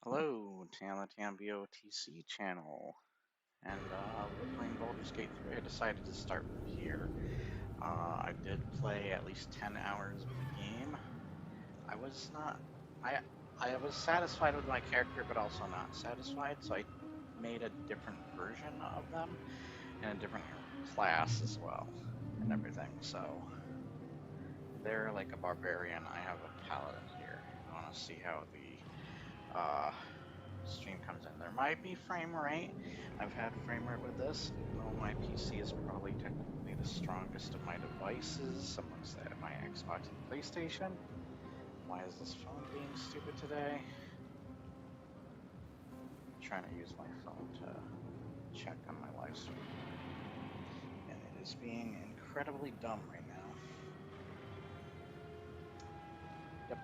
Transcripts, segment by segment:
Hello, Talent BOTC channel, and we're playing Baldur's Gate 3. I decided to start here. I did play at least 10 hours of the game. I was not, I was satisfied with my character, but also not satisfied, so I made a different version of them and a different class as well, and everything. So they're like a barbarian. I have a paladin here. I want to see how the stream comes in. There might be frame rate. I've had frame rate with this, even though my PC is probably technically the strongest of my devices amongst my Xbox and PlayStation. Why is this phone being stupid today? I'm trying to use my phone to check on my live stream. And it is being incredibly dumb right now. Yep.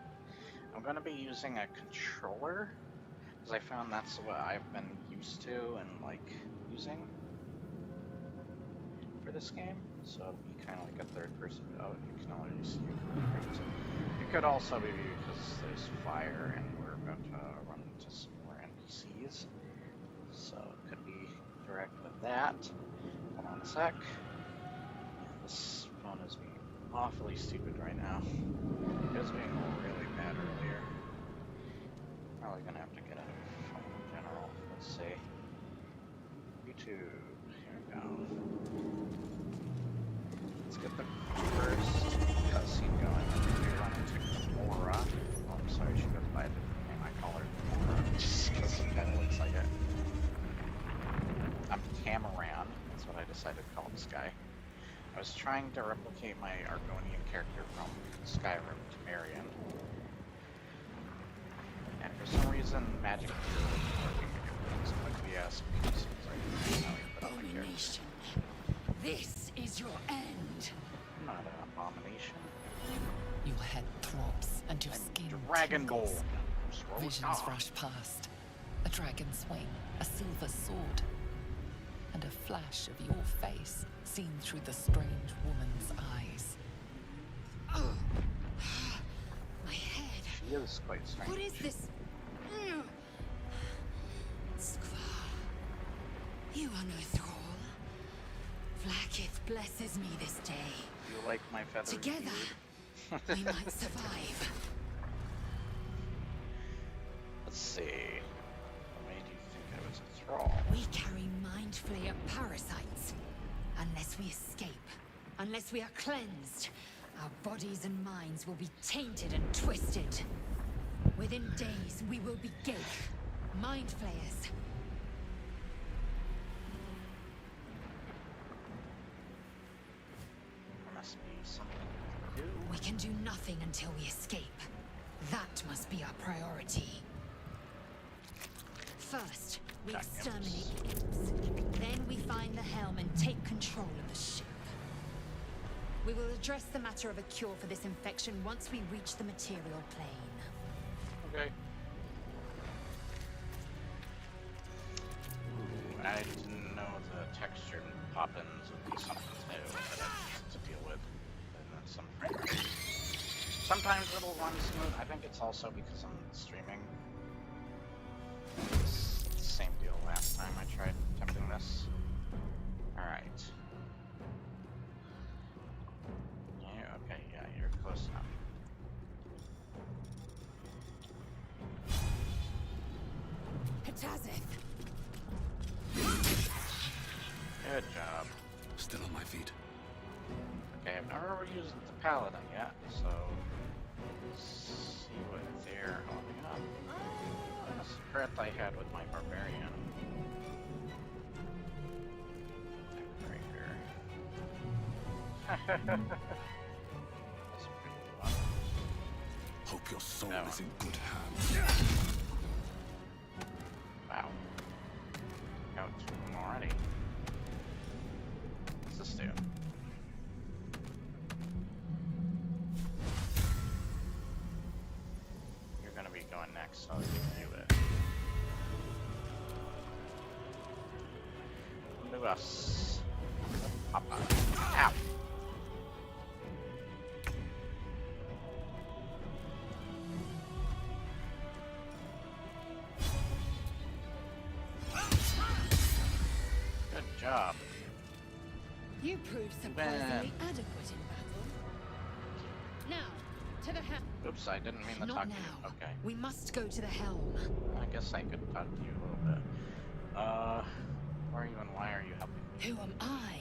I'm going to be using a controller, because I found that's what I've been used to and like using for this game. So it'll be kind of like a third person. Oh, you can already see it. It could also be because there's fire and we're about to run into some more NPCs. So it could be direct with that. Hold on a sec. This phone is being awfully stupid right now. It was being really bad earlier. Probably gonna have to get a new phone in general. Let's see. YouTube. Here we go. Let's get the first cutscene going. We run into Mora. Oh, I'm sorry, she goes by a different name. I call her Mora just because it kind of looks like it. I'm Tamaran. That's what I decided to call this guy. I was trying to replicate my Argonian character from Skyrim, Tamarian. And for some reason, magic wasn't working. So if you ask me, it seems like Abomination. This is your end. I'm not an abomination. Your head throbs and your skin Dragonborn. Visions rush past. A dragon's wing, a silver sword, and a flash of your face seen through the strange woman's eyes. Oh, my head. She is quite strange. What is this? Skvar, you are no thrall. Vlaakith blesses me this day. You like my feathery Together, we might survive. Let's see. What made you think I was a thrall? We carry mind flayer parasites. Unless we escape, unless we are cleansed, our bodies and minds will be tainted and twisted. Within days, we will be Ghaik, mind flayers. There must be something we can do. We can do nothing until we escape. That must be our priority. First, we exterminate the imps. Then we find the helm and take control of the ship. We will address the matter of a cure for this infection once we reach the material plane. Okay. Ooh, I didn't know the texture pop-ins would be something new that I have to deal with. And that's some frame rate. Sometimes it'll run smooth. I think it's also because I'm streaming. It's the same deal last time I tried attempting this. Alright. Yeah, okay, yeah, you're close enough. Good job. Still on my feet. Okay, I've never used the paladin yet, so let's see what they're holding up. That's the threat I had with my barbarian. That's pretty fun. Hope your soul No. is in good hands. Wow. Got two of them already. What's this do? You're gonna be going next, so I'll give you it. Come to us. Papa. Ow! You proved surprisingly adequate in battle. Now, to the helm. Oops, I didn't mean to Not talk to now. you. Okay. We must go to the helm. I guess I could talk to you a little bit. Who are you and why are you helping me? Who am I?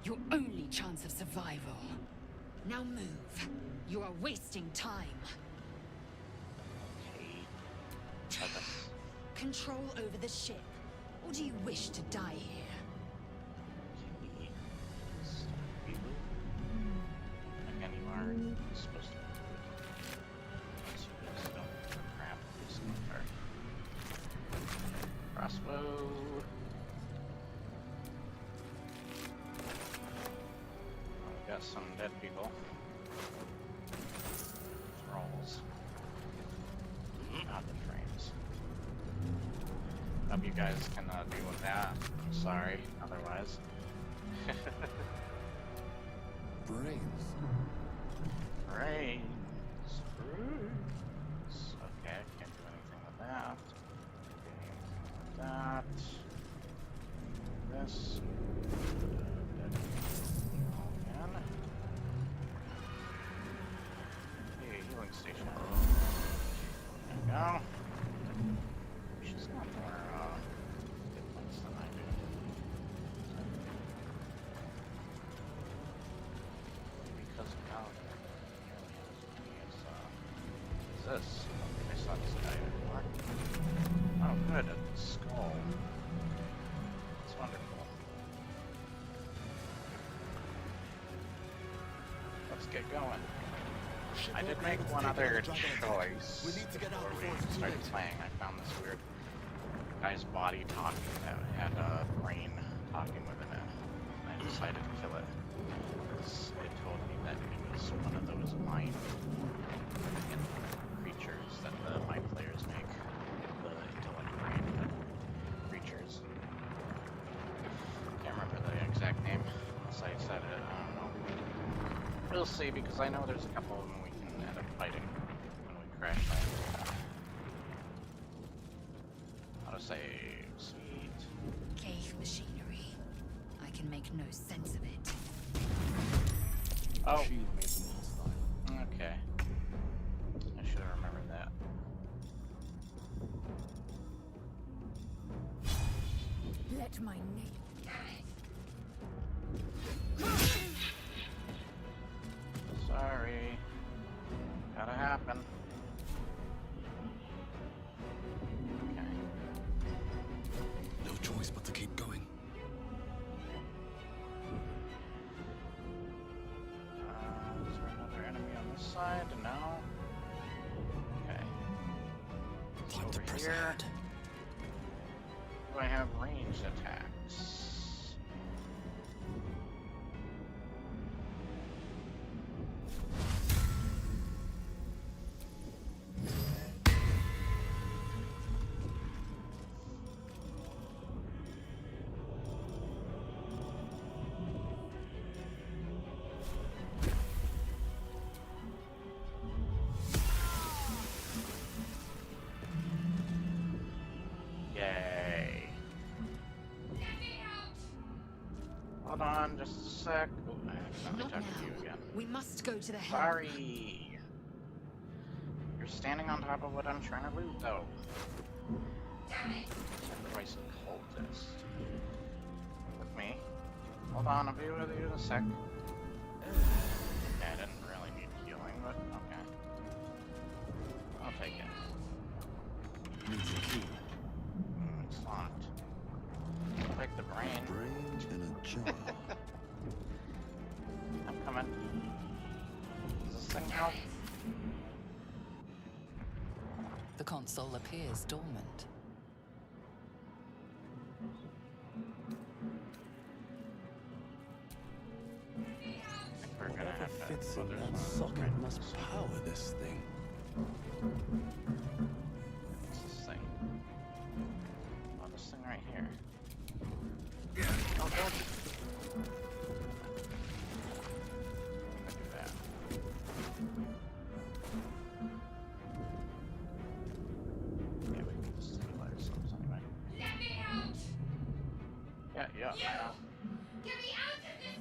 Your only chance of survival. Now move. You are wasting time. Okay. Okay. Control over the ship. Or do you wish to die here? Okay. Again, you are supposed to be good. Unless you guys don't give a crap. Just go for crossbow. Oh, we got some dead people. Trolls. Not the trains. Hope you guys can deal with that. I'm sorry, otherwise. Brains. Brains. Okay, I can't do anything with that. That. This. Again. Hey, healing station. There we go. She's got more hit points than I do. Because now they're nearly as many as this. I don't think I saw this guy anymore. Oh, good, a skull. It's wonderful. Let's get going. I did make one other choice before we started playing. I found this weird guy's body talking that had a brain talking within it. And I decided to kill it because it told me that it was one of those mind creatures that the mind players make. The intellect brain creatures. Can't remember the exact name unless I said it. I don't know. We'll see, because I know there's a couple of them we can end up fighting when we crash land. Autosave. Sweet. Cave machinery. I can make no sense of it. Oh, Shield made them hostile. okay. I should have remembered that. Let my name. Sorry. Gotta happen. Okay. No choice but to keep going. Is there another enemy on this side? No. Okay. Time to Over press here. ahead. Do I have ranged attacks? Yay. Hold on just a sec. Oh, I accidentally Not talked to you now. again. We must go to the helm. Sorry. You're standing on top of what I'm trying to loot, though. Sacrifice cultist. With me. Hold on, I'll be with you in a sec. Yeah, I didn't really need healing, but okay. I'll take it. Needs a key. It's locked. I'll take the brain. Brains in a jar. I'm coming. Does this thing help? The console appears dormant. I think we're gonna Whatever have to. fits Oh, in there's that one socket right must beside power me. this thing. What's this thing? Oh, this thing right here. Oh, don't. I'm gonna do that. Yeah, we can just heal ourselves anyway. Let me out! Yeah, I know. Get me out of this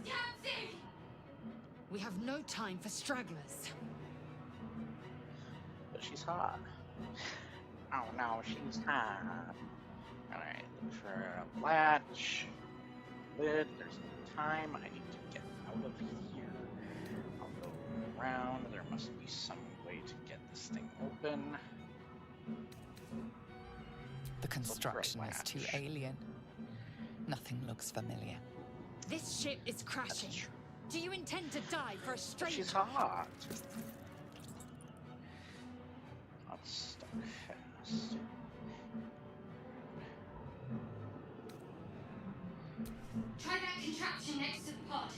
We have no time for stragglers. But she's hot. Oh no, she's hot. Alright, look for a latch. Lid, there's no time. I need to get out of here. I'll go around. There must be some way to get this thing open. The construction is too alien. Nothing looks familiar. This ship is crashing. Do you intend to die for a stranger? She's hot. Let's stuck fast. Try that contraption next to the pod.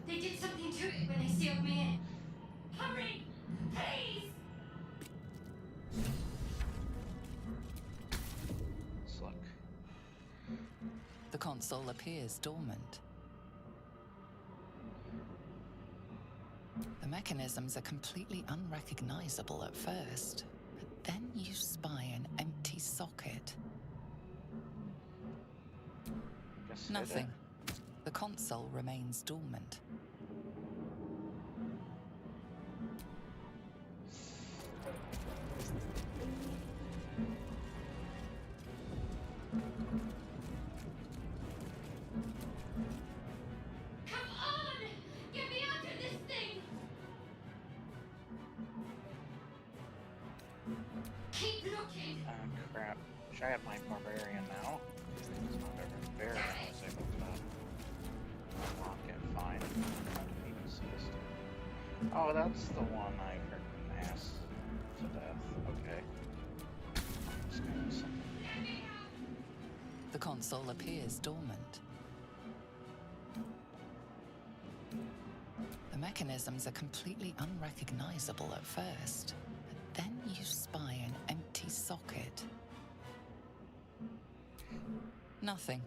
They did something to it when they sealed me in. Hurry! Please! Let's look. The console appears dormant. The mechanisms are completely unrecognizable at first, but then you spy an empty socket. Guess Nothing. The console remains dormant. Come on! Get me out of this thing! Keep looking! Oh crap. Wish I had my barbarian now. It's not a barbarian. I was able to unlock it fine. I didn't even see this thing. Oh, that's the one I freaking asked to death. Okay. This guy was something. The console appears dormant. The mechanisms are completely unrecognizable at first, but then you spy an empty socket. Nothing.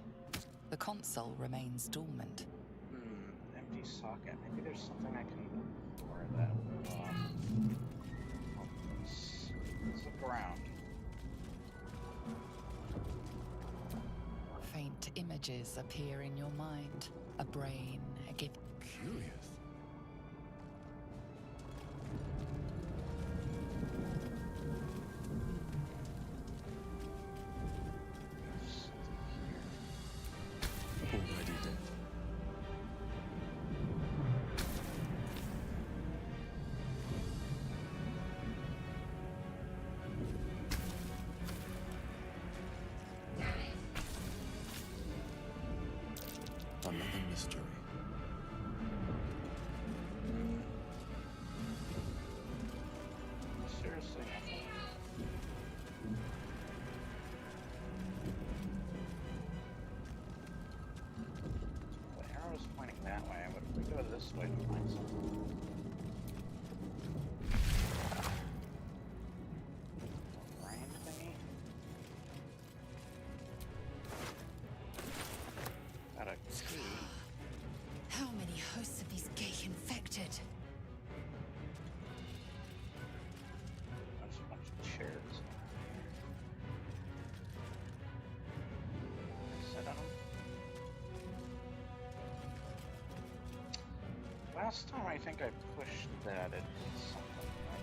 The console remains dormant. Empty socket. Maybe there's something I can do for that. Let's look around. Faint images appear in your mind. A brain, a gift. Curious. Already dead. Another mystery. Seriously, nothing. The arrow is pointing that way, but if we go this way to find something. Brain thingy? Got a key. How many hosts of these gay infected? There's a bunch of chairs. Sit on them. Last time I think I pushed that, it did something like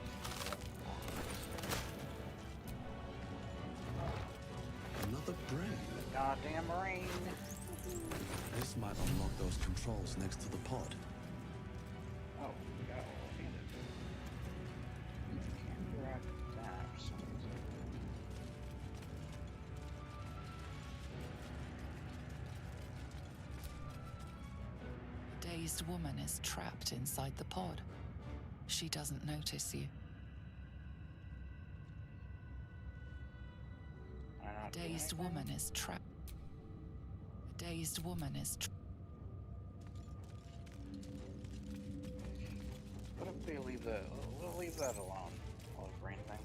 Another brain. goddamn rain. This might unlock those controls next to the pod. Oh, we got all-handed. Can't direct that for some reason. Dazed woman is trapped inside the pod. She doesn't notice you. Am I not doing Dazed anything? woman is trapped. Dazed woman is What if we leave that? We'll leave that alone. All the brain thing.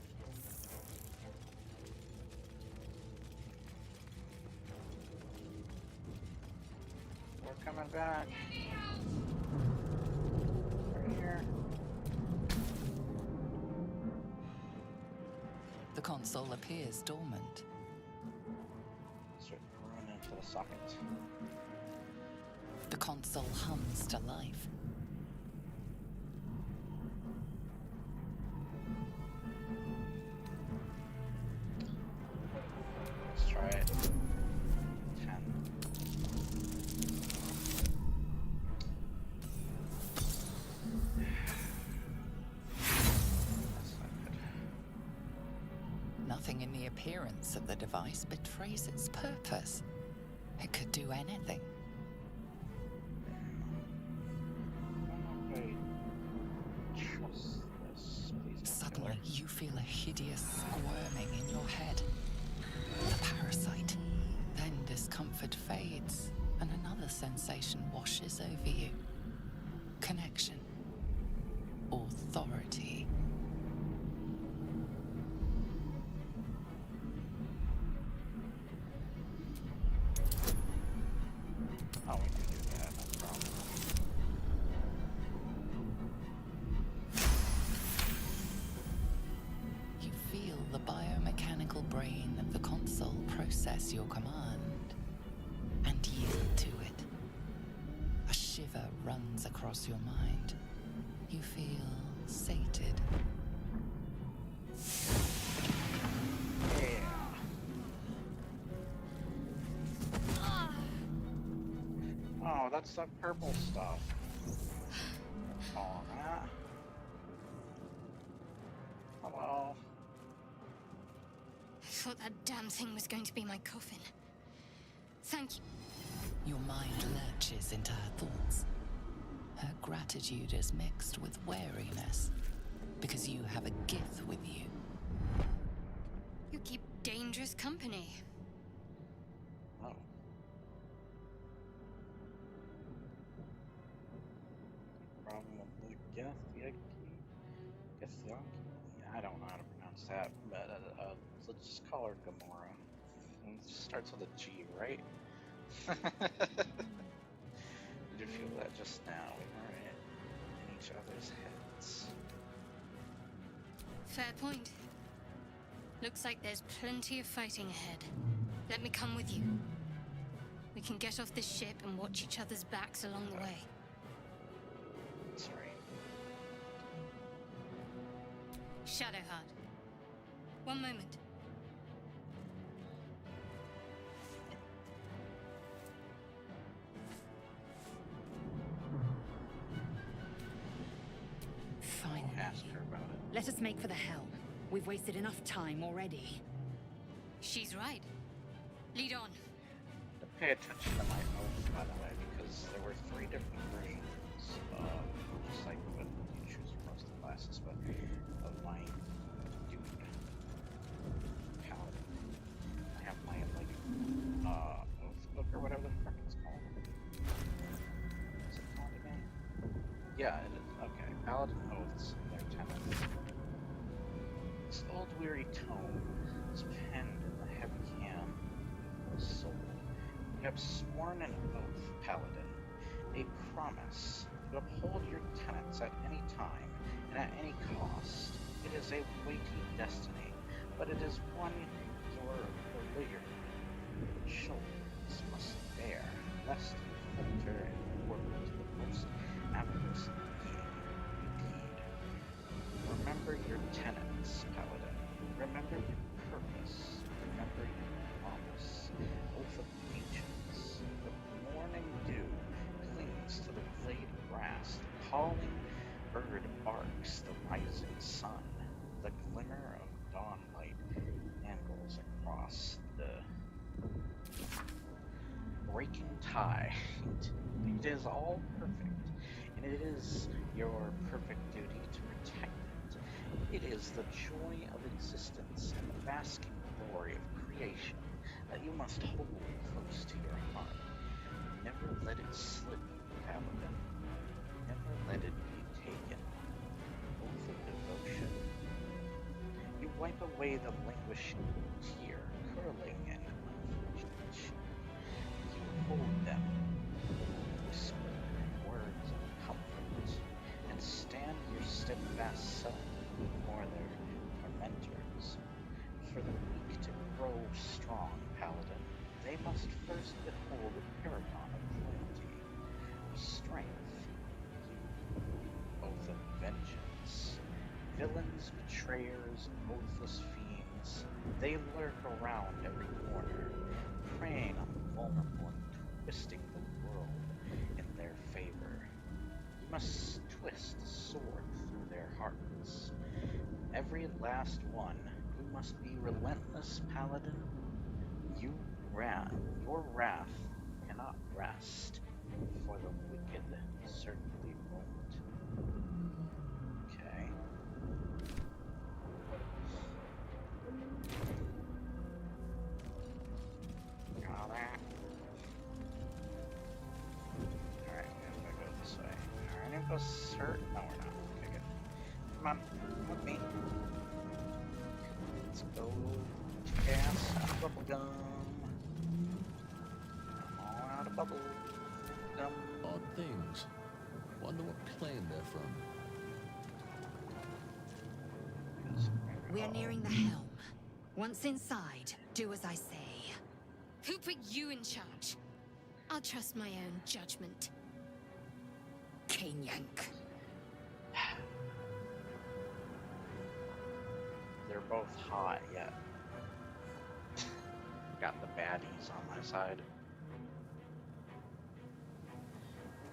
We're coming back. Right here. The console appears dormant. Start running into the socket. The console hums to life. Nothing in the appearance of the device betrays its purpose. It could do anything. I trust this. Please don't Suddenly, kill you feel a hideous squirming in your head. The parasite. Then discomfort fades, and another sensation washes over you. Connection. Authority. her. Oh, we can do that, no problem. You feel the biomechanical brain of the console process your command and yield to it. A shiver runs across your mind. You feel sated. Yeah. Oh, that's that purple stuff. Oh, that. Hello. I thought that damn thing was going to be my coffin. Thank you. Your mind lurches into her thoughts. Her gratitude is mixed with wariness, because you have a gift with you. You keep dangerous company. Oh. Problem with the Githyanki? I don't know how to pronounce that, but let's just call her Gamora. It starts with a G, right? Did you feel that just now? We were in each other's heads. Fair point. Looks like there's plenty of fighting ahead. Let me come with you. We can get off this ship and watch each other's backs along the way. Sorry. Shadowheart. One moment. Finally. Ask her about it. Let us make for the helm. We've wasted enough time already. She's right. Lead on. Pay attention to my oath, by the way, because there were 3 different versions of, just like what you choose for most of the classes, but of my dude paladin. I have my, like, oath book or whatever the fuck it's called. What's it called again? Yeah, it is. Okay, paladin oaths and their tenets. This old weary tome is penned in the heavy hand of a soul. You have sworn an oath, Paladin, a promise to uphold your tenets at any time and at any cost. It is a weighty destiny, but it is one your beleaguered shoulders must bear, lest you falter and forward to the most avarice being indeed. Remember your tenets, Paladin. Remember your purpose. Remember your promise. Oath of ancients. The morning dew clings to the blade of grass. The calling bird barks. The rising sun. The glimmer of dawn light angles across the breaking tide. It is all perfect, and it is your perfect duty to protect it. It is the joy of existence and the basking glory of creation that you must hold close to your heart. Never let it slip, Paladin. Never let it be taken. Oath of devotion. You wipe away the languishing tear curling in unfortunate cheek. You hold them, whisper words of comfort, and stand your steadfast self before their tormentors. For the weak to grow strong, Paladin, they must first behold a paragon of loyalty, of strength. You, oath of vengeance. Villains, betrayers, oathless fiends, they lurk around every corner, preying on the vulnerable and twisting the world in their favor. You must twist the sword through their hearts. Every last one, you must be relentless, Paladin. Your wrath cannot rest, for the wicked certainly won't. Okay. Got that. Alright, I'm gonna go this way. Alright, I'm gonna search. No, we're not. Okay, good. Come on, with me. Let's go. Gas, bubble gum. I'm all out of bubble gum. Odd things. Wonder what plane they're from. We are nearing the helm. Once inside, do as I say. Who put you in charge? I'll trust my own judgment. Cane yank. They're both hot yet. Got the baddies on my side.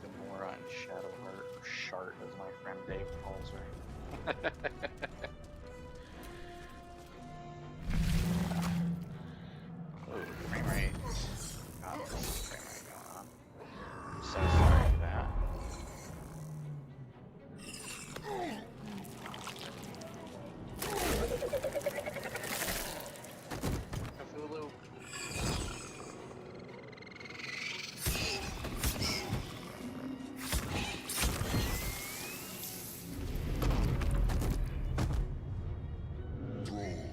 Gamora and Shadowheart, or Shart as my friend Dave calls her. Ooh, frame rate. God, there's frame rate going on. I'm so sorry for that. Cthulhu. Thrall,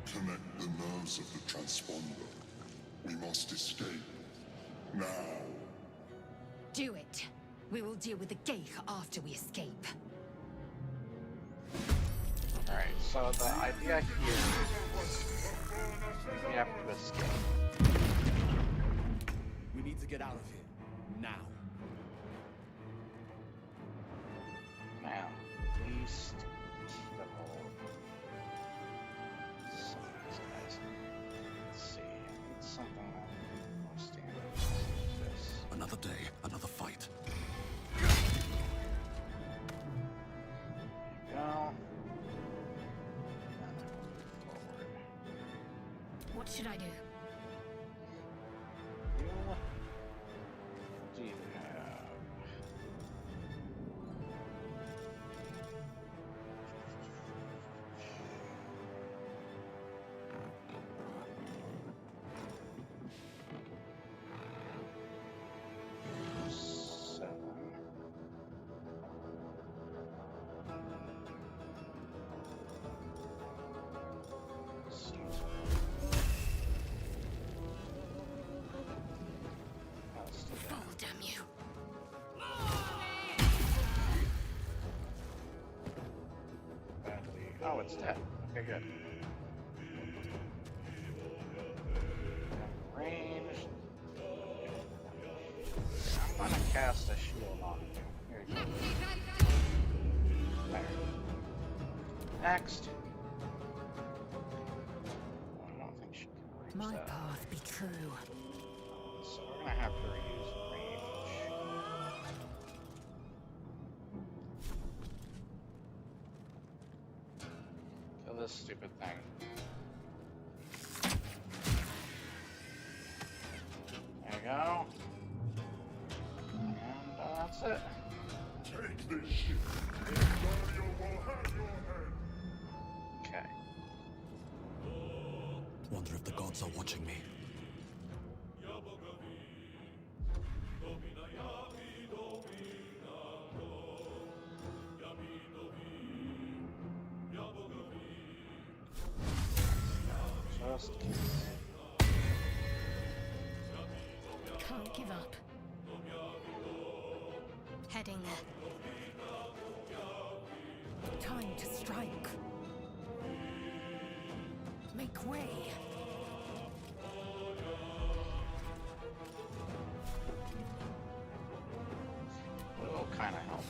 connect the nerves of the transponder. We must escape. Now. Do it. We will deal with the Geich after we escape. Alright, so the idea here is we have to escape. We need to get out of here. Now. Now, least kill some of these guys. Let's see, I need something more standard. This. Another day, another fight. There you go. And then we'll move forward. What should I do? What do you have? Seven. Seems that's too bad. Oh, damn you. Badly. Oh, it's dead. Okay, good. Range. I'm gonna cast a shield on you. Here you go. There. Next. Oh, I don't think she can reach My that. path be true. So we're gonna have her use range. Kill this stupid thing. There you go. And that's it. Take this ship. Mario will have your head. Okay. Wonder if the gods are watching me. Just Can't give up. Heading there. Time to strike. Make way. will kind of help.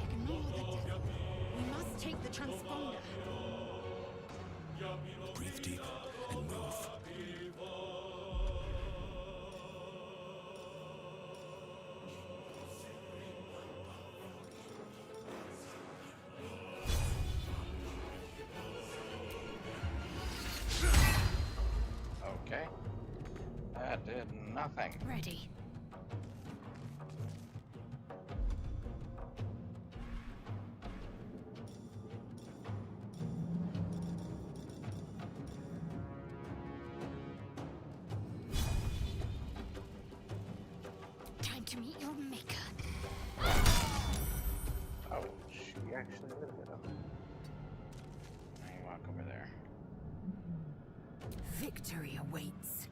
Ignore the devil. We must take the transponder. Breathe deep. That did nothing. Ready. Time to meet your maker. Oh, she actually did hit him. Now you walk over there. Victory awaits.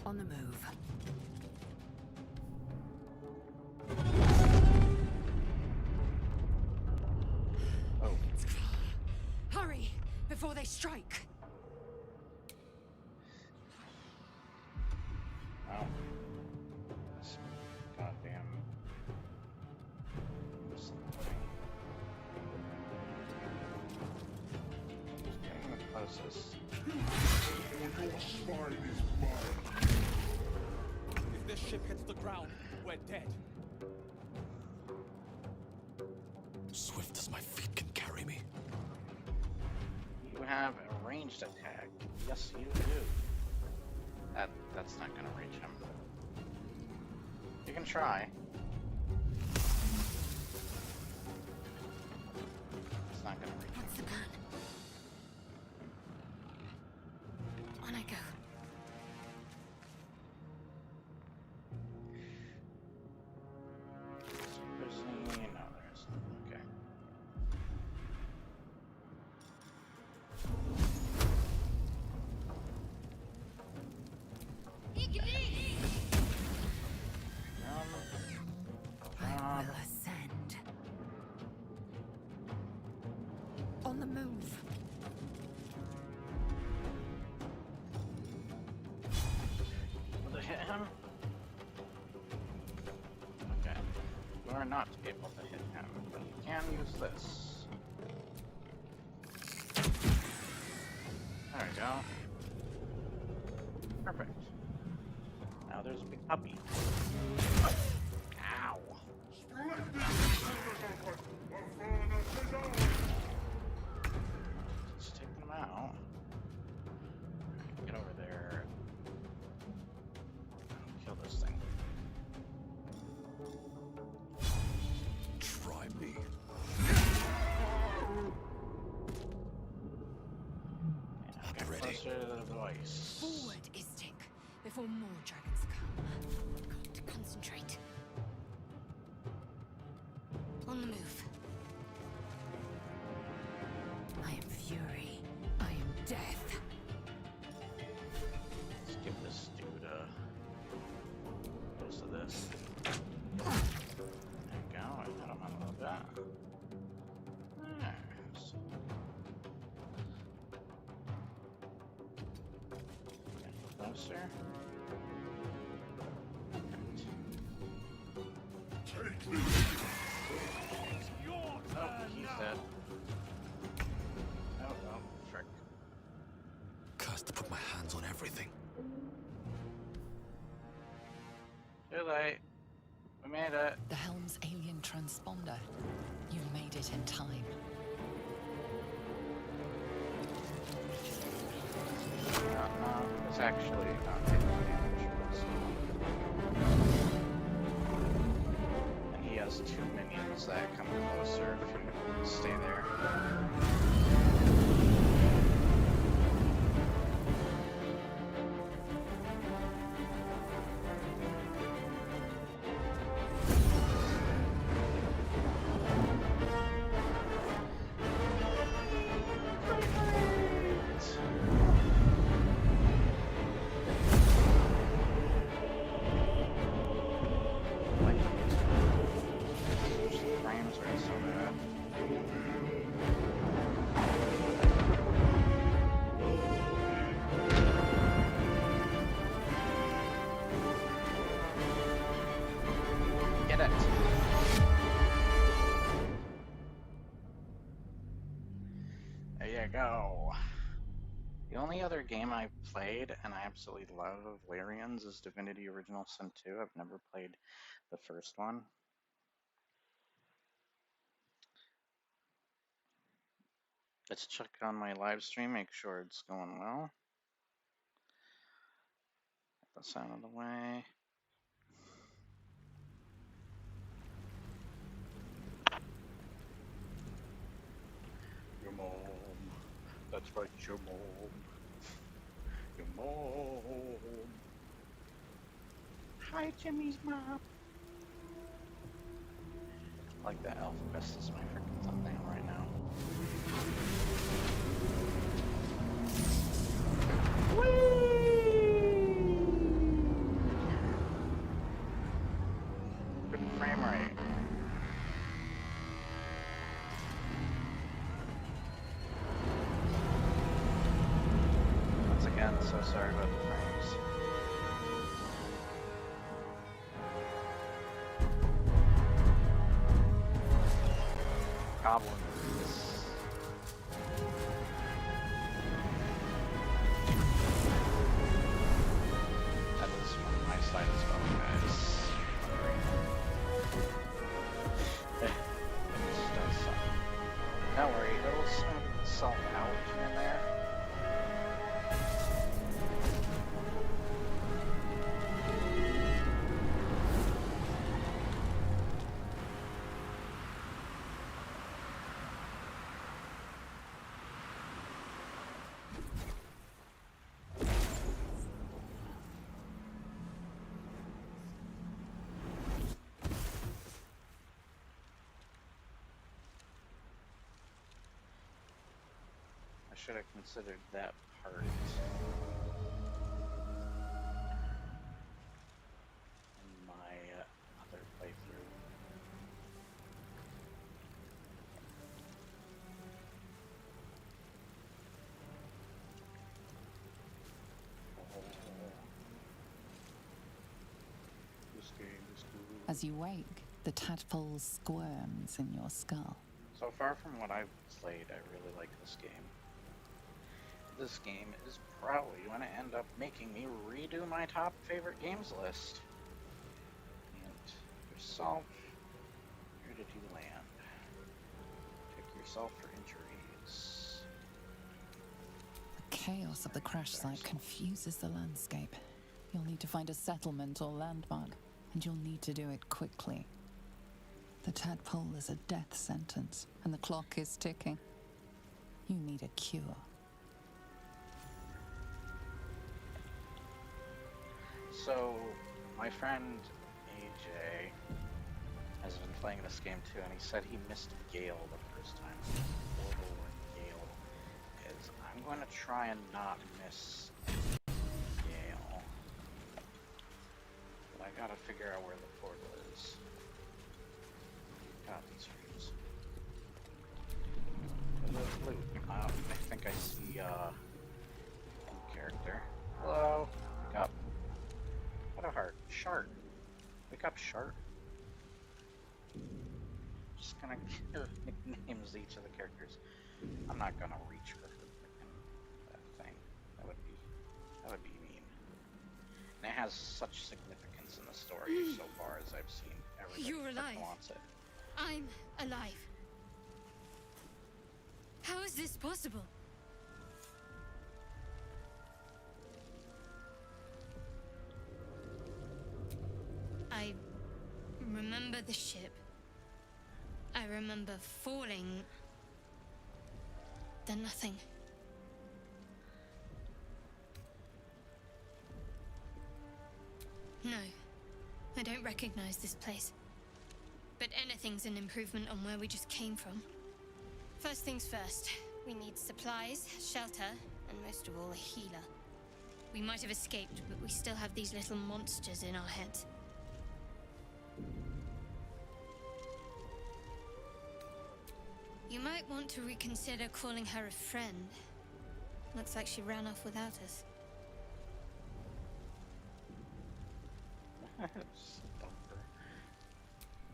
On the move. Oh, Hurry, before they strike. wow. This goddamn. This thing. Who's getting the closest? Your spine is mine. If this ship hits the ground, we're dead. Swift as my feet can carry me. You have a ranged attack. Yes, you do. That's not gonna reach him. You can try. It's not gonna reach him. What's the plan? On I go. There's any... No, there's... Okay. I will ascend. On the move. Will it hit him? Okay. You are not able to hit him, but you can use this. There we go. Perfect. Now there's a big puppy. Ow! Just taking him out. Get over there. Kill this thing. Try me. Yeah, get Ready. closer to the voice. Forward, Istik, before more dragons come. Got to concentrate. On the move. I am fury. I am death. Let's give this dude a dose of this. There we go, I got him a little bit. There. So- Get closer. Take this. Oh, he's dead. Oh, oh, frick. Cursed to put my hands on everything. Too late. We made it. The helm's alien transponder. You made it in time. It's actually not taking damage. And he has 2 minions that come closer if you stay there. Frames are so bad. Get it. There you go. You only only other game I've played and I absolutely love of Larian's is Divinity Original Sin 2. I've never played the first one. Let's check on my live stream, make sure it's going well. Get the sound of the way. Your mom. That's right, your mom. Your mom. Hi, Jimmy's mom. I like that Alpha Quest is my freaking thumbnail right now. Good frame rate. Once again, so sorry about the frames. Goblins. That is from my side as well, guys. It just does something. Don't worry, it'll smooth itself out here and there. I should have considered that part in my other playthrough. This game is cool. As you wake, the tadpole squirms in your skull. So far from what I've played, I really like this game. This game is probably going to end up making me redo my top favorite games list. And yourself, where did you land? Check yourself for injuries. The chaos of the crash site confuses the landscape. You'll need to find a settlement or landmark, and you'll need to do it quickly. The tadpole is a death sentence, and the clock is ticking. You need a cure. So, my friend AJ has been playing this game too, and he said he missed Gale the first time. Portal and Gale is. I'm going to try and not miss Gale. But I gotta figure out where the portal is. Got these frames. Loot. I think I see a character. Hello. Wake up. What a heart. Shart. Wake up, Shart. Just gonna give nicknames each of the characters. I'm not gonna reach for that thing. That would be mean. And it has such significance in the story so far as I've seen. Everybody You're alive. wants it. I'm alive. How is this possible? I remember the ship. I remember falling. Then nothing. No, I don't recognize this place. But anything's an improvement on where we just came from. First things first, we need supplies, shelter, and most of all, a healer. We might have escaped, but we still have these little monsters in our heads. You might want to reconsider calling her a friend. Looks like she ran off without us.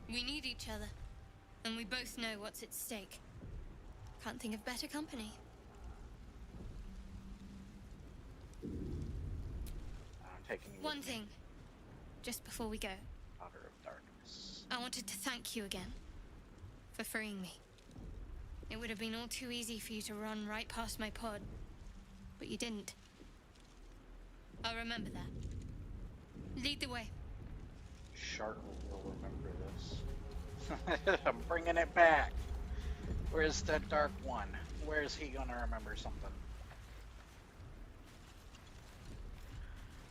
We need each other, and we both know what's at stake. Can't think of better company. taking you One with me. thing, just before we go. Daughter of Darkness. I wanted to thank you again for freeing me. It would have been all too easy for you to run right past my pod, but you didn't. I'll remember that. Lead the way. Shark will remember this. I'm bringing it back. Where's the Dark One? Where is he gonna remember something?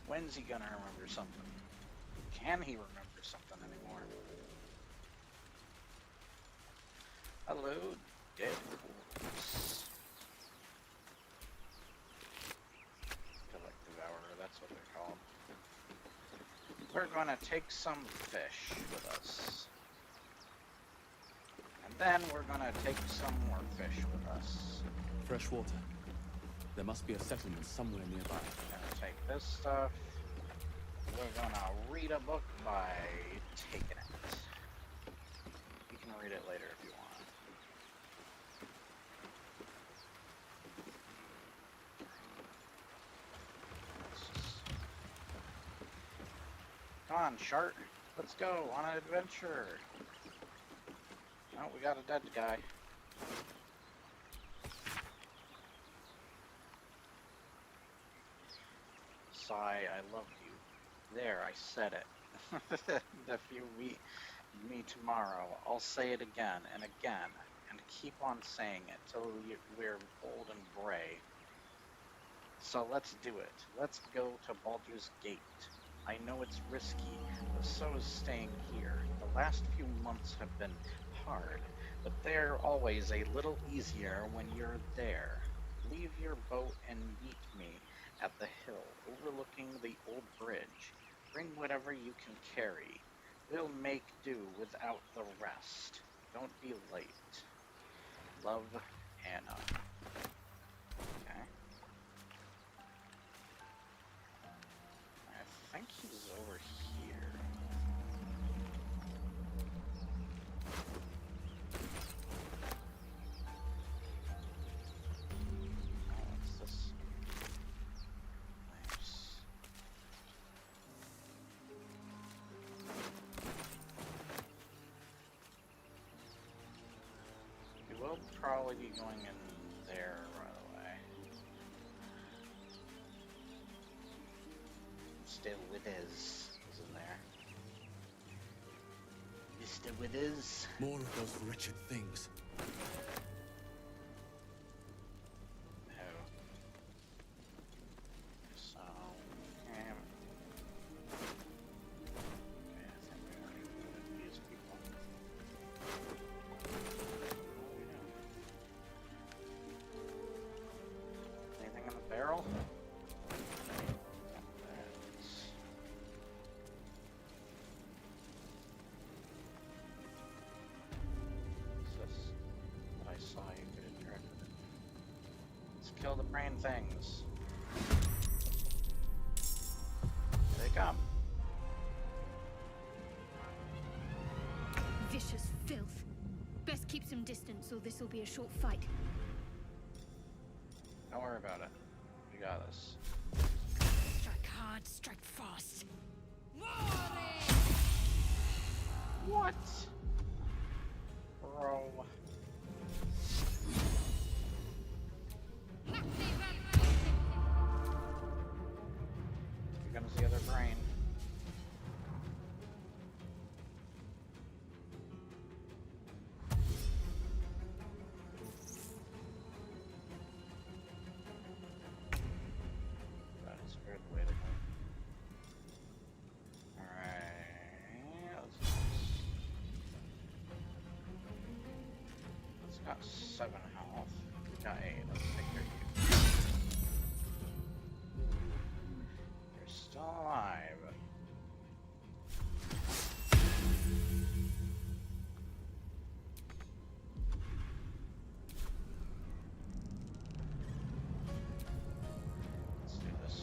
When's he gonna remember something? Can he remember something anymore? Hello, Deadpools. Collective Hour, that's what they're called. We're gonna take some fish with us. And then we're gonna take some more fish with us. Fresh water. There must be a settlement somewhere nearby. We're gonna take this stuff. We're gonna read a book by taking it. You can read it later if you want. Come on, Shark. Let's go on an adventure. Oh, we got a dead guy. Sigh, I love you. There, I said it. If you meet me tomorrow, I'll say it again and again, and keep on saying it till we're old and gray. So let's do it. Let's go to Baldur's Gate. I know it's risky, but so is staying here. The last few months have been hard, but they're always a little easier when you're there. Leave your boat and meet me at the hill overlooking the old bridge. Bring whatever you can carry. We'll make do without the rest. Don't be late. Love, Anna. Okay. I think he's over here. Oh, what's this? Nice. We will probably be going in there right away. Still Withers is in there. Mr. Withers. More of those wretched things. No. So, okay. Okay, I think we already looted these people. Oh, we do. Anything in the barrel? I saw you could have directed it. Let's kill the brain things. Here they come. Vicious filth. Best keep some distance or this will be a short fight. Don't worry about it. We got this. Strike hard, strike fast. What? Bro. Here comes the other brain. That is a good way to go. Alright, let's got 7 health. We got 8. Let's take care of you. You're still alive. Let's do this.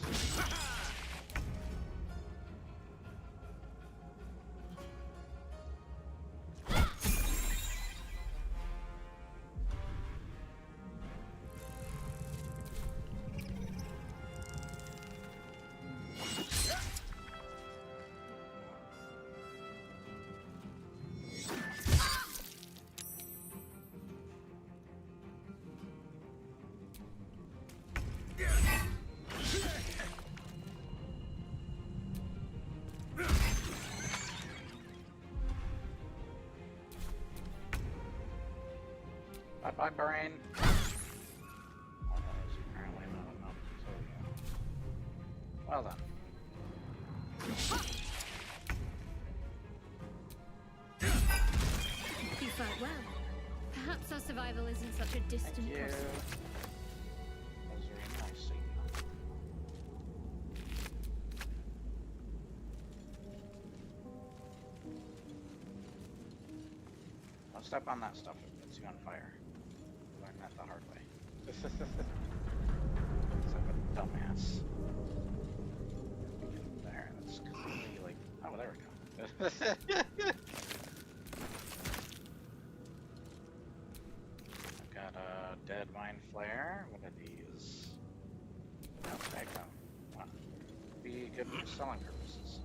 Bye-bye, brain. Oh, there's apparently not enough material. Well then. You fight well. Perhaps our survival isn't such a distant Thank you. prospect. That was very nice of you. Don't step on that stuff, it puts you on fire. Learned that the hard way. Except for the dumbass. There, that's clearly like... Oh, there we go. I've got a dead mind flare. What are these? Oh, there you go. Wow. Be good for selling purposes.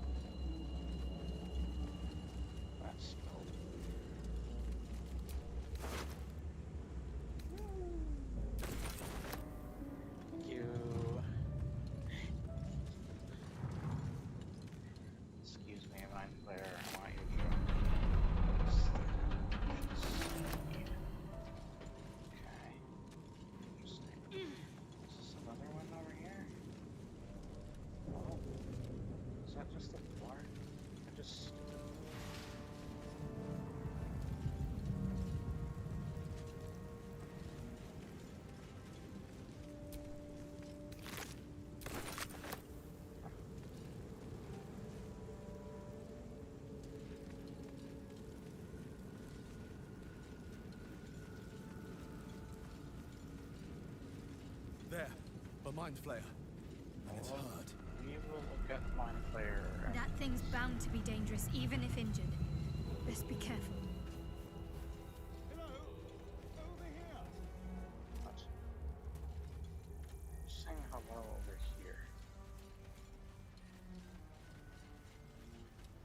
That's gold. Thank you. Excuse me, mind flare. I want you to. Okay. Interesting. Is this another one over here? Oh. Is that just the floor? I just. There, a mind flayer. And it's hard. We will look at mind flare. That thing's bound to be dangerous, even if injured. Best be careful. What? Saying hello over here.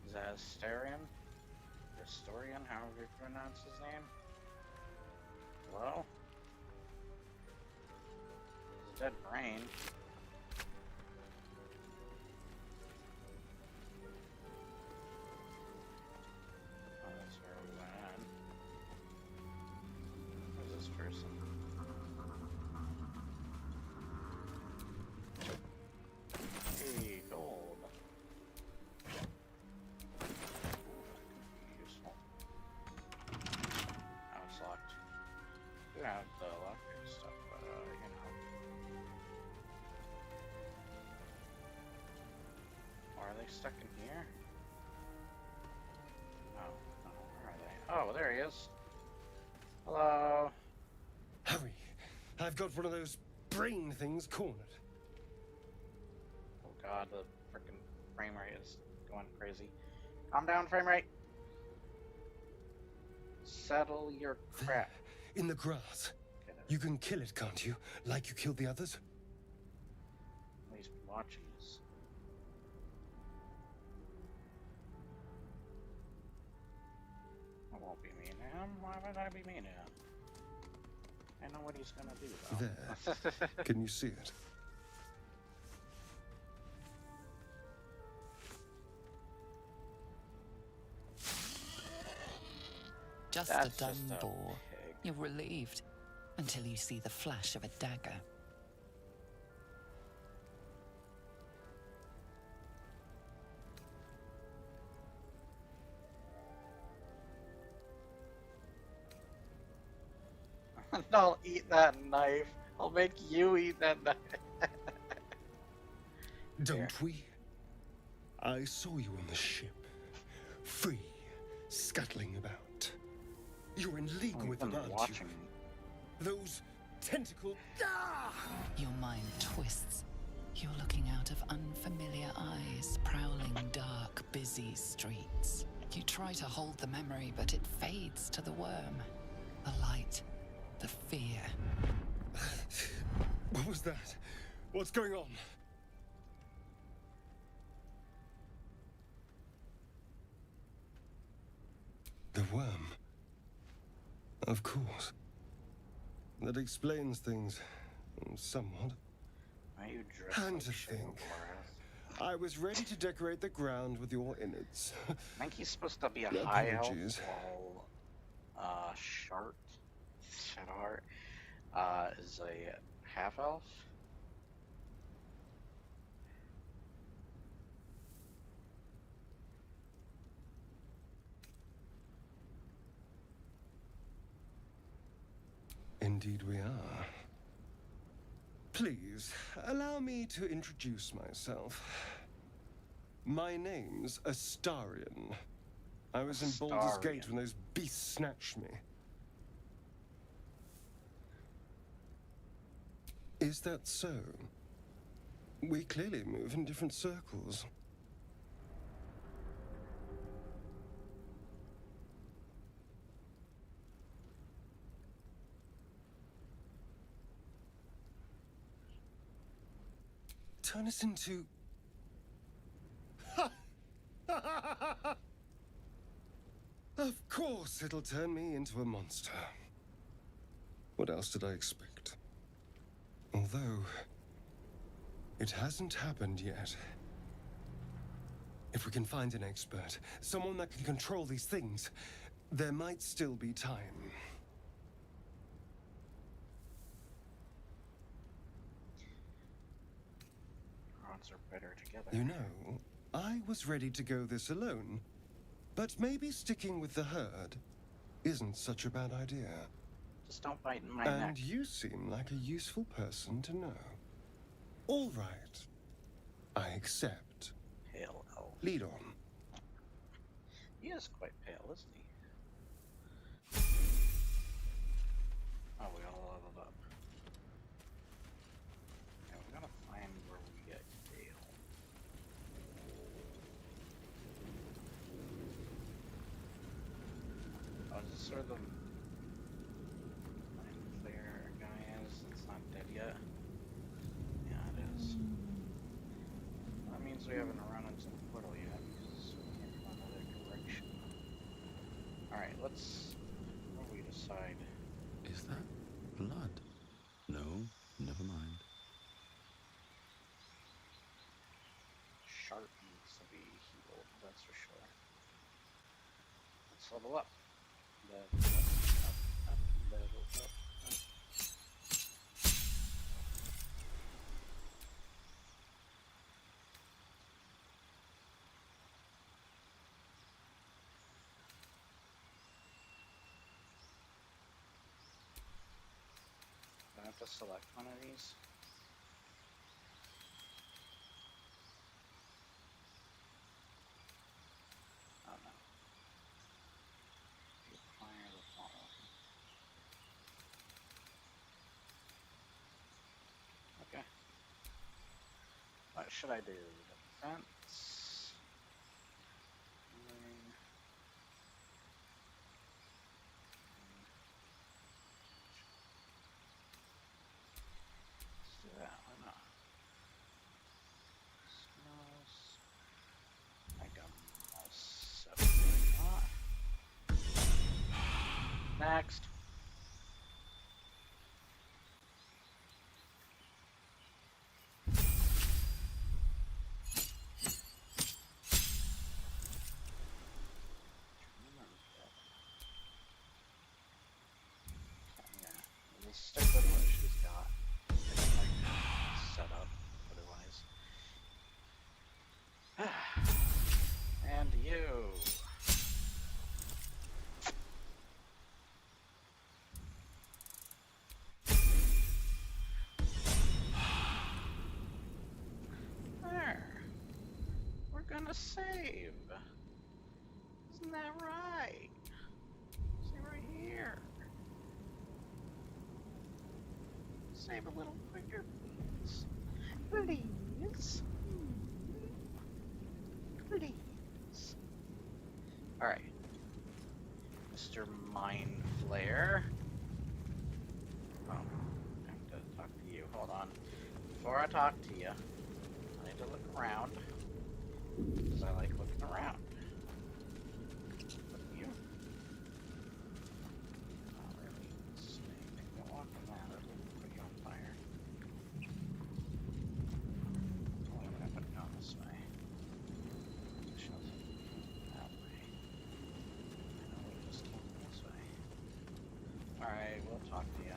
Is that Asterion? Astorian, however you pronounce his name? Hello? There's a dead brain. Oh, that's where we went. Who's this person? Hey, gold. Useful. Now it's locked. Do have the lockpick stuff, but you know. Or are they stuck in here? Oh, no, where are they? Oh, there he is. Hello. Hurry! I've got one of those brain things cornered. Oh god, the frickin' frame rate is going crazy. Calm down, frame rate. Settle your crap. In the grass. Get it. You can kill it, can't you? Like you killed the others? At least watching us. I won't be mean to him. Why would I be mean to him? I know what he's gonna do, though. There. Can you see it? Just That's a dumb just a bore. pig. You're relieved until you see the flash of a dagger. Don't eat that knife. I'll make you eat that knife. Don't we? I saw you on the ship. Free, scuttling about. You're in league I've with been them, aren't watching. you? Those tentacle... Ah! Your mind twists. You're looking out of unfamiliar eyes, prowling dark, busy streets. You try to hold the memory, but it fades to the worm. The light, the fear. What was that? What's going on? The worm. Of course. That explains things somewhat. Why are you dressed And like to shit, think, Boris? I was ready to decorate the ground with your innards. I think he's supposed to be a Apologies. high elf, while Shart Shadowheart is a half elf. Indeed we are. Please, allow me to introduce myself. My name's Astarion. I was in Baldur's Gate when those beasts snatched me. Is that so? We clearly move in different circles. Turn us into... Of course it'll turn me into a monster. What else did I expect? Although, it hasn't happened yet. If we can find an expert, someone that can control these things, there might still be time. Odds are better together. You know, I was ready to go this alone, but maybe sticking with the herd isn't such a bad idea. Just don't bite in my neck. And you seem like a useful person to know. All right. I accept. Pale elf. Lead on. He is quite pale, isn't he? Oh, we all leveled up. Yeah, we gotta find where we get Gale. Oh, is this where the mind flare guy is? It's not dead yet. Yeah, it is. That means we haven't run into the portal yet, because we came from another direction. Alright, let's... What do we decide? Is that blood? No, never mind. Sharp needs to be healed, that's for sure. Let's level up. Level up. Do I have to select one of these? Oh no. Require the following. Okay. What should I do? Defense. Healing. Let's do that. Why not? Smells. I got all 7. Why not? Next. Yeah, we'll stick with what she's got. It's like set up otherwise. And you. There. We're gonna save. Isn't that right? See right here. Save a little quicker, please. Please. Please. Alright. Mr. Mind Flare. Oh, I have to talk to you. Hold on. Before I talk to you, I need to look around. Because I like looking around. Look at you. Not really. Snake. Don't walk on that. It'll put you on fire. Oh, I'm gonna put it down this way. That way. I know we just came this way. Alright, we'll talk to you.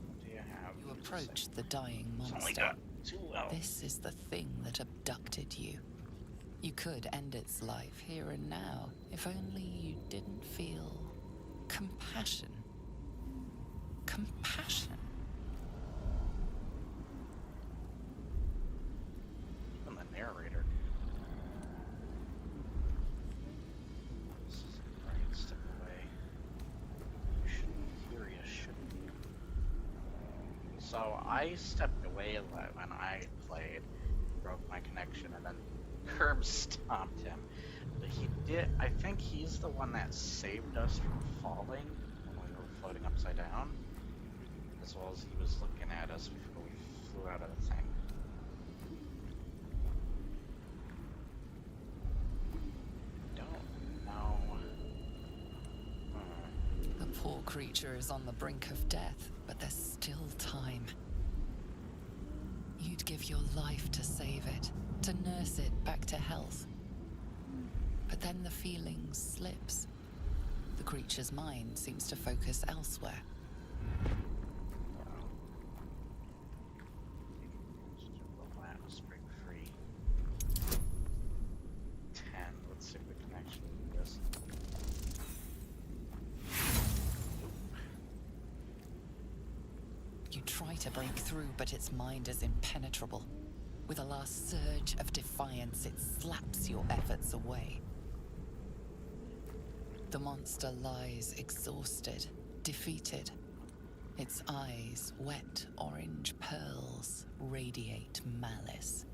What do you have? You to approach say? the dying It's only monster. got 2 elves. This is the thing that abducted you. You could end its life here and now, if only you didn't feel compassion. Compassion. Even the narrator. This is right. Step away. You shouldn't be furious, shouldn't you? So I stepped away when I played, broke my connection, and then curb stomped him. But he did. I think he's the one that saved us from falling when we were floating upside down, as well as he was looking at us before we flew out of the thing. Don't know. The poor creature is on the brink of death, but there's still time. You'd give your life to save it, to nurse it back to health. But then the feeling slips. The creature's mind seems to focus elsewhere. Let's break free. 10. Let's see if we can actually do this. You try to break through, but its mind is impenetrable. With a last surge of defiance, it slaps your efforts away. The monster lies exhausted, defeated. Its eyes, wet orange pearls, radiate malice.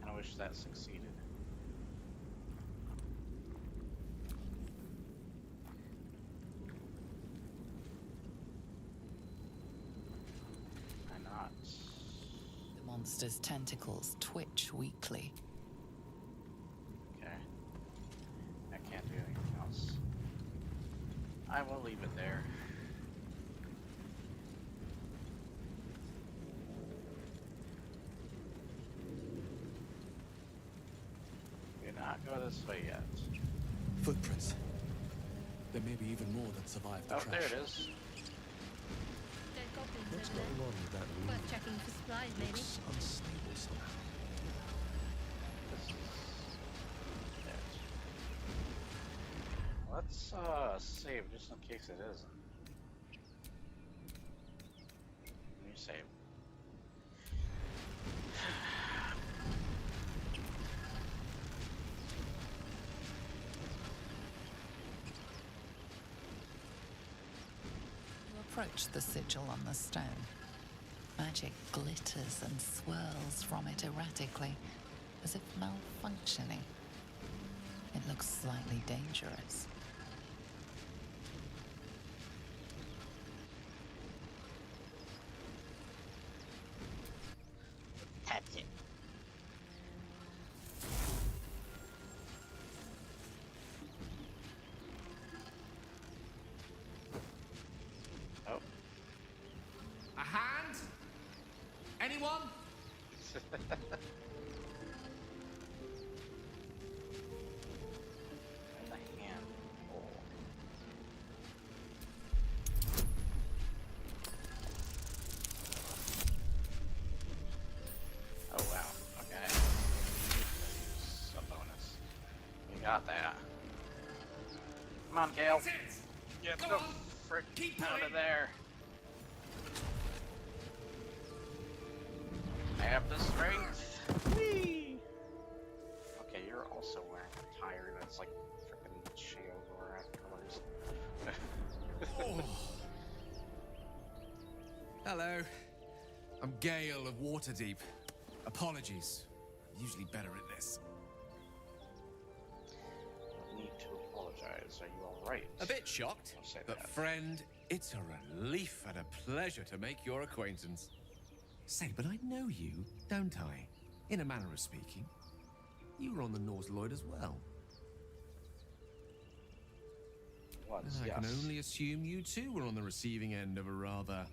And I wish that succeeded. Why not? The monster's tentacles twitch weakly. Okay. I can't do anything else. I will leave it there. Do not go this way yet. Footprints. There may be even more that survived the Oh, crash. there it is. Dead goblins What's over going there. on with that room? Worth checking for supplies, maybe. Looks unstable somehow. This is it. Let's save just in case it isn't. Let me save. You approach the sigil on the stone. Magic glitters and swirls from it erratically, as if malfunctioning. It looks slightly dangerous. That's it. Oh. A hand? Anyone? And the hand. Oh. Oh wow. Okay. Use a bonus. We got that. Come on, Gale. That's it! Get Go the on. frick Keep out of going. there. I have the strength. Whee! Okay, you're also wearing a tire that's like frickin' Sheodora colors. Oh. Hello. I'm Gale of Waterdeep. Apologies. I'm usually better at this. Don't need to apologize. Are you alright? A bit shocked, I'll say but that. friend, it's a relief and a pleasure to make your acquaintance. Say, but I know you, don't I? In a manner of speaking. You were on the Norse Lloyd as well. Was, And I yes. can only assume you too were on the receiving end of a rather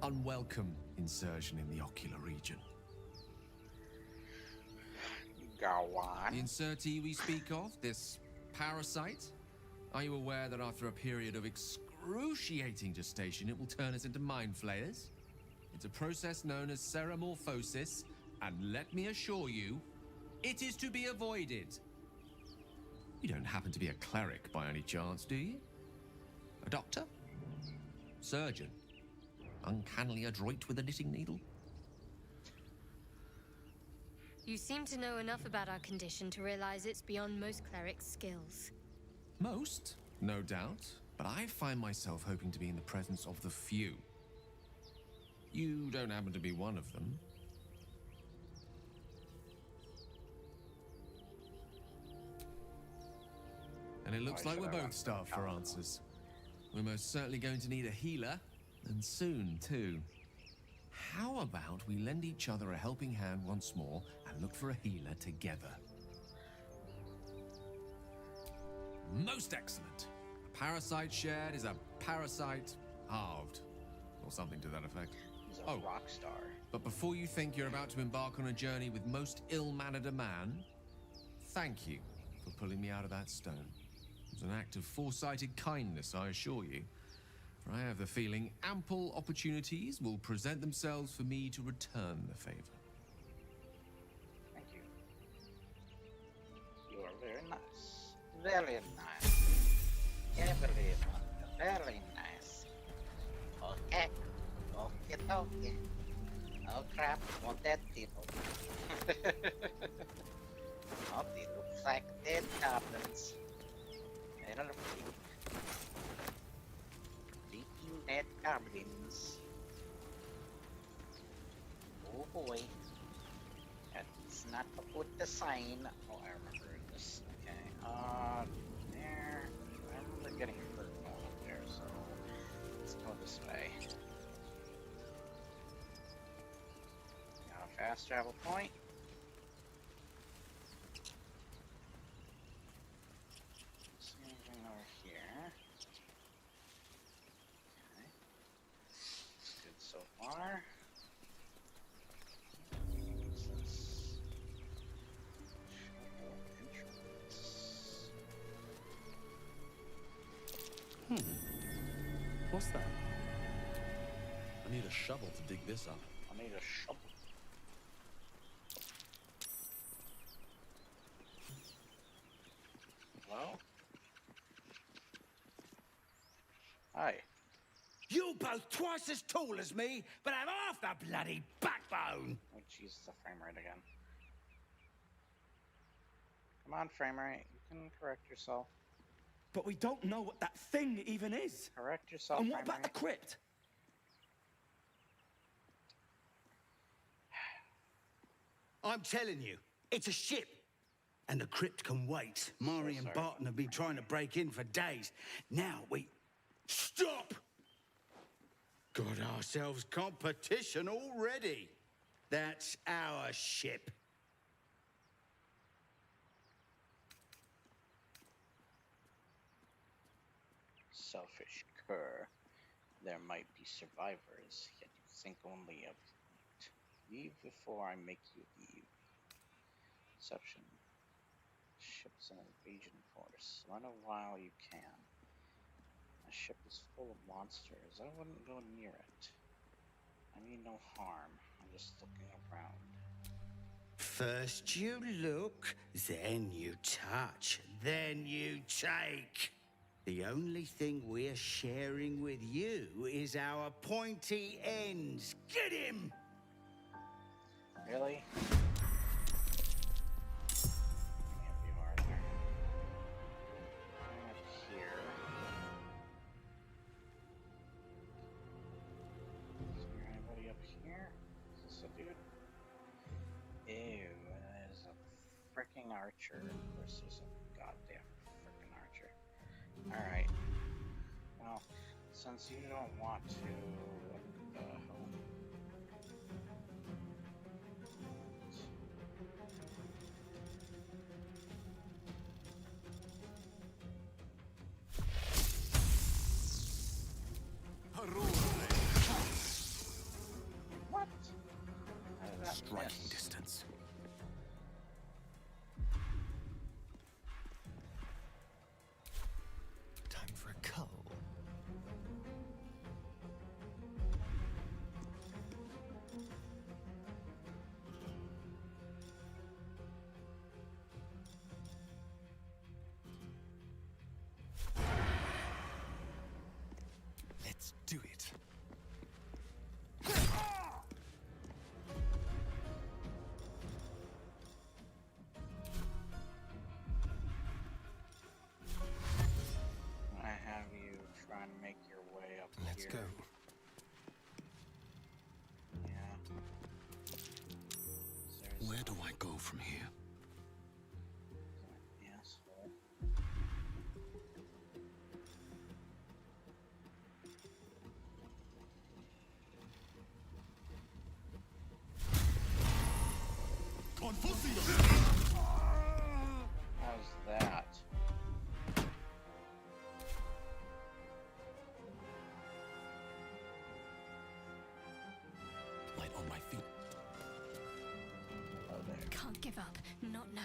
unwelcome insertion in the ocular region. Go The on. insertee we speak of, this parasite, are you aware that after a period of excruciating gestation, it will turn us into mind flayers? It's a process known as ceramorphosis, and let me assure you, it is to be avoided. You don't happen to be a cleric by any chance, do you? A doctor? Surgeon? Uncannily adroit with a knitting needle? You seem to know enough about our condition to realize it's beyond most clerics' skills. Most, no doubt, but I find myself hoping to be in the presence of the few. You don't happen to be one of them. And it looks like we're both starved for answers. We're most certainly going to need a healer, and soon, too. How about we lend each other a helping hand once more and look for a healer together? Most excellent. A parasite shared is a parasite halved, or something to that effect. He's a rock star. But before you think you're about to embark on a journey with most ill-mannered a man, thank you for pulling me out of that stone. It was an act of foresighted kindness, I assure you. For I have the feeling ample opportunities will present themselves for me to return the favor. Thank you. You are very nice. Very nice. Everyone, very nice. Okay. Okay, okay. Oh crap, want that people. Oh, they look like dead goblins. I don't know. Leaking dead goblins. Oh boy. That's not a good sign. Oh, I remember this. Okay. There. I remember getting hurt going up there, so let's go this way. Got a fast travel point. See anything over here? Okay. It's good so far. What's this? Shovel entrance. What's that? I need a shovel to dig this up. I need a shovel. Hello? Hi. You both twice as tall as me, but have half the bloody backbone! Oh jeez, the frame rate again. Come on, frame rate. You can correct yourself. But we don't know what that thing even is. Correct yourself, And what frame about the rate. crypt? I'm telling you, it's a ship. And the crypt can wait. Mari and sorry. Barton have been trying to break in for days. Now we... Stop! Got ourselves competition already. That's our ship. Selfish cur. There might be survivors, yet you think only of loot. Leave before I make you leave. Deception. Ship's an invasion force. Run a while you can. My ship is full of monsters. I wouldn't go near it. I mean no harm. I'm just looking around. First you look, then you touch, then you take. The only thing we're sharing with you is our pointy ends. Get him! Really? Any of you are there? I'm up here. Is there anybody up here? Is this a dude? Ew, that is a freaking archer. Of course there's a goddamn freaking archer. Alright. Well, since you don't want to, what the hell? distance. Time for a cull. Let's do it. I have you try and make your way up Let's here. go. Yeah. There's Where do I go from here? an asshole. How's that? Light on my feet. Oh, there. Can't give up. Not now.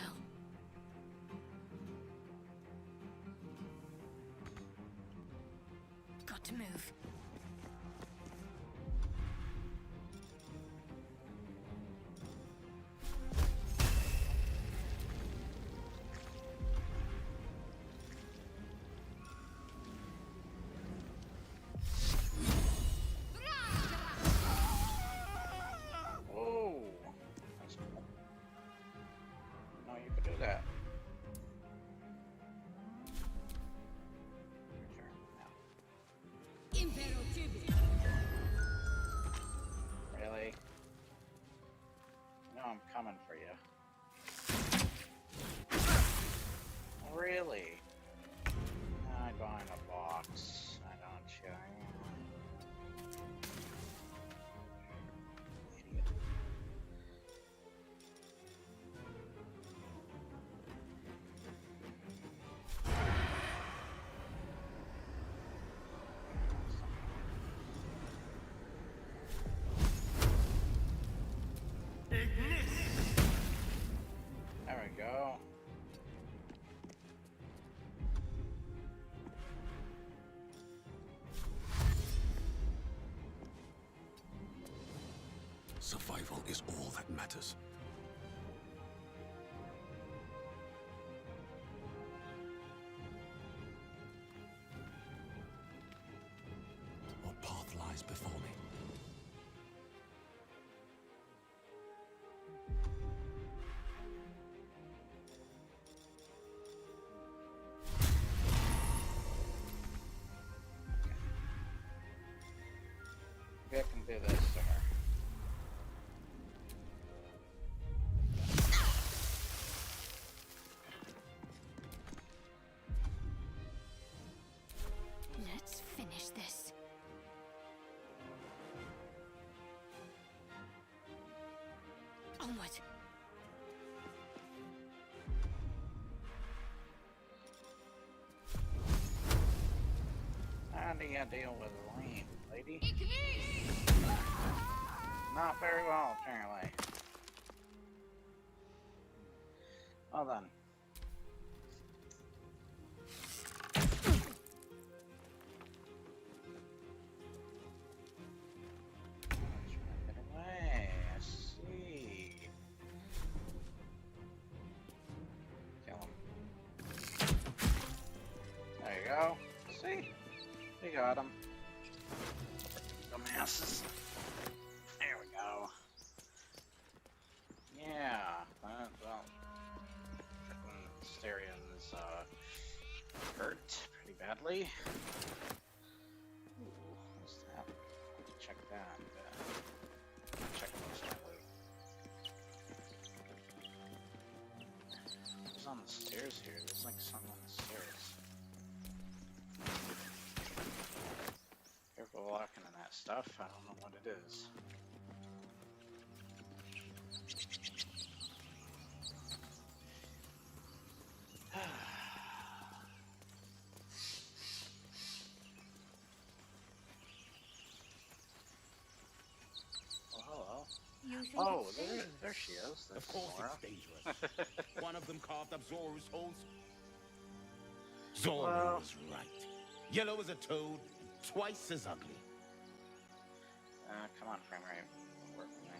Got to move. Oh, that's cool. No, you could do that. Your turn now. Really? No, I'm coming for you. Really? I buy in a box. I don't you? Idiot. There we go. Survival is all that matters. What path lies before me? Maybe I can do this, sir. Let's finish this. Onward. How do you deal with Lane, lady? Not very well, apparently. Well then. Get away. I see. Kill him. There you go. See? We got him. Dumbasses. There we go. Yeah. Well, Starian's hurt pretty badly. Ooh, what's that? Check that. Check most of it. Who's on the stairs here? There's like something on the stairs. Careful walking in that stuff. I don't know what it is. You think Oh, it's there dangerous? she is. There's Of course Sora. it's dangerous. One of them carved up Zoru's holes. Zoru Well- was right. Yellow as a toad, twice as ugly. Come on, frame rate. Work with me.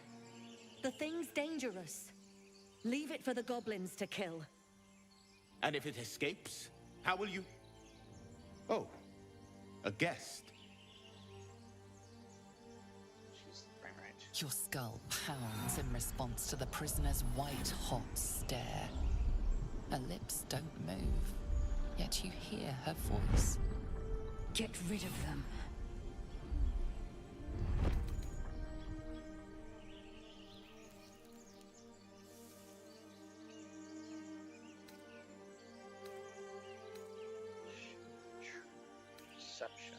The thing's dangerous. Leave it for the goblins to kill. And if it escapes, how will you... Oh, a guest. She's the frame rate. Your skull pounds in response to the prisoner's white-hot stare. Her lips don't move, yet you hear her voice. Get rid of them. Perception.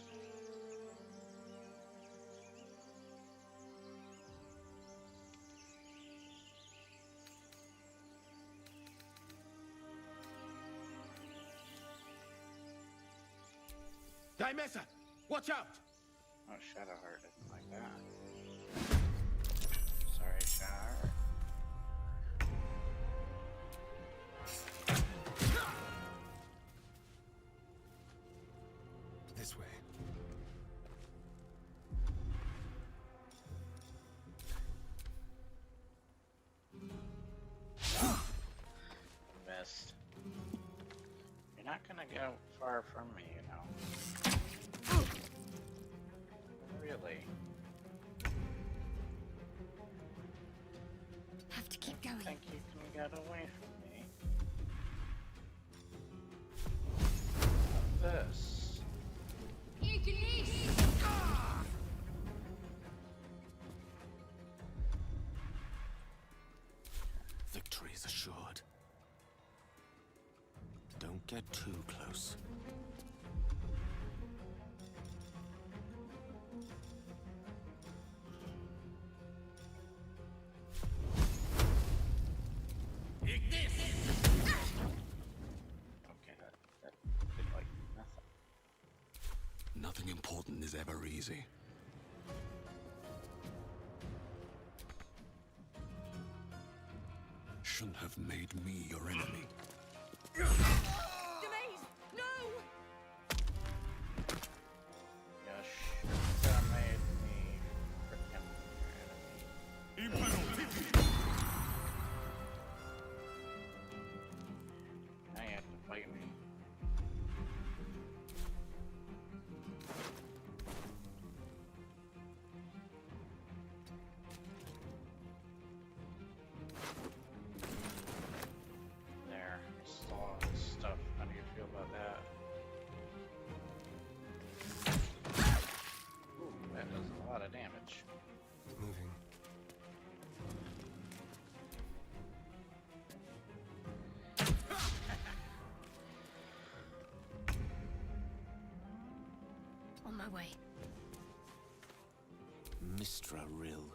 Dimesa, watch out! Oh, Shadowheart didn't like that. Sorry, Shadowheart. This way. Missed. You're not gonna go far from me, you know. Really? Have to keep going. I think you can get away from me. This. Victory is assured. Don't get too close. Okay, that did like nothing. Nothing important is ever easy. Shouldn't have made me your enemy. Demaze! No! Yeah, sure that made me freaking enemy. Now you have to fight me. There, saw this stuff. How do you feel about that? Ooh, that does a lot of damage. Moving. On my way. Mistra Rill.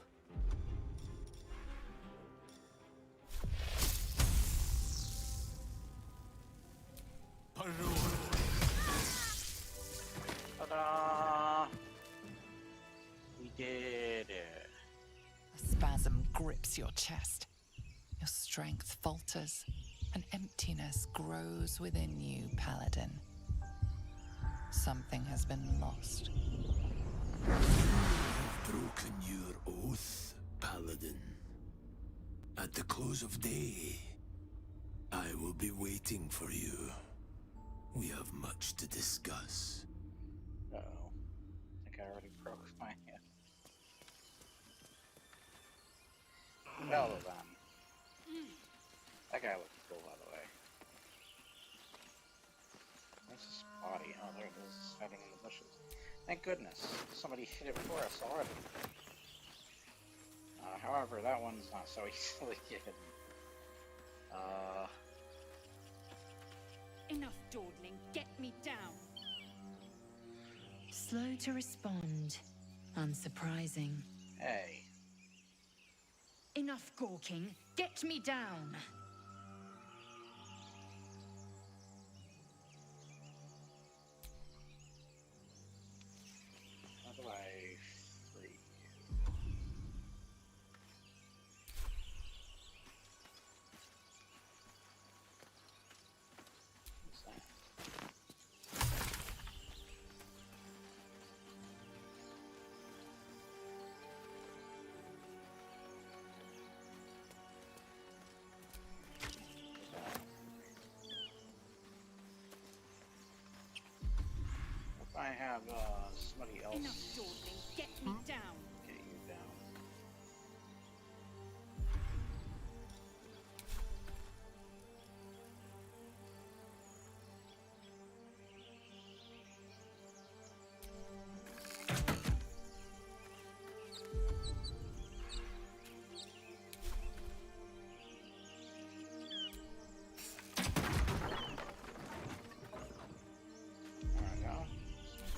Ta-da! We did it. A spasm grips your chest. Your strength falters. An emptiness grows within you, Paladin. Something has been lost. You have broken your oath, Paladin. At the close of day, I will be waiting for you. We have much to discuss. Uh-oh. I think I already broke my hand. Well then. That guy looks cool, by the way. Where's his body? Oh, there it is, hiding in the bushes. Thank goodness, somebody hit it for us already. However, that one's not so easily hidden. Enough dawdling. Get me down. Slow to respond. Unsurprising. Hey. Enough gawking. Get me down. How do I free you? I have somebody else. Enough dawdling. Get me down. Get you down.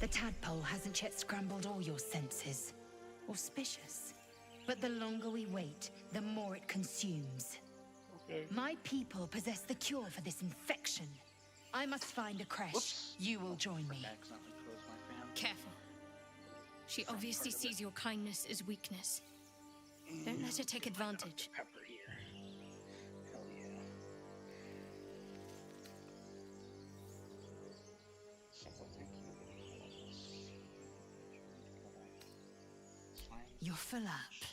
The tadpole hasn't yet scrambled all your senses. Auspicious. But the longer we wait, the more it consumes. Okay. My people possess the cure for this infection. I must find a creche. Whoops. You will join me. Accidentally closed my fan. Careful. She obviously sees your kindness as weakness. Don't let her take advantage. Pepper here. Hell yeah. You're full up.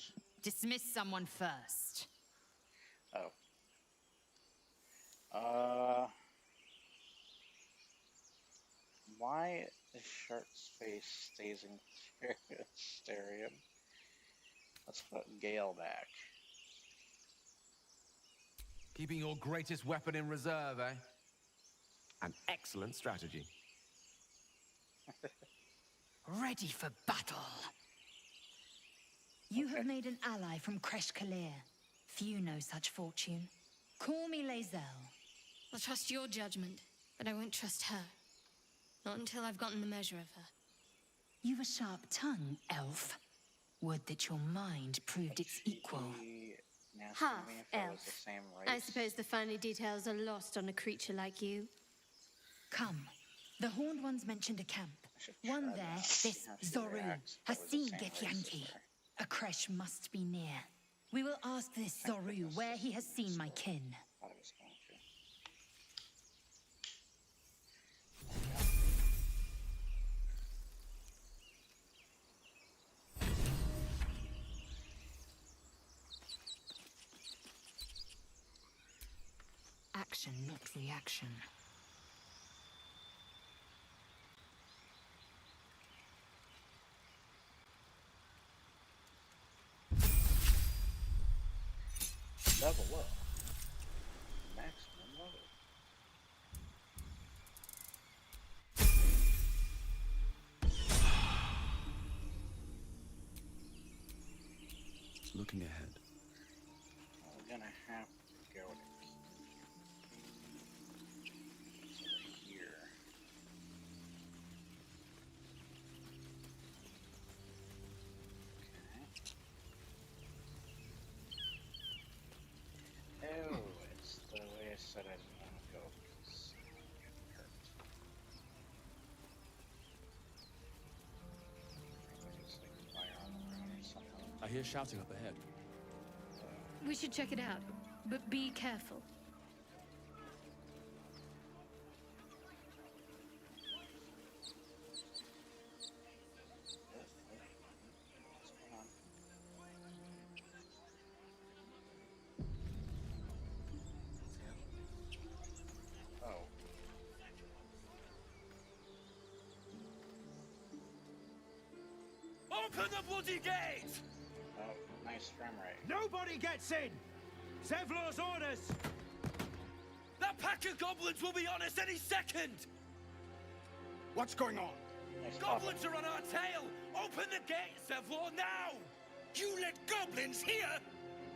Dismiss someone first. Oh. Why is Shark's face staring him? Let's put Gale back. Keeping your greatest weapon in reserve, eh? An excellent strategy. Ready for battle. You have made an ally from Creche Kalir. Few know such fortune. Call me Lae'zel. I'll trust your judgment, but I won't trust her. Not until I've gotten the measure of her. You've a sharp tongue, elf. Would that your mind proved its equal. Half elf. I suppose the finer details are lost on a creature like you. Come. The Horned Ones mentioned a camp. One there, this Zoru, has seen Githyanki. A creche must be near. We will ask this Zoru where he has seen my kin. Action, not reaction. Level up. Maximum level. Looking ahead. We're gonna have to go here. Oh, it's the way I said I didn't want to go because I'm getting hurt. It's like fire on the ground or something. I hear shouting up ahead. We should check it out, but be careful. What's going on? Oh. Open the bloody gate! Oh, nice frame rate. Nobody gets in! Zevlor's orders! That pack of goblins will be on us any second! What's going on? Nice Goblins are on our tail! Open the gate, Zevlor, now! You let goblins here?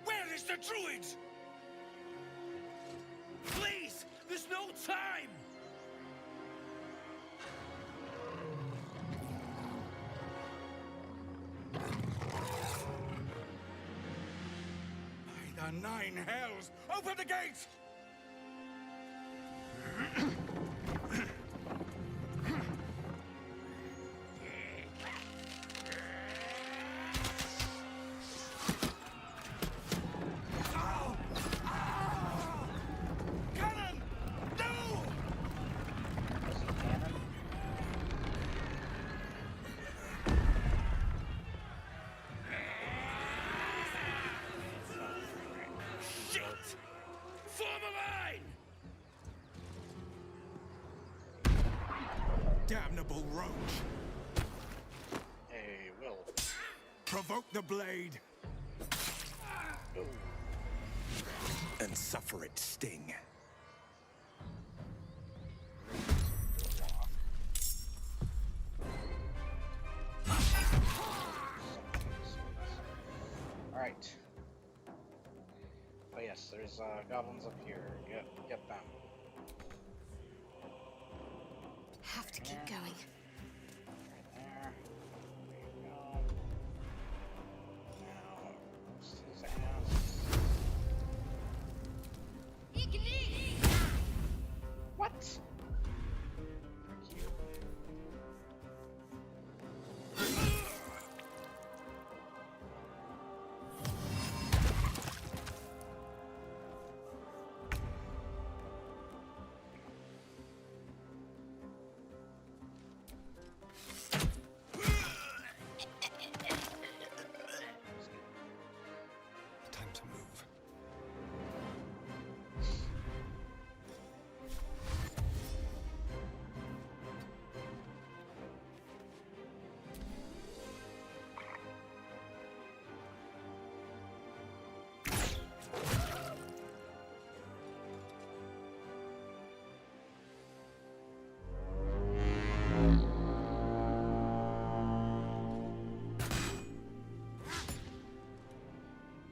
Where is the druid? Please! There's no time! By the nine hells! Open the gate! Cannon! No! Shit! Form a line! damnable roach! Hey, Will. Provoke the blade! Oh. And suffer its sting. Alright. Oh yes, there's goblins up here. Get them. Have to keep going. Right there. There you go. Now, what's his ass? What? Frick you. Time to move.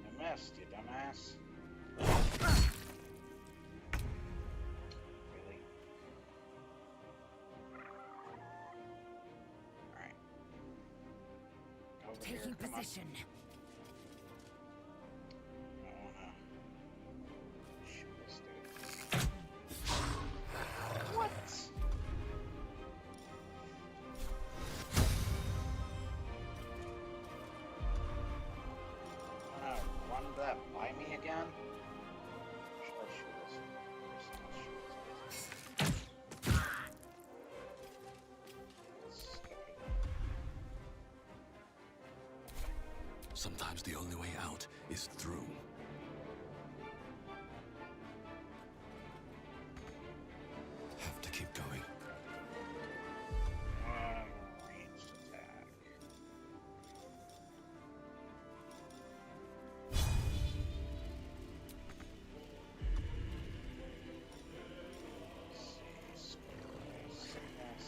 You missed, you dumbass. Really? Alright. Over here, Taking come on. position. I wanna shoot this dude. What? Wanna run that by me again? Should I shoot this? First, I'll shoot this guy. Let's go. Sometimes the only way out is through. Have to keep going. Ranged attack. Let's see, sickness.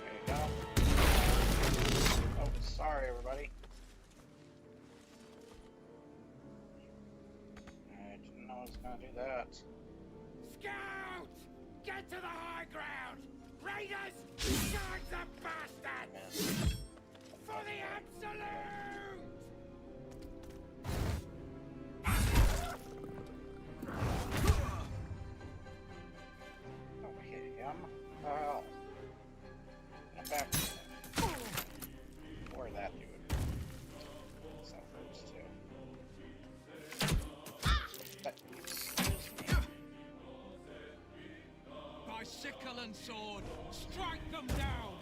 There you go. Oh, sorry, everybody. I didn't know I was gonna do that. Scout! Get to the high ground! Raiders! Charge the bastard! Missed. For the absolute! Oh, hit him. Hell. And back. Or that dude. That hurts too. That excuse me. By sickle and sword, strike them down!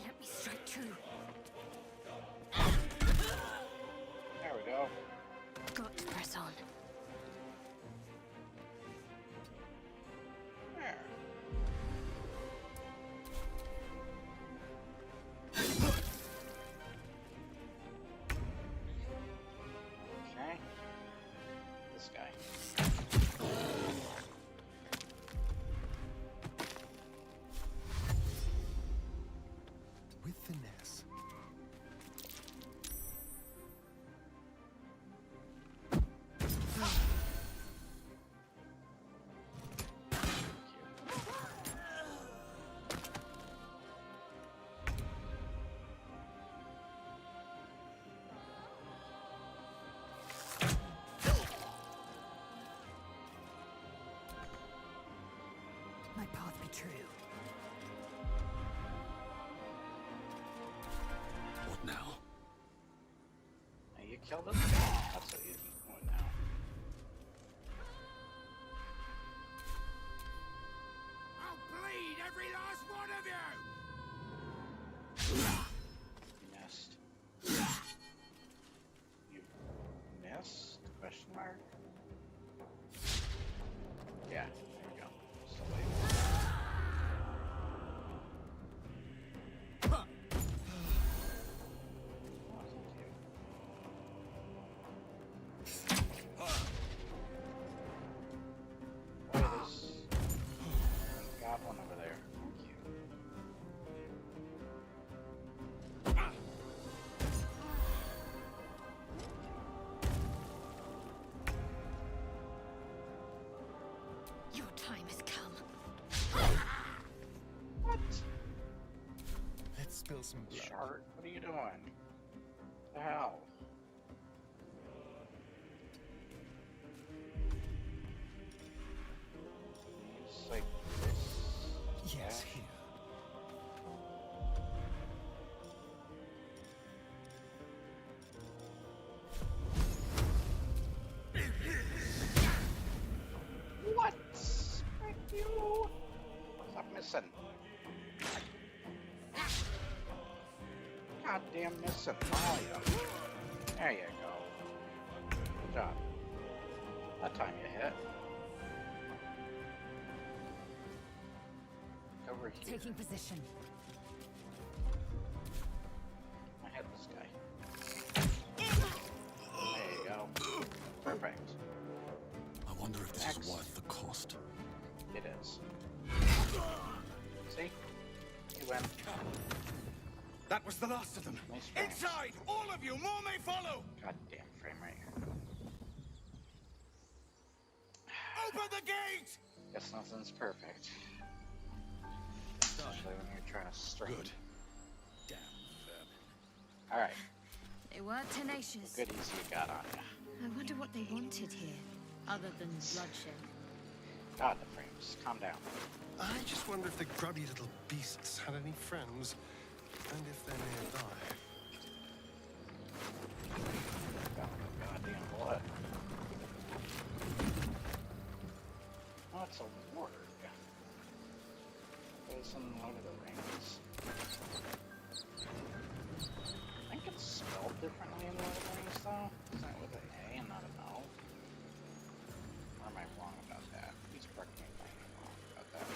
Let me strike true. There we go. Got to press on. There. kill this guy. That's what you're doing now. I'll bleed every last one of you! Missed. You missed? Question mark? Yeah, there you go. Still waiting. Goblin over there. Thank you. Your time has come. What? Let's spill some blood. Shart, what are you doing? What the hell? It's like this. Yes, here. What? Thank you. What's up missing? Goddamn missing. Oh, yeah. There you go. Good job. That time you hit. Over here. Taking position. I hit this guy. There you go. Perfect. I wonder if this is worth the cost. It is. See? You win. That was the last of them. Nice frames. Inside! All of you! More may follow! Goddamn frame rate. Open the gate! Guess nothing's perfect. Especially when you're trying to strain. Good. Damn vermin. Alright. They were tenacious. Goodies you got on ya. I wonder what they wanted here, other than bloodshed. God, the frames. Calm down. I just wonder if the grubby little beasts had any friends, and if they're nearby. Goddamn blood. Oh, it's a warg. There's some Lord of the Rings. I think it's spelled differently in Lord of the Rings, though. Isn't it with an A and not an O? Or am I wrong about that? Please correct me if I'm wrong about that.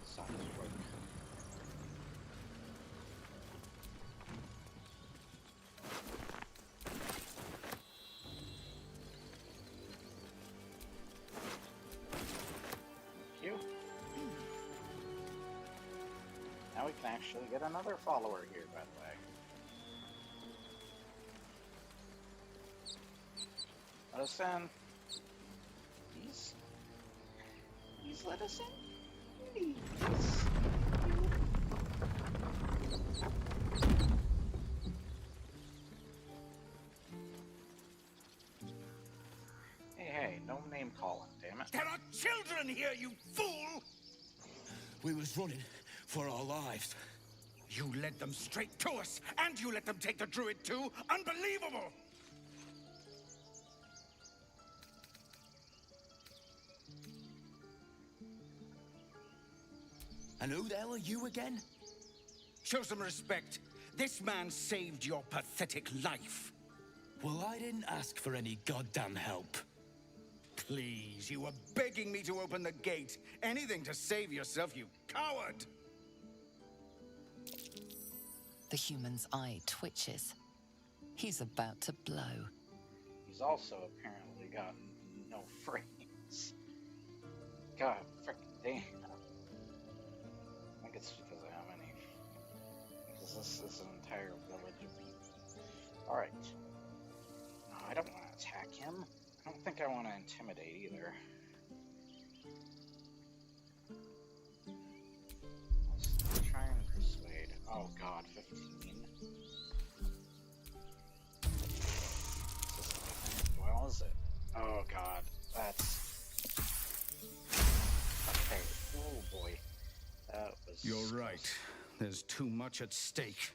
Sounds right. Now we can actually get another follower here, by the way. Let us in. Please let us in. Please. Hey, no name calling, damn it. There are children here, you fool! We was running for our lives. You led them straight to us, and you let them take the druid too? Unbelievable! And who the hell are you again? Show some respect. This man saved your pathetic life. Well, I didn't ask for any goddamn help. Please, you were begging me to open the gate. Anything to save yourself, you coward! The human's eye twitches. He's about to blow. He's also apparently got no frames. God, frickin' damn. I think it's because of how many. Because this is an entire village of people. Alright. No, I don't want to attack him. I don't think I want to intimidate either. Let's try and persuade. Oh god, 15. Well, is it? Oh god, that's... Okay, oh boy. That was... You're right. There's too much at stake.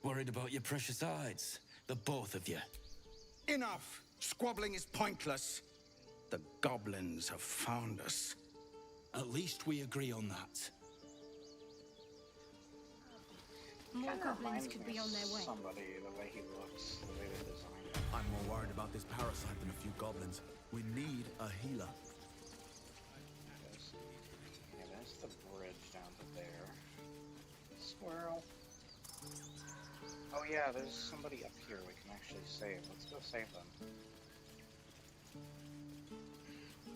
Worried about your precious hides? The both of you. Enough! Squabbling is pointless. The goblins have found us. At least we agree on that. More Kinda goblins reminds could me be of on their way. somebody, the way he looks, the way they designed him. I'm more worried about this parasite than a few goblins. We need a healer. Yeah, there's the bridge down to there. Squirrel. Oh yeah, there's somebody up here we can actually save. Let's go save them.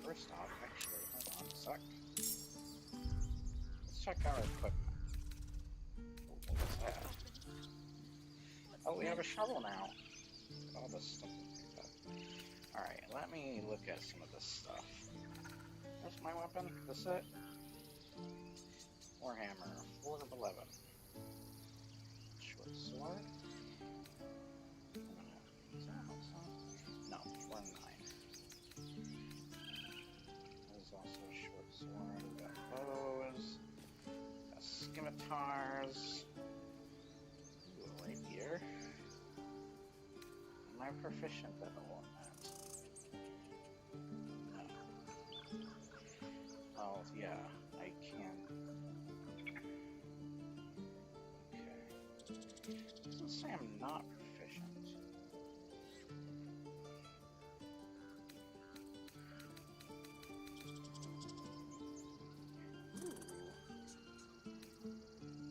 First off, actually, hold on a sec. Let's check our equipment. What was that? Oh, we have a shovel now. All this stuff. Alright, let me look at some of this stuff. Where's my weapon? This it? Warhammer, 4 of 11. Short sword. Is that also? No, 4 of 9. There's also a short sword. We got bows. Got scimitars. Ooh, a rapier. Am I proficient at all in that? No. Oh, yeah, I can. Okay. Doesn't say I'm not proficient. Ooh.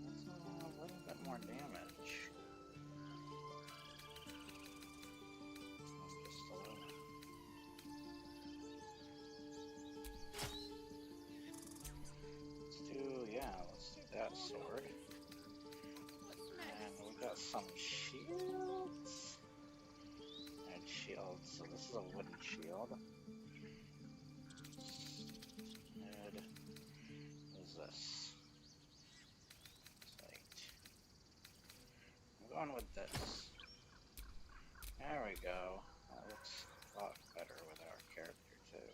That's a little bit more damage. Just a little. Let's do that sword. And we got some shields. And shields. So this is a wooden shield. And what is this? Sight. I'm going with this. There we go. That looks a lot better with our character too.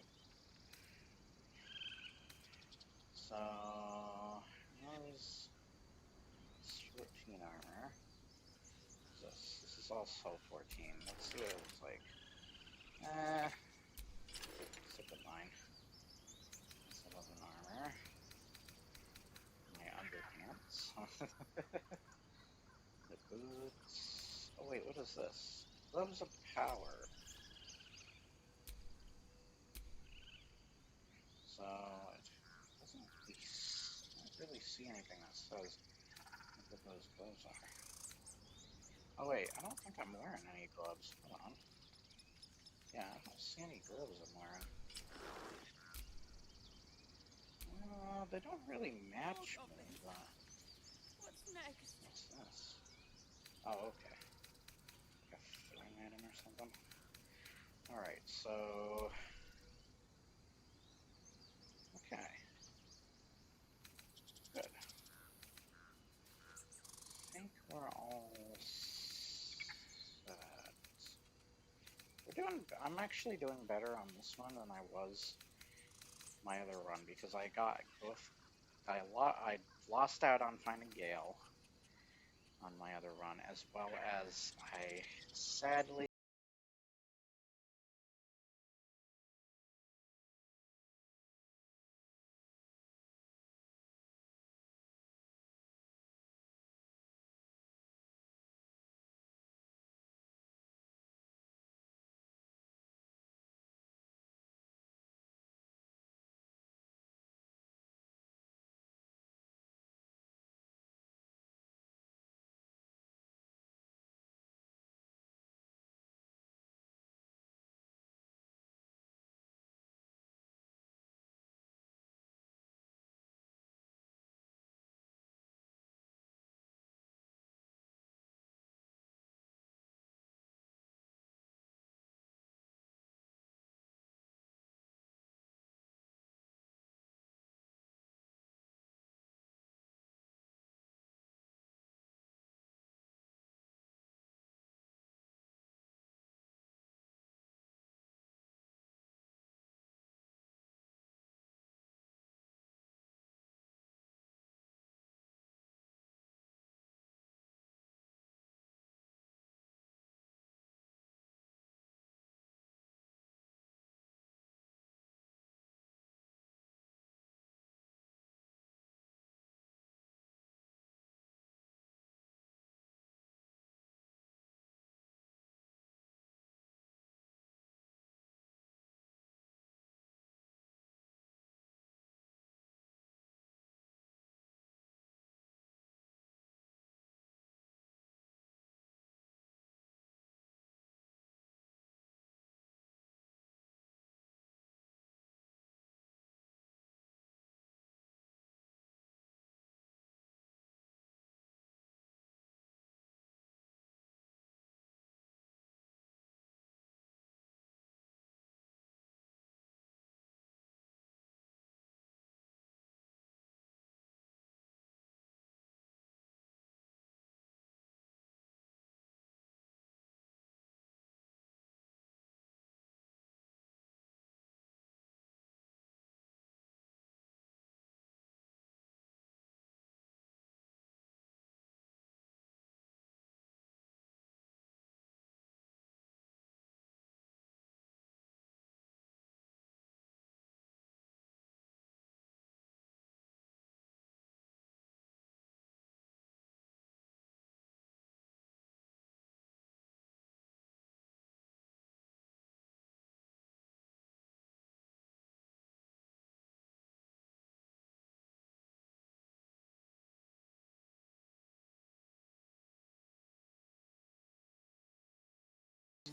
So here's 14 armor. This is also 14. Let's see what it looks like. Stick with mine. It's 11 armor. My underpants. The boots. Oh wait, what is this? Gloves of power. So it doesn't really, I don't really see anything that says what those gloves are. Oh wait, I don't think I'm wearing any gloves. Hold on. Yeah, I don't see any gloves I'm wearing. They don't really match me, but... What's next? What's this? Oh, okay. Like a throwing item or something? Alright, so... Okay. Good. I think we're all set. I'm actually doing better on this one than I was my other run because I got both. I lost out on finding Gale on my other run, as well as I sadly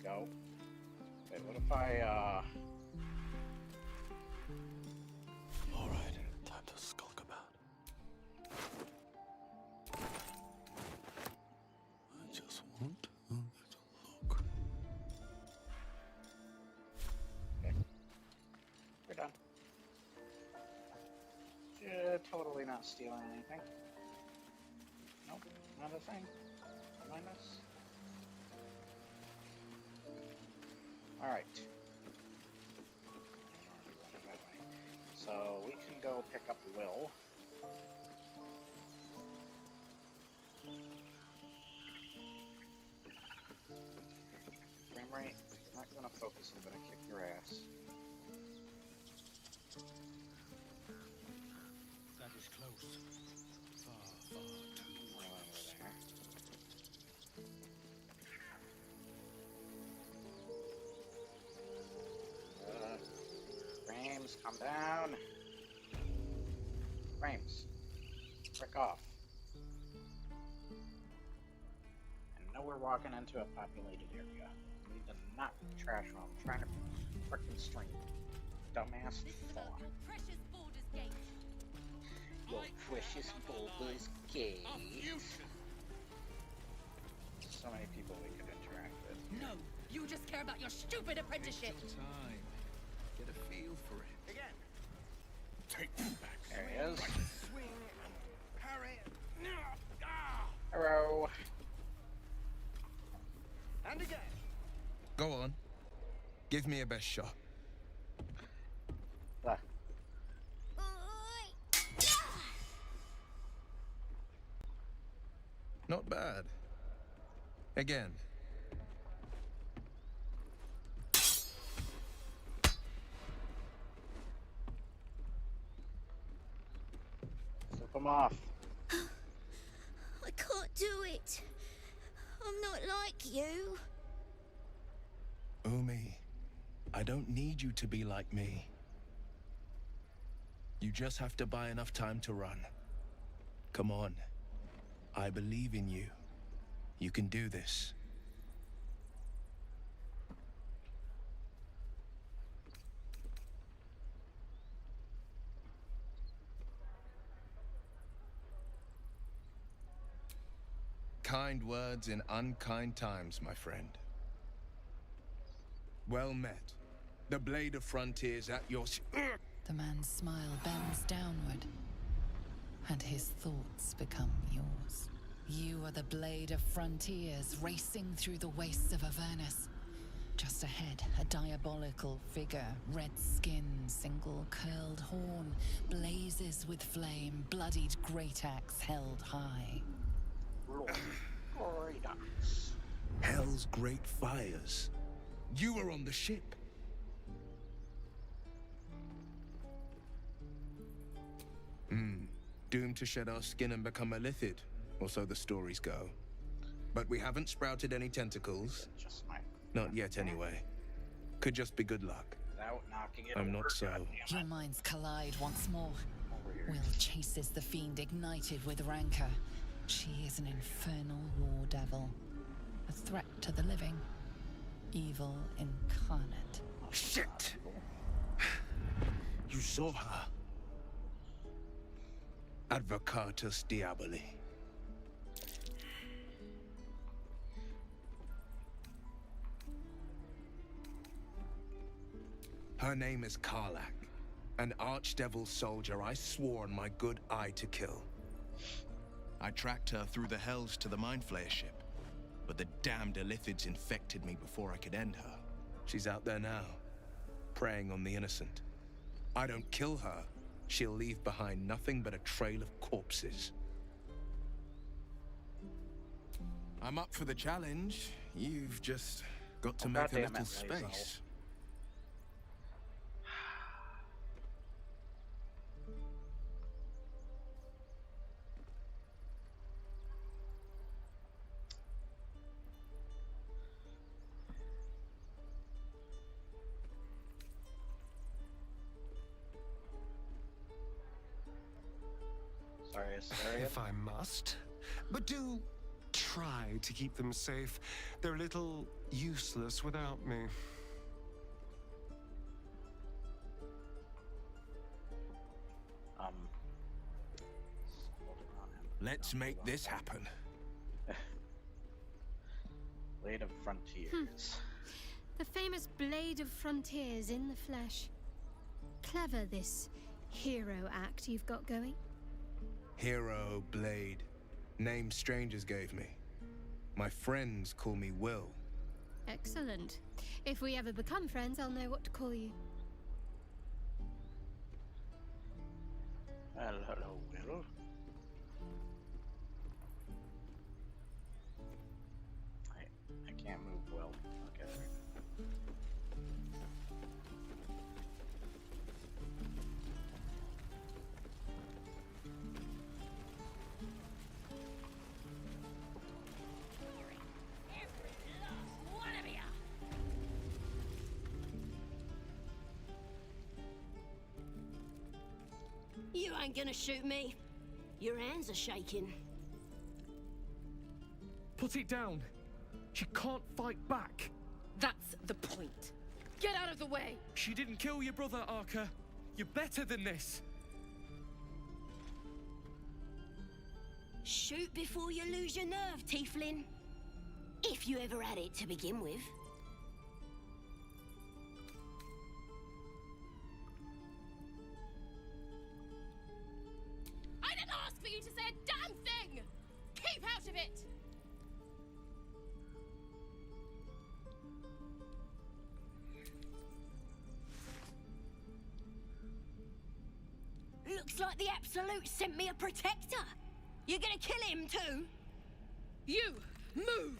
go. Wait, what if I, Alright, time to skulk about. I just want a little look. Okay. We're done. Totally not stealing anything. Nope, not a thing. Mind us. Alright. So we can go pick up Will. Frame rate, not gonna focus, I'm gonna kick your ass. That is close. Far, far too close. Frames, calm down. Frames, frick off. And know we're walking into a populated area. We need to not trash while I'm trying to frickin' stream. Dumbass fuck. Your precious Baldur's Gate. So many people we could interact with. No, you just care about your stupid apprenticeship. Take your time. Get a feel for it. Again. Take them back. There he is. Swing. Parry. Hello. And again. Go on. Give me a best shot. Not bad. Again. Flip him off. I can't do it. I'm not like you. Umi, I don't need you to be like me. You just have to buy enough time to run. Come on. I believe in you. You can do this. Kind words in unkind times, my friend. Well met. The blade of frontiers at your... The man's smile bends downward, and his thoughts become yours. You are the blade of frontiers racing through the wastes of Avernus. Just ahead, a diabolical figure, red skin, single curled horn, blazes with flame, bloodied great axe held high. Great axe. Hell's great fires. You were on the ship. Doomed to shed our skin and become a lithid, or so the stories go. But we haven't sprouted any tentacles. Just my... Not yet, anyway. Could just be good luck. Without knocking it I'm over, not so. Your minds collide once more. Will chases the fiend ignited with rancor. She is an infernal war devil. A threat to the living. Evil incarnate. Shit! You saw her. Advocatus Diaboli. Her name is Karlach, an archdevil soldier I swore on my good eye to kill. I tracked her through the hells to the Mind Flayer ship, but the damned Illithids infected me before I could end her. She's out there now, preying on the innocent. I don't kill her, she'll leave behind nothing but a trail of corpses. I'm up for the challenge. You've just got to make a little space. Sorry. If I must. But do try to keep them safe. They're a little useless without me. Let's make this happen. Blade of Frontiers. The famous Blade of Frontiers in the flesh. Clever, this hero act you've got going. Hero, Blade. Name strangers gave me. My friends call me Will. Excellent. If we ever become friends, I'll know what to call you. Well, hello, Will. I can't move well. Okay. You ain't gonna shoot me. Your hands are shaking. Put it down. She can't fight back. That's the point. Get out of the way! She didn't kill your brother, Arka. You're better than this. Shoot before you lose your nerve, Tiefling. If you ever had it to begin with. I didn't ask for you to say a damn thing! Keep out of it! Looks like the Absolute sent me a protector. You're gonna kill him too? You, move!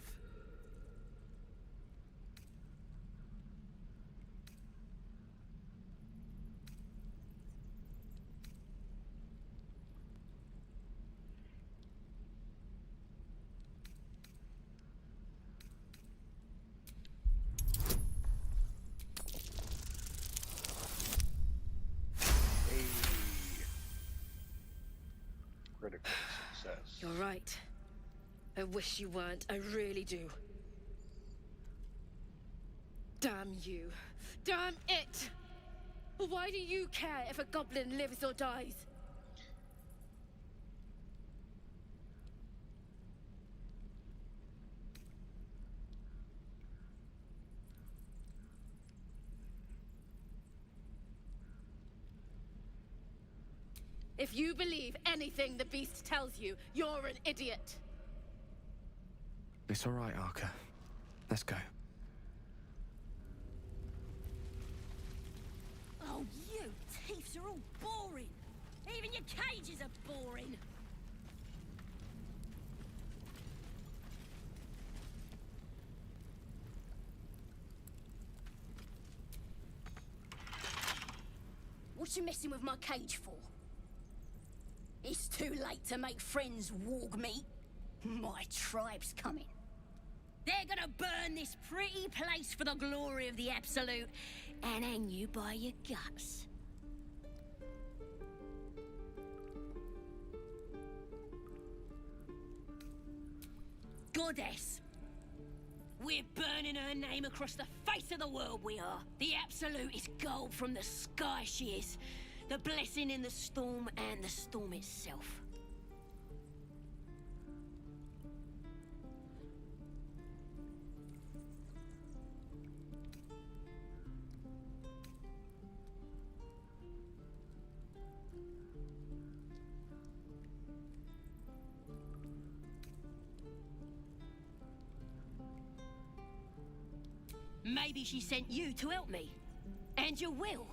Critical success. You're right. I wish you weren't. I really do. Damn you. Damn it! Why do you care if a goblin lives or dies? If you believe anything the beast tells you, you're an idiot. It's all right, Arka. Let's go. Oh, you thieves are all boring. Even your cages are boring. What you messing with my cage for? It's too late to make friends, warg meat. My tribe's coming. They're gonna burn this pretty place for the glory of the Absolute and hang you by your guts. Goddess. We're burning her name across the face of the world, we are. The Absolute is gold from the sky, she is. The blessing in the storm and the storm itself. Maybe she sent you to help me. And you will,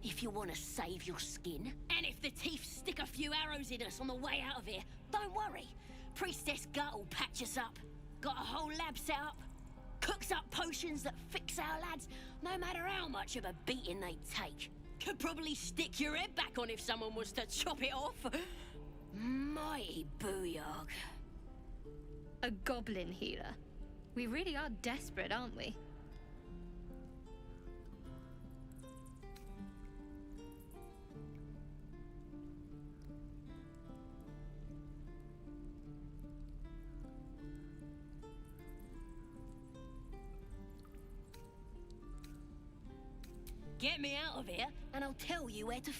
if you want to save your skin. And if the teeth stick a few arrows in us on the way out of here, don't worry. Priestess Gut will patch us up. Got a whole lab set up. Cooks up potions that fix our lads, no matter how much of a beating they take. Could probably stick your head back on if someone was to chop it off. Mighty booyog. A goblin healer. We really are desperate, aren't we? Get me out of here, and I'll tell you where to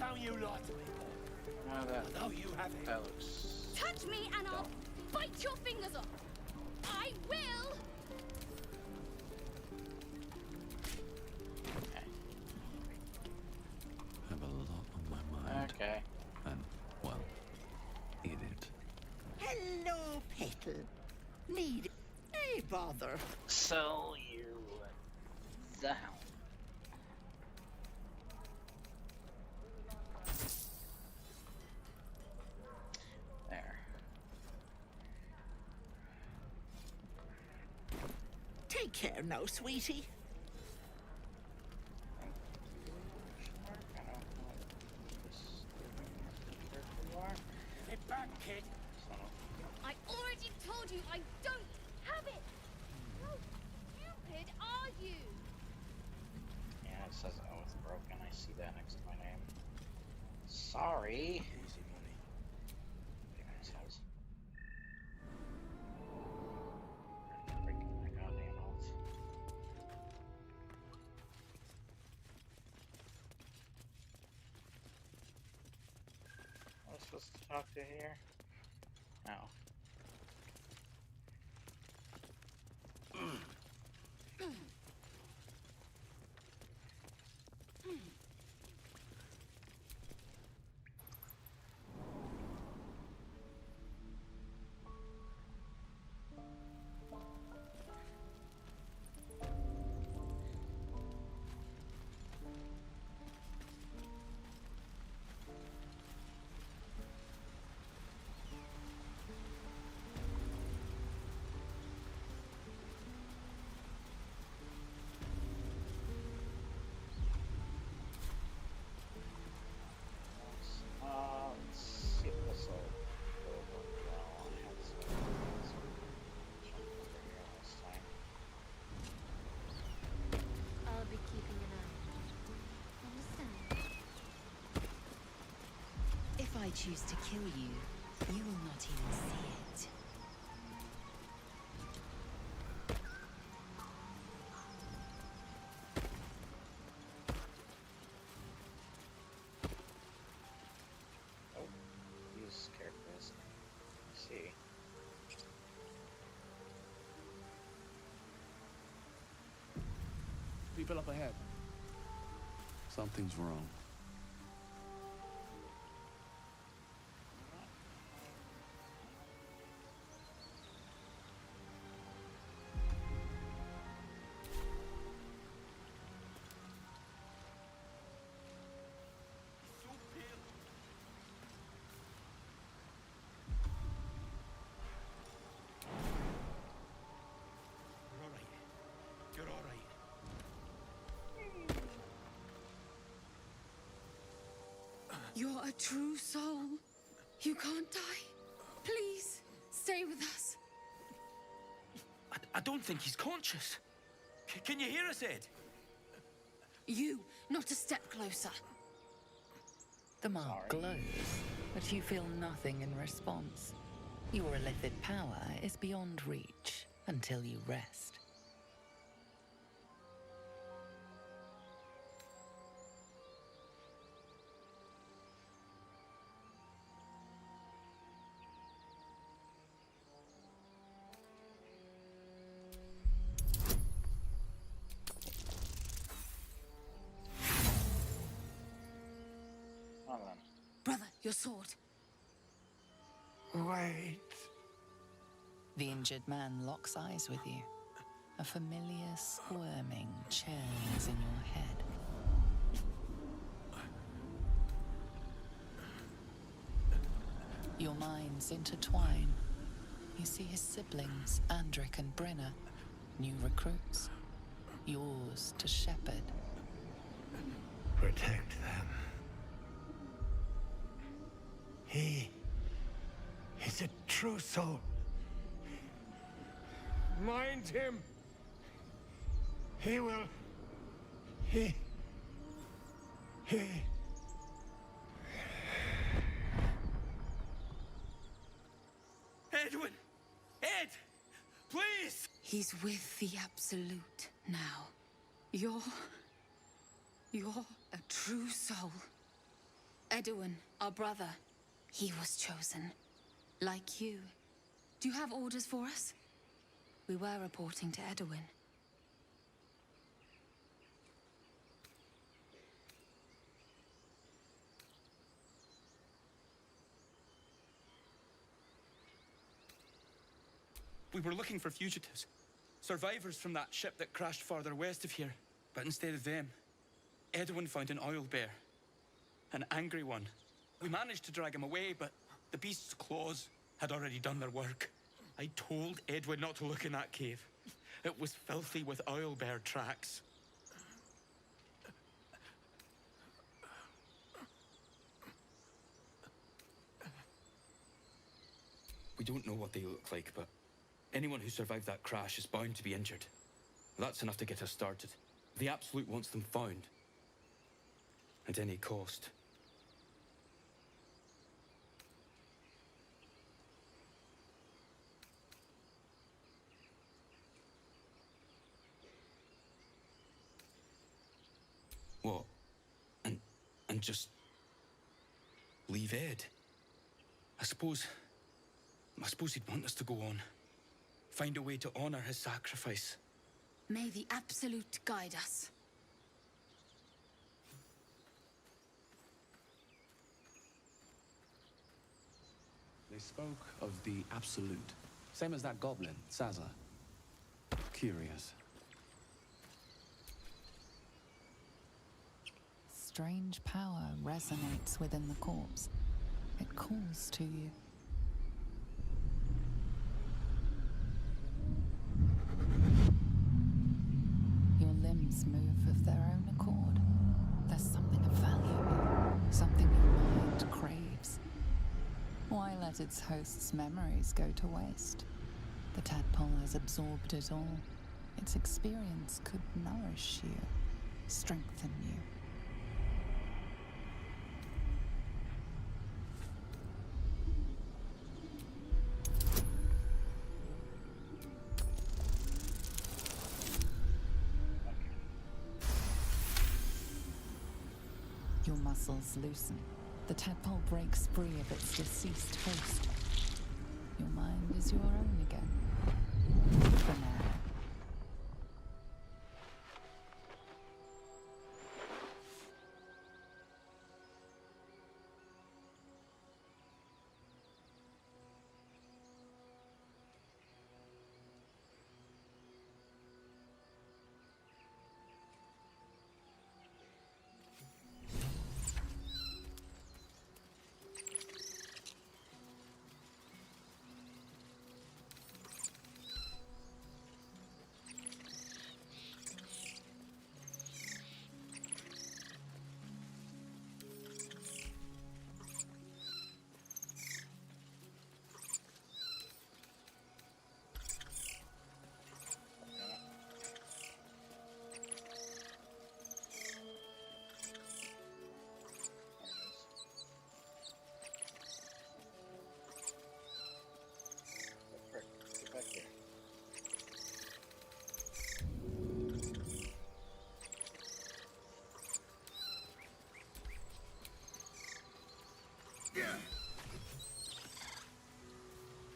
down, you lot! Although you have it. That looks... Touch me and I'll bite your fingers off! I will! Okay. I have a lot on my mind. Okay. And, well, eat it. Hello, Petal. Need a bother. So you the hound. There. Take care now, sweetie. Get back, kid! I already told you I don't have it! How stupid are you? Yeah, it says oath broken. I see that next to my name. Sorry. Easy money. It says. Breaking my goddamn oath. Am I supposed to talk to here? No. Let's see if this will go over well. I had some jump over here last time. I'll be keeping an eye. Understand? If I choose to kill you, you will not even see it. Oh, these characters. Let's see. People up ahead. Something's wrong. You're all right. You're all right. You're a true soul. You can't die. Please, stay with us. I don't think he's conscious. Can you hear us, Ed? You, not a step closer. The mark glows, but you feel nothing in response. Your illithid power is beyond reach until you rest. Well then. Brother, your sword. Wait. The injured man locks eyes with you. A familiar squirming churns in your head. Your minds intertwine. You see his siblings, Andric and Brenna, new recruits. Yours to shepherd. Protect them. He is a true soul. Mind him. He will. He. Edwin! Ed! Please! He's with the Absolute now. You're a true soul. Edwin, our brother. He was chosen. Like you. Do you have orders for us? We were reporting to Edwin. We were looking for fugitives. Survivors from that ship that crashed farther west of here. But instead of them, Edwin found an oil bear. An angry one. We managed to drag him away, but the beast's claws had already done their work. I told Edwin not to look in that cave. It was filthy with oil bear tracks. We don't know what they look like, but anyone who survived that crash is bound to be injured. That's enough to get us started. The Absolute wants them found. At any cost. What? And just leave Ed? I suppose he'd want us to go on. Find a way to honor his sacrifice. May the Absolute guide us. They spoke of the Absolute. Same as that goblin, Sazza. Curious. Strange power resonates within the corpse. It calls to you. Your limbs move of their own accord. There's something of value, something your mind craves. Why let its host's memories go to waste? The tadpole has absorbed it all. Its experience could nourish you, strengthen you. Your muscles loosen. The tadpole breaks free of its deceased host. Your mind is your own again. For now.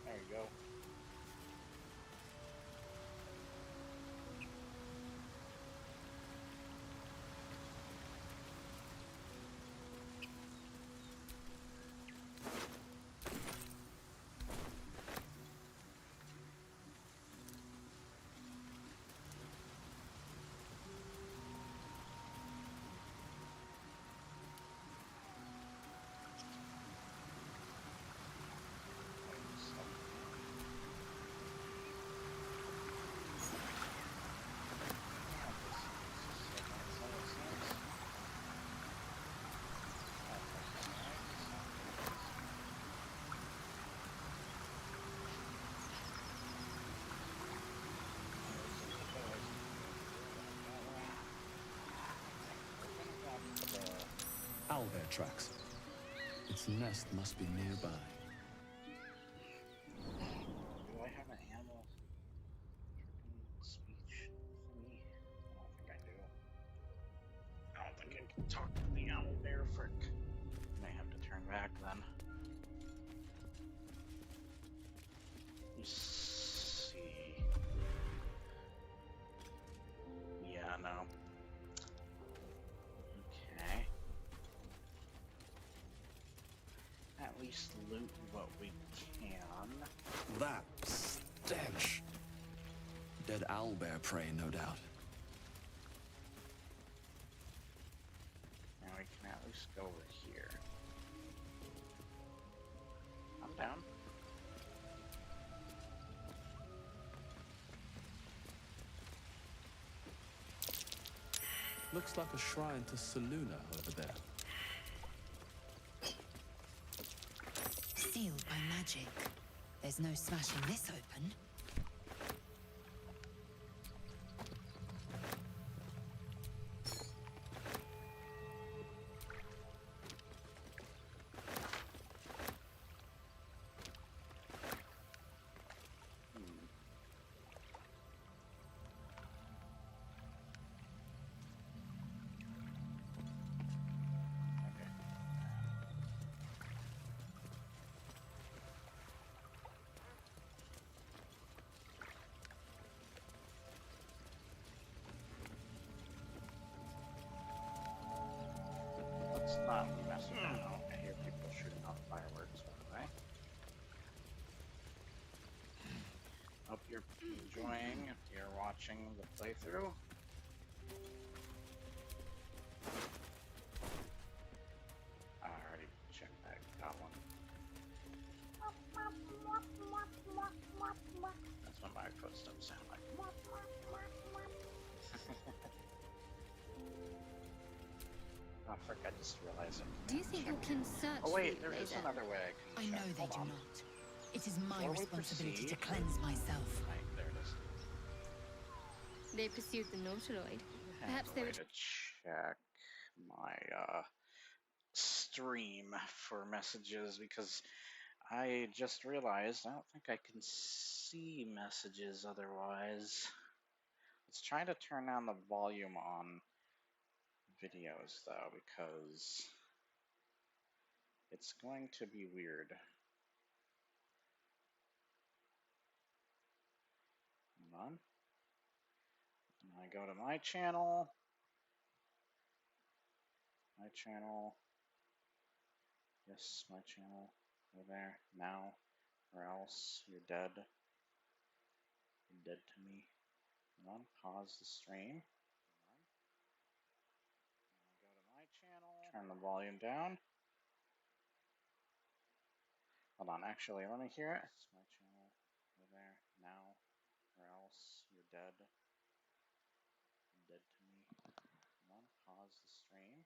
There you go. Owlbear tracks. Its nest must be nearby. Do I have an animal speech thingy? I don't think I do. I don't think I can talk to the owl bear frick. My least loot what we can. That stench. Dead owlbear prey, no doubt. Now we can at least go over here. I'm down. Looks like a shrine to Saluna over there. Sealed by magic. There's no smashing this open. Let's not mess around. I hear people shooting off fireworks, by the way. Hope you're enjoying if you're watching the playthrough. I already checked that. Got one. That's what my footsteps sound like. Oh, frick, I just realized it. Do you think you can search? Oh wait, there is another way I can I know they do not. It is my responsibility to cleanse myself. Right, there it is. They pursued the Nautiloid. Perhaps they would to check my stream for messages because I just realized I don't think I can see messages otherwise. Let's try to turn down the volume on videos though because it's going to be weird. Hold on. And I go to my channel. My channel. Yes, my channel. Go there now, or else you're dead. You're dead to me. Hold on, pause the stream. Go to my channel. Turn the volume down. Hold on, actually, let me hear it. It's my channel. Go there now, or else you're dead. You're dead to me. Hold on, pause the stream.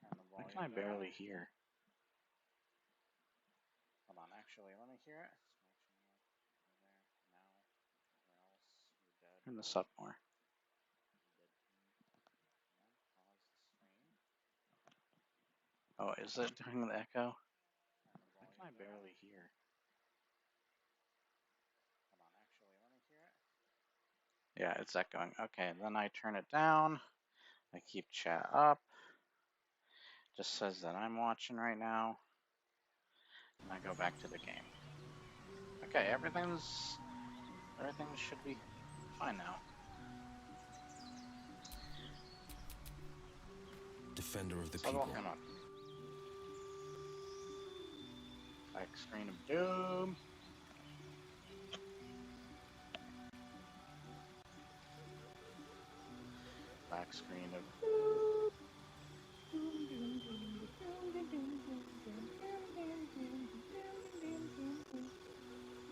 Turn the volume down. Why can I barely hear? Hold on, actually, let me hear it. It's my channel. Go there now, or else you're dead. Turn this up more. Oh, is it doing the echo? Why can I barely hear? Hold on, actually, let me hear it. Yeah, it's echoing. Okay, then I turn it down. I keep chat up. Just says that I'm watching right now. And I go back to the game. Okay, everything should be fine now. Defender of the So people. Back screen of doom. Back screen of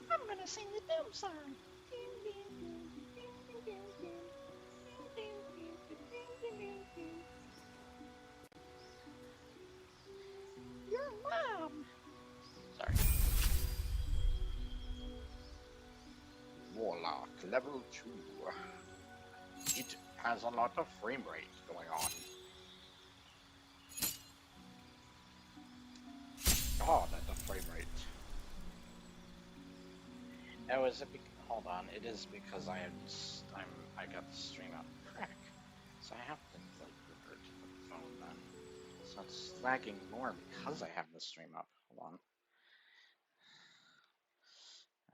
I'm gonna sing the doom song. Your mom. Sorry. Warlock level 2. It has a lot of frame rate going on. God, at the frame rate. Oh, is it? Hold on. It is because I got the stream up crack, so I have to like revert to the phone then. So it's lagging more because I have the stream up. Hold on.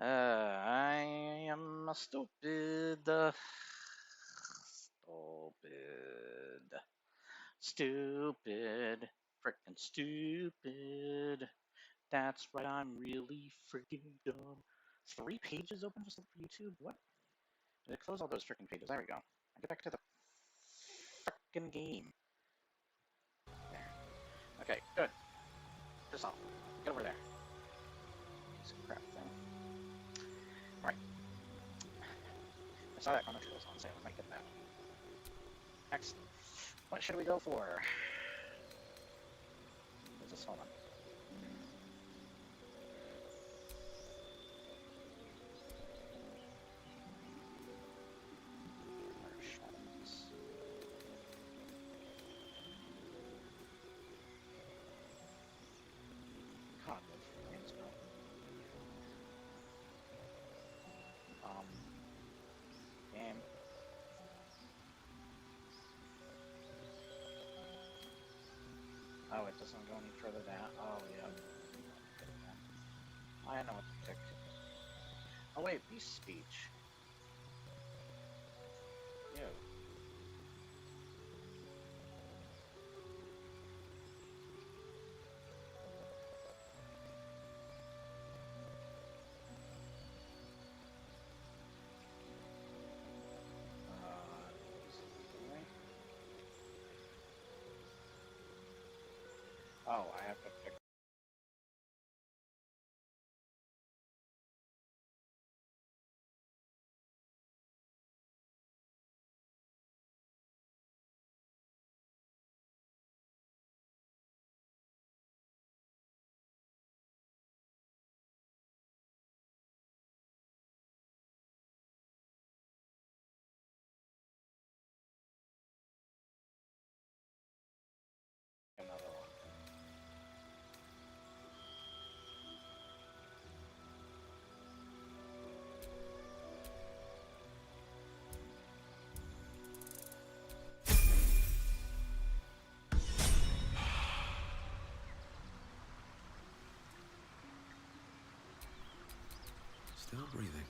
I am stupid. Stupid. Stupid. Frickin' stupid. That's right, I'm really freaking dumb. 3 pages open for YouTube? What? Did it close all those freaking pages? There we go. I get back to the freaking game. There. Okay, good. This off. Get over there. Piece of crap thing. Right. I saw that Chrono Trigger was on sale. I might get that. Next. What should we go for? What's this? Hold on. Game. Oh, it doesn't go any further down. Oh, yeah. I know what to pick. Oh, wait, beast speech. Ew. Oh, I have to pick. Another one. Still breathing,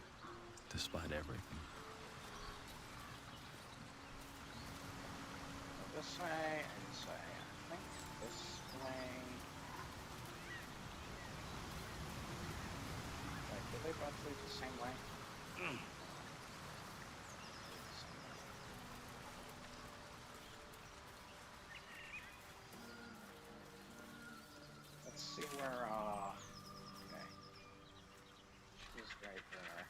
despite everything. This way, and this way. I think this way. Wait, did they both lead the same way? Let's see where, okay. She's right there.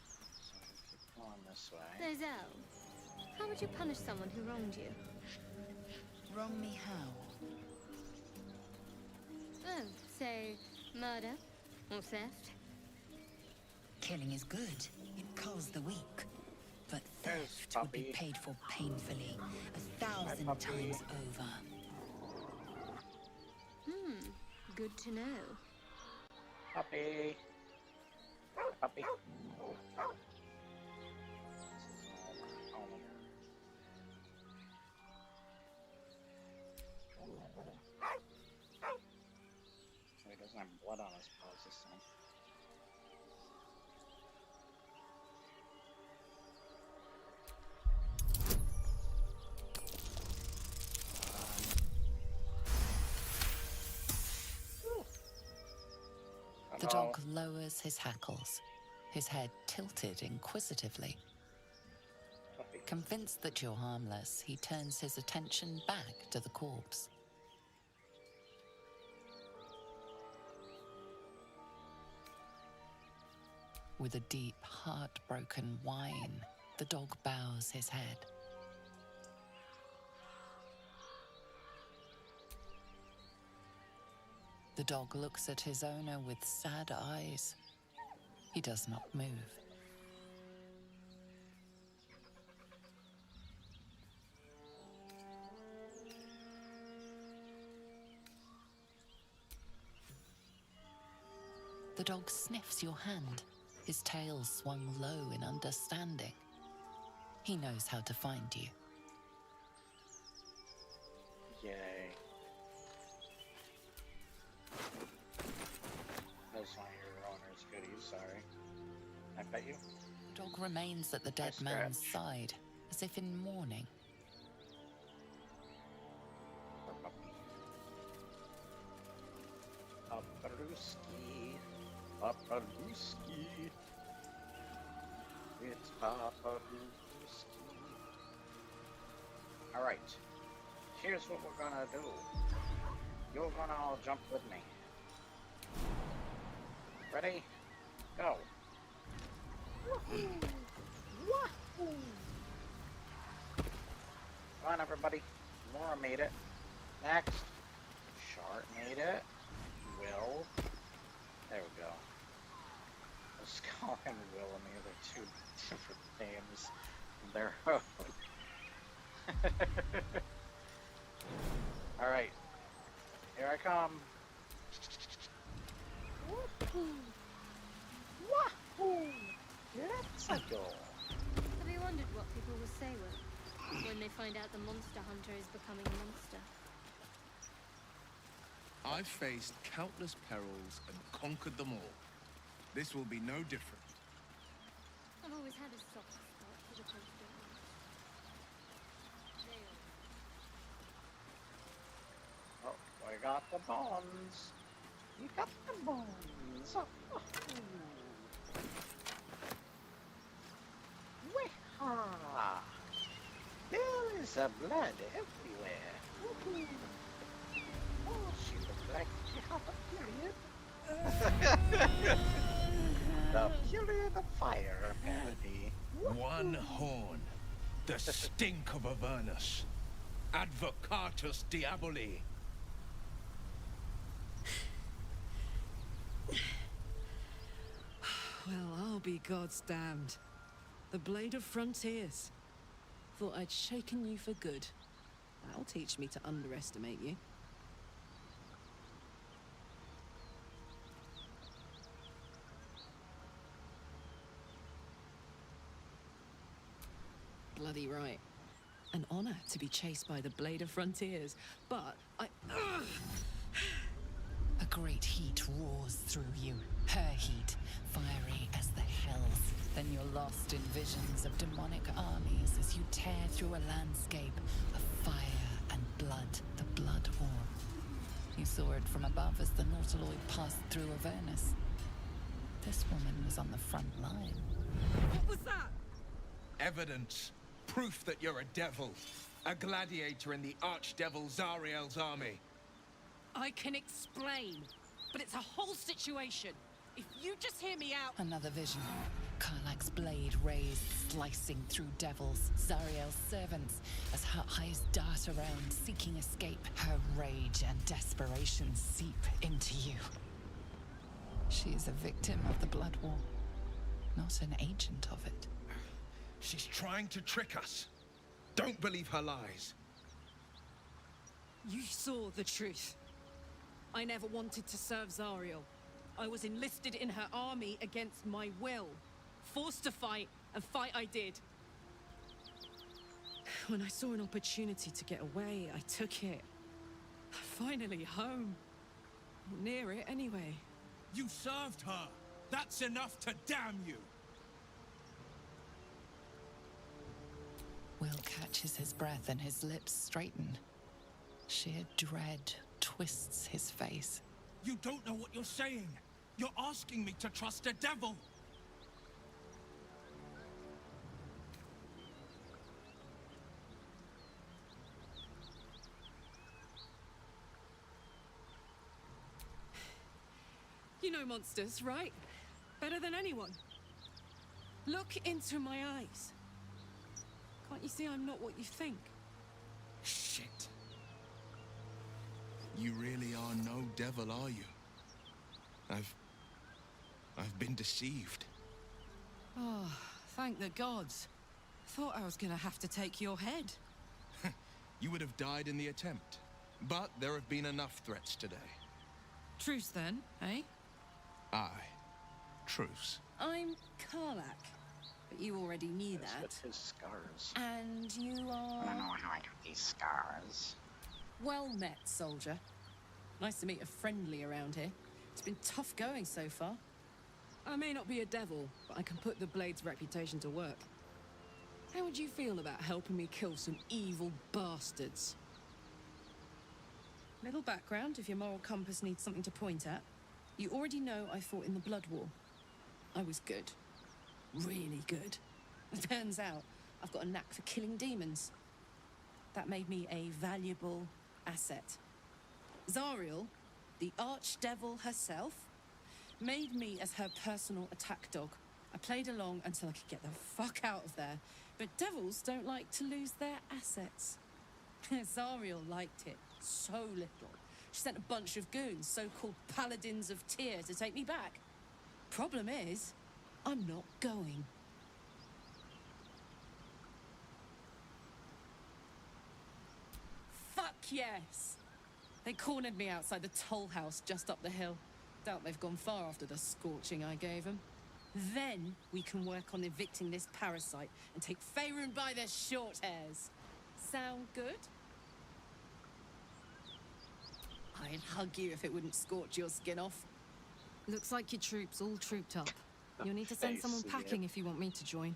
So we keep going this way. Lozelle, how would you punish someone who wronged you? Wrong me how? Oh, say, murder or theft? Killing is good. It culls the weak. But theft would be paid for painfully, 1,000 times over. Good to know. Puppy. Puppy. So he doesn't have blood on his paws this time. The dog lowers his hackles, his head tilted inquisitively. Convinced that you're harmless, he turns his attention back to the corpse. With a deep, heartbroken whine, the dog bows his head. The dog looks at his owner with sad eyes. He does not move. The dog sniffs your hand, his tail swung low in understanding. He knows how to find you. Yay. That's one of your owner's goodies, sorry. I bet you. The dog remains at the dead man's side, as if in mourning. Papadooski. Papadooski. It's Papadooski. Alright. Here's what we're gonna do. You're gonna all jump with me. Ready? Go. Woohoo! Wahoo! Come on, everybody. Laura made it. Next. Shart made it. Will. There we go. Let's call him Will and the other two different names. Their own. Alright. Here I come. Woohoo! Wahoo! Let's go. Have you wondered what people will say when they find out the monster hunter is becoming a monster? I've faced countless perils and conquered them all. This will be no different. I've always had a soft spot for the confident ones. Oh, I got the bones. You got the bones. Oh. Weha! There is a blood everywhere. Woohoo! Oh, she looked like she had a period. The period of fire, apparently. One horn. The stink of Avernus. Advocatus Diaboli. Well, I'll be God's damned. The Blade of Frontiers. Thought I'd shaken you for good. That'll teach me to underestimate you. Bloody right. An honor to be chased by the Blade of Frontiers, but I... A great heat roars through you, her heat, fiery as the hells. Then you're lost in visions of demonic armies as you tear through a landscape of fire and blood, the Blood War. You saw it from above as the Nautiloid passed through Avernus. This woman was on the front line. What was that? Evidence. Proof that you're a devil. A gladiator in the archdevil Zariel's army. I can explain, but it's a whole situation. If you just hear me out... Another vision. Karlach's blade raised, slicing through devils, Zariel's servants, as her eyes dart around, seeking escape. Her rage and desperation seep into you. She is a victim of the Blood War, not an agent of it. She's trying to trick us. Don't believe her lies. You saw the truth. I never wanted to serve Zariel. I was enlisted in her army against my will. Forced to fight, and fight I did. When I saw an opportunity to get away, I took it. Finally home. Near it, anyway. You served her. That's enough to damn you. Will catches his breath and his lips straighten. Sheer dread twists his face. You don't know what you're saying. You're asking me to trust a devil. You know monsters, right? Better than anyone. Look into my eyes. Can't you see I'm not what you think? Shit. You really are no devil, are you? I've been deceived. Oh, thank the gods. Thought I was gonna have to take your head. You would have died in the attempt. But there have been enough threats today. Truce then, eh? Aye. Truce. I'm Karlach. But you already knew that. With his scars. And you are... I don't know how I do these scars. Well met, soldier. Nice to meet a friendly around here. It's been tough going so far. I may not be a devil, but I can put the Blade's reputation to work. How would you feel about helping me kill some evil bastards? Little background if your moral compass needs something to point at. You already know I fought in the Blood War. I was good. Really good. Turns out, I've got a knack for killing demons. That made me a valuable asset. Zariel, the archdevil herself, made me as her personal attack dog. I played along until I could get the fuck out of there. But devils don't like to lose their assets. Zariel liked it so little. She sent a bunch of goons, so-called paladins of Tyr, to take me back. Problem is, I'm not going. Fuck yes! They cornered me outside the toll house just up the hill. Doubt they've gone far after the scorching I gave them. Then we can work on evicting this parasite and take Faerun by the short hairs. Sound good? I'd hug you if it wouldn't scorch your skin off. Looks like your troops all trooped up. You'll need to send someone packing if you want me to join.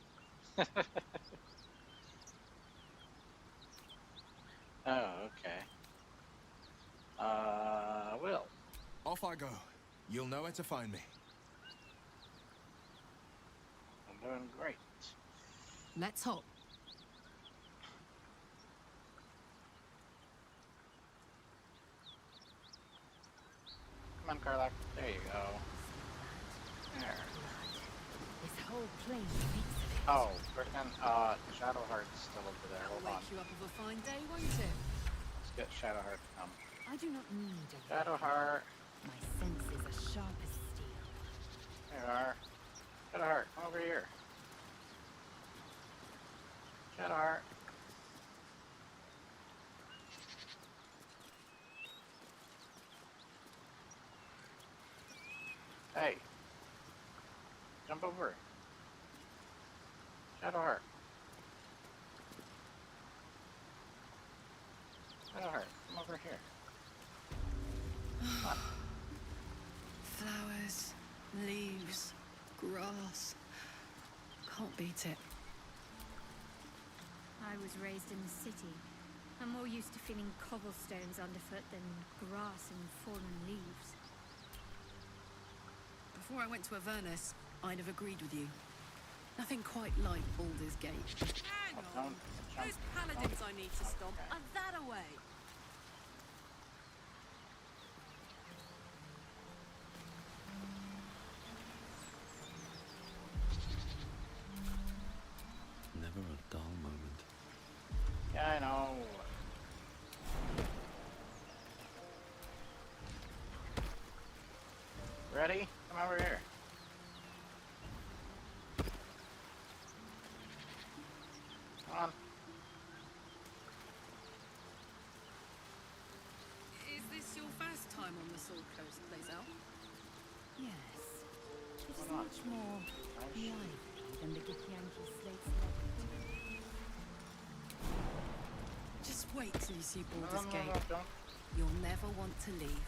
Oh, okay. Will. Off I go. You'll know where to find me. I'm doing great. Let's hop. Come on, Karlak. There you go. There. This whole plain reeks of it. Oh, frickin', Shadowheart's still over there. That'll Hold on. wake you up of a fine day, won't it? Let's get Shadowheart to come. I do not need a Shadowheart. My senses are sharp as steel. There you are. Shadowheart, come over here. Shadowheart. Hey. Jump over. Shadowheart. Shadowheart, come over here. Come on. Flowers, leaves, grass. Can't beat it. I was raised in the city. I'm more used to feeling cobblestones underfoot than grass and fallen leaves. Before I went to Avernus, I'd have agreed with you. Nothing quite like Baldur's Gate. Hang on! Those paladins I need to stop are that away! Never a dull moment. Yeah, I know. Ready? Come over here. Come on. Is this your first time on the Sword Coast, Blazel? Yes. It is much more lively than the Githyanki slates left. Just wait till you see Baldur's No, Gate. don't. You'll never want to leave.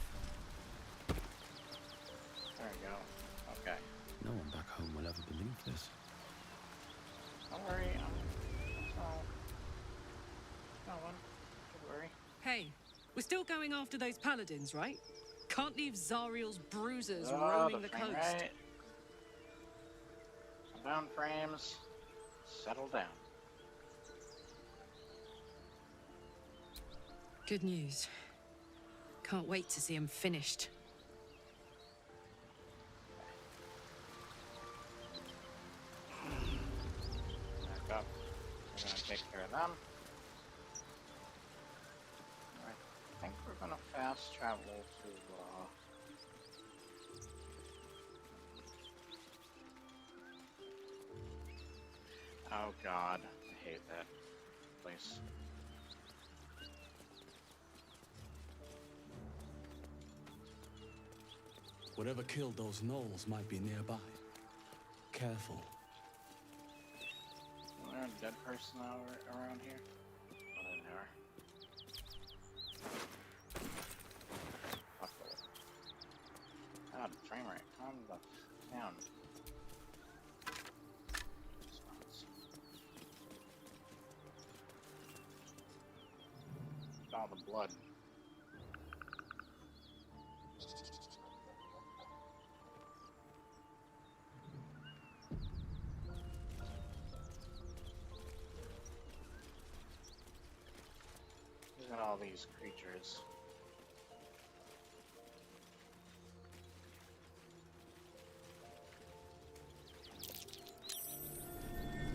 There we go. Okay. No one back home will ever believe this. Don't worry. No one. Don't worry. Hey, we're still going after those paladins, right? Can't leave Zariel's bruisers Oh, roaming the the frame coast. rate. Calm down, frames. Settle down. Good news. Can't wait to see him finished. Back up. We're gonna take care of them. Alright, I think we're gonna fast travel to, Oh god, I hate that place. Whatever killed those gnolls might be nearby. Careful. Is there a dead person around here? Oh, there they are. Fuck it. God, the frame rate. Calm the f down. All the blood. Look at all these creatures.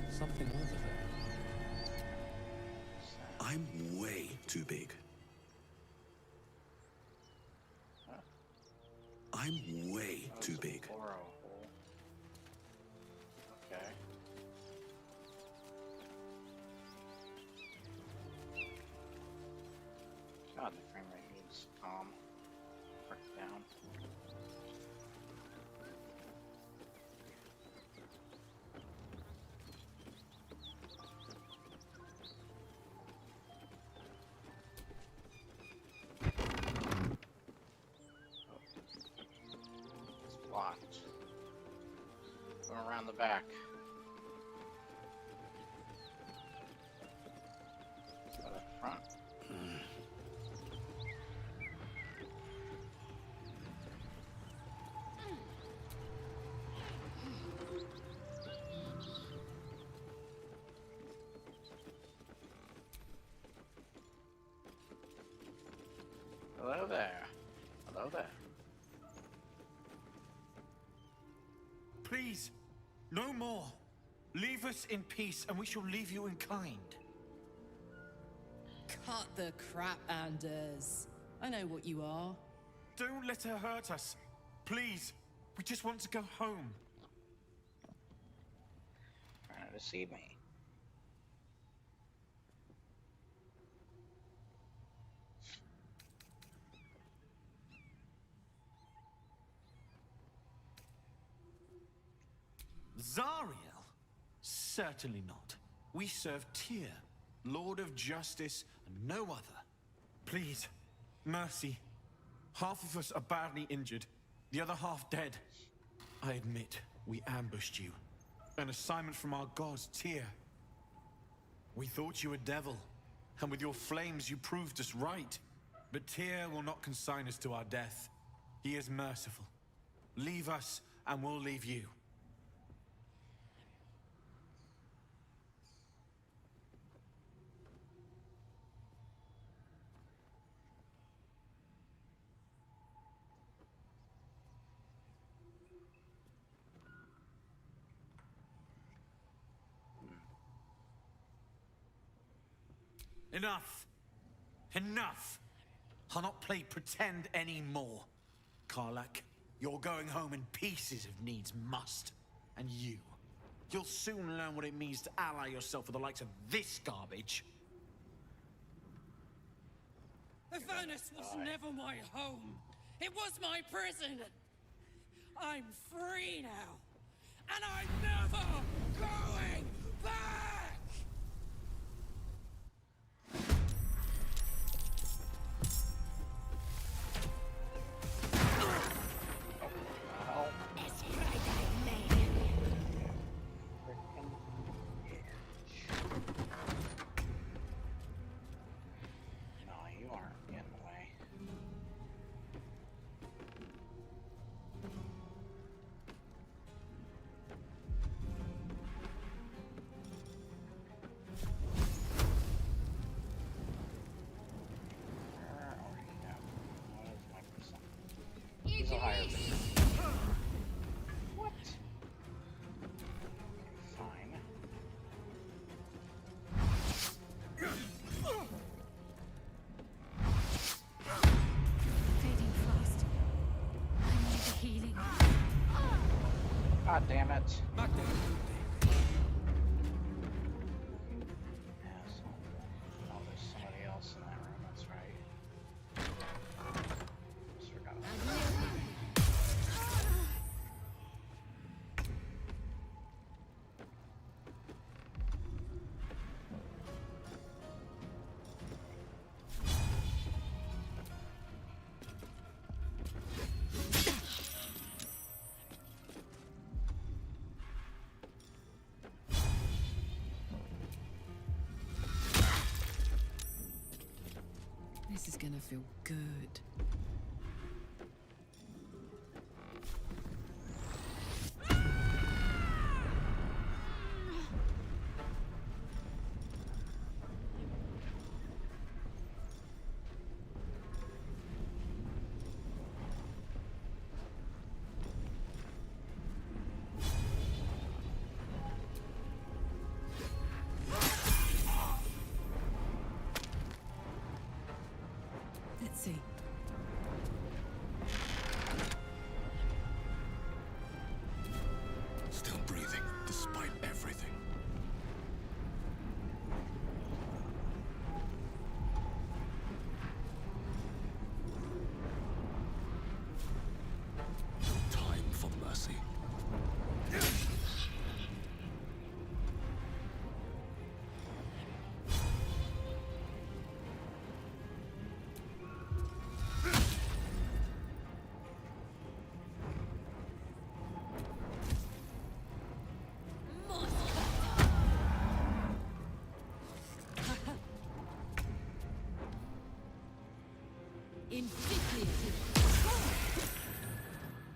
Something over there. I'm way too big. I'm way too big. Okay. God, the frame rate needs marked down. It's blocked. Going around the back. Go up front. Hello there. Hello there. Please, no more. Leave us in peace, and we shall leave you in kind. Cut the crap, Anders. I know what you are. Don't let her hurt us. Please, we just want to go home. Trying to see me. Zariel? Certainly not. We serve Tyr, Lord of Justice, and no other. Please, mercy. Half of us are badly injured, the other half dead. I admit, we ambushed you. An assignment from our gods, Tyr. We thought you a devil, and with your flames you proved us right. But Tyr will not consign us to our death. He is merciful. Leave us, and we'll leave you. Enough! Enough! I'll not play pretend anymore. Karlak, you're going home in pieces if needs must. And you'll soon learn what it means to ally yourself with the likes of this garbage. The furnace was never my home. It was my prison. I'm free now. And I'm never going back! He's a higher base. What? Fine. Fading fast. I need the healing. God damn it. Back there. Oh, there's somebody else in that room, that's right. Just forgot about that. This is gonna feel good. Let's see. Still breathing, despite everything. No time for mercy.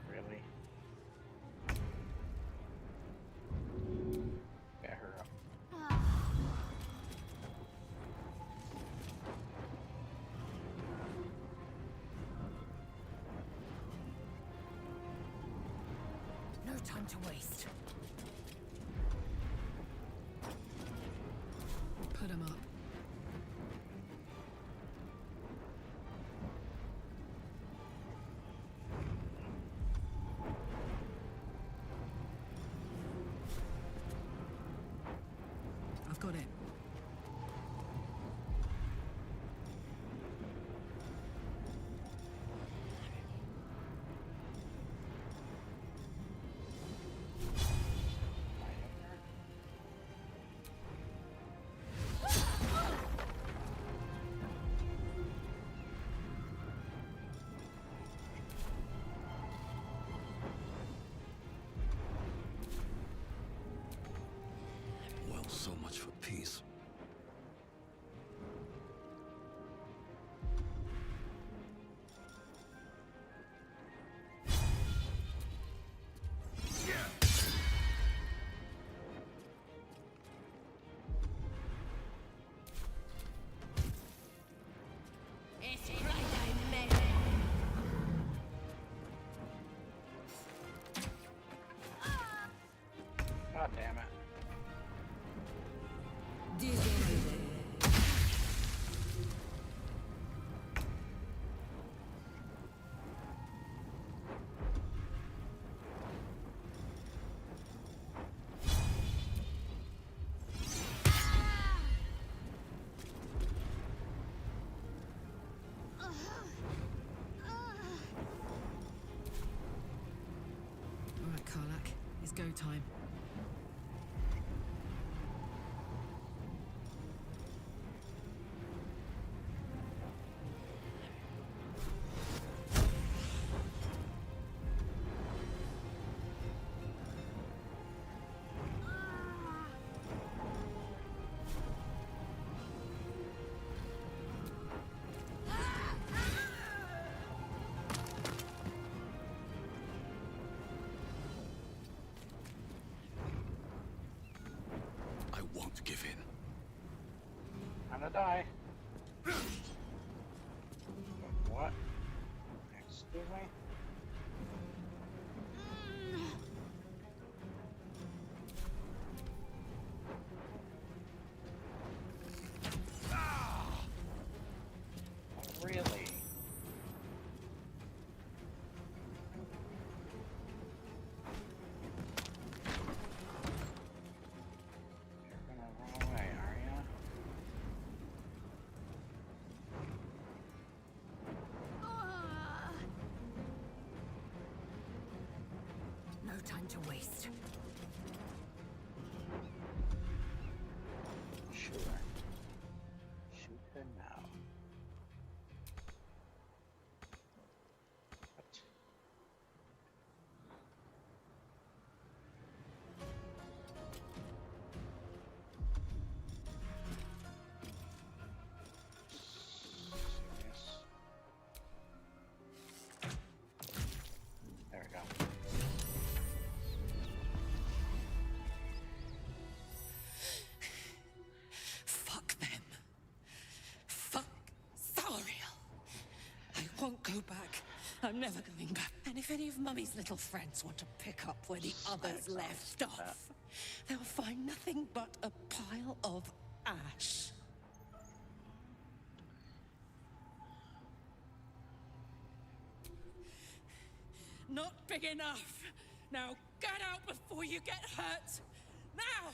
Really? Get her up. No time to waste. Put him up. I've got it. Well, so much for peace. It's Friday, man. God damn it. All right, Karlak. It's go time. I won't give in. I'm gonna die. What? Excuse me? Really? You're gonna run away, are ya? No time to waste. Sure. Shoot her now. What? Serious? There we go. Fuck them. Fuck Zariel. I won't go back. I'm never going back. And if any of Mummy's little friends want to pick up where the others left off, they'll find nothing but a pile of ash. Not big enough. Now get out before you get hurt. Now!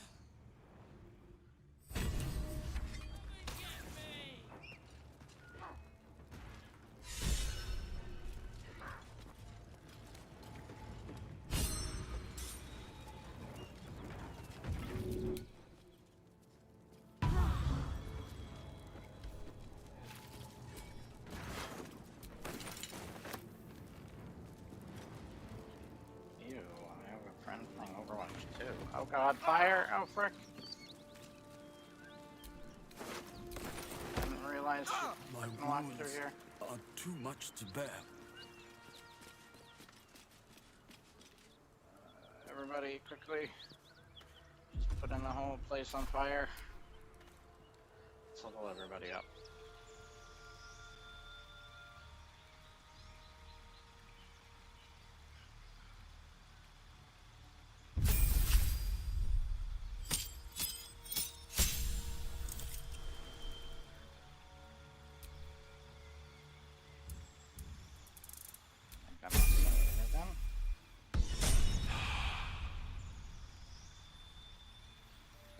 Ew, I have a friend playing Overwatch too. Oh god, fire! Oh frick! Didn't realize My you walked through wounds here. are too much to bear. Everybody, quickly. Just putting the whole place on fire. Let's level everybody up.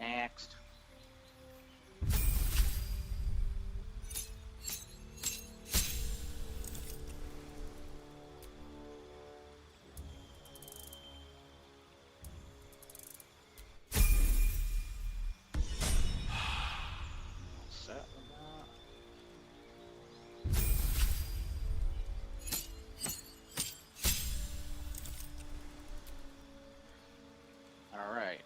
Next. Set with that. All right.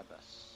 This.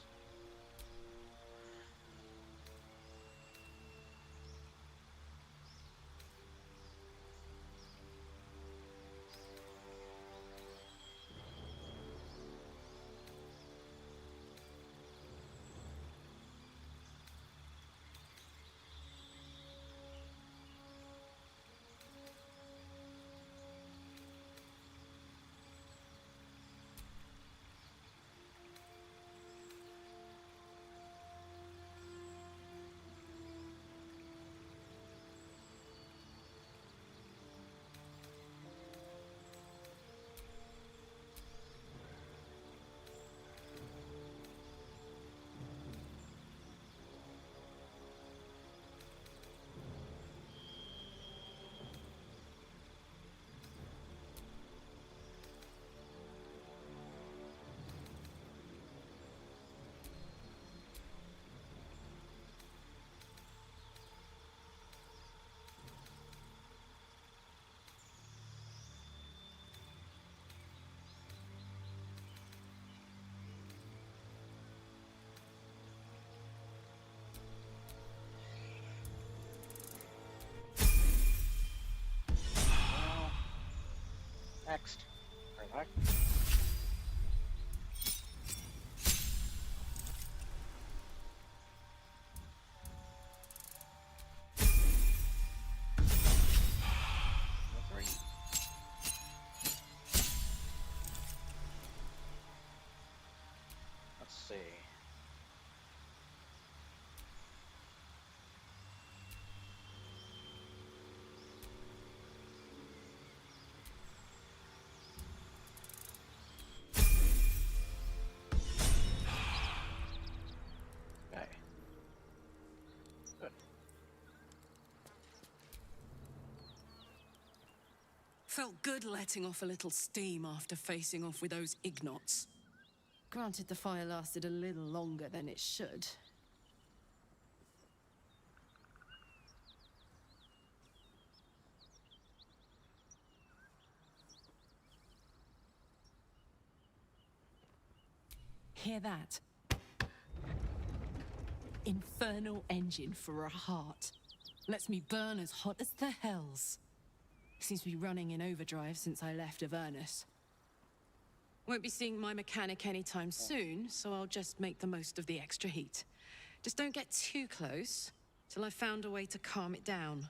Next. Relax. Let's see. Okay. Good. Felt good letting off a little steam after facing off with those Ignots. Granted, the fire lasted a little longer than it should. Hear that? Infernal engine for a heart. Lets me burn as hot as the hells. Seems to be running in overdrive since I left Avernus. Won't be seeing my mechanic anytime soon, so I'll just make the most of the extra heat. Just don't get too close, till I've found a way to calm it down.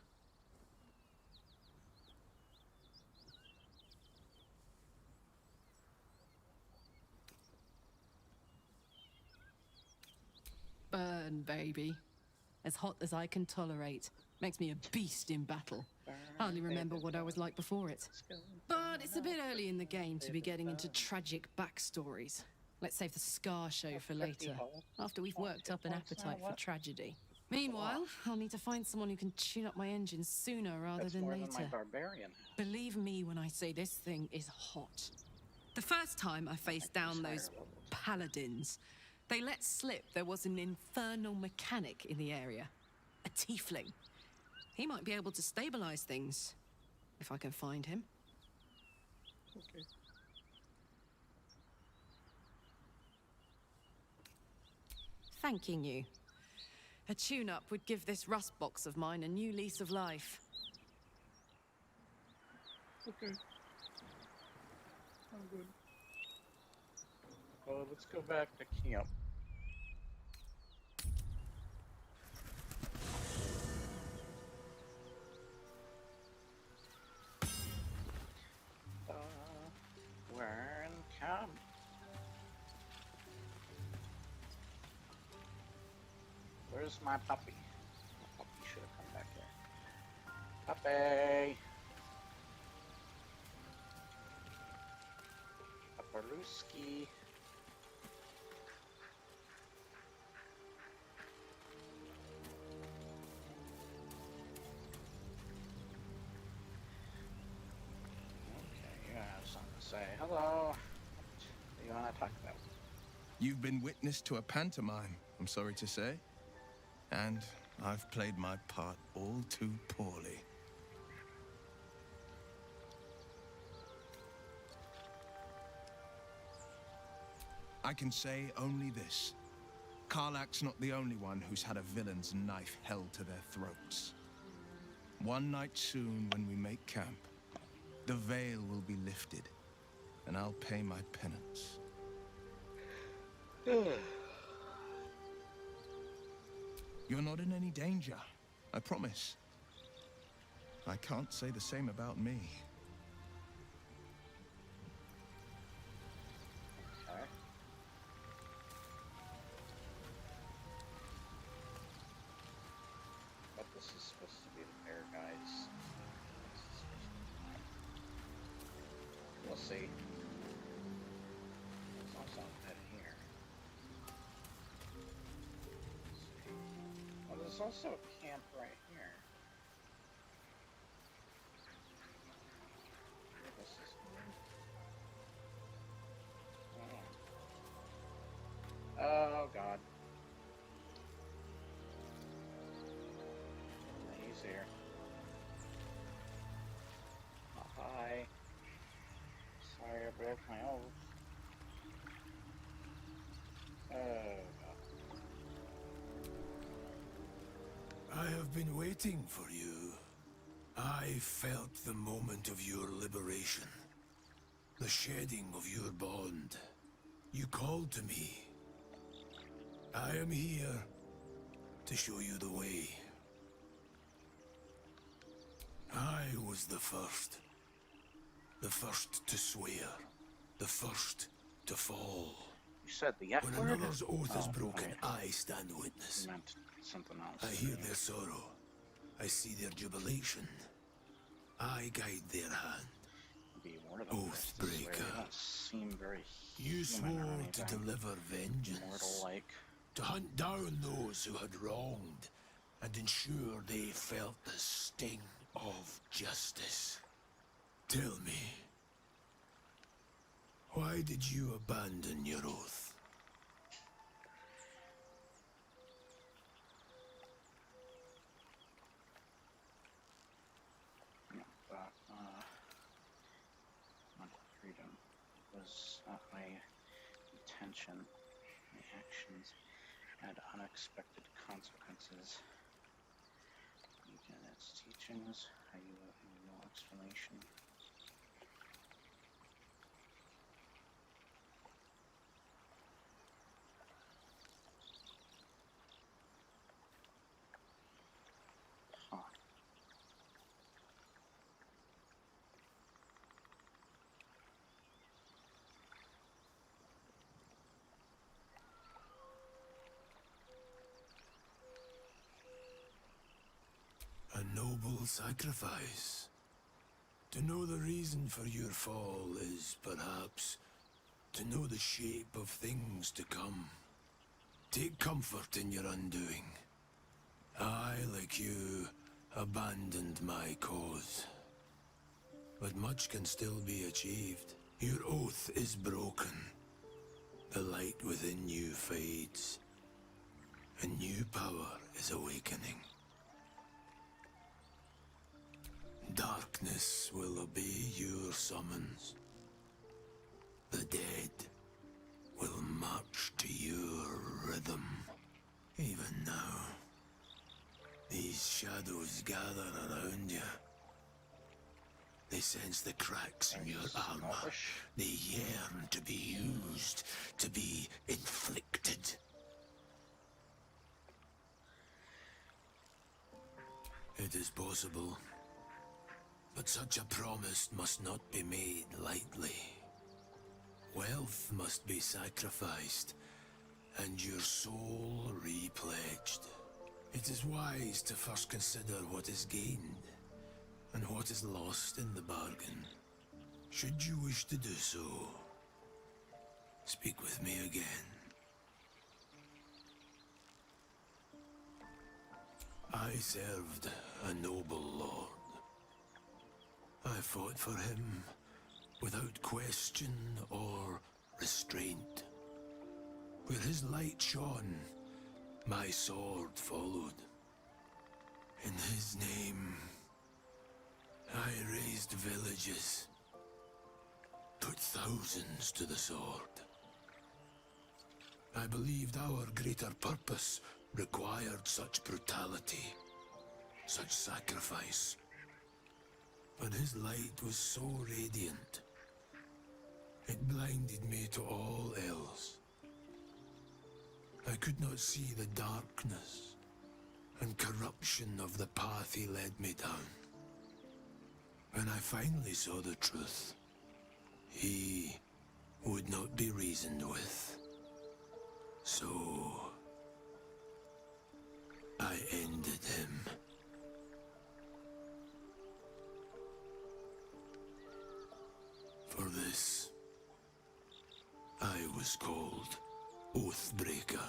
burn, baby. As hot as I can tolerate. Makes me a beast in battle. Hardly remember what I was like before it. But it's a bit early in the game to be getting into tragic backstories. Let's save the scar show for later, after we've worked up an appetite for tragedy. Meanwhile, I'll need to find someone who can tune up my engine sooner rather than later. That's more than my barbarian. Believe me when I say this thing is hot. The first time I faced down those paladins, they let slip there was an infernal mechanic in the area. A tiefling. He might be able to stabilize things, if I can find him. Okay. Thanking you. A tune-up would give this rust box of mine a new lease of life. Okay. I'm good. Well, let's go back to camp. We're in camp. Where's my puppy? My puppy should have come back here. Puppy! Paparuski. Okay, you have something to say. Hello. What do you want to talk about? You've been witness to a pantomime, I'm sorry to say. And I've played my part all too poorly. I can say only this. Karlach's not the only one who's had a villain's knife held to their throats. One night soon, when we make camp, the veil will be lifted, and I'll pay my penance. You're not in any danger, I promise. I can't say the same about me. Okay. But this is supposed to be the bear, guys. We'll see. There's also a bed here. Oh, there's also a camp right here. This is oh god. He's here. Oh, hi. Sorry I broke my oath. Oh god. I have been waiting for you. I felt the moment of your liberation. The shedding of your bond. You called to me. I am here to show you the way. I was the first. The first to swear. The first to fall. You said the F When word? another's oath is broken, okay. I stand witness. You meant something else. I hear their sorrow. I see their jubilation. I guide their hand. Be one of them. Oathbreaker. They don't seem very You swore to deliver vengeance. Immortal-like. To hunt down those who had wronged and ensure they felt the sting of justice. Tell me, why did you abandon your oath? Not freedom was not my intention. My actions had unexpected consequences. Again, its teachings, I have no explanation. Huh. simple sacrifice. To know the reason for your fall is, perhaps, to know the shape of things to come. Take comfort in your undoing. I, like you, abandoned my cause. But much can still be achieved. Your oath is broken. The light within you fades. A new power is awakening. Darkness will obey your summons. The dead will march to your rhythm. Even now, these shadows gather around you. They sense the cracks in your armor. They yearn to be used, to be inflicted. It is possible, but such a promise must not be made lightly. Wealth must be sacrificed, and your soul repledged. It is wise to first consider what is gained, and what is lost in the bargain. Should you wish to do so, speak with me again. I served a noble lord. I fought for him without question or restraint. Where his light shone, my sword followed. In his name, I raised villages, put thousands to the sword. I believed our greater purpose required such brutality, such sacrifice. But his light was so radiant, it blinded me to all else. I could not see the darkness and corruption of the path he led me down. When I finally saw the truth, he would not be reasoned with. So I ended him. For this, I was called Oathbreaker.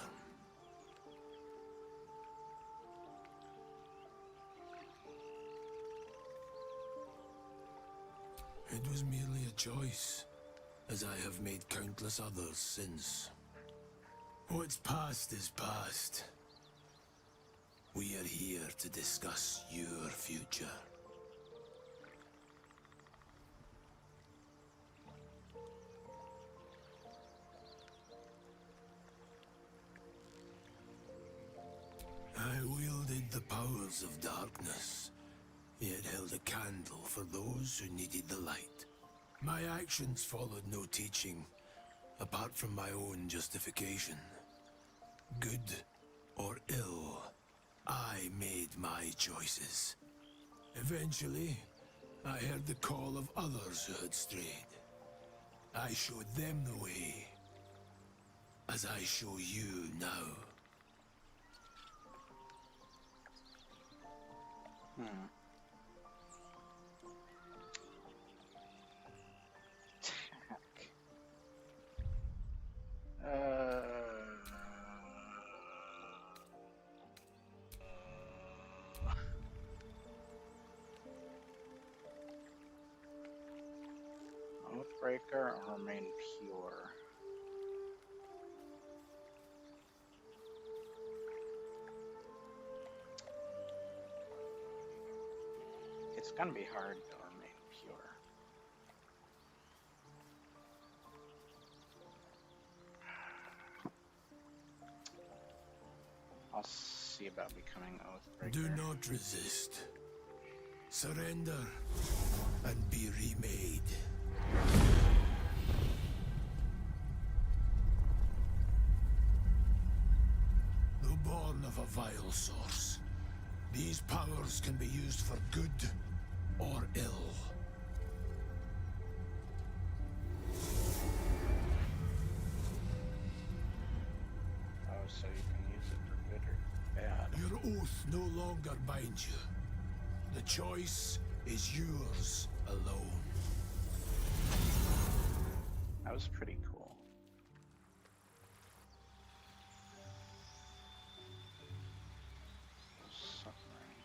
It was merely a choice, as I have made countless others since. What's past is past. We are here to discuss your future. I wielded the powers of darkness, yet held a candle for those who needed the light. My actions followed no teaching, apart from my own justification. Good or ill, I made my choices. Eventually, I heard the call of others who had strayed. I showed them the way, as I show you now. Oathbreaker or remain pure? It's gonna be hard to remain pure. I'll see about becoming Oathbreaker. Do not resist. Surrender and be remade. Though born of a vile source, these powers can be used for good or ill. Oh, so you can use it for good or bad. Your oath no longer binds you. The choice is yours alone. That was pretty cool. Suffering.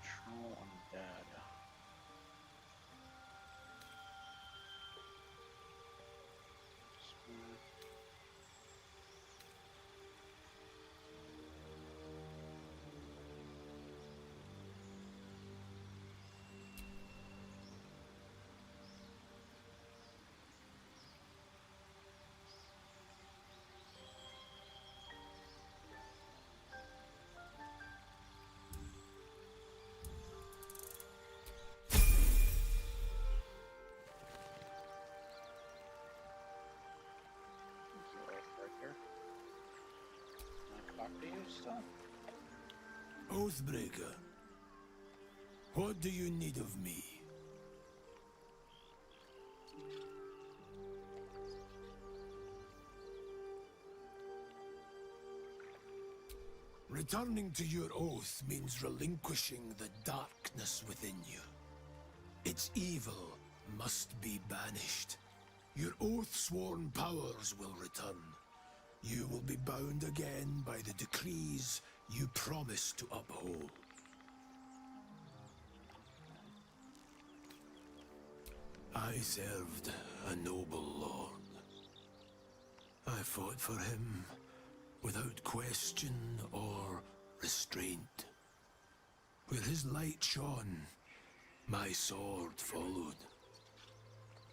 Troll undead. Oathbreaker, what do you need of me? Returning to your oath means relinquishing the darkness within you. Its evil must be banished. Your oath-sworn powers will return. You will be bound again by the decrees you promised to uphold. I served a noble lord. I fought for him without question or restraint. Where his light shone, my sword followed.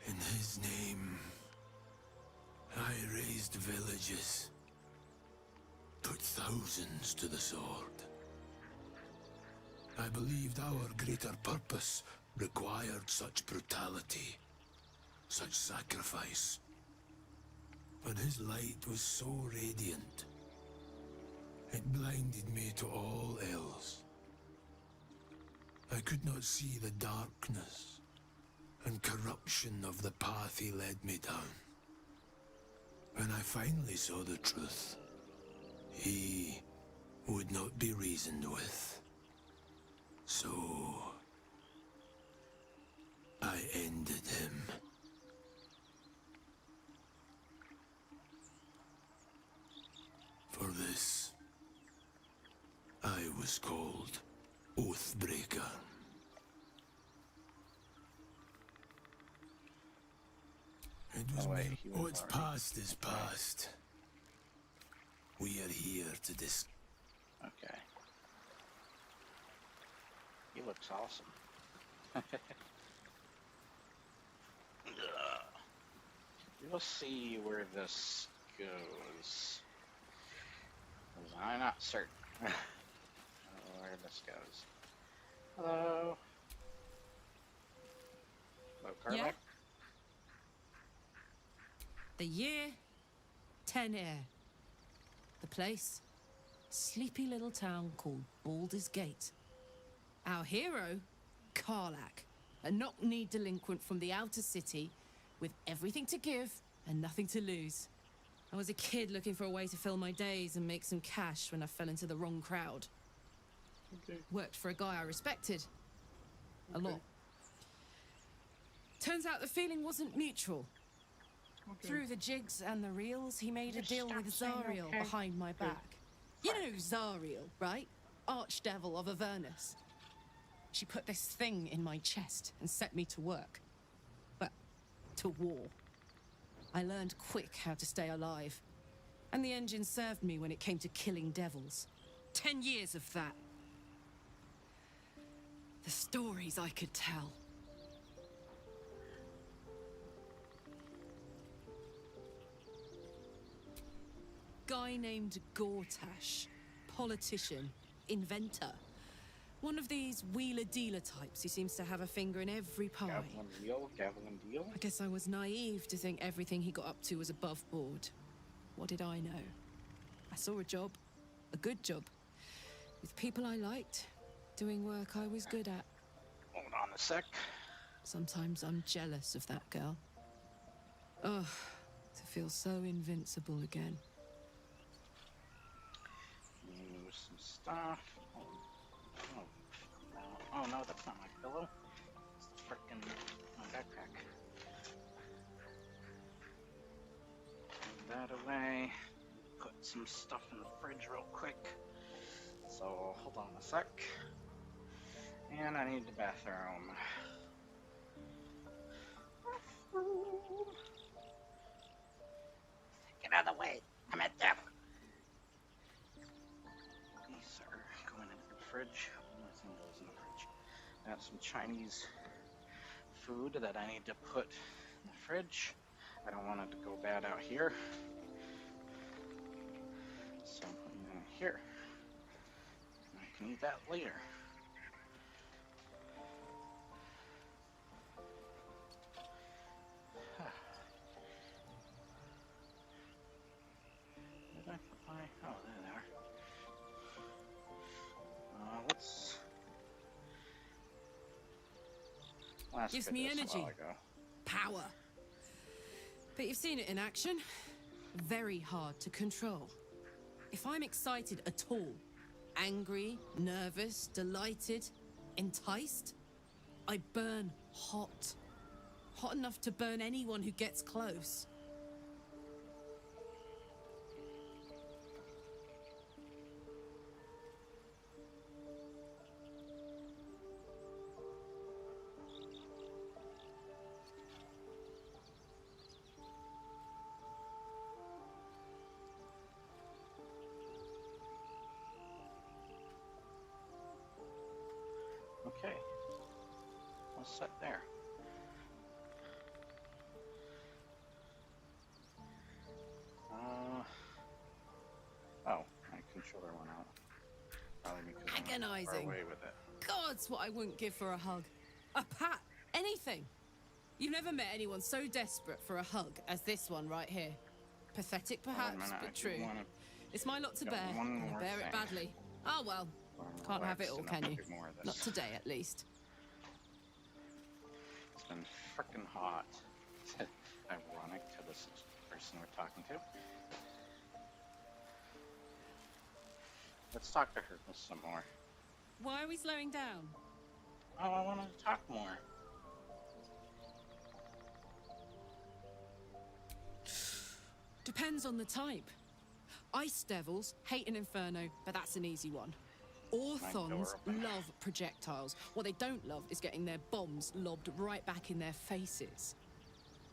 In his name, I raised villages, put thousands to the sword. I believed our greater purpose required such brutality, such sacrifice. But his light was so radiant, it blinded me to all else. I could not see the darkness and corruption of the path he led me down. When I finally saw the truth, he would not be reasoned with. So I ended him. For this, I was called Oathbreaker. It was what's past is past. We are here to Okay. He looks awesome. We'll see where this goes. I'm not certain. I don't know where this goes. Hello. Hello, Carla. Yeah? The year, 10 air. The place, sleepy little town called Baldur's Gate. Our hero, Karlach, a knock-knee delinquent from the outer city with everything to give and nothing to lose. I was a kid looking for a way to fill my days and make some cash when I fell into the wrong crowd. Okay. Worked for a guy I respected. A lot. Turns out the feeling wasn't mutual. Through the jigs and the reels, he made a deal with Zariel behind my back. You know Zariel, right? Archdevil of Avernus. She put this thing in my chest and set me to work. Well, to war. I learned quick how to stay alive. And the engine served me when it came to killing devils. 10 years of that. The stories I could tell. Guy named Gortash. Politician. Inventor. One of these wheeler-dealer types who seems to have a finger in every pie. Gavel and deal. I guess I was naive to think everything he got up to was above board. What did I know? I saw a job. A good job. With people I liked. Doing work I was good at. Hold on a sec. Sometimes I'm jealous of that girl. Oh, to feel so invincible again. News. stuff. Oh no, that's not my pillow. It's frickin' my backpack. Put that away. Put some stuff in the fridge real quick. So hold on a sec. And I need the bathroom. Get out of the way. I'm at death. These are going into the fridge. One more thing goes in the fridge. I got some Chinese food that I need to put in the fridge. I don't want it to go bad out here. So I'm putting it in here. I can eat that later. Where did I put my... Oh, there they are. Let's... Gives me energy. Power. But you've seen it in action. Very hard to control. If I'm excited at all, angry, nervous, delighted, enticed, I burn hot. Hot enough to burn anyone who gets close. Okay. What's set there? Oh, my controller went out. Probably because I'm far Agonizing. away with it. God's what I wouldn't give for a hug. A pat. Anything. You've never met anyone so desperate for a hug as this one right here. Pathetic perhaps, but true. It's my lot to bear, and I bear it badly. Oh well. Can't have it all, can you? Not today, at least. It's been frickin' hot. Ironic to this person we're talking to. Let's talk to her some more. Why are we slowing down? Oh, I want to talk more. Depends on the type. Ice devils hate an inferno, but that's an easy one. Orthons love projectiles. What they don't love is getting their bombs lobbed right back in their faces.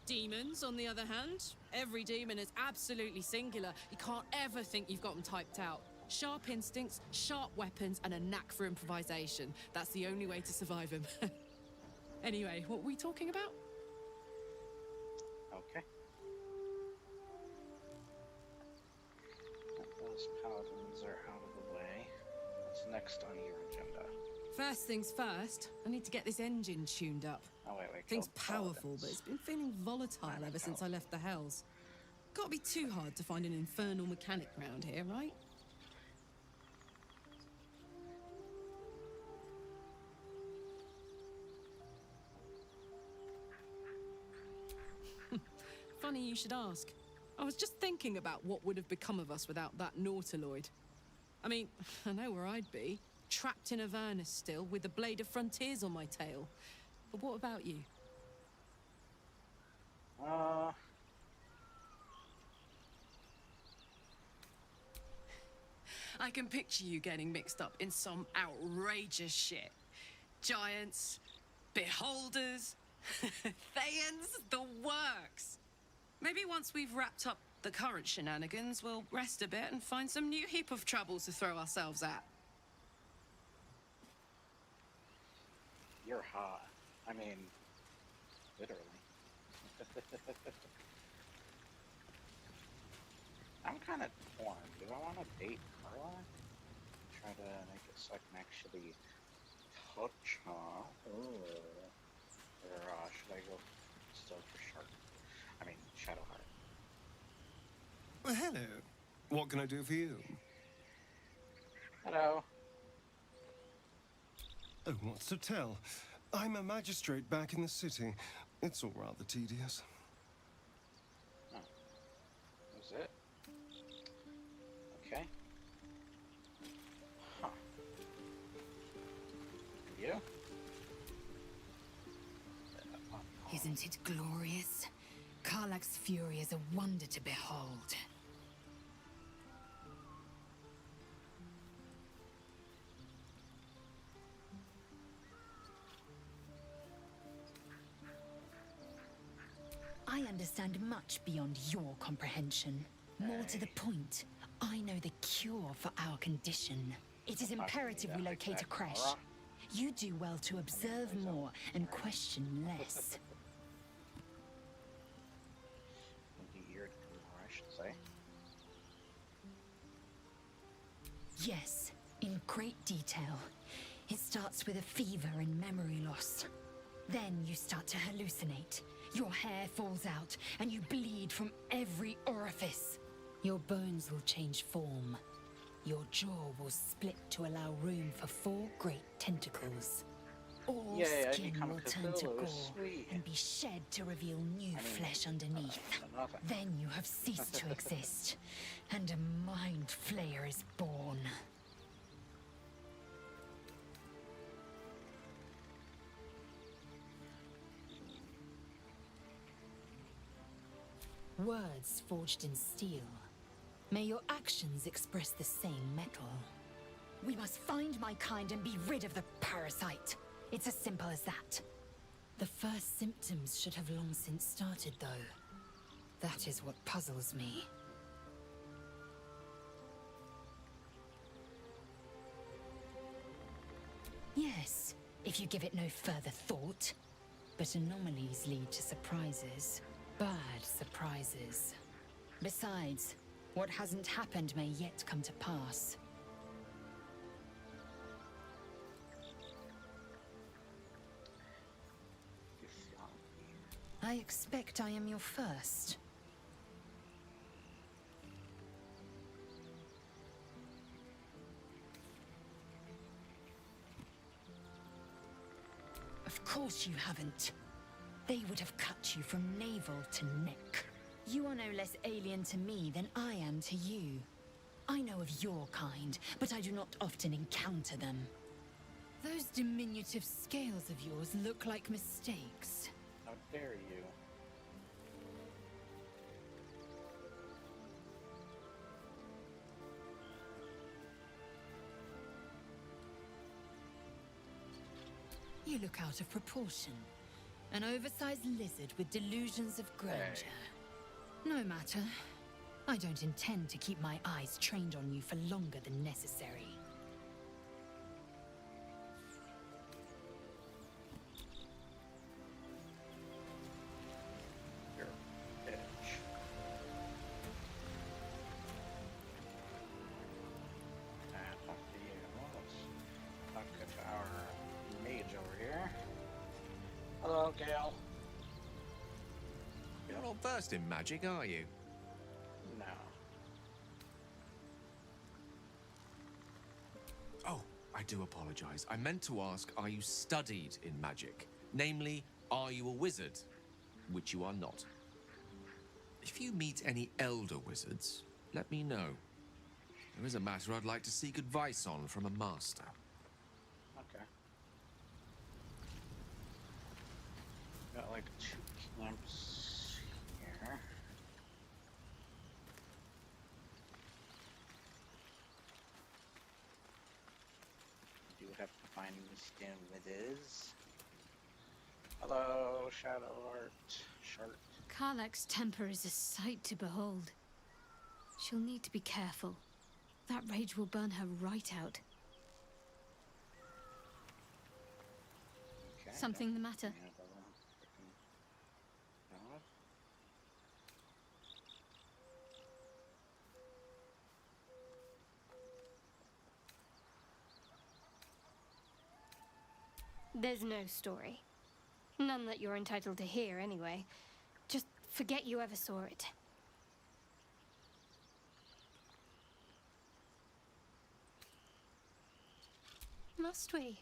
Demons, on the other hand, every demon is absolutely singular. You can't ever think you've got them typed out. Sharp instincts, sharp weapons, and a knack for improvisation. That's the only way to survive them. Anyway, what were we talking about? Okay. Those paladins are out of the way. What's next on your agenda? First things first, I need to get this engine tuned up. Oh, wait. Thing's powerful, but it's been feeling volatile ever since I left the Hells. Can't be too hard to find an infernal mechanic round here, right? Funny you should ask. I was just thinking about what would have become of us without that Nautiloid. I mean, I know where I'd be. Trapped in Avernus still, with the Blade of Frontiers on my tail. But what about you? I can picture you getting mixed up in some outrageous shit. Giants, beholders, Thayans, the works. Maybe once we've wrapped up the current shenanigans, we'll rest a bit and find some new heap of troubles to throw ourselves at. You're hot. I mean, literally. I'm kind of torn. Do I want to date Carla? Try to make it so I can actually touch her. Or should I go still for Shark? I mean, Shadowheart. Well, hello. What can I do for you? Hello. Oh, what's to tell? I'm a magistrate back in the city. It's all rather tedious. Oh. Is it? Okay. Huh. you. Isn't it glorious? Karlach's fury is a wonder to behold. I understand much beyond your comprehension. More to the point, I know the cure for our condition. It is imperative we locate a creche. You do well to observe more and question less. I should say. Yes, in great detail. It starts with a fever and memory loss. Then you start to hallucinate. Your hair falls out, and you bleed from every orifice. Your bones will change form. Your jaw will split to allow room for 4 great tentacles. All skin will turn to gore and be shed to reveal new flesh underneath. Then you have ceased to exist, and a mind flayer is born. Words forged in steel. May your actions express the same metal. We must find my kind and be rid of the parasite. It's as simple as that. The first symptoms should have long since started, though. That is what puzzles me. Yes, if you give it no further thought. But anomalies lead to surprises. Bad surprises. Besides, what hasn't happened may yet come to pass. I expect I am your first. Of course you haven't. They would have cut you from navel to neck. You are no less alien to me than I am to you. I know of your kind, but I do not often encounter them. Those diminutive scales of yours look like mistakes. How dare you? You look out of proportion. An oversized lizard with delusions of grandeur. No matter. I don't intend to keep my eyes trained on you for longer than necessary. You're a bitch. And talk to you. Let's talk to our mage over here. Hello, Gale. You're not versed in magic, are you? No. Oh, I do apologize. I meant to ask, are you studied in magic? Namely, are you a wizard? Which you are not. If you meet any elder wizards, let me know. There is a matter I'd like to seek advice on from a master. Okay. Got like 2 camps here. Do have to find Mr. Withers. Hello, Shadow Art. Shark. Karlach's temper is a sight to behold. She'll need to be careful. That rage will burn her right out. Okay, Something the matter? There's no story. None that you're entitled to hear, anyway. Just forget you ever saw it. Must we?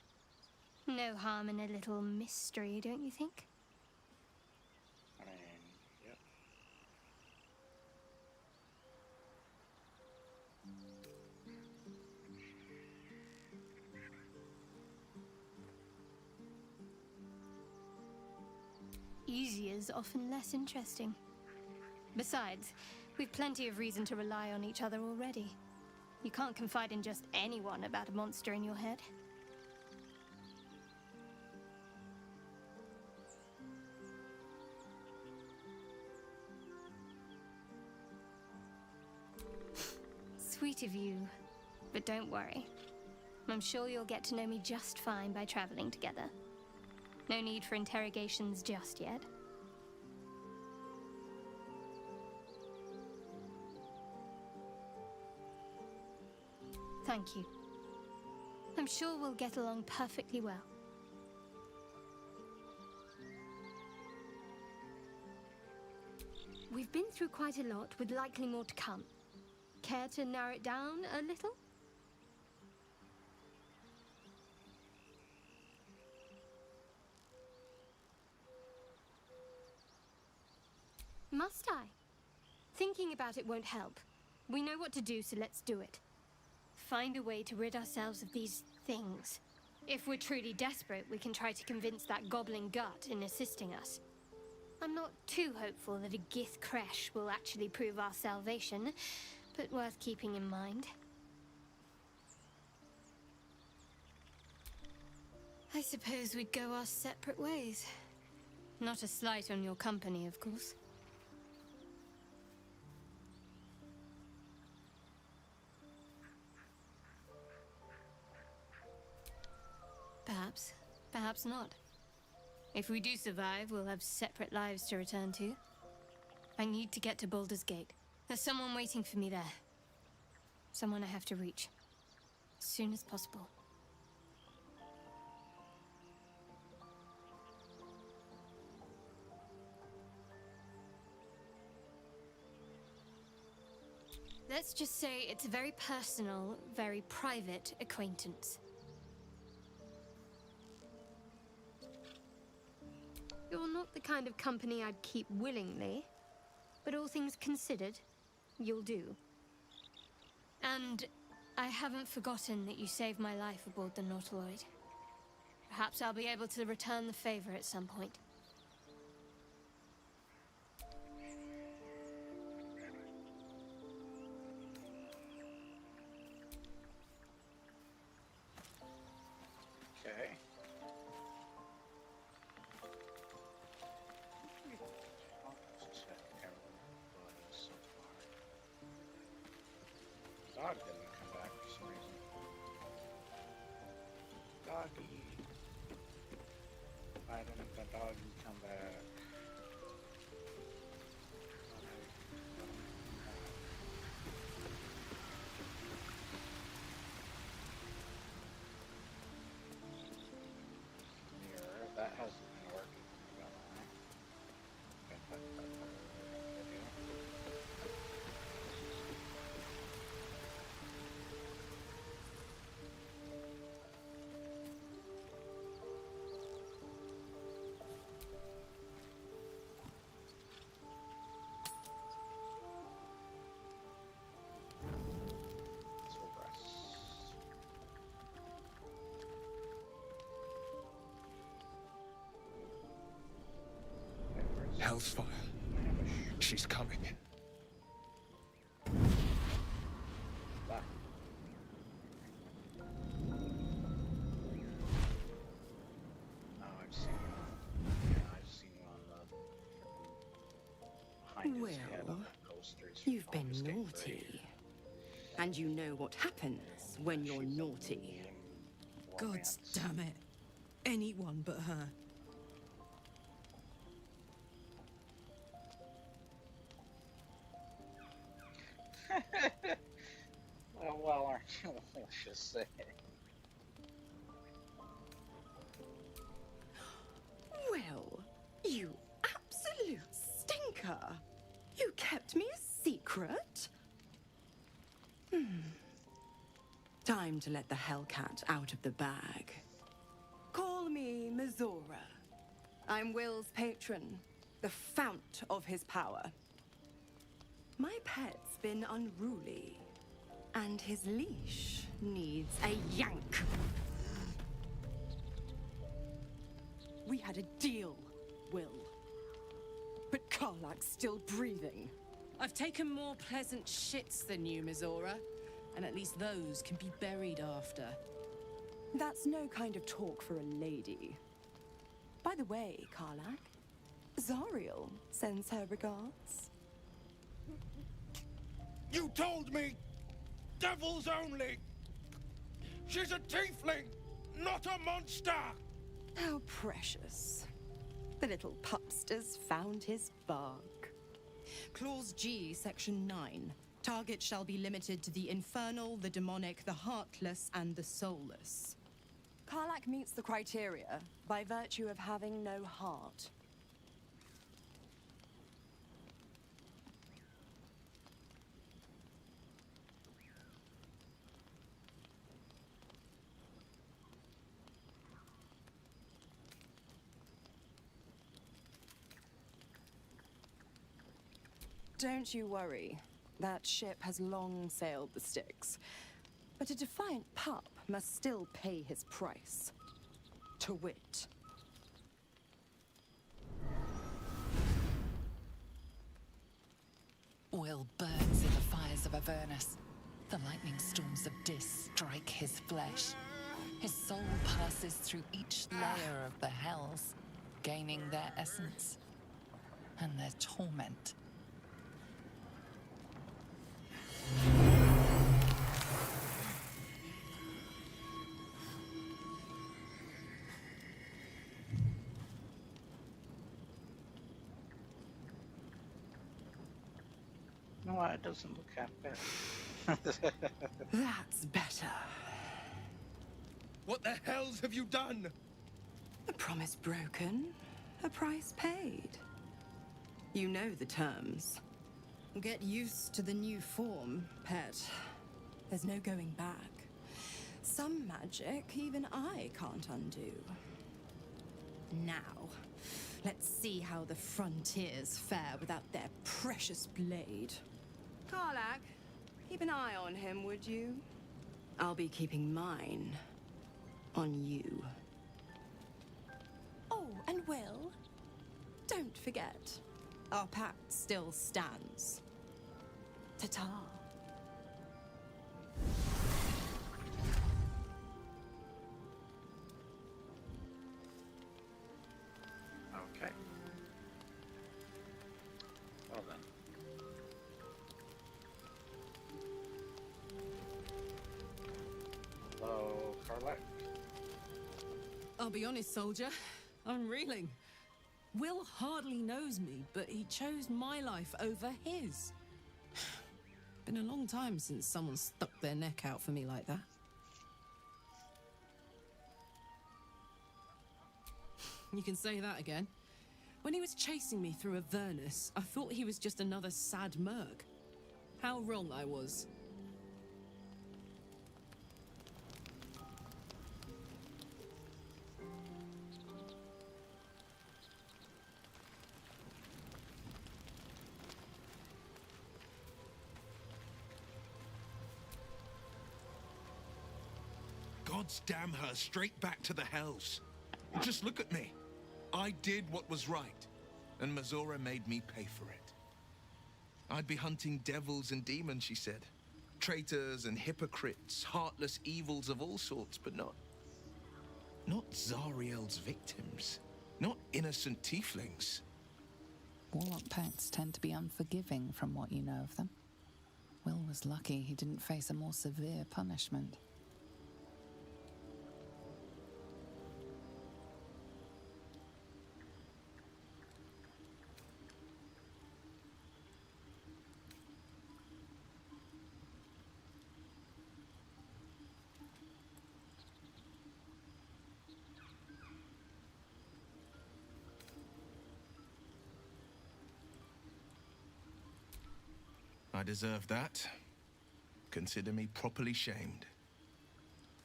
No harm in a little mystery, don't you think? I mean, yep. easy is often less interesting. Besides, we've plenty of reason to rely on each other already. You can't confide in just anyone about a monster in your head. Sweet of you, but don't worry. I'm sure you'll get to know me just fine by traveling together. No need for interrogations just yet. Thank you. I'm sure we'll get along perfectly well. We've been through quite a lot, with likely more to come. Care to narrow it down a little? Must I? Thinking about it won't help. We know what to do, so let's do it. Find a way to rid ourselves of these things. If we're truly desperate, we can try to convince that goblin gut in assisting us. I'm not too hopeful that a Gith Kresh will actually prove our salvation, but worth keeping in mind. I suppose we'd go our separate ways. Not a slight on your company, of course. Perhaps. Perhaps not. If we do survive, we'll have separate lives to return to. I need to get to Baldur's Gate. There's someone waiting for me there. Someone I have to reach. As soon as possible. Let's just say it's a very personal, very private acquaintance. You're not the kind of company I'd keep willingly, but all things considered, you'll do. And I haven't forgotten that you saved my life aboard the Nautiloid. Perhaps I'll be able to return the favor at some point. Okay. Check everybody so far. Dog didn't come back for some reason. Doggy. Why didn't the doggy come back? Mirror, that hasn't been working for me, by the way. Hell's fire. She's coming. Well, you've been naughty. And you know what happens when you're naughty. God damn it. Anyone but her. Well, aren't you? Let's just say. Well, you absolute stinker. You kept me a secret? Time to let the Hellcat out of the bag. Call me Mizora. I'm Will's patron, the fount of his power. My pet's been unruly, and his leash needs a yank. We had a deal, Will. Karlak's still breathing. I've taken more pleasant shits than you, Mizora. And at least those can be buried after. That's no kind of talk for a lady. By the way, Karlak, Zariel sends her regards. You told me devils only. She's a tiefling, not a monster. How precious. The little pupster's found his bark. Clause G, Section 9. Target shall be limited to the infernal, the demonic, the heartless, and the soulless. Karlak meets the criteria by virtue of having no heart. Don't you worry. That ship has long sailed the Styx. But a defiant pup must still pay his price. To wit. Will burns in the fires of Avernus. The lightning storms of Dis strike his flesh. His soul passes through each layer of the hells, gaining their essence and their torment. No, it doesn't look half bad. That's better. What the hells have you done? A promise broken, a price paid. You know the terms. Get used to the new form, pet. There's no going back. Some magic even I can't undo. Now, let's see how the frontiers fare without their precious blade. Karlak, keep an eye on him, would you? I'll be keeping mine on you. Oh, and Will, don't forget, our pact still stands. Ta-ta. Okay. Well then. Hello, Karlak. I'll be honest, soldier. I'm reeling. Will hardly knows me, but he chose my life over his. Been a long time since someone stuck their neck out for me like that. You can say that again. When he was chasing me through Avernus, I thought he was just another sad merc. How wrong I was. Gods damn her, straight back to the hells. Just look at me. I did what was right, and Mizora made me pay for it. I'd be hunting devils and demons, she said. Traitors and hypocrites, heartless evils of all sorts, but not Zariel's victims. Not innocent tieflings. Warlock pacts tend to be unforgiving from what you know of them. Will was lucky he didn't face a more severe punishment. I deserve that. Consider me properly shamed.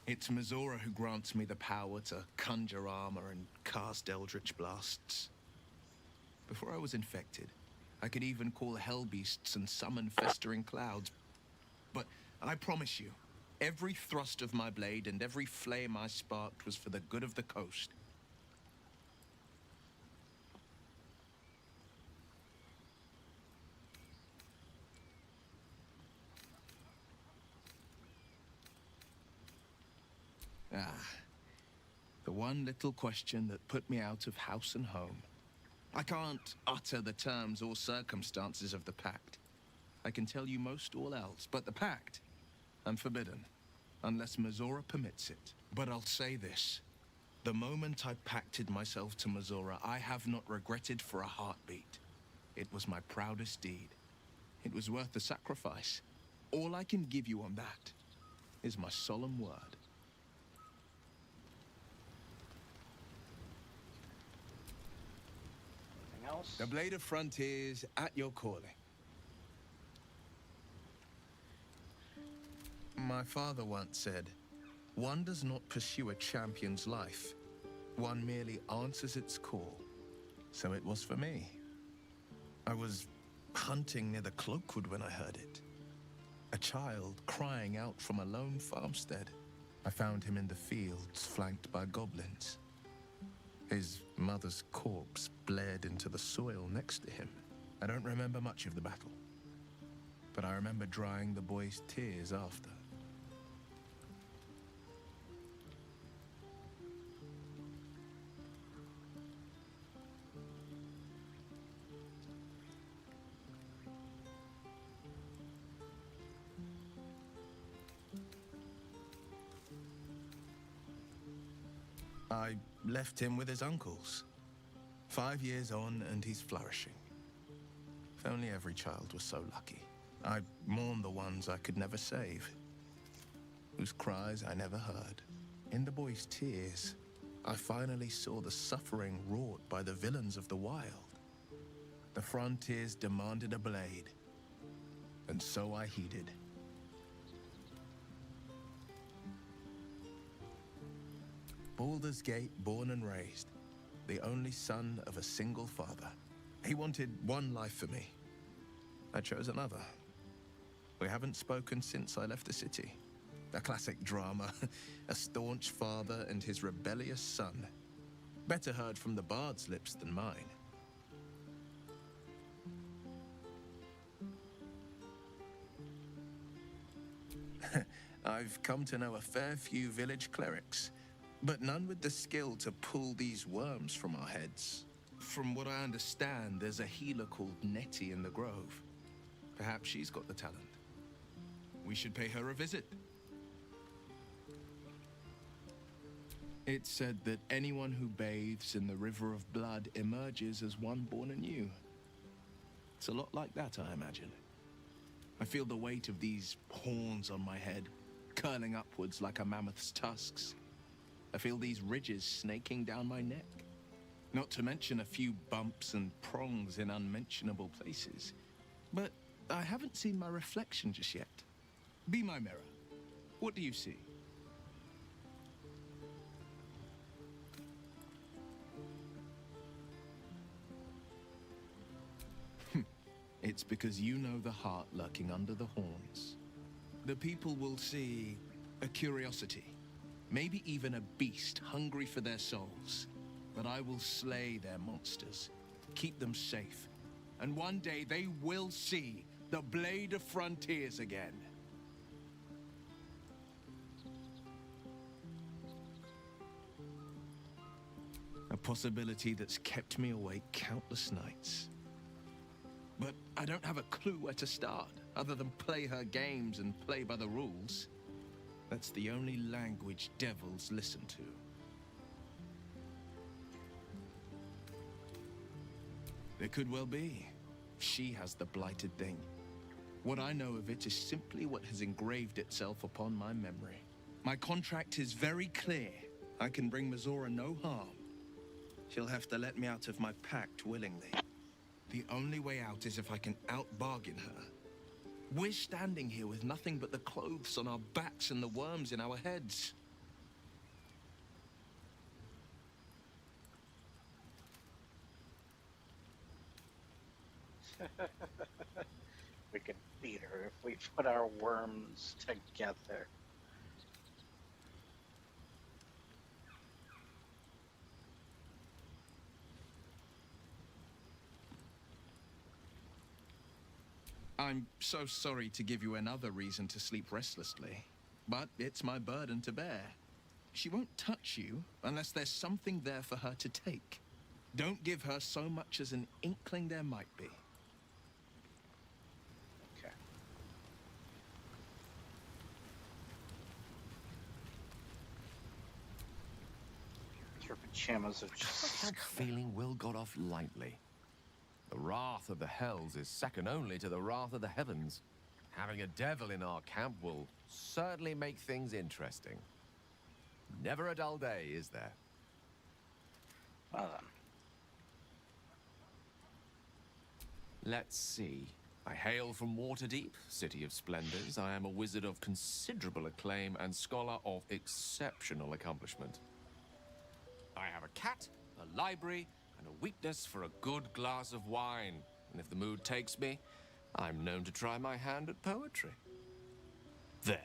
It's Mizora who grants me the power to conjure armor and cast eldritch blasts. Before I was infected, I could even call hell beasts and summon festering clouds. But I promise you, every thrust of my blade and every flame I sparked was for the good of the coast. Ah, the one little question that put me out of house and home. I can't utter the terms or circumstances of the pact. I can tell you most all else, but the pact, I'm forbidden, unless Mizora permits it. But I'll say this. The moment I pacted myself to Mizora, I have not regretted for a heartbeat. It was my proudest deed. It was worth the sacrifice. All I can give you on that is my solemn word. Anything else? The Blade of Frontiers at your calling. My father once said, one does not pursue a champion's life. One merely answers its call. So it was for me. I was hunting near the Cloakwood when I heard it. A child crying out from a lone farmstead. I found him in the fields, flanked by goblins. His mother's corpse bled into the soil next to him. I don't remember much of the battle, but I remember drying the boy's tears after. I left him with his uncles. 5 years on, and he's flourishing. If only every child was so lucky. I mourn the ones I could never save, whose cries I never heard. In the boy's tears, I finally saw the suffering wrought by the villains of the wild. The frontiers demanded a blade, and so I heeded. Baldur's Gate, born and raised, the only son of a single father. He wanted one life for me. I chose another. We haven't spoken since I left the city. A classic drama, a staunch father and his rebellious son. Better heard from the bard's lips than mine. I've come to know a fair few village clerics, but none with the skill to pull these worms from our heads. From what I understand, there's a healer called Nettie in the Grove. Perhaps she's got the talent. We should pay her a visit. It's said that anyone who bathes in the river of blood emerges as one born anew. It's a lot like that, I imagine. I feel the weight of these horns on my head, curling upwards like a mammoth's tusks. I feel these ridges snaking down my neck. Not to mention a few bumps and prongs in unmentionable places. But I haven't seen my reflection just yet. Be my mirror. What do you see? It's because you know the heart lurking under the horns. The people will see a curiosity, maybe even a beast hungry for their souls. But I will slay their monsters, keep them safe, and one day they will see the Blade of Frontiers again. A possibility that's kept me awake countless nights. But I don't have a clue where to start, other than play her games and play by the rules. That's the only language devils listen to. It could well be. She has the blighted thing. What I know of it is simply what has engraved itself upon my memory. My contract is very clear. I can bring Mizora no harm. She'll have to let me out of my pact willingly. The only way out is if I can out-bargain her. We're standing here with nothing but the clothes on our backs and the worms in our heads. We can beat her if we put our worms together. I'm so sorry to give you another reason to sleep restlessly, but it's my burden to bear. She won't touch you unless there's something there for her to take. Don't give her so much as an inkling there might be. Okay. Her pajamas are just... Help feeling Will got off lightly. The wrath of the hells is second only to the wrath of the heavens. Having a devil in our camp will certainly make things interesting. Never a dull day, is there? Well then. Let's see. I hail from Waterdeep, city of splendors. I am a wizard of considerable acclaim and scholar of exceptional accomplishment. I have a cat, a library, and a weakness for a good glass of wine. And if the mood takes me, I'm known to try my hand at poetry. There.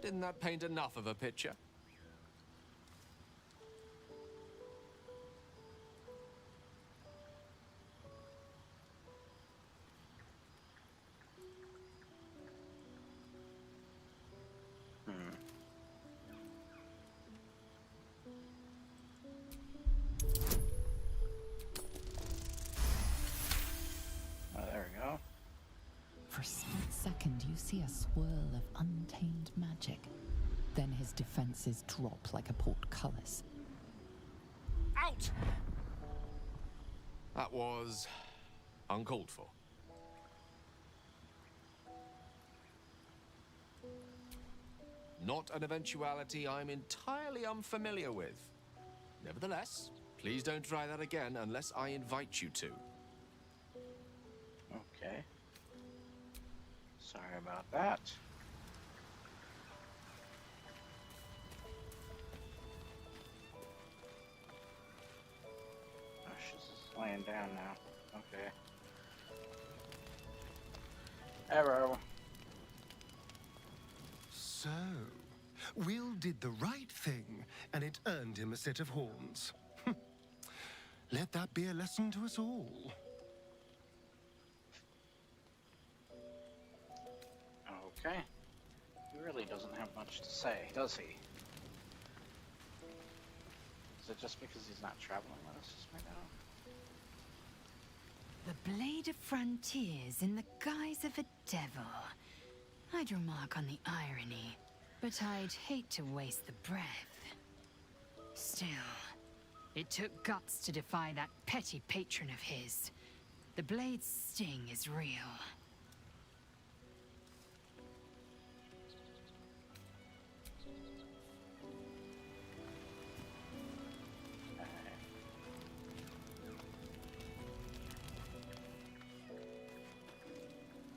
Didn't that paint enough of a picture? There we go. For a split second, you see a swirl of untamed magic. Then his defenses drop like a portcullis. Out! That was uncalled for. Not an eventuality I'm entirely unfamiliar with. Nevertheless, please don't try that again unless I invite you to. Okay. Sorry about that. Oh, she's just laying down now. Okay. Arrow. So, Will did the right thing, and it earned him a set of horns. Let that be a lesson to us all. Okay. He really doesn't have much to say, does he? Is it just because he's not traveling with us right now? The Blade of Frontiers in the guise of a devil. I'd remark on the irony, but I'd hate to waste the breath. Still, it took guts to defy that petty patron of his. The Blade's sting is real.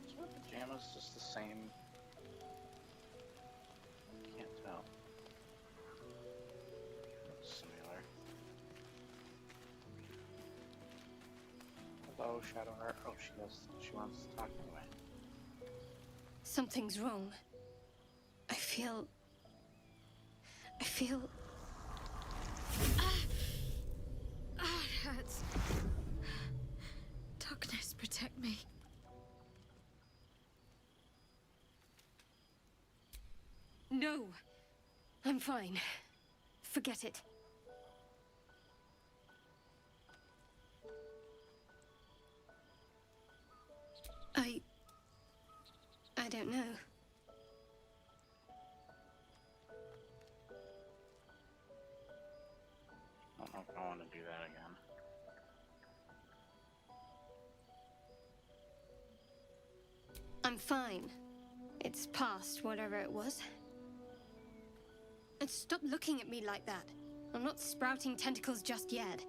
Is her pajamas just the same? Can't tell. Looks similar. Hello, Shadowheart. Oh, she wants to talk anyway. Something's wrong. I feel... it hurts. Darkness, protect me. No. I'm fine. Forget it. I don't know. I don't know if I want to do that again. I'm fine. It's past whatever it was. And stop looking at me like that. I'm not sprouting tentacles just yet.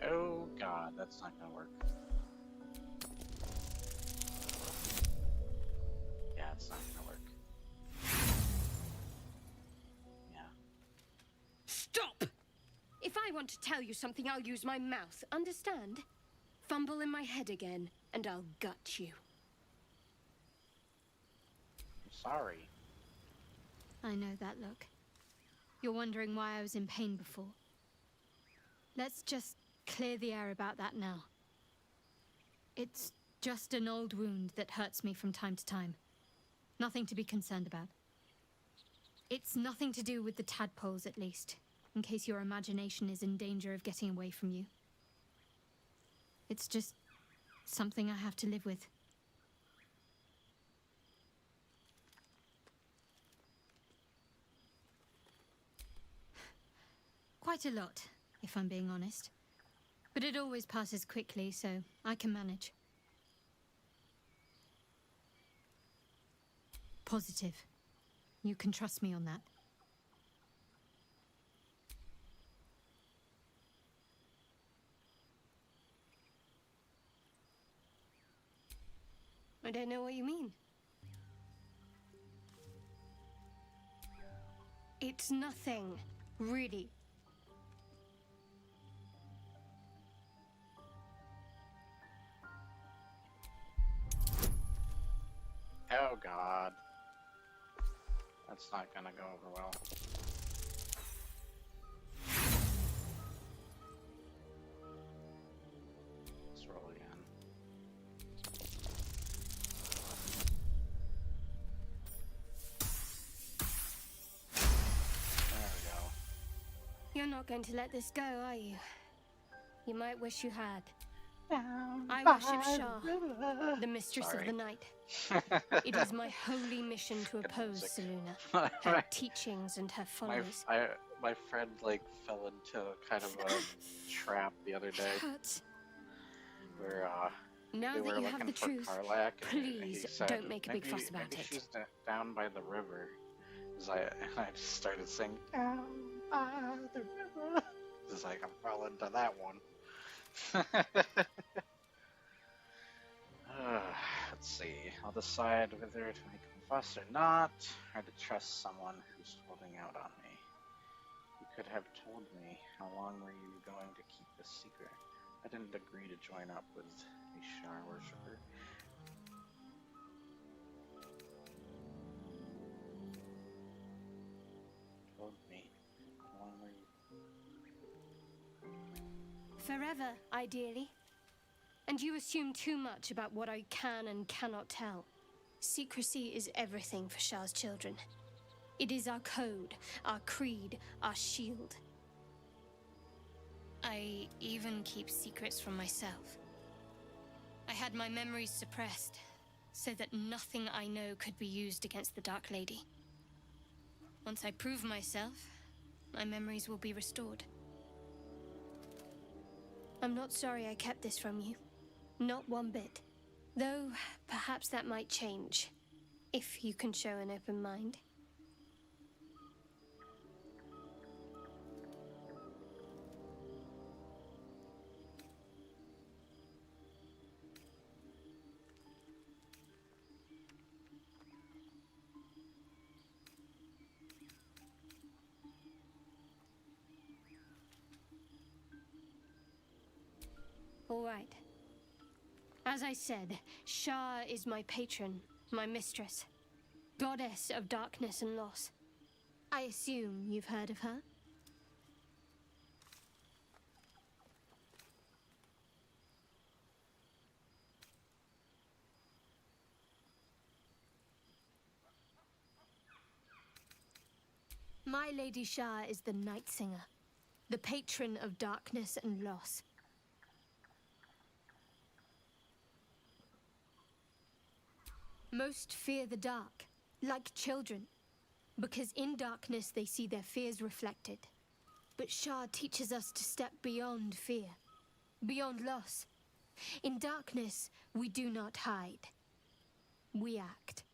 Oh god, that's not gonna work. Yeah, it's not gonna work. Yeah. Stop! If I want to tell you something, I'll use my mouth. Understand? Fumble in my head again, and I'll gut you. I'm sorry. I know that look. You're wondering why I was in pain before. Let's just clear the air about that now. It's just an old wound that hurts me from time to time. Nothing to be concerned about. It's nothing to do with the tadpoles, at least, in case your imagination is in danger of getting away from you. It's just something I have to live with. Quite a lot, if I'm being honest. But it always passes quickly, so I can manage. Positive. You can trust me on that. I don't know what you mean. It's nothing, really. Oh god. That's not gonna go over well. Let's roll again. There we go. You're not going to let this go, are you? You might wish you had. I by worship Shah, the river. the mistress Sorry. of the night. It is my holy mission to oppose Selûne, her teachings and her followers. My friend like fell into kind of a trap the other day where Now they that were you have looking the for truth, Karlak, and he please said, don't make a big fuss about maybe it. she's down by the river. And I just started singing down by the river. It's like I'm falling to that one. Let's see. I'll decide whether to make a fuss or not, or to trust someone who's holding out on me. You could have told me. How long were you going to keep this secret? I didn't agree to join up with a Shar worshipper. Told me. How long were you? Forever, ideally. And you assume too much about what I can and cannot tell. Secrecy is everything for Shah's children. It is our code, our creed, our shield. I even keep secrets from myself. I had my memories suppressed, so that nothing I know could be used against the Dark Lady. Once I prove myself, my memories will be restored. I'm not sorry I kept this from you. Not one bit. Though, perhaps that might change, if you can show an open mind. All right. As I said, Shah is my patron, my mistress. Goddess of darkness and loss. I assume you've heard of her? My Lady Shah is the Night Singer, the patron of darkness and loss. Most fear the dark, like children, because in darkness they see their fears reflected. But Shah teaches us to step beyond fear, beyond loss. In darkness, we do not hide. We act.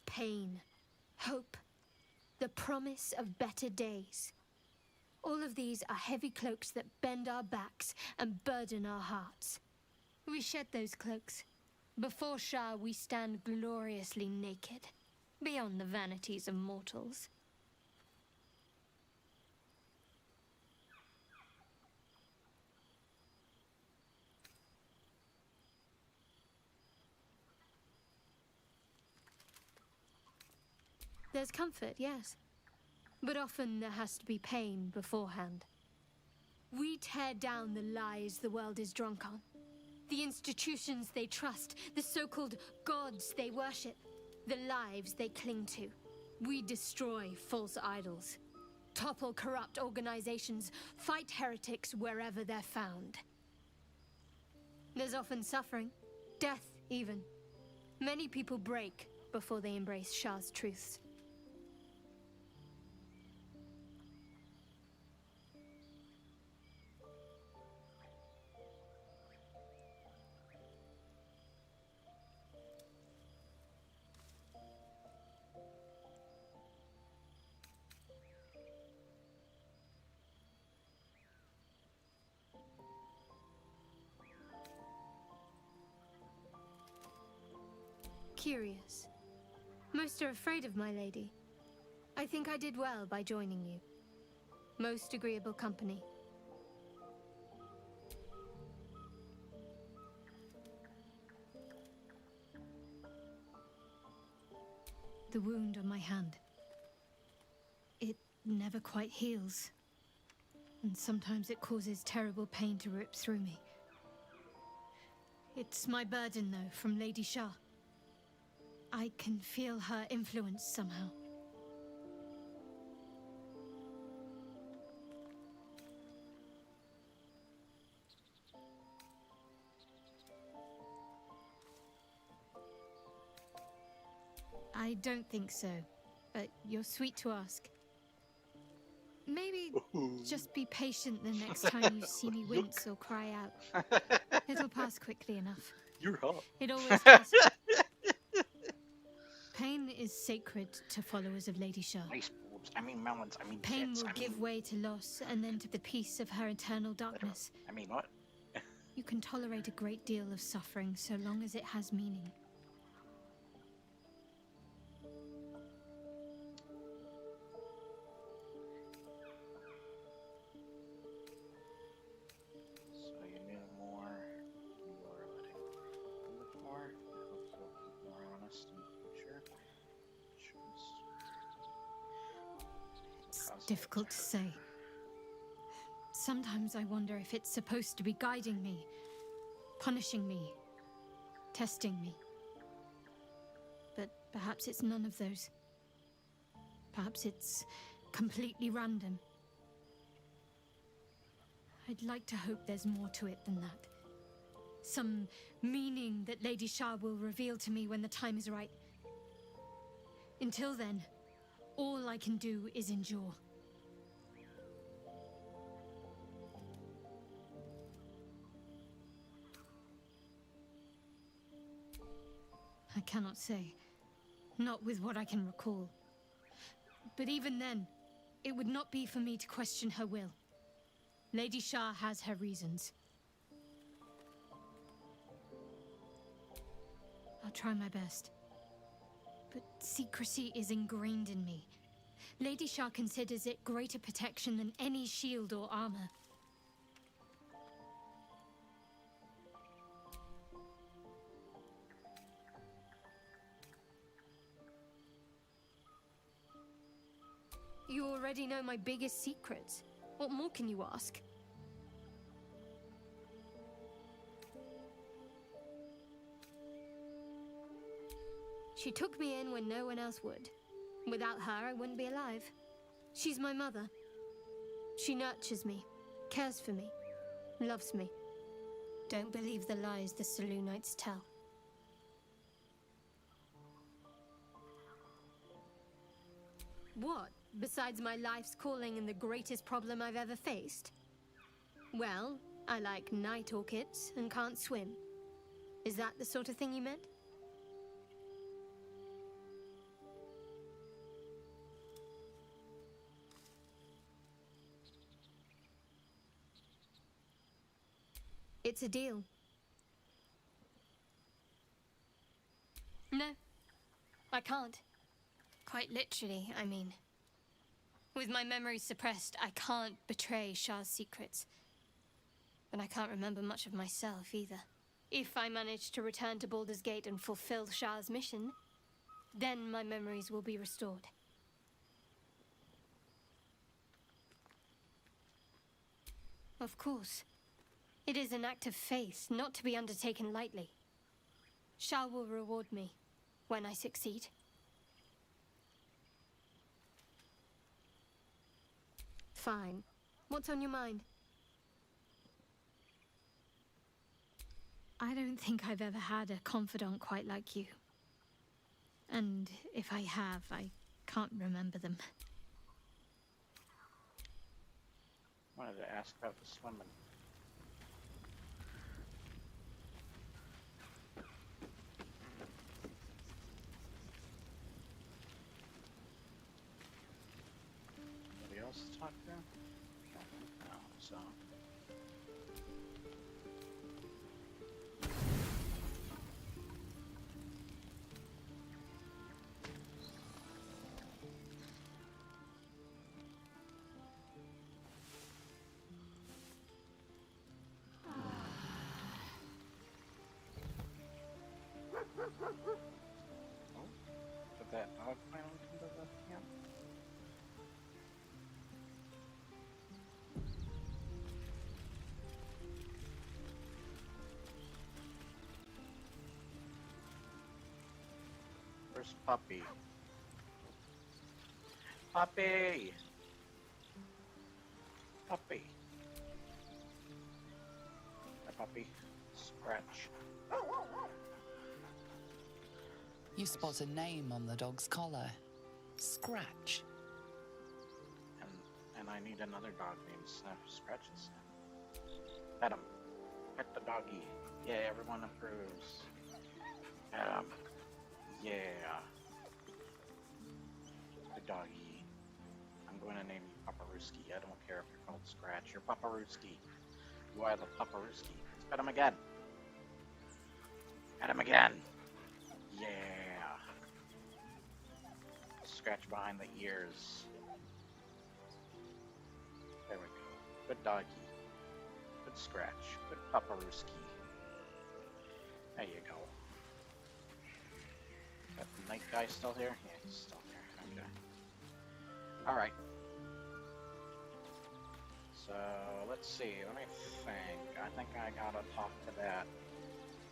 Pain, hope, the promise of better days. All of these are heavy cloaks that bend our backs and burden our hearts. We shed those cloaks. Before Shah, we stand gloriously naked, beyond the vanities of mortals. There's comfort, yes. But often there has to be pain beforehand. We tear down the lies the world is drunk on. The institutions they trust, the so-called gods they worship, the lives they cling to. We destroy false idols, topple corrupt organizations, fight heretics wherever they're found. There's often suffering, death even. Many people break before they embrace Shah's truths. Curious. Most are afraid of my lady. I think I did well by joining you. Most agreeable company. The wound on my hand. It never quite heals. And sometimes it causes terrible pain to rip through me. It's my burden, though, from Lady Shah. I can feel her influence somehow. I don't think so, but you're sweet to ask. Maybe just be patient the next time you see me wince or cry out. It'll pass quickly enough. You're hot. It always does. Pain is sacred to followers of Lady Shah. Nice boobs. I mean melons. I mean Pain tits. will give way to loss, and then to the peace of her eternal darkness. I mean what? You can tolerate a great deal of suffering so long as it has meaning. So you knew more. You are letting me look more. I hope you'll keep more honest in the future. It's difficult to say. Sometimes I wonder if it's supposed to be guiding me, punishing me, testing me. But perhaps it's none of those. Perhaps it's completely random. I'd like to hope there's more to it than that. Some meaning that Lady Shah will reveal to me when the time is right. Until then, all I can do is endure. I cannot say. Not with what I can recall. But even then, it would not be for me to question her will. Lady Shah has her reasons. I'll try my best. But secrecy is ingrained in me. Lady Shah considers it greater protection than any shield or armor. You already know my biggest secrets. What more can you ask? She took me in when no one else would. Without her, I wouldn't be alive. She's my mother. She nurtures me, cares for me, loves me. Don't believe the lies the Selûnites tell. What? Besides my life's calling and the greatest problem I've ever faced? Well, I like night orchids and can't swim. Is that the sort of thing you meant? It's a deal. No, I can't. Quite literally, I mean. With my memories suppressed, I can't betray Shah's secrets. But I can't remember much of myself either. If I manage to return to Baldur's Gate and fulfill Shah's mission, then my memories will be restored. Of course. It is an act of faith, not to be undertaken lightly. Shah will reward me when I succeed. Fine. What's on your mind? I don't think I've ever had a confidant quite like you. And if I have, I can't remember them. I wanted to ask about the swimming. Anybody else to talk to? No, so. Oh, did that dog finally come to the camp? Where's Puppy? Puppy! Puppy. Hi, Puppy. Scratch. You spot a name on the dog's collar. Scratch. And I need another dog named Scratches. Pet him. Pet the doggy. Yeah, everyone approves. Pet him. Yeah. Good doggy. I'm going to name you Paparuski. I don't care if you're called Scratch. You're Paparuski. You are the Paparuski. Let's pet him again. Pet him again. Yeah. Scratch behind the ears. There we go. Good doggy. Good Scratch. Good Paparuski. There you go. Is that the night guy still here? Yeah, he's still there. Okay. Alright. So, let's see. Let me think. I think I gotta talk to that.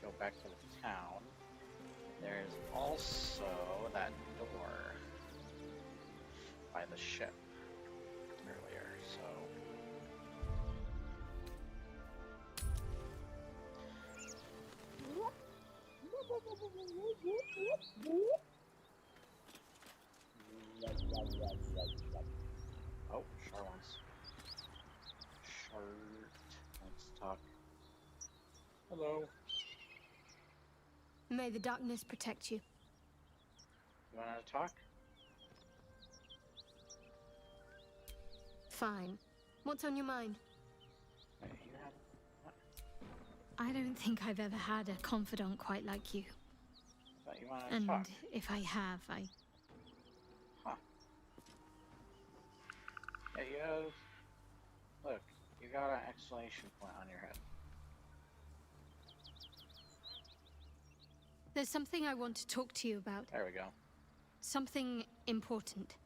Go back to the town. There's also that door by the ship earlier, so... Oh, Char wants... Let's talk. Hello. May the darkness protect you. You wanna talk? Fine. What's on your mind? Hey, you have... What? I don't think I've ever had a confidant quite like you. I thought you wanted to And talk. if I have, I... Huh. Yeah, you have... Look, you got an exclamation point on your head. There's something I want to talk to you about. There we go. Something important.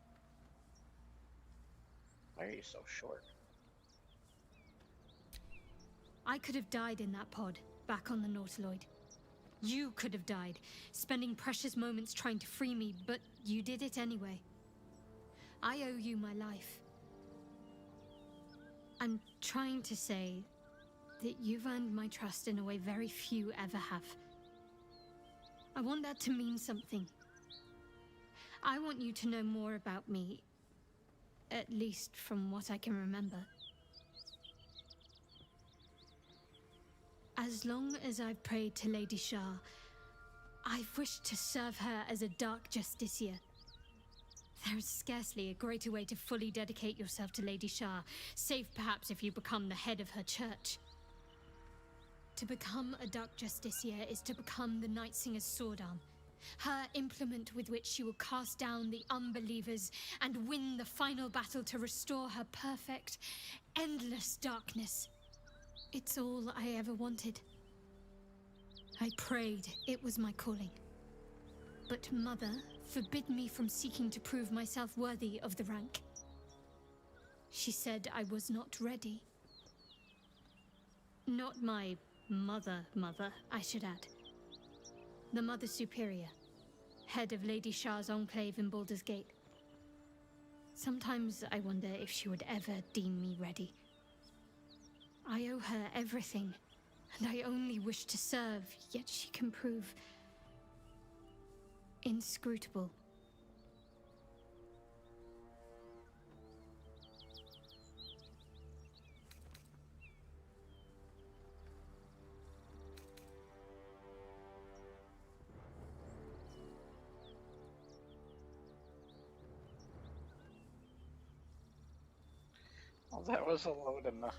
Why are you so short? I could have died in that pod, back on the Nautiloid. You could have died, spending precious moments trying to free me, but you did it anyway. I owe you my life. I'm trying to say that you've earned my trust in a way very few ever have. I want that to mean something. I want you to know more about me, at least from what I can remember. As long as I've prayed to Lady Shah, I've wished to serve her as a Dark Justiciar. There is scarcely a greater way to fully dedicate yourself to Lady Shah, save perhaps if you become the head of her church. To become a Dark Justiciar is to become the Night Singer's sword arm, her implement with which she will cast down the unbelievers and win the final battle to restore her perfect, endless darkness. It's all I ever wanted. I prayed it was my calling. But Mother forbid me from seeking to prove myself worthy of the rank. She said I was not ready. Not my mother, I should add. The Mother Superior, head of Lady Shah's enclave in Baldur's Gate. Sometimes I wonder if she would ever deem me ready. I owe her everything, and I only wish to serve, yet she can prove inscrutable. Well, that was a load enough.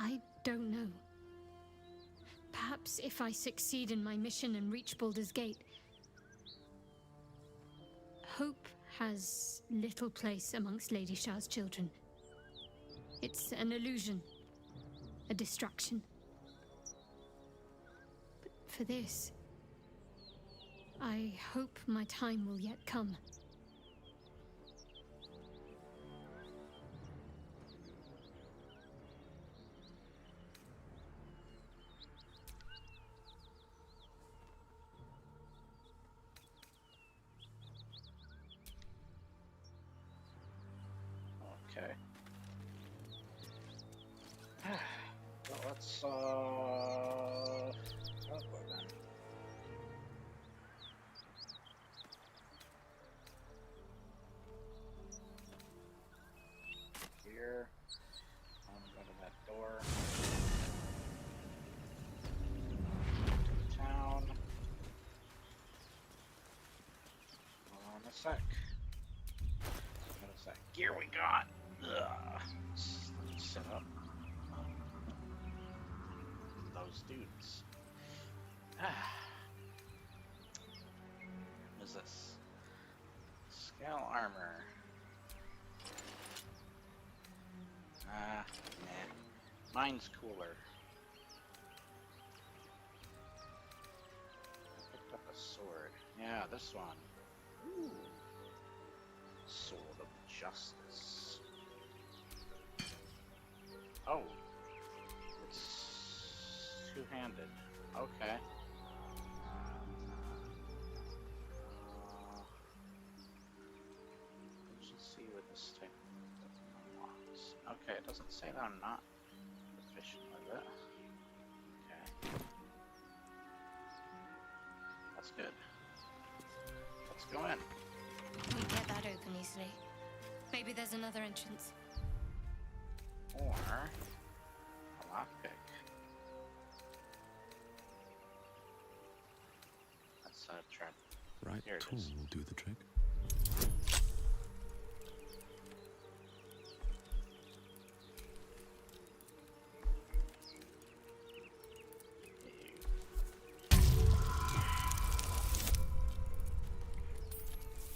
I don't know. Perhaps if I succeed in my mission and reach Baldur's Gate. Hope has little place amongst Lady Shah's children. It's an illusion, a distraction. But for this, I hope my time will yet come. Okay. Well, let's oh boy, then. Here. I'm gonna go to that door. Town. Hold on a sec. What is that gear we got? Ugh. Let's set up those dudes. What is this? Scale armor. Nah. Mine's cooler. I picked up a sword. Yeah, this one. Ooh. Sword of Justice. Oh. It's two-handed. Okay. Let's just see what this type unlocks. Okay, it doesn't say that I'm not proficient with it. Okay. That's good. Let's go in. We get that open easily. Maybe there's another entrance. Or a lockpick. That's a trap. Right Here it tool is. will do the trick.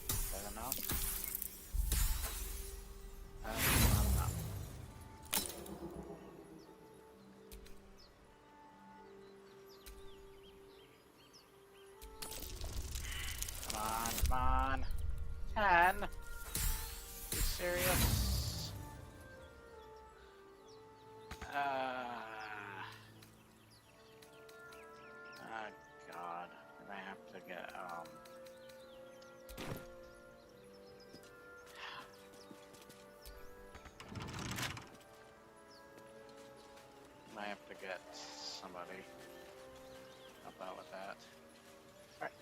Is that enough? That's not enough. Come on, come on. 10. You serious? Oh God. I have to get I have to get somebody help out with that. Alright.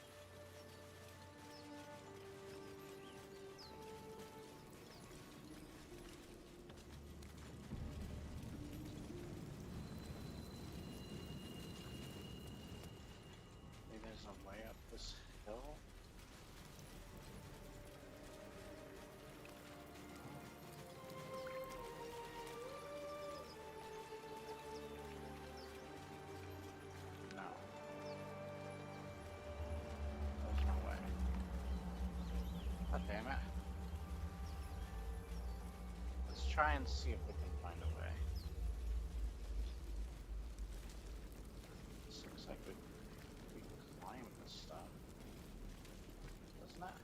Maybe there's a way up this hill. No. There's no way. God damn it. Let's try and see if we can find a way. This looks like we climb this stuff. isn't it?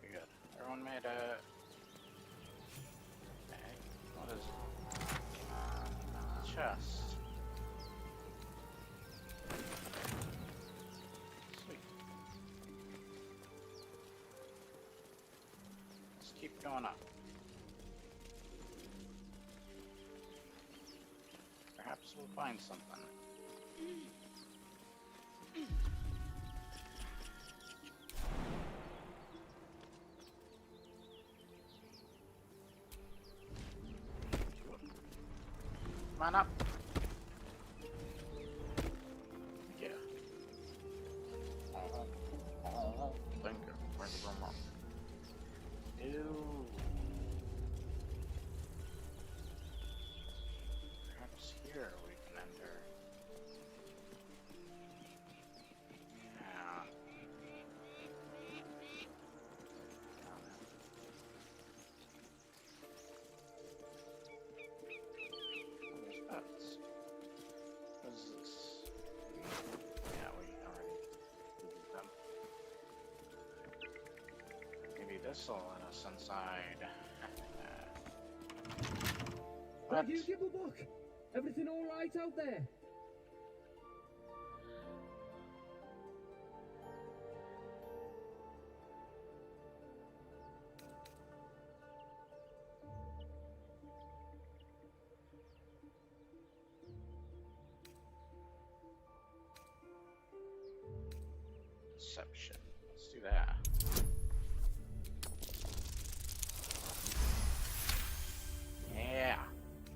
Good. Everyone made a... Okay. What is it? Chest. Sweet. Let's keep going up. Perhaps we'll find something. Come on up. Yeah. Oh, thank you. Where's the room up? Ew. Perhaps here we can enter. Yeah. There's pets. What is this? Yeah, we already did them. Maybe this will let us inside. What? Have you give a book? Everything all right out there? Deception. Let's do that. Yeah.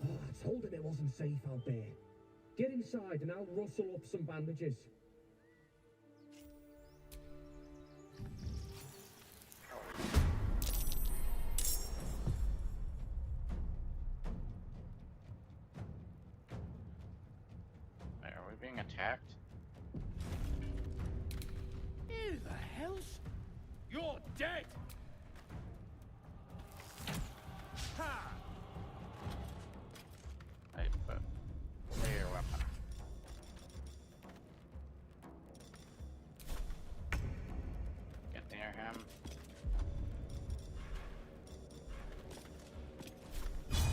Oh, I told him it wasn't safe out there. Get inside and I'll rustle up some bandages. Are we being attacked? Who the hell's? You're dead! Ha! Hey, but lay your weapon. Get near him.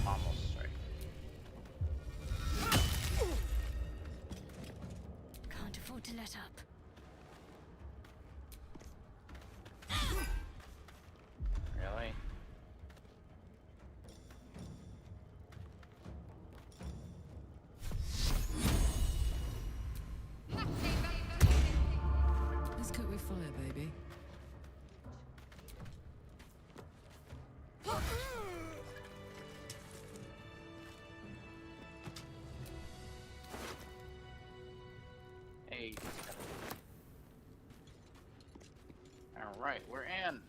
Almost straight. Can't afford to let up. Really? Let's cook with fire, baby. Hey. Alright, we're in.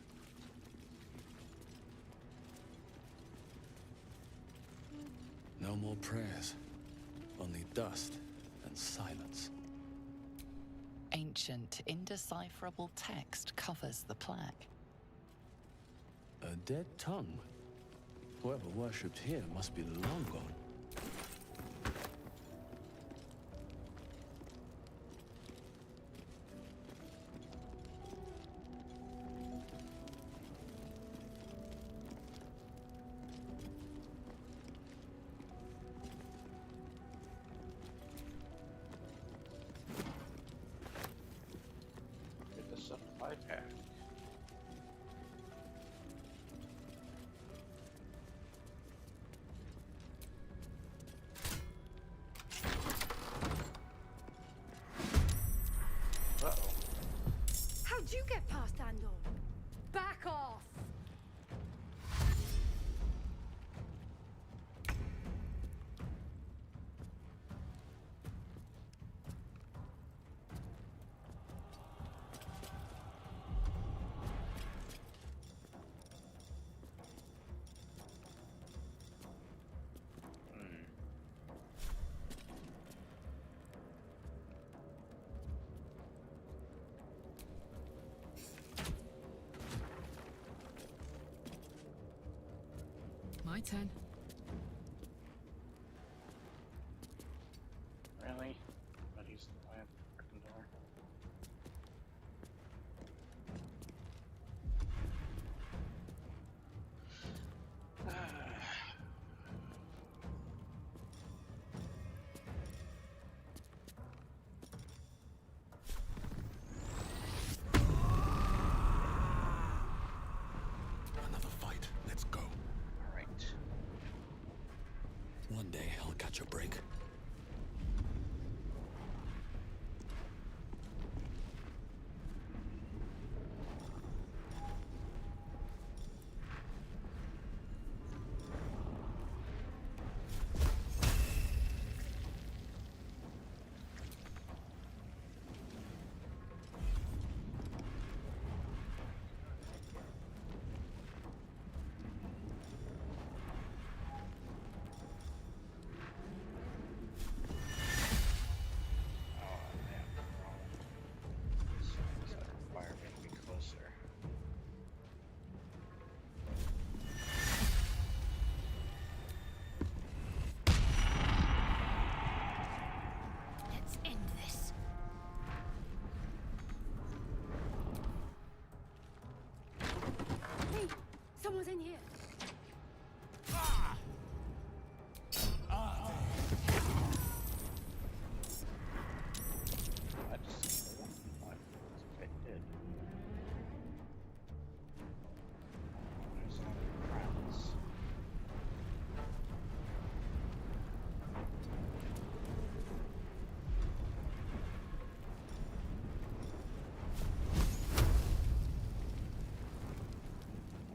No more prayers. Only dust and silence. Ancient, indecipherable text covers the plaque. A dead tongue? Whoever worshipped here must be long gone. Get the supply pack. Uh-oh. How'd you get past Andor? Back off! My turn. Really? But he's in the way of the frickin' door. Another fight. Let's go. All right. One day I'll catch a break. Fire being be closer. Let's end this. Hey, someone's in here. I just what I did. There's some friends.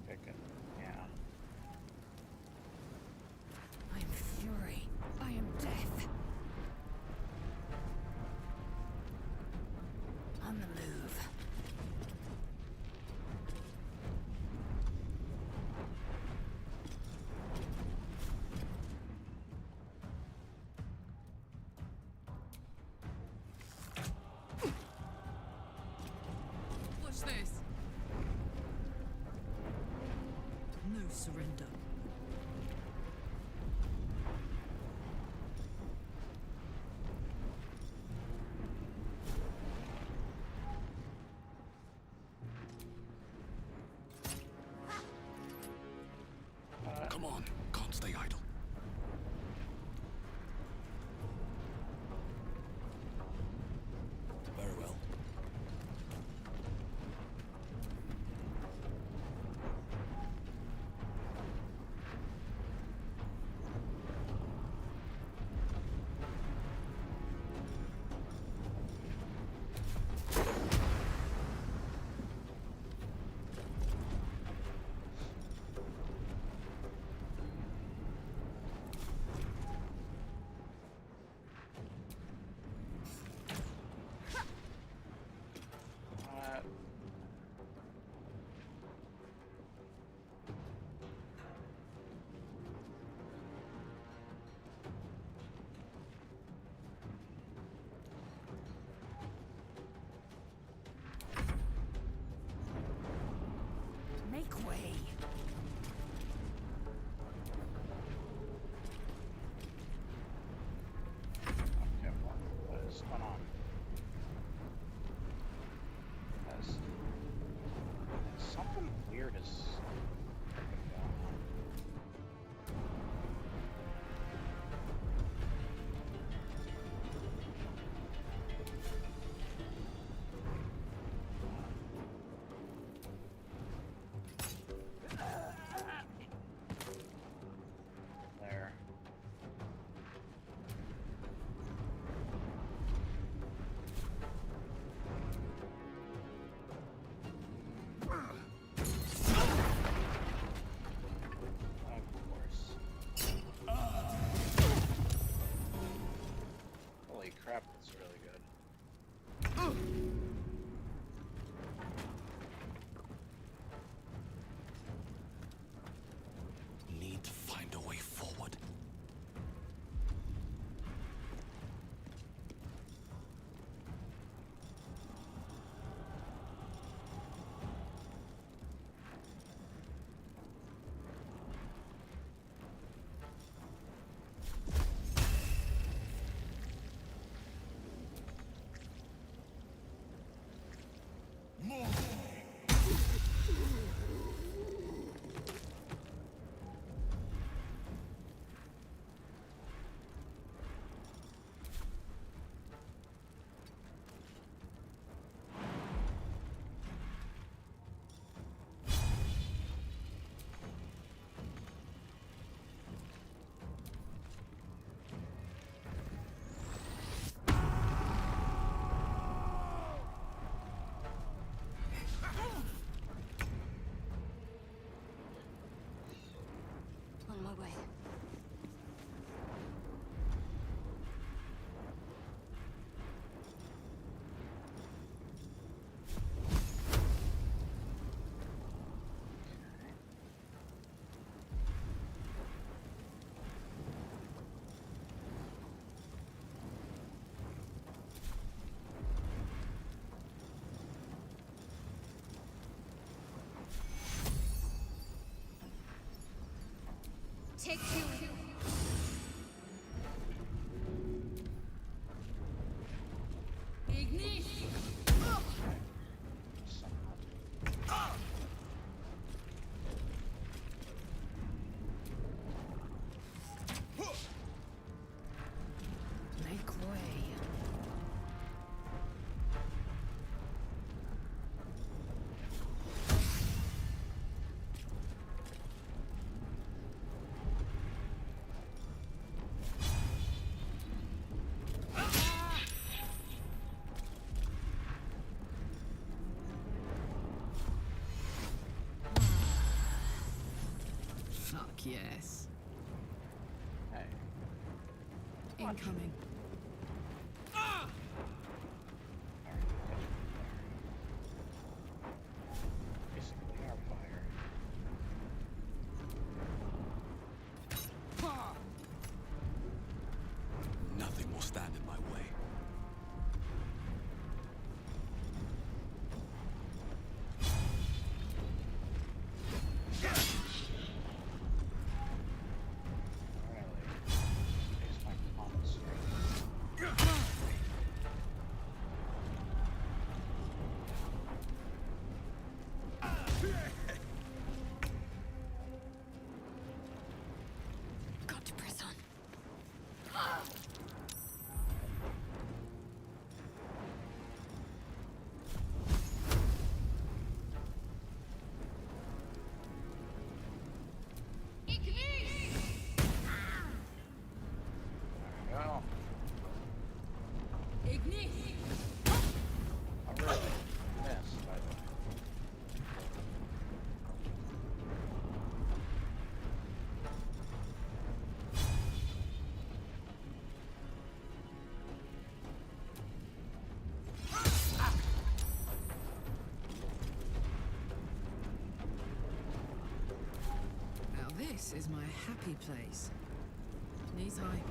Okay, good. Yeah. I am fury. I am death. On the move. Watch this. No surrender. Come on, can't stay idle. Very well. Make way. Okay, what is going on? Something weird is freaking going on. There. Of course. Holy crap, that's really good. Need to find a way forward. Take two. Make way. Fuck yes. Hey. Incoming. Basically our fire. Nothing will stand in my way. Got to press on. Well, Ignis! I really missed, by the way. Now this is my happy place. Knees high.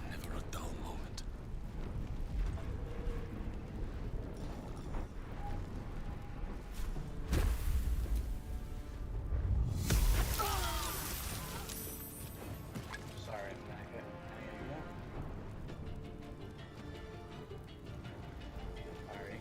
Never a dull moment. Sorry, I'm not hit any of you. Sorry.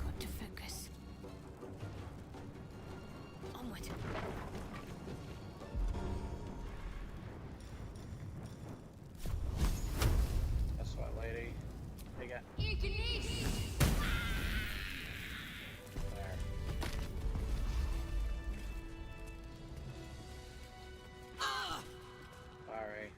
Got to focus. Onward. Guess what, lady? They got there. Sorry.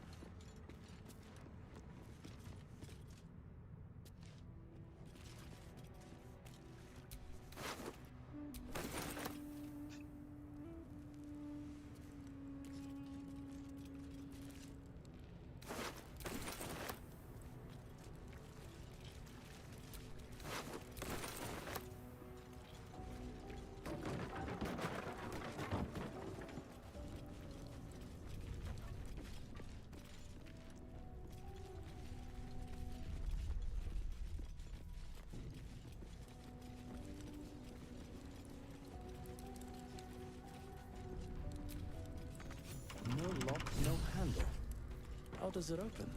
No lock, no handle. How does it open?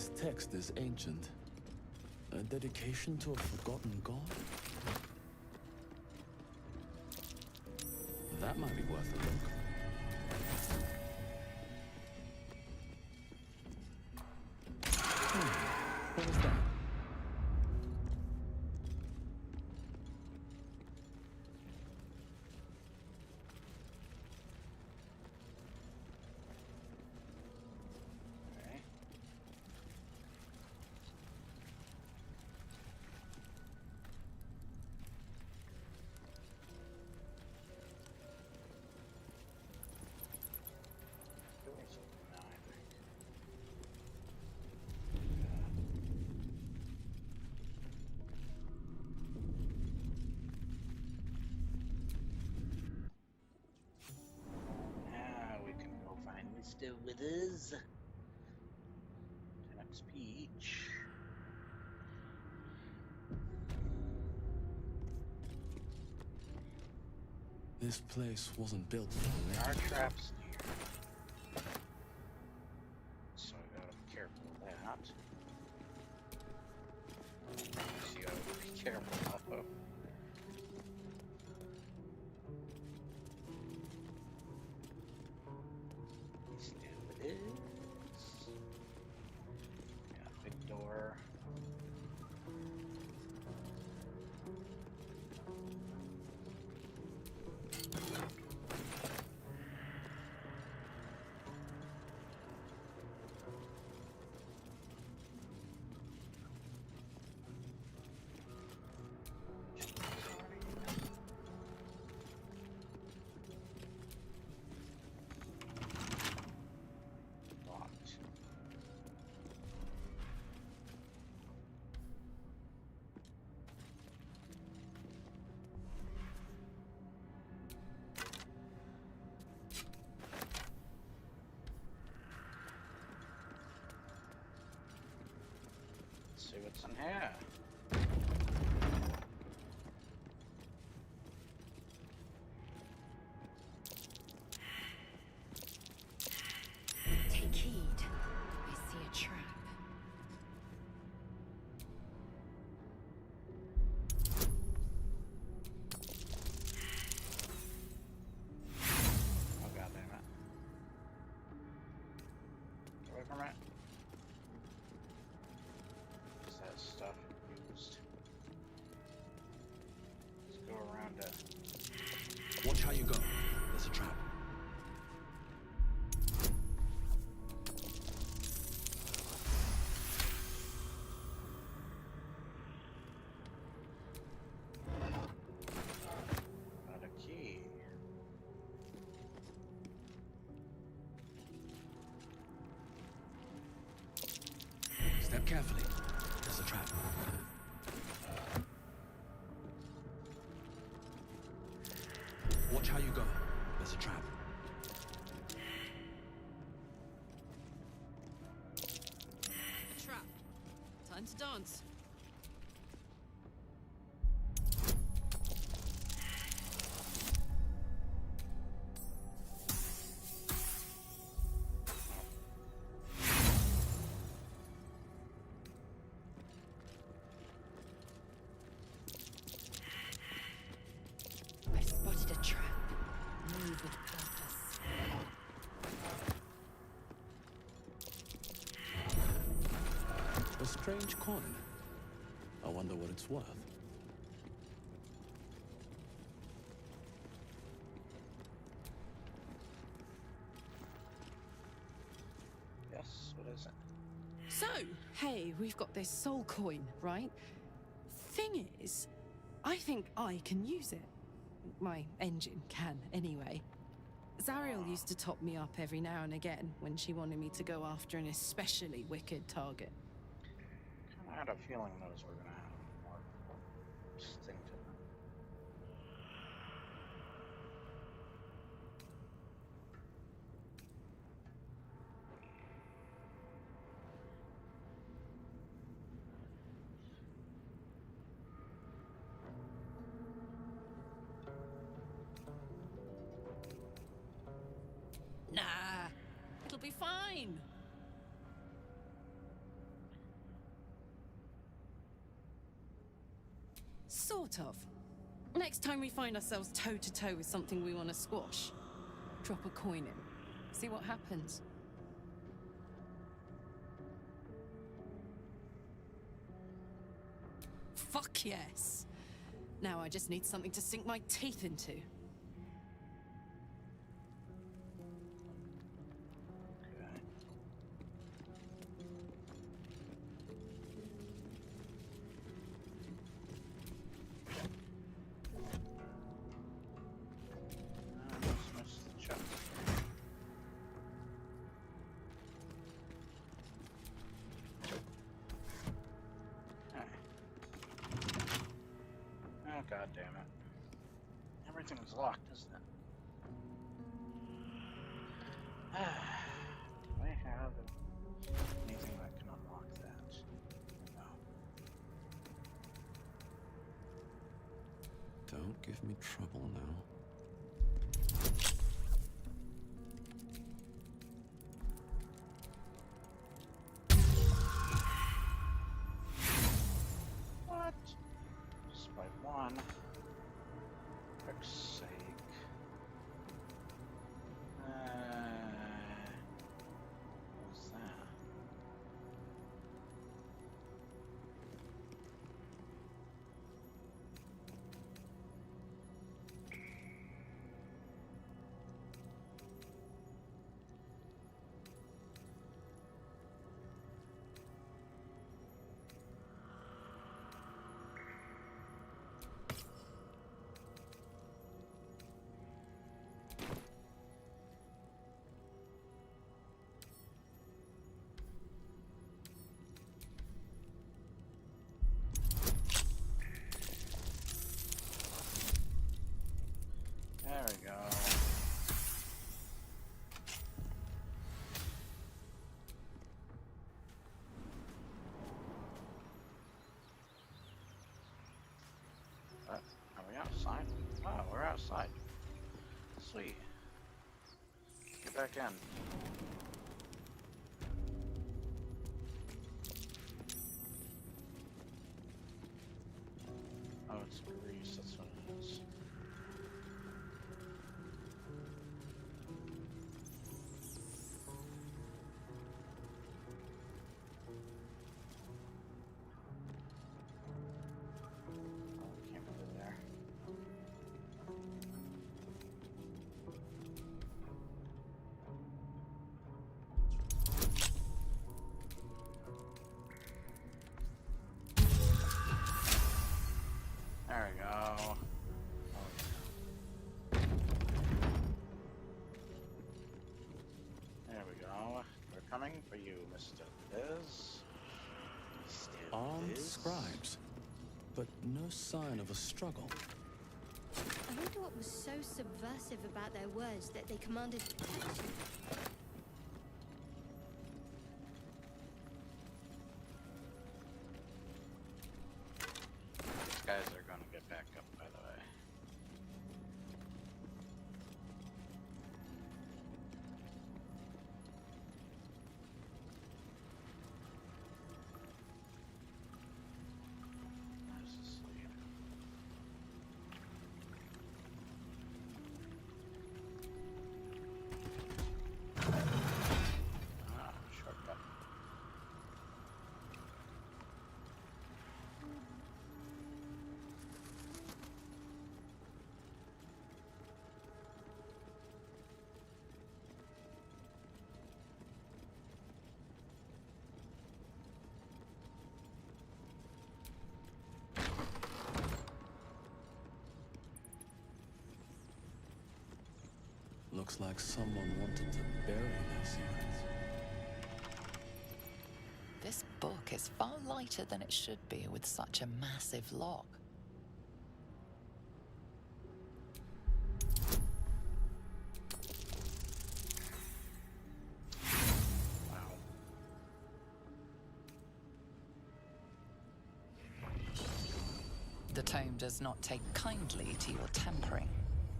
This text is ancient. A dedication to a forgotten god? That might be worth a look. What was that? We can go find Mr. Withers. 10 XP each. This place wasn't built for me. There are traps near. So I gotta be careful of that. So you gotta be careful of. Yeah, big door. Locked. Let's see what's in here. Take heed. I see a trap. Oh god damn it. Get away from it. What's that stuff used? Let's go around it. Watch how you go. There's a trap. Got a key. Step carefully. There's a trap. Watch how you go. There's a trap. A trap. Time to dance. I spotted a trap. Move with purpose. A strange coin. I wonder what it's worth. Yes, what is it? So, hey, we've got this soul coin, right? Thing is, I think I can use it. My engine can, anyway. Zariel used to top me up every now and again when she wanted me to go after an especially wicked target. I had a feeling those were gonna have more sting to them. Nah, it'll be fine. out of. Next time we find ourselves toe-to-toe with something we want to squash, drop a coin in. See what happens. Fuck yes! Now I just need something to sink my teeth into. Oh, God damn it. Everything's locked, isn't it? Do I have anything that can unlock that? No. Don't give me trouble now. What? Just by one. For fuck's sake. What was that? There we go. Are we outside? Oh, we're outside. Sweet. Get back in. Oh, it's grease, that's what it is. There we go. There we go. We're coming for you, Mr. Liz. Armed scribes, but no sign of a struggle. I wonder what was so subversive about their words that they commanded protection. These guys are gonna get back up, by the way. There's the sleep. Ah, shortcut. Looks like someone wanted to bury their secrets. This book is far lighter than it should be with such a massive lock. The tome does not take kindly to your tampering.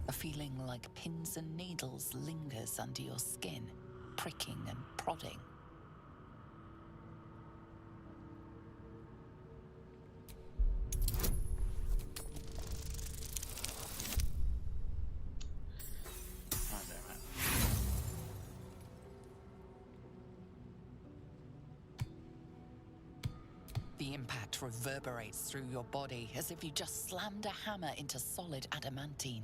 A feeling like pins and needles lingers under your skin, pricking and prodding. The impact reverberates through your body as if you just slammed a hammer into solid adamantine.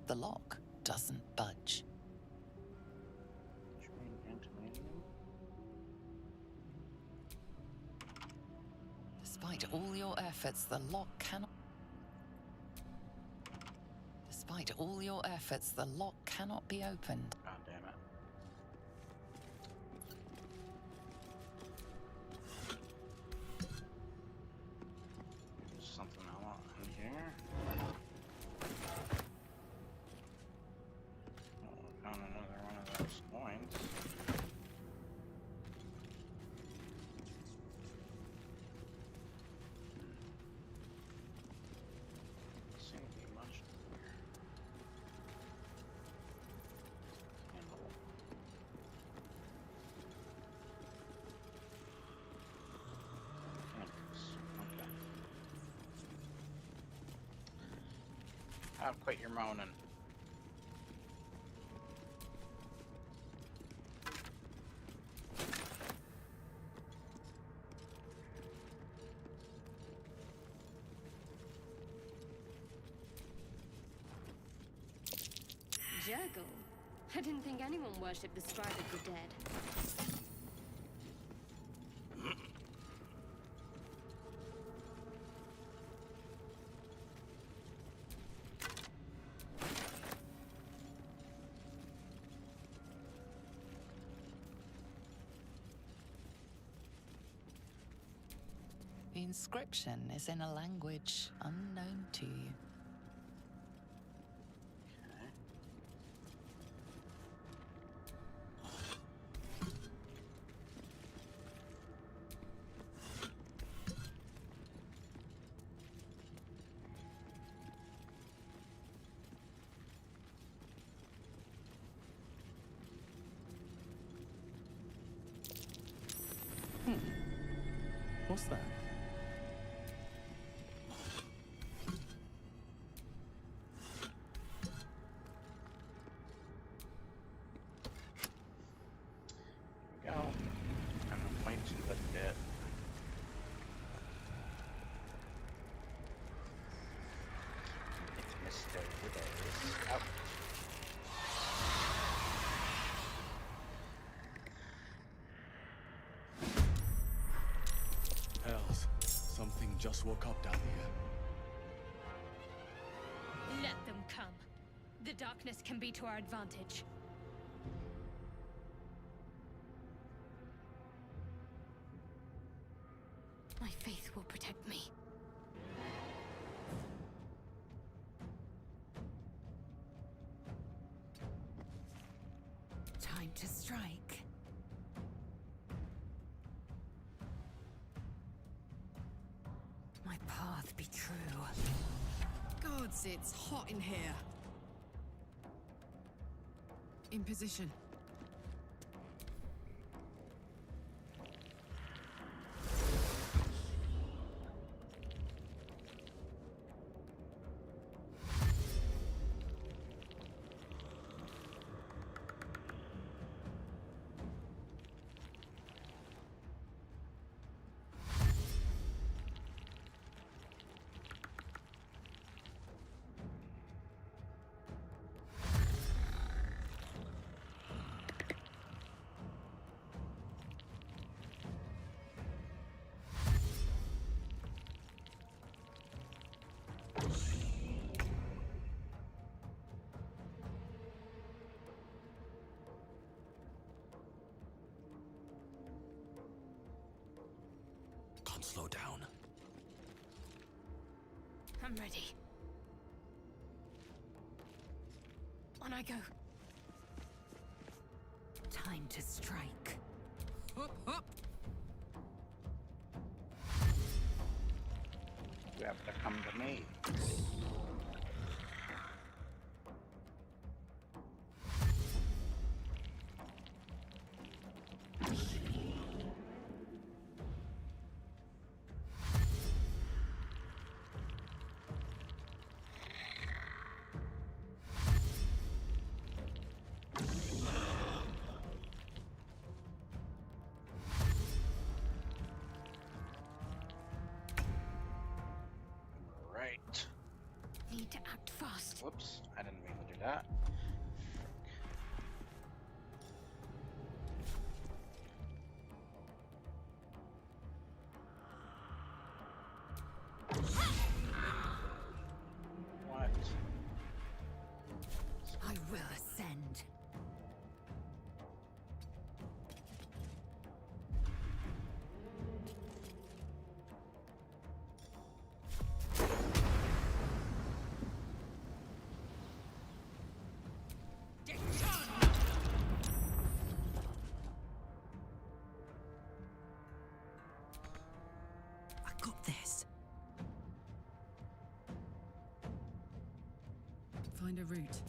The lock doesn't budge. Despite all your efforts, the lock cannot... Despite all your efforts, the lock cannot be opened. God damn it. There's something I want in here. Oh, I found another one of those coins. Seems to be much here. Candle. Okay. Quit your moaning. Juggle? I didn't think anyone worshipped the scribe of the dead. The inscription is in a language unknown to you. What's that? Go. I'm acquainted with it. It's Mr. Widow's out. Hells, something just woke up down here. Let them come. The darkness can be to our advantage. My faith will protect me. Time to strike. My path be true. Gods, it's hot in here. In position. Can't slow down. I'm ready. On I go. Time to strike. Up, up. You have to come to me. need to act fast. Whoops, I didn't mean to do that. What? I will ascend. I got this. Find a route.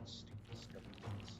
Stupid skeletons.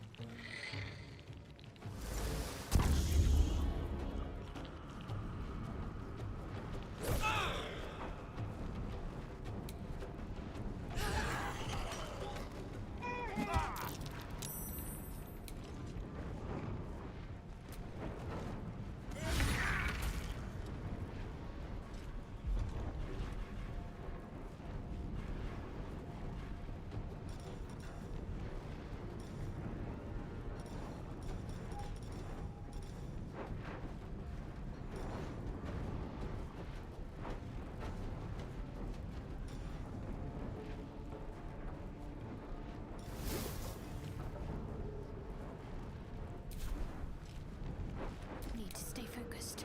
Need to stay focused.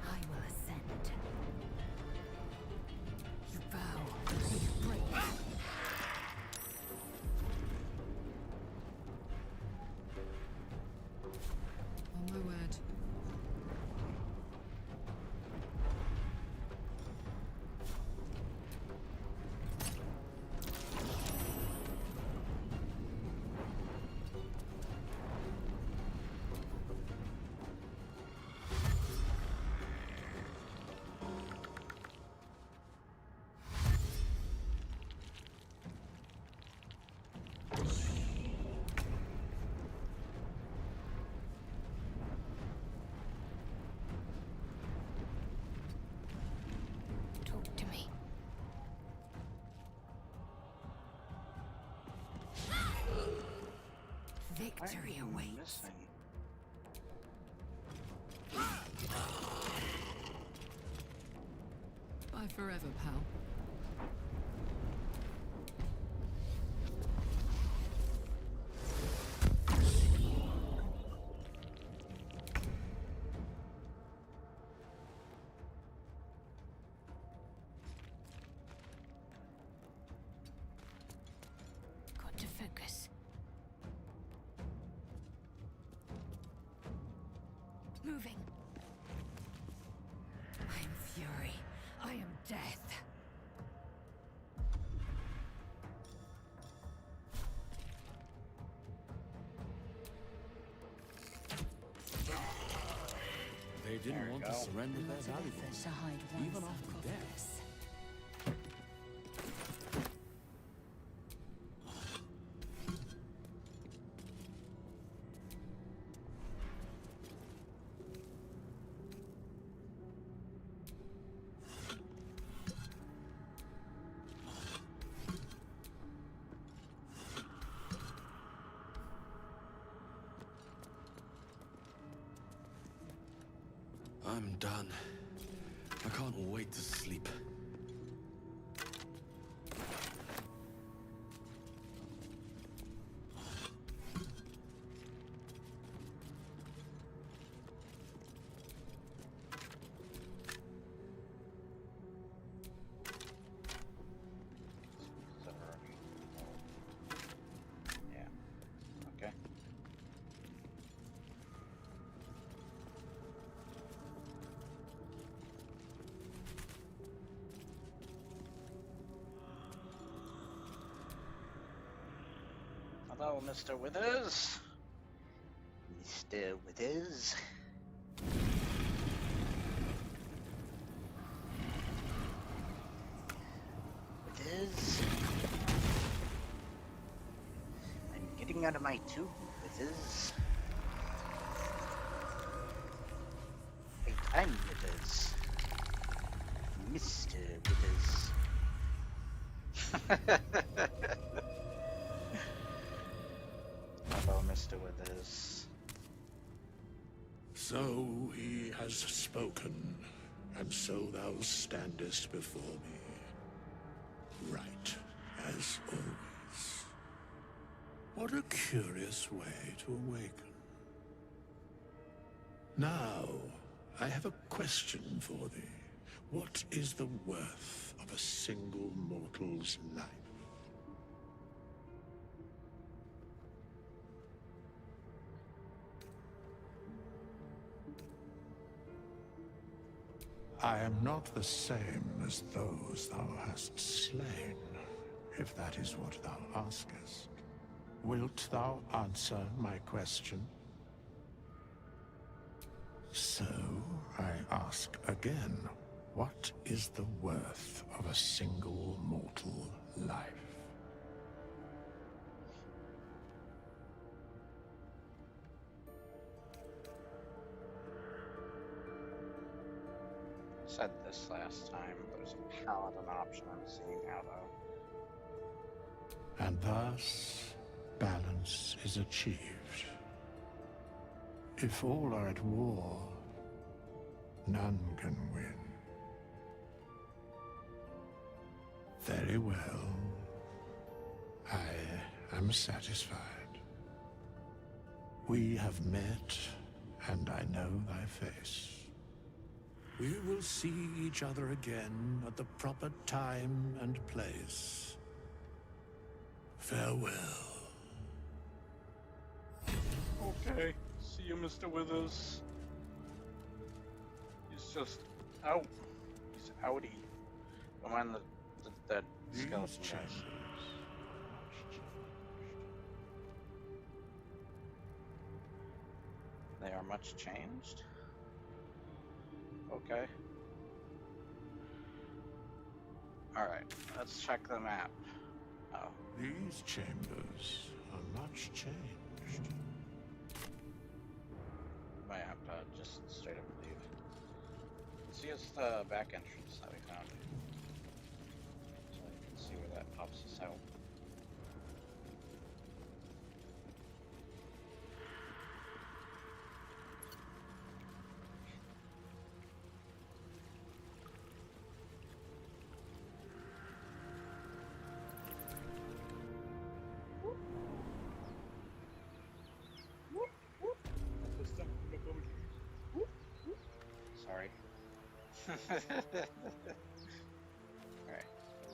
I will ascend. You bow, you break. On my word. Talk to me. Victory awaits. Bye forever, pal. Got to focus. Moving. I am fury. I am death. They didn't want to surrender their Lots of valuables, effort to hide even oneself after from death. this. I'm done. I can't wait to sleep. Hello, Mr. Withers. Mr. Withers. Withers. I'm getting out of my tube, Withers. Hey, I'm Withers. Mr. Withers. Hello, Mr. Withers. So he has spoken, and so thou standest before me. Right, as always. What a curious way to awaken. Now, I have a question for thee. What is the worth of a single mortal's life? I am not the same as those thou hast slain, if that is what thou askest. Wilt thou answer my question? So, I ask again, what is the worth of a single mortal life? Said this last time, there's a paladin option I'm seeing now, though. And thus, balance is achieved. If all are at war, none can win. Very well. I am satisfied. We have met, and I know thy face. We will see each other again at the proper time and place. Farewell. Okay, see you, Mr. Withers. He's just out. He's outie. Don't mind that skeleton guys. They are much changed? Okay. Alright, let's check the map. Oh. These chambers are much changed. Might have to just straight up leave. Let's use the back entrance that we found. So you can see where that pops us out. Sorry. Alright.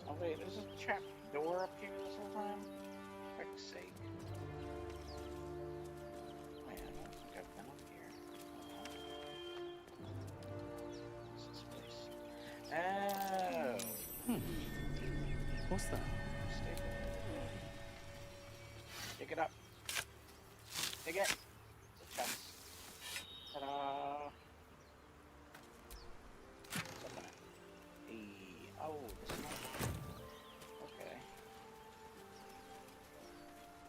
Oh wait, there's a trap door up here this whole time? For heck's sake. Wait, I don't think I've been up here. What's this place? Oh! What's that? Stay there. Pick it up. Dig it. It's a chest. Ta-da! Oh, this one. Okay.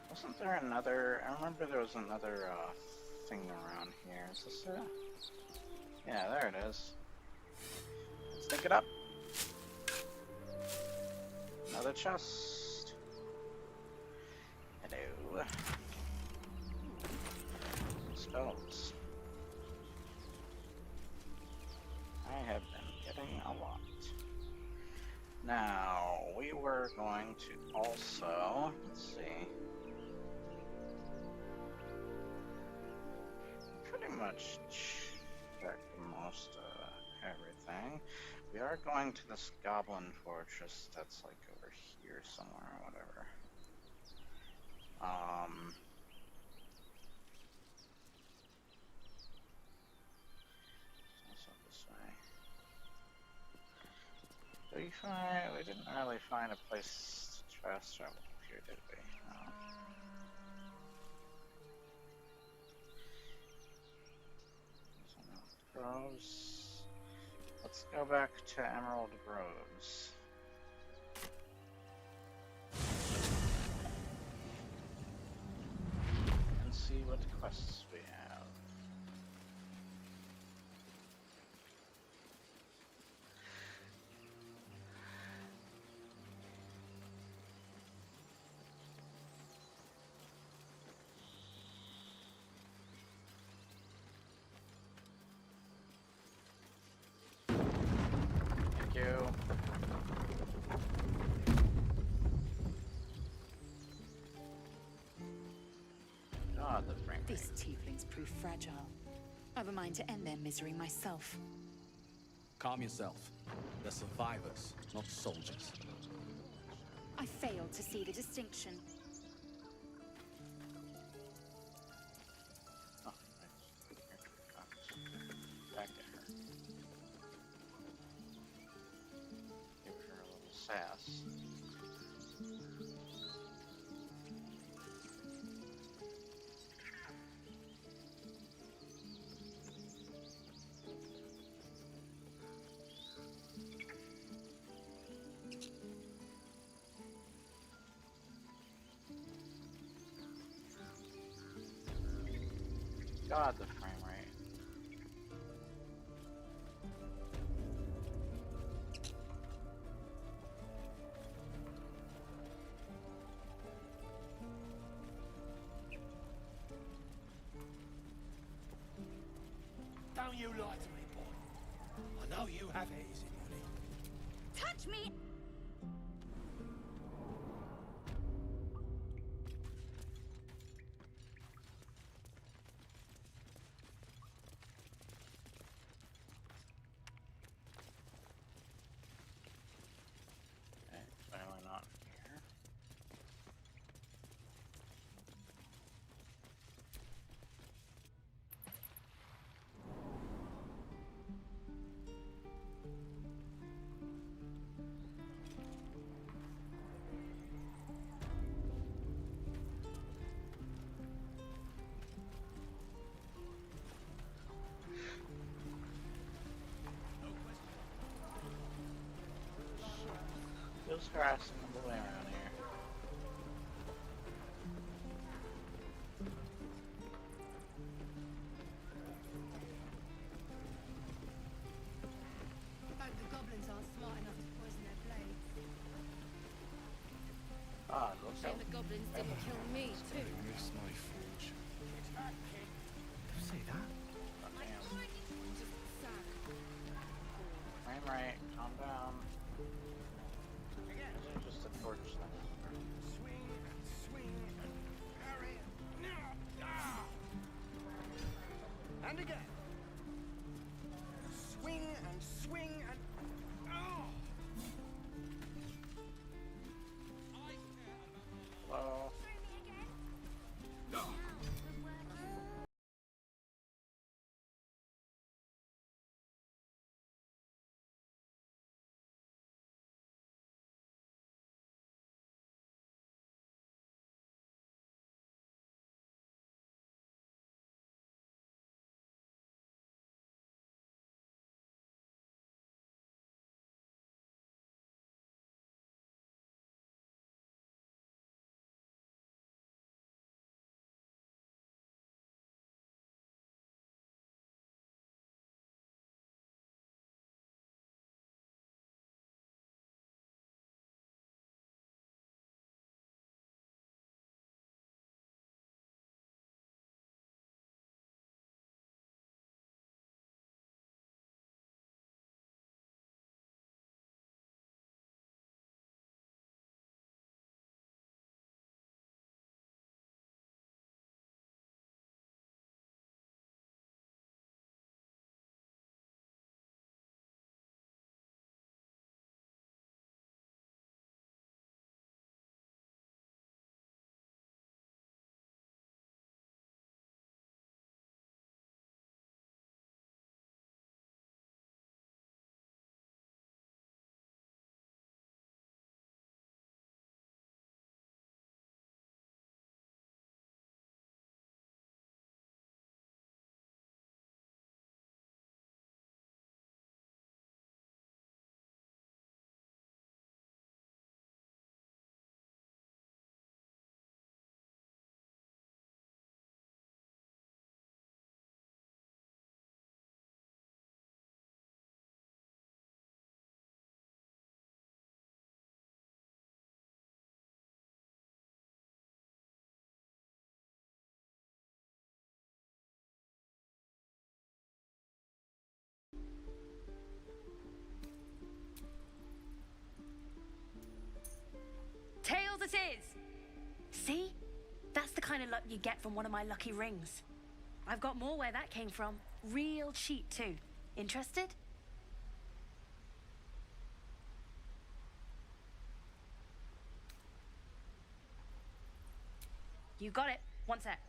Wasn't there another? I remember there was another thing around here. Is this it? Yeah, there it is. Let's pick it up. Another chest. Hello. Spells. I have been getting a lot. Now, we were going to also, let's see, pretty much check most everything. We are going to this goblin fortress that's like over here somewhere or whatever. Also this way. We didn't really find a place to fast travel up here, did we? No. Groves. Let's go back to Emerald Groves. And see what quests we have. Thank you. God, the frame rate. These tieflings prove fragile. I've a mind to end their misery myself. Calm yourself. They're survivors, not soldiers. I failed to see the distinction. Oh, back to her. Give her a little sass. God, the frame rate. Don't you lie to me, boy. I know you have it easy money. Touch me! Okay, clearly not here. Feels harassing the way around here. The goblins aren't smart enough to poison their blades. Ah, look Shame the goblins didn't kill me too. Miss my forge. Say that? Frame rate, calm down. Is it just a torch thing? Swing and swing and parry. No! Ah! And again. Swing and swing and. Oh! Hello? kind of luck you get from one of my lucky rings. I've got more where that came from. Real cheap, too. Interested? You got it. One sec.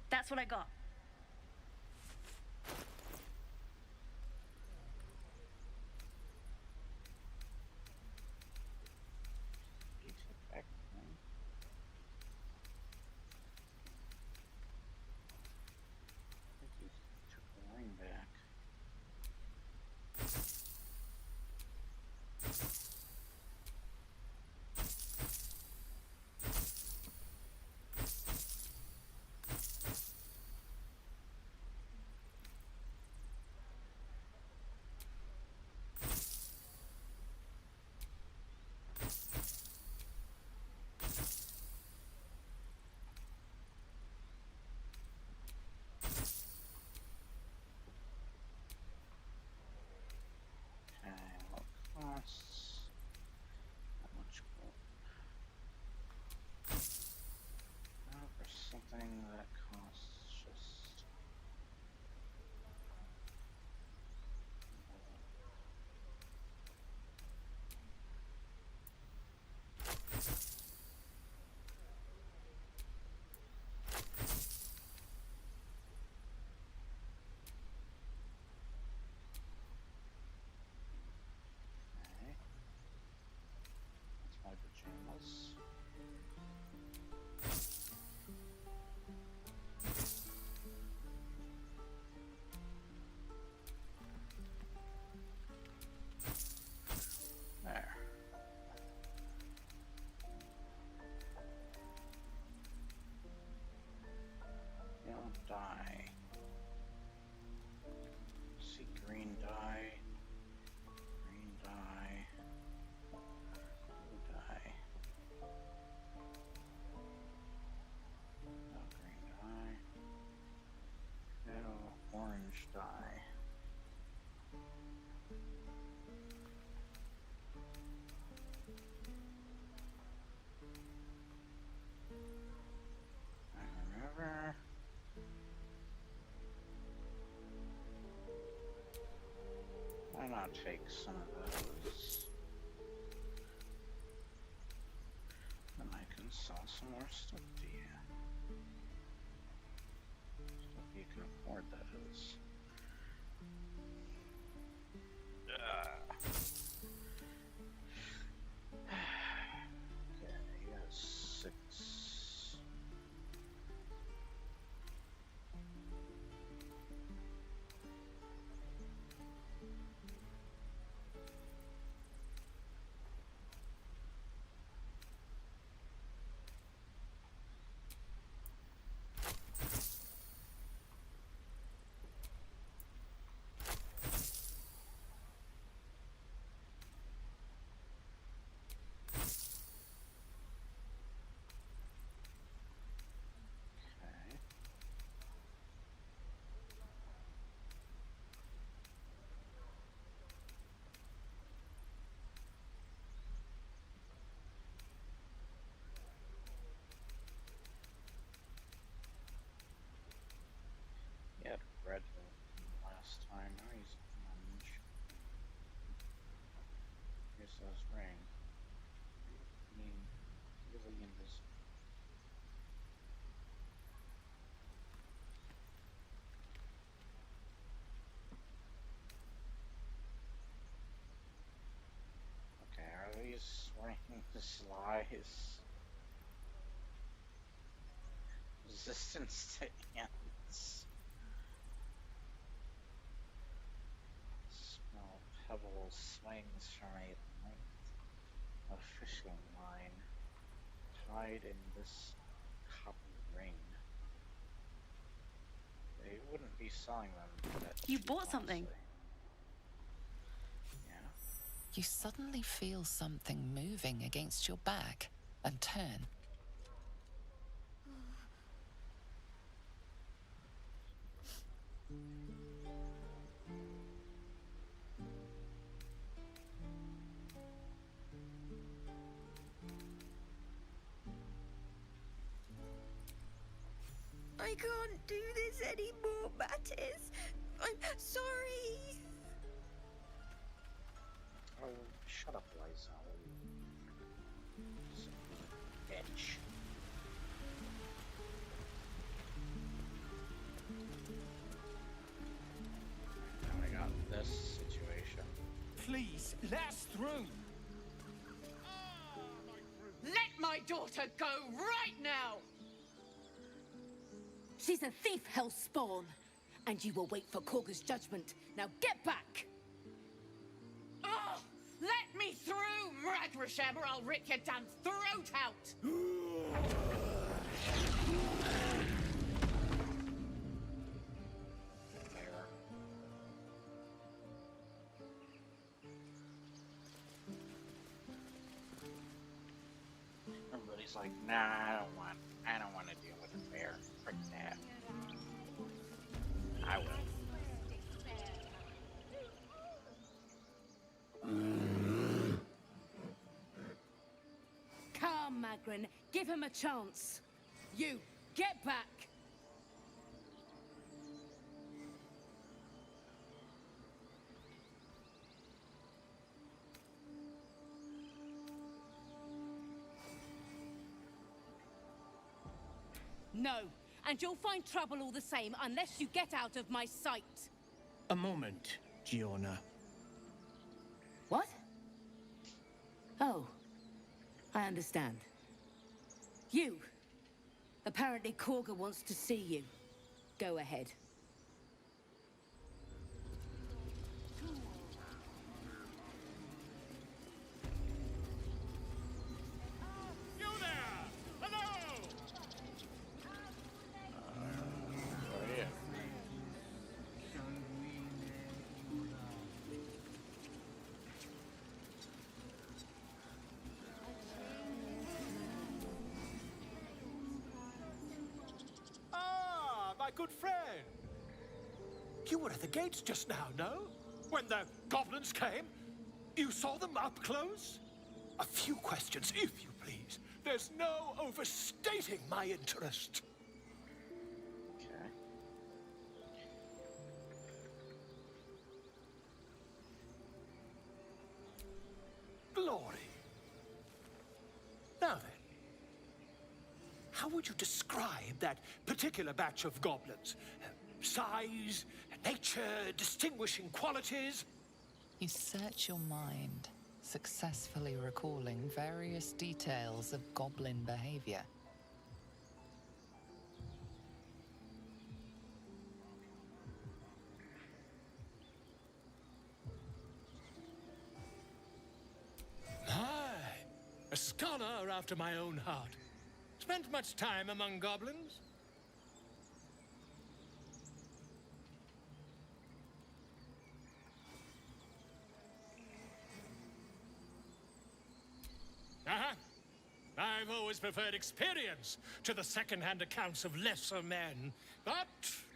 That's what I got. Costs. How much gold? Now for something that costs just. Okay. That's my pajamas. There. Yellow dye. See green dye. Green dye. Blue dye. No green dye. No orange dye. River. Why not take some of those? Then I can sell some more stuff to you. Stuff you can afford, that is. Okay, yes, 6. Okay. He had red last time, now he's orange. Here's those ring. I mean, really invisible. Okay, are these rings lies? Resistance to ants. Small pebble swings from a length of fishing line tied in this copper ring. They wouldn't be selling them that You cheap, bought something. honestly. Yeah. You suddenly feel something moving against your back and turn. can't do this anymore, Mattis. I'm sorry. Oh, shut up, Liza. Bitch. Now I got this situation. Please, let us through. Let my daughter go right now! She's a thief, Hellspawn. And you will wait for Korga's judgment. Now get back! Oh, let me through, Ragrasham, or I'll rip your damn throat out! Everybody's like, nah, I don't want to deal with a bear. Frick that. I will. Come, Magrin. Give him a chance. You, get back! No, and you'll find trouble all the same unless you get out of my sight. A moment, Giona. What? Oh, I understand. You. Apparently Korga wants to see you. Go ahead. You there! Hello! My good friend. You were at the gates just now, no? When the goblins came? You saw them up close? A few questions, if you please. There's no overstating my interest. Okay. Glory. Now then. How would you describe that particular batch of goblins? Size, nature, distinguishing qualities? You search your mind, successfully recalling various details of goblin behavior. Aye, a scholar after my own heart. Spent much time among goblins? I've always preferred experience to the second-hand accounts of lesser men. But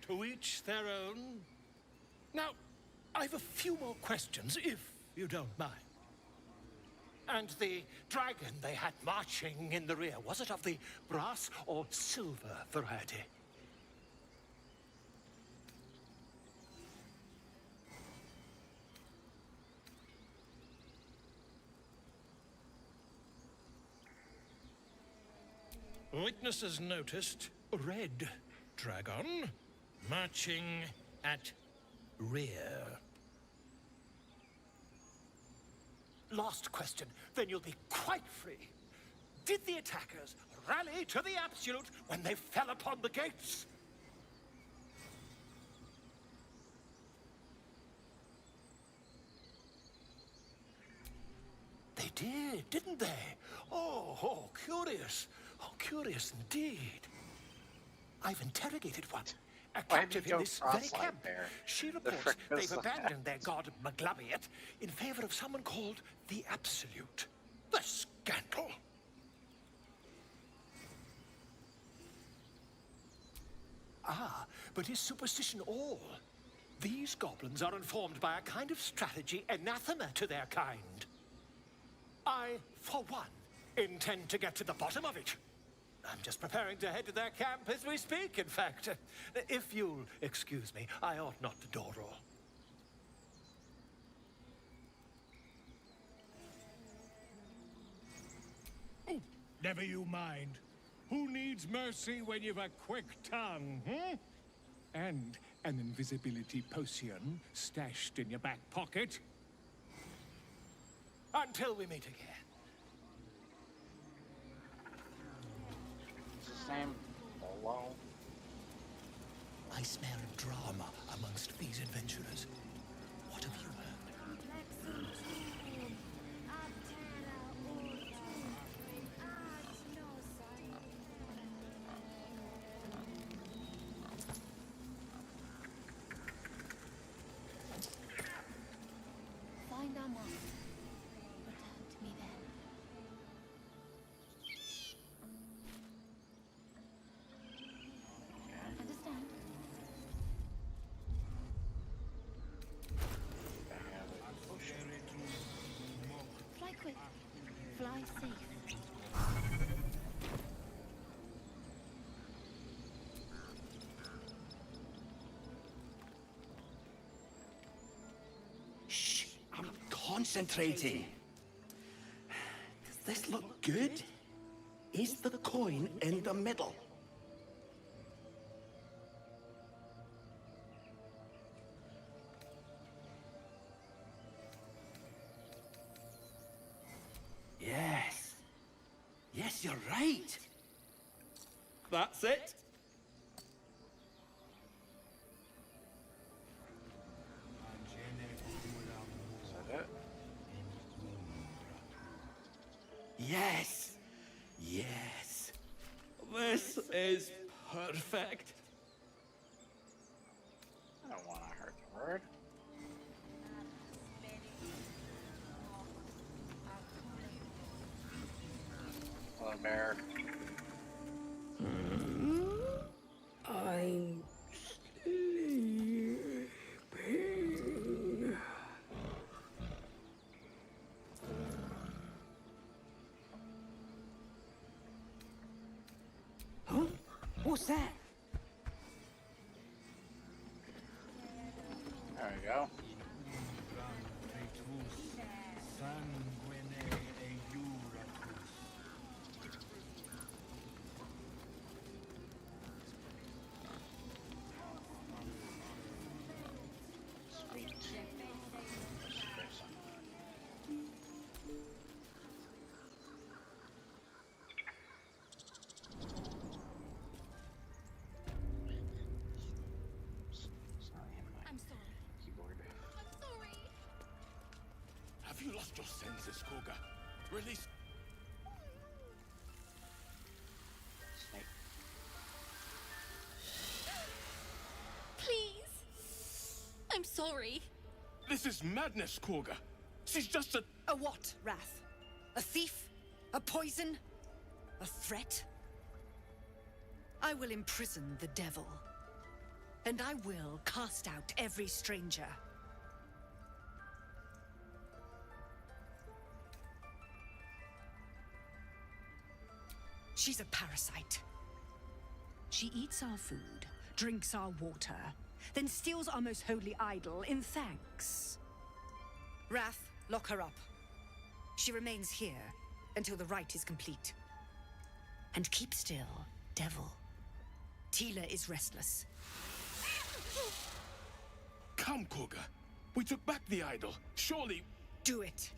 to each their own. Now, I've a few more questions, if you don't mind. And the dragon they had marching in the rear, was it of the brass or silver variety? Witnesses noticed a red dragon marching at rear. Last question, then you'll be quite free. Did the attackers rally to the Absolute when they fell upon the gates? They did, didn't they? Oh, curious. Oh, curious indeed. I've interrogated one. A captive in this very camp. She reports they've abandoned their god Maglabiet in favor of someone called the Absolute. The scandal! Ah, but is superstition all? These goblins are informed by a kind of strategy anathema to their kind. I, for one, intend to get to the bottom of it. I'm just preparing to head to their camp as we speak, in fact. If you'll excuse me, I ought not to dawdle. Oh, never you mind. Who needs mercy when you've a quick tongue, hmm? And an invisibility potion stashed in your back pocket? Until we meet again. It's the same. Hello. I smell drama amongst these adventurers. What have you heard? Find our master. Return to me then. Understand? Fly quick. Fly safe. Shh, I'm concentrating. Does this look good? Is the coin in the middle? Yes. Yes, you're right. That's it. Is that it? Yes. Yes. This is perfect. I don't want to hurt the word. Hello, bear. I'm sleeping. Huh? What's that? There we go. Sweet. I'm sorry. Keyboard. I'm sorry. Have you lost your senses, Koga? Release. Snake. Please. I'm sorry. This is madness, Koga. She's just a... A what, Wrath? A thief? A poison? A threat? I will imprison the devil. And I will cast out every stranger. She's a parasite. She eats our food, drinks our water, then steals our most holy idol in thanks. Wrath, lock her up. She remains here until the rite is complete. And keep still, devil. Tila is restless. Come, Koga. We took back the idol. Surely... Do it.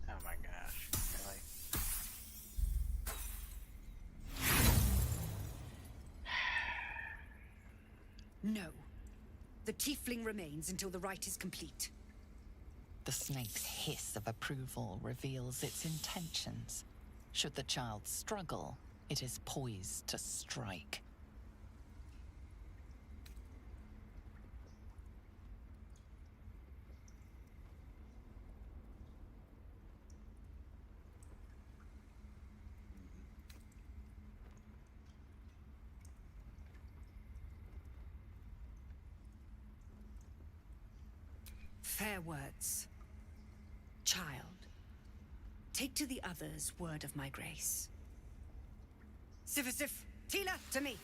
Oh my gosh, really? No. The tiefling remains until the rite is complete. The snake's hiss of approval reveals its intentions. Should the child struggle, it is poised to strike. Fair words. Child, take to the others word of my grace. Sif, Tila, to me.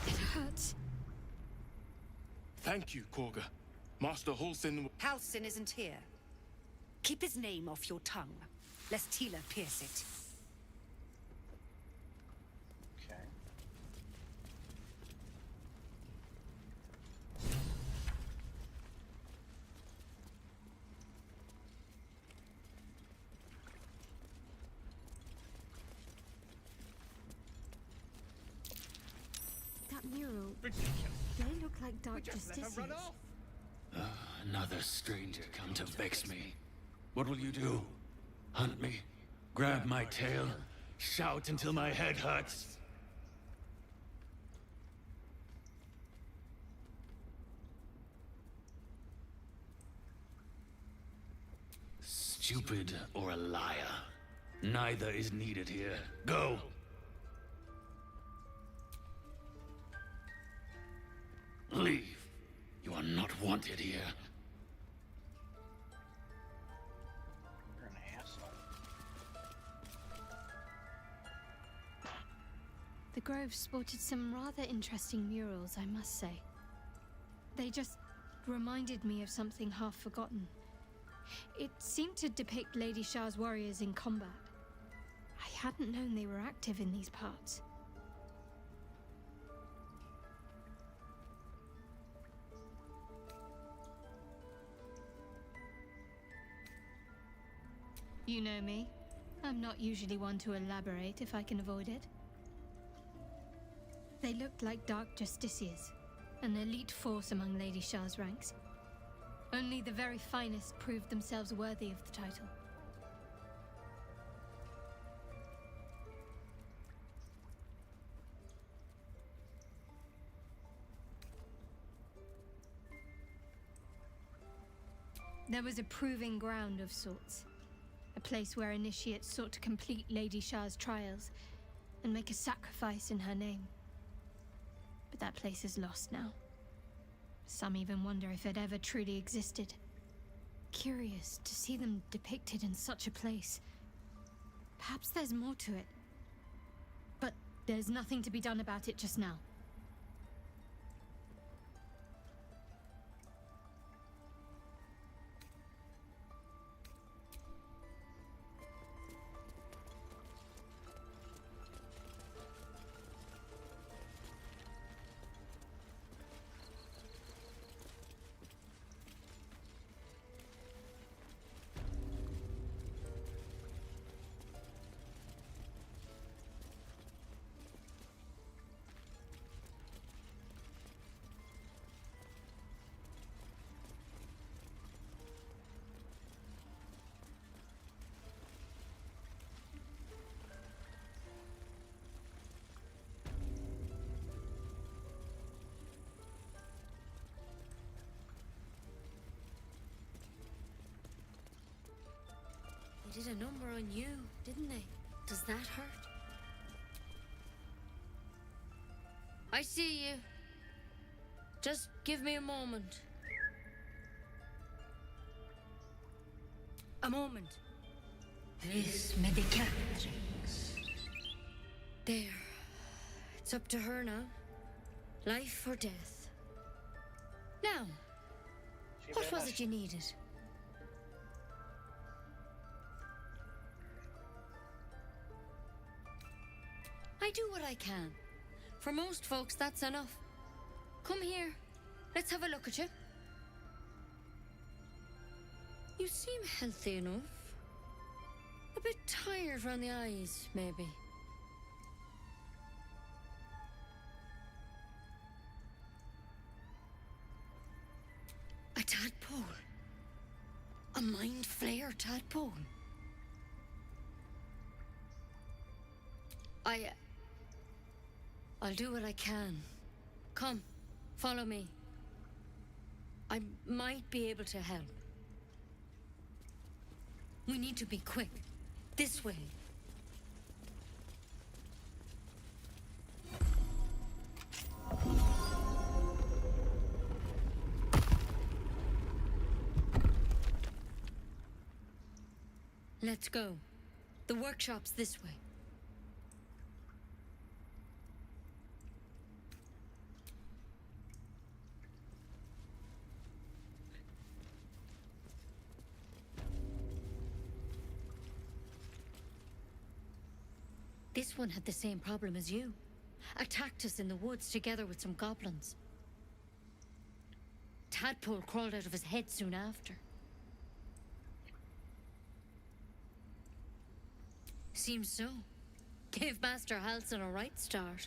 It hurts. Thank you, Korga. Master Halsin... Halsin isn't here. Keep his name off your tongue, lest Tila pierce it. Okay. That mural. They look like Dark Justicians. Another stranger come to vex me. What will you do? Hunt me? Grab my tail? Shout until my head hurts? Stupid or a liar. Neither is needed here. Go! Leave. You are not wanted here. You're an asshole. The Grove sported some rather interesting murals, I must say. They just reminded me of something half forgotten. It seemed to depict Lady Shah's warriors in combat. I hadn't known they were active in these parts. You know me. I'm not usually one to elaborate if I can avoid it. They looked like Dark Justiciars, an elite force among Lady Shah's ranks. Only the very finest proved themselves worthy of the title. There was a proving ground of sorts. A place where initiates sought to complete Lady Shah's trials and make a sacrifice in her name. But that place is lost now. Some even wonder if it ever truly existed. Curious to see them depicted in such a place. Perhaps there's more to it. But there's nothing to be done about it just now. They did a number on you, didn't they? Does that hurt? I see you. Just give me a moment. A moment. This medicatrix. There. It's up to her now. Life or death. Now, what was it you needed? I do what I can. For most folks, that's enough. Come here. Let's have a look at you. You seem healthy enough. A bit tired around the eyes, maybe. A tadpole. A mind flayer tadpole. I'll do what I can. Come, follow me. I might be able to help. We need to be quick. This way. Let's go. The workshop's this way. This one had the same problem as you. Attacked us in the woods together with some goblins. Tadpole crawled out of his head soon after. Seems so. Gave Master Halsin a right start.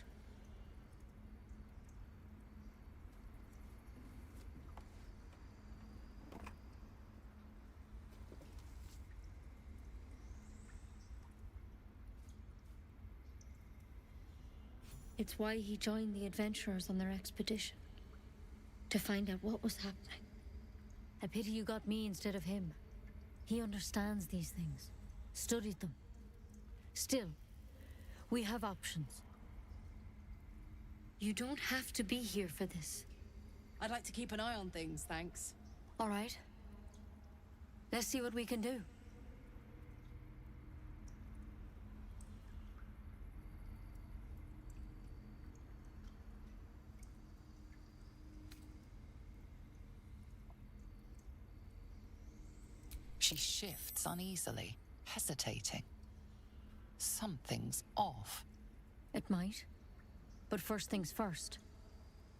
It's why he joined the adventurers on their expedition. To find out what was happening. A pity you got me instead of him. He understands these things. Studied them. Still, we have options. You don't have to be here for this. I'd like to keep an eye on things, thanks. All right. Let's see what we can do. She shifts uneasily, hesitating. Something's off. It might. But first things first.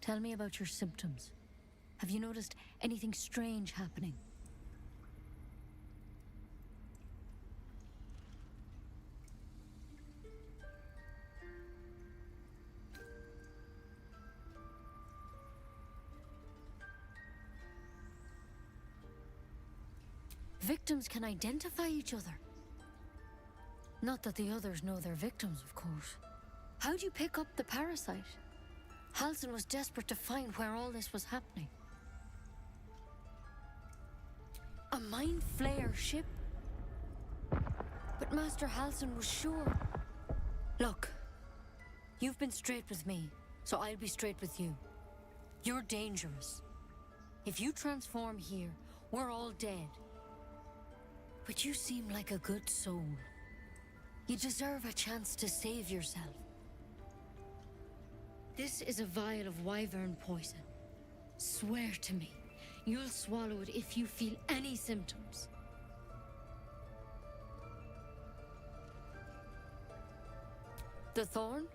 Tell me about your symptoms. Have you noticed anything strange happening? Victims can identify each other. Not that the others know they're victims, of course. How'd you pick up the parasite? Halsin was desperate to find where all this was happening. A mind flayer ship? But Master Halsin was sure. Look, you've been straight with me, so I'll be straight with you. You're dangerous. If you transform here, we're all dead. But you seem like a good soul. You deserve a chance to save yourself. This is a vial of wyvern poison. Swear to me, you'll swallow it if you feel any symptoms. The thorn?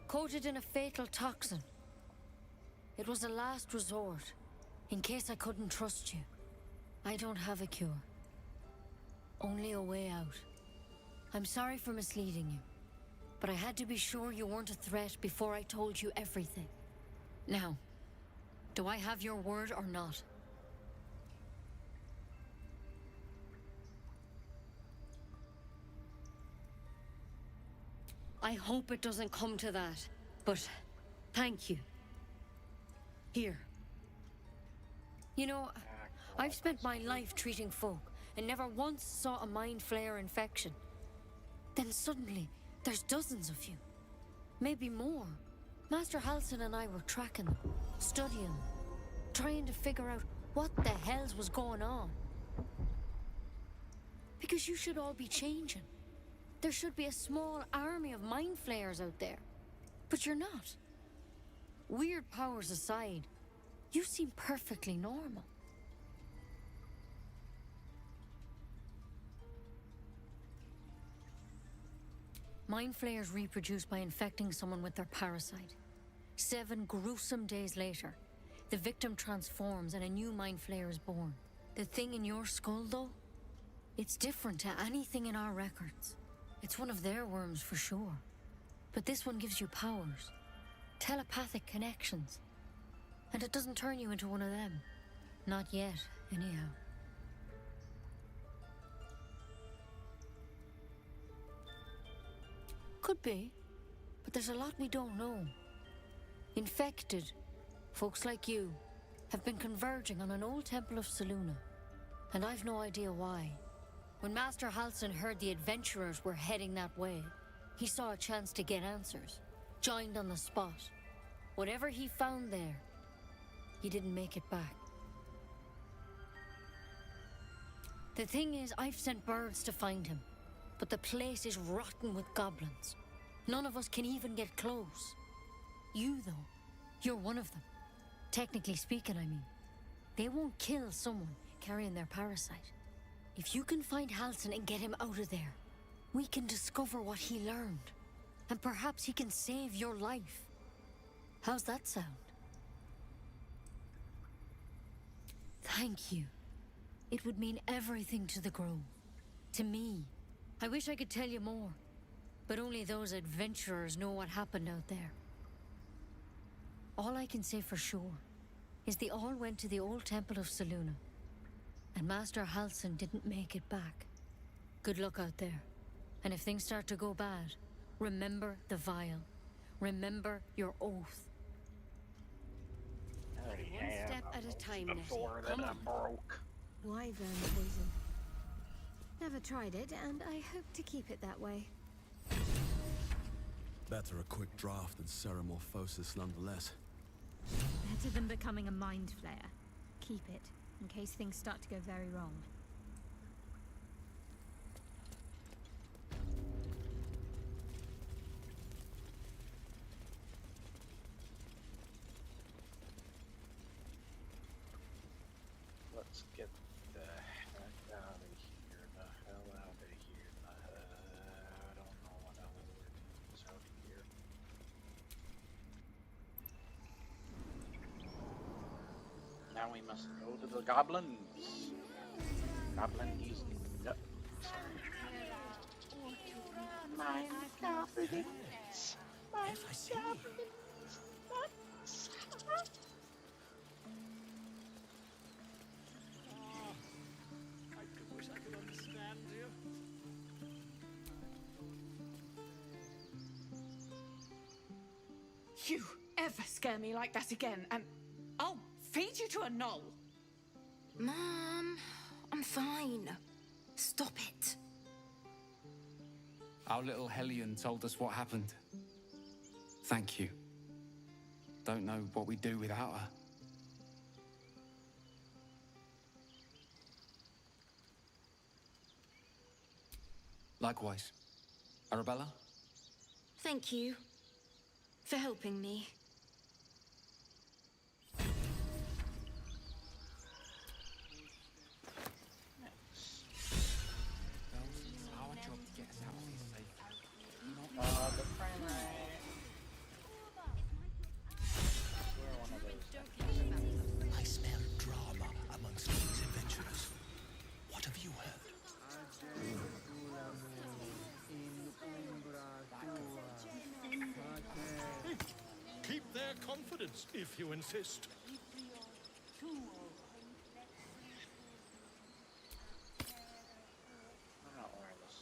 Coated in a fatal toxin. It was a last resort, in case I couldn't trust you. I don't have a cure. Only a way out. I'm sorry for misleading you, but I had to be sure you weren't a threat before I told you everything. Now, do I have your word or not? I hope it doesn't come to that, but thank you. Here. You know, I've spent my life treating folk and never once saw a mind flayer infection. Then suddenly, there's dozens of you. Maybe more. Master Halsin and I were tracking them, studying them, trying to figure out what the hells was going on. Because you should all be changing. There should be a small army of mind flayers out there. But you're not. Weird powers aside, you seem perfectly normal. Mind flayers reproduce by infecting someone with their parasite. 7 gruesome days later, the victim transforms and a new mind flayer is born. The thing in your skull, though, it's different to anything in our records. It's one of their worms for sure. But this one gives you powers, telepathic connections. And it doesn't turn you into one of them. Not yet, anyhow. Could be, but there's a lot we don't know. Infected, folks like you, have been converging on an old temple of Selûne, and I've no idea why. When Master Halsin heard the adventurers were heading that way, he saw a chance to get answers, joined on the spot. Whatever he found there, he didn't make it back. The thing is, I've sent birds to find him, but the place is rotten with goblins. None of us can even get close. You, though, you're one of them. Technically speaking, I mean. They won't kill someone carrying their parasite. If you can find Halsin and get him out of there, we can discover what he learned. And perhaps he can save your life. How's that sound? Thank you. It would mean everything to the Grove. To me. I wish I could tell you more. But only those adventurers know what happened out there. All I can say for sure is they all went to the old temple of Selûne. And Master Halsin didn't make it back. Good luck out there. And if things start to go bad, remember the vial. Remember your oath. One step at a time, before Nettie. that I Come broke. Wyvern poison. Never tried it, and I hope to keep it that way. Better a quick draft than Ceramorphosis nonetheless. Better than becoming a mind flayer. Keep it, in case things start to go very wrong. Let's get the heck out of here. The hell out of here. I don't know what other word to use out here. Now we must go to the goblins. Goblins. No, sorry. My goblins. My goblins. I wish I could understand you. You ever scare me like that again, and I'll feed you to a knoll. Mom, I'm fine. Stop it. Our little Hellion told us what happened. Thank you. Don't know what we'd do without her. Likewise. Arabella? Thank you for helping me. Our job to get us out of here safely. The frame rate. We're one of those. I smell drama amongst these adventurers. What have you heard? Keep their confidence, if you insist. I'm not wearing this.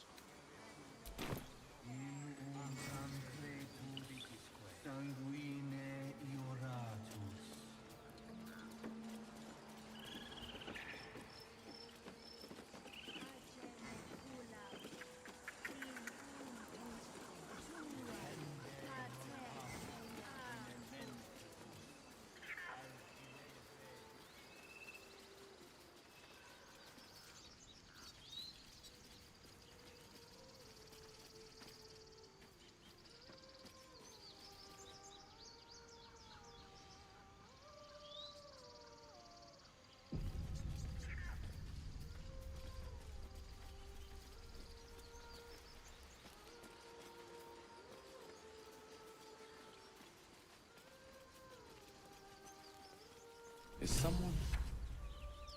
Is someone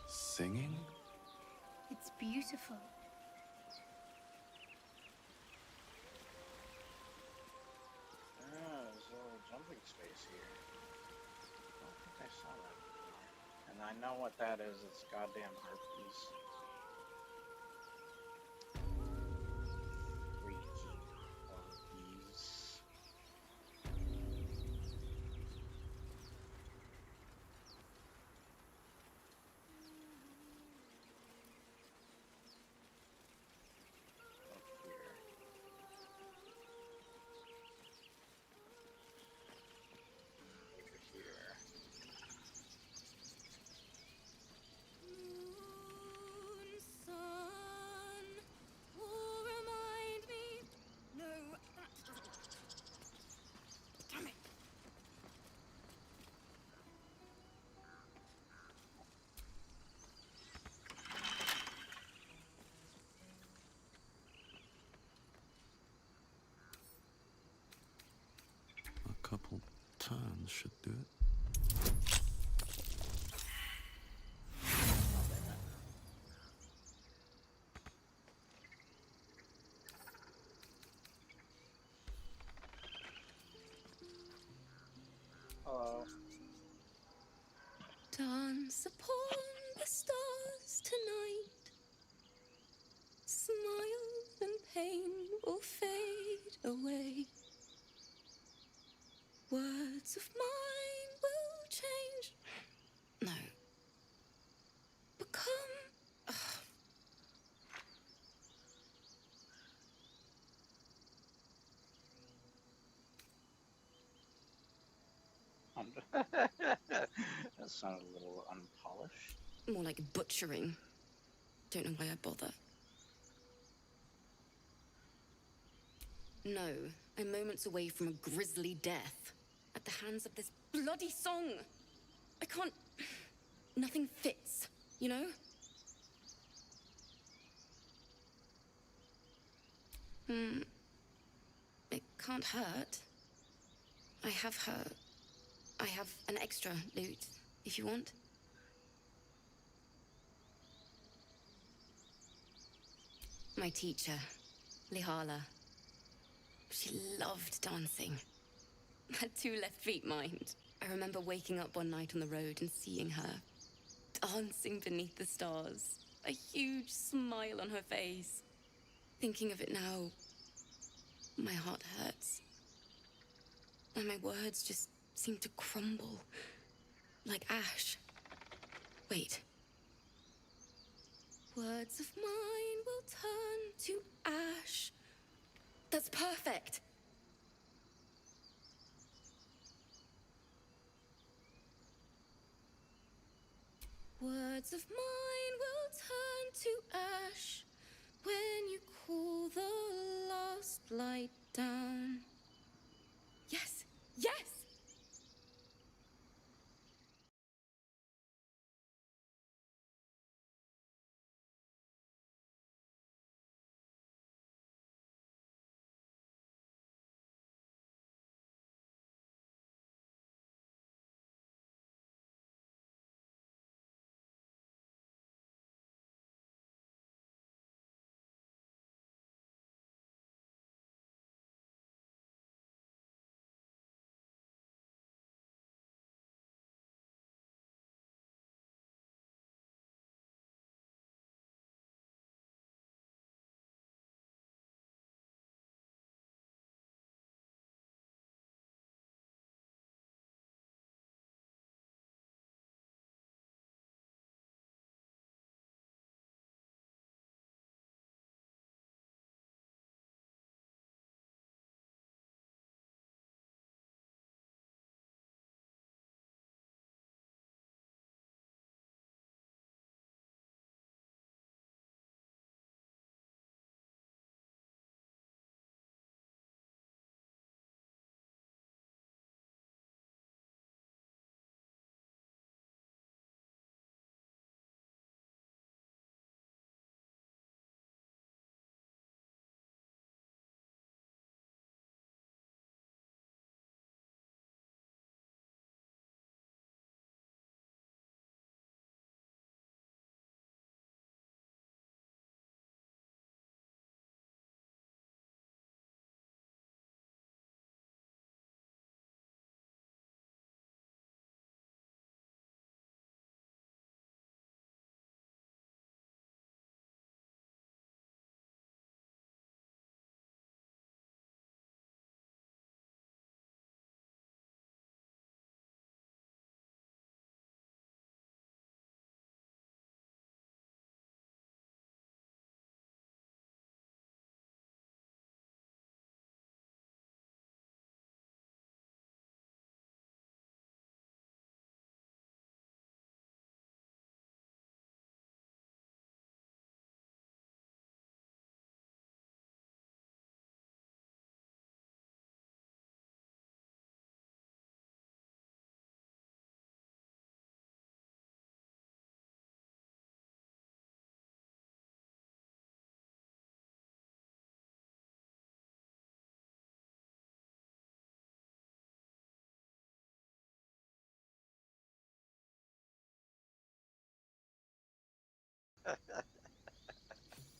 singing? It's beautiful. There's a little jumping space here. I don't think I saw that before. And I know what that is. It's goddamn harpies. Freaky harpies. Up here. Over here. couple turns should do it. Dance upon the stars tonight. Smile and pain will fade away. Words of mine will change. No. Become. That sounded a little unpolished. More like butchering. Don't know why I bother. No, I'm moments away from a grisly death. At the hands of this bloody song. I can't. Nothing fits, you know? It can't hurt. I have an extra loot, if you want. My teacher, Lihala. She loved dancing. Had 2 left feet, mind. I remember waking up one night on the road and seeing her. Dancing beneath the stars. A huge smile on her face. Thinking of it now, my heart hurts. And my words just seem to crumble. Like ash. Wait. Words of mine will turn to ash. That's perfect. Words of mine will turn to ash when you cool the last light down. Yes, yes!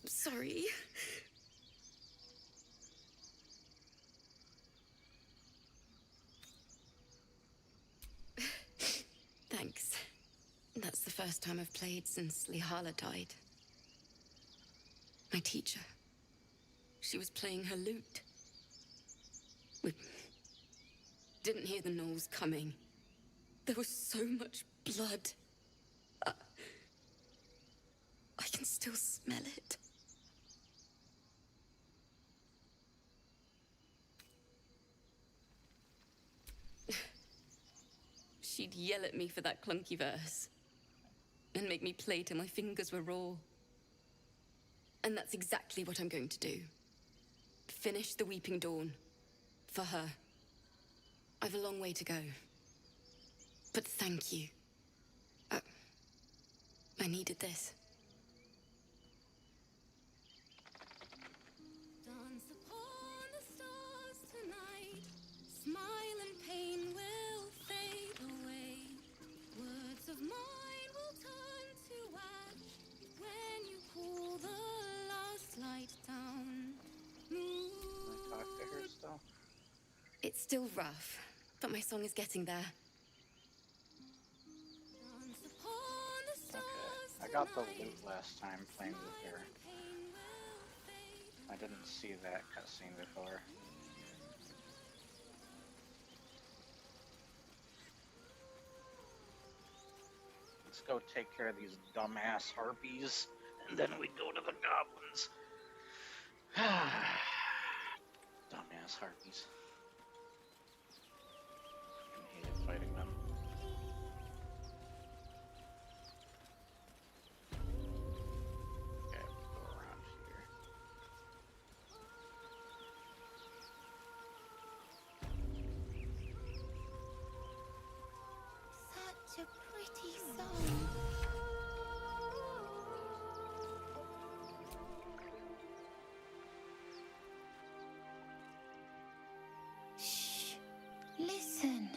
Sorry. Thanks. That's the first time I've played since Lihala died. My teacher. She was playing her lute. We didn't hear the gnolls coming. There was so much blood. I can still smell it. She'd yell at me for that clunky verse and make me play till my fingers were raw. And that's exactly what I'm going to do. Finish the Weeping Dawn. For her. I've a long way to go. But thank you. I needed this. Dance upon the stars tonight. Smile and pain will fade away. Words of mine will turn to ash when you pull the last light down. Can I talk to her still? It's still rough, but my song is getting there. I got the loot last time playing with her. I didn't see that cutscene before. Let's go take care of these dumbass harpies, and then we go to the goblins. Dumbass harpies. I hated fighting them. Such a pretty song. Shh. Listen.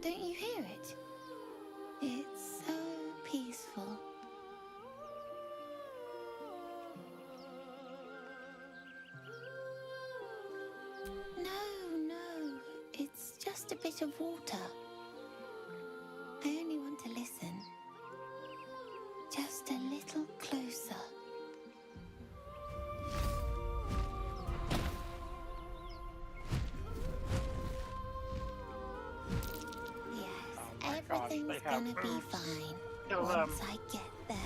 Don't you hear it? It's so peaceful. No, it's just a bit of water. I only want to listen. Just a little closer. Yes, everything's gonna be fine once I get there.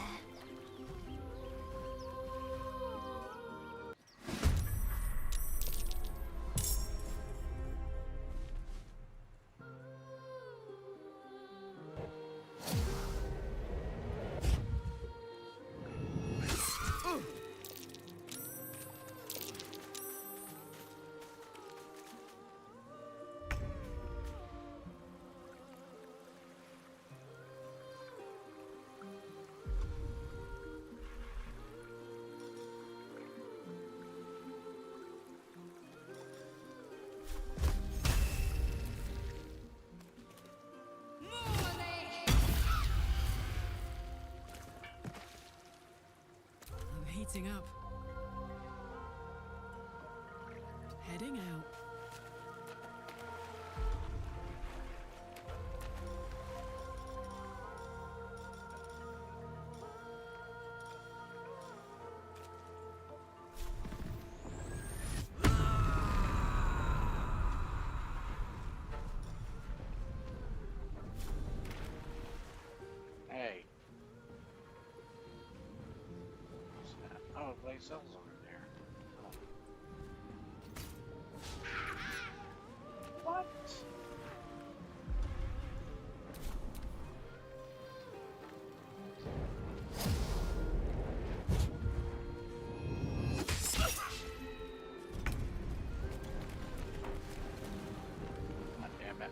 Heating up. Heading out. Hey. What's that? Oh, Blazel's over there. What? God damn it.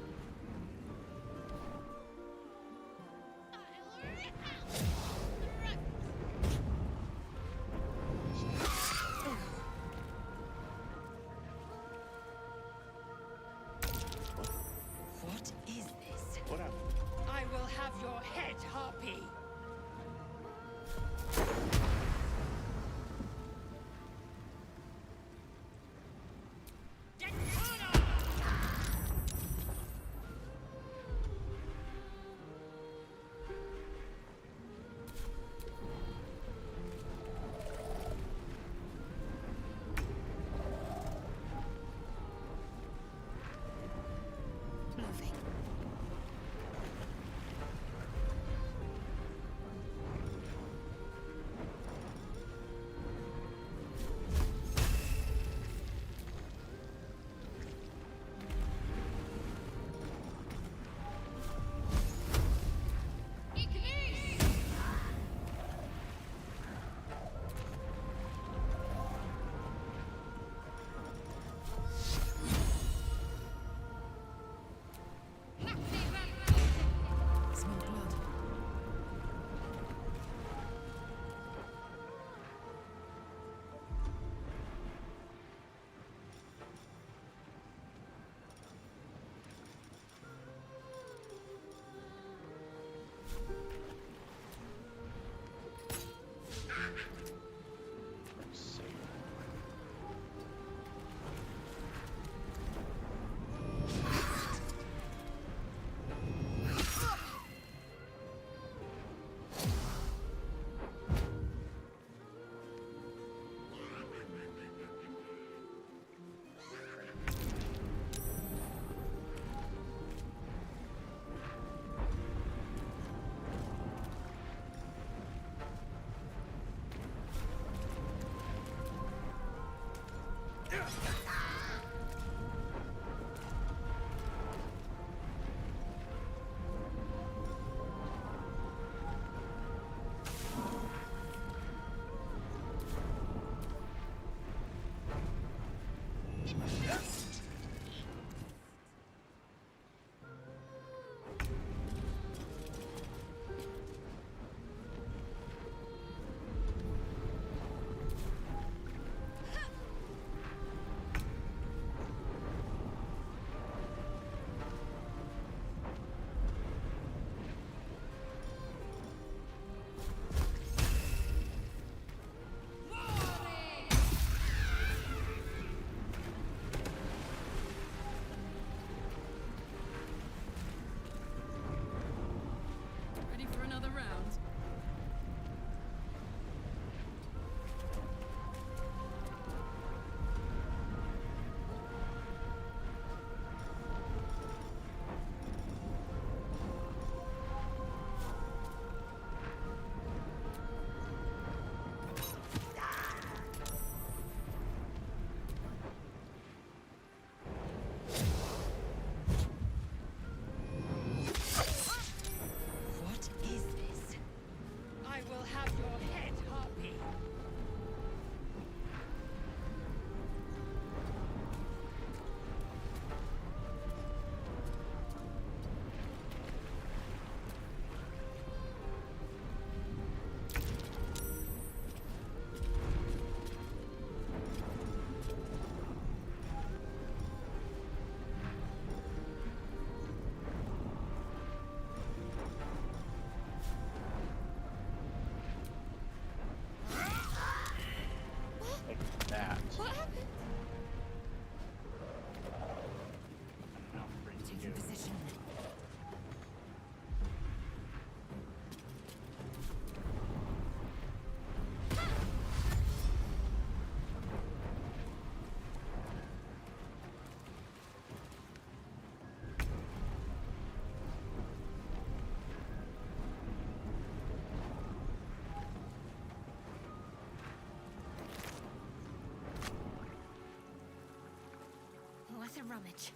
rummage.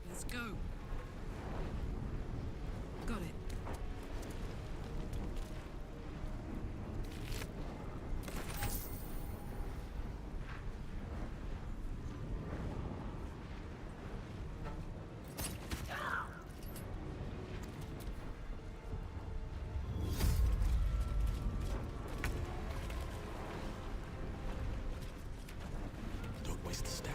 Let's go. Got it. Don't waste a step.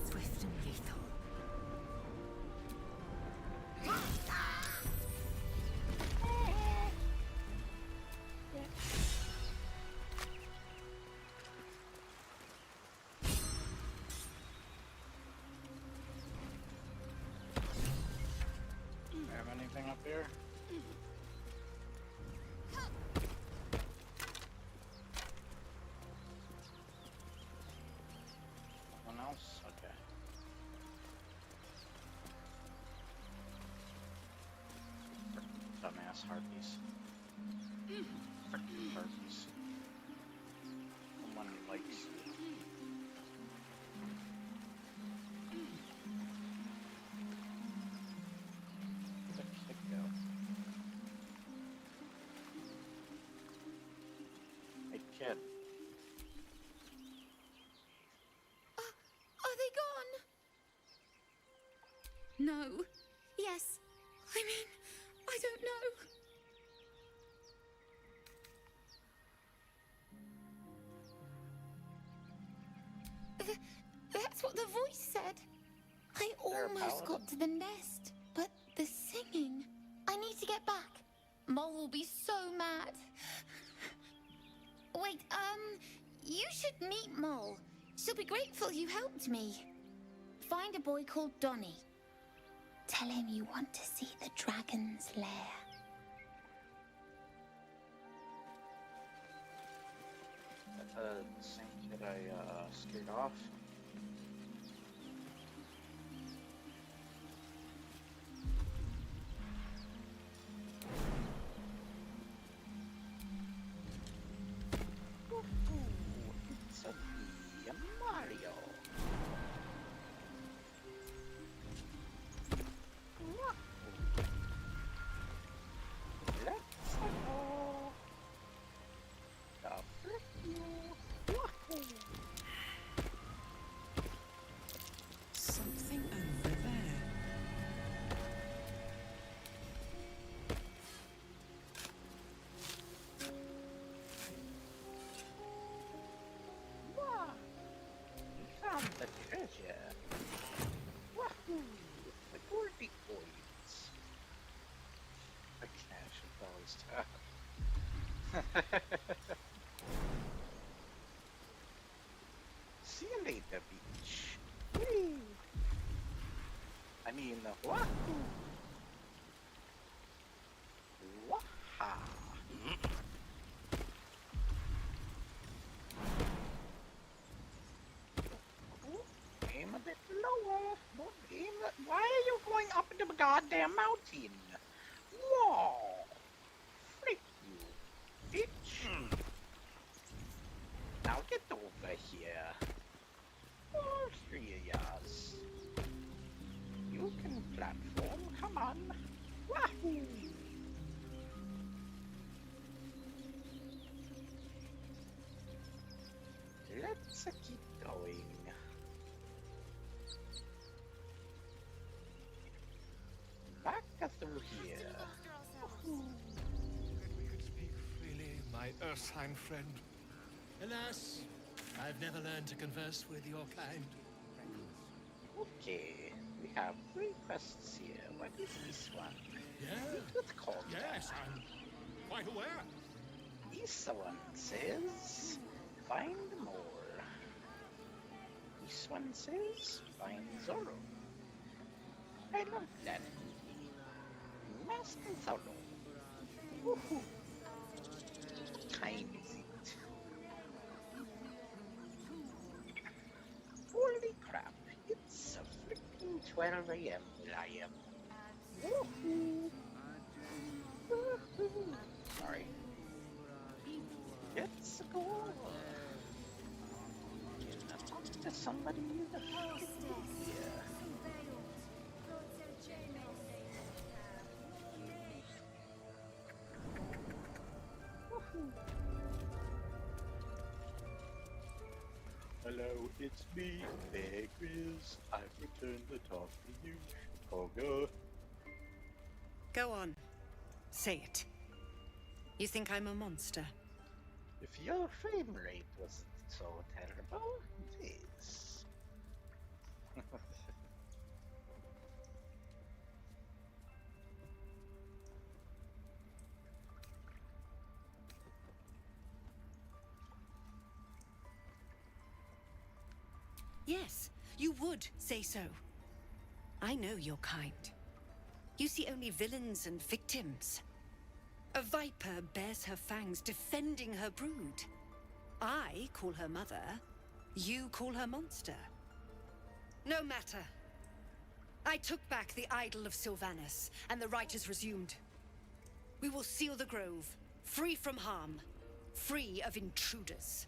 Swift and lethal. Have anything up here? Nothing else? Okay. Dumbass harpies. Frickin' harpies. Someone likes you. Where'd the kid go? Hey, kid. Are they gone? No. Yes. I mean, I don't know. That's what the voice said. I almost got to the nest, but the singing. I need to get back. Mole will be so mad. Wait, you should meet Mole. She'll be grateful you helped me. Find a boy called Donny. Tell him you want to see the dragon's lair. The same kid I scared off. It's a Mario. Let's go. Something over there. Wow. We found the treasure. Wahoo! The gourdy boys. Okay, I should always tap. See you later, beach. Whee! I mean, wahoo! Waha! Aim a bit lower. Don't aim. Why are you going up the goddamn mountain? Whoa! Frick you, bitch! Now get over here. All three of yas. You can platform. Come on. Wahoo! Let's keep going. Back through here. We could speak freely, my Ursine friend. Alas, I've never learned to converse with your kind. Okay, we have 3 quests here. What is this one? Yeah. Meet with Conda. Yes, I'm quite aware. This one says, find more. This one says, find Zorro. I love that. Master Zorro. Woohoo! What time is it? Holy crap, it's a freaking 12 a.m. where I am. Woohoo! Woohoo! Sorry. Let's go. Can I talk to somebody in the freaking here? Woohoo! Hello, it's me, Bear Grylls. I've returned to talk to you, Pogo. Go on. Say it. You think I'm a monster? If your frame rate wasn't so terrible, it is. Yes, you would say so. I know your kind. You see only villains and victims. A viper bears her fangs defending her brood. I call her mother. You call her monster. No matter. I took back the idol of Sylvanus, and the rite is resumed. We will seal the grove, free from harm, free of intruders.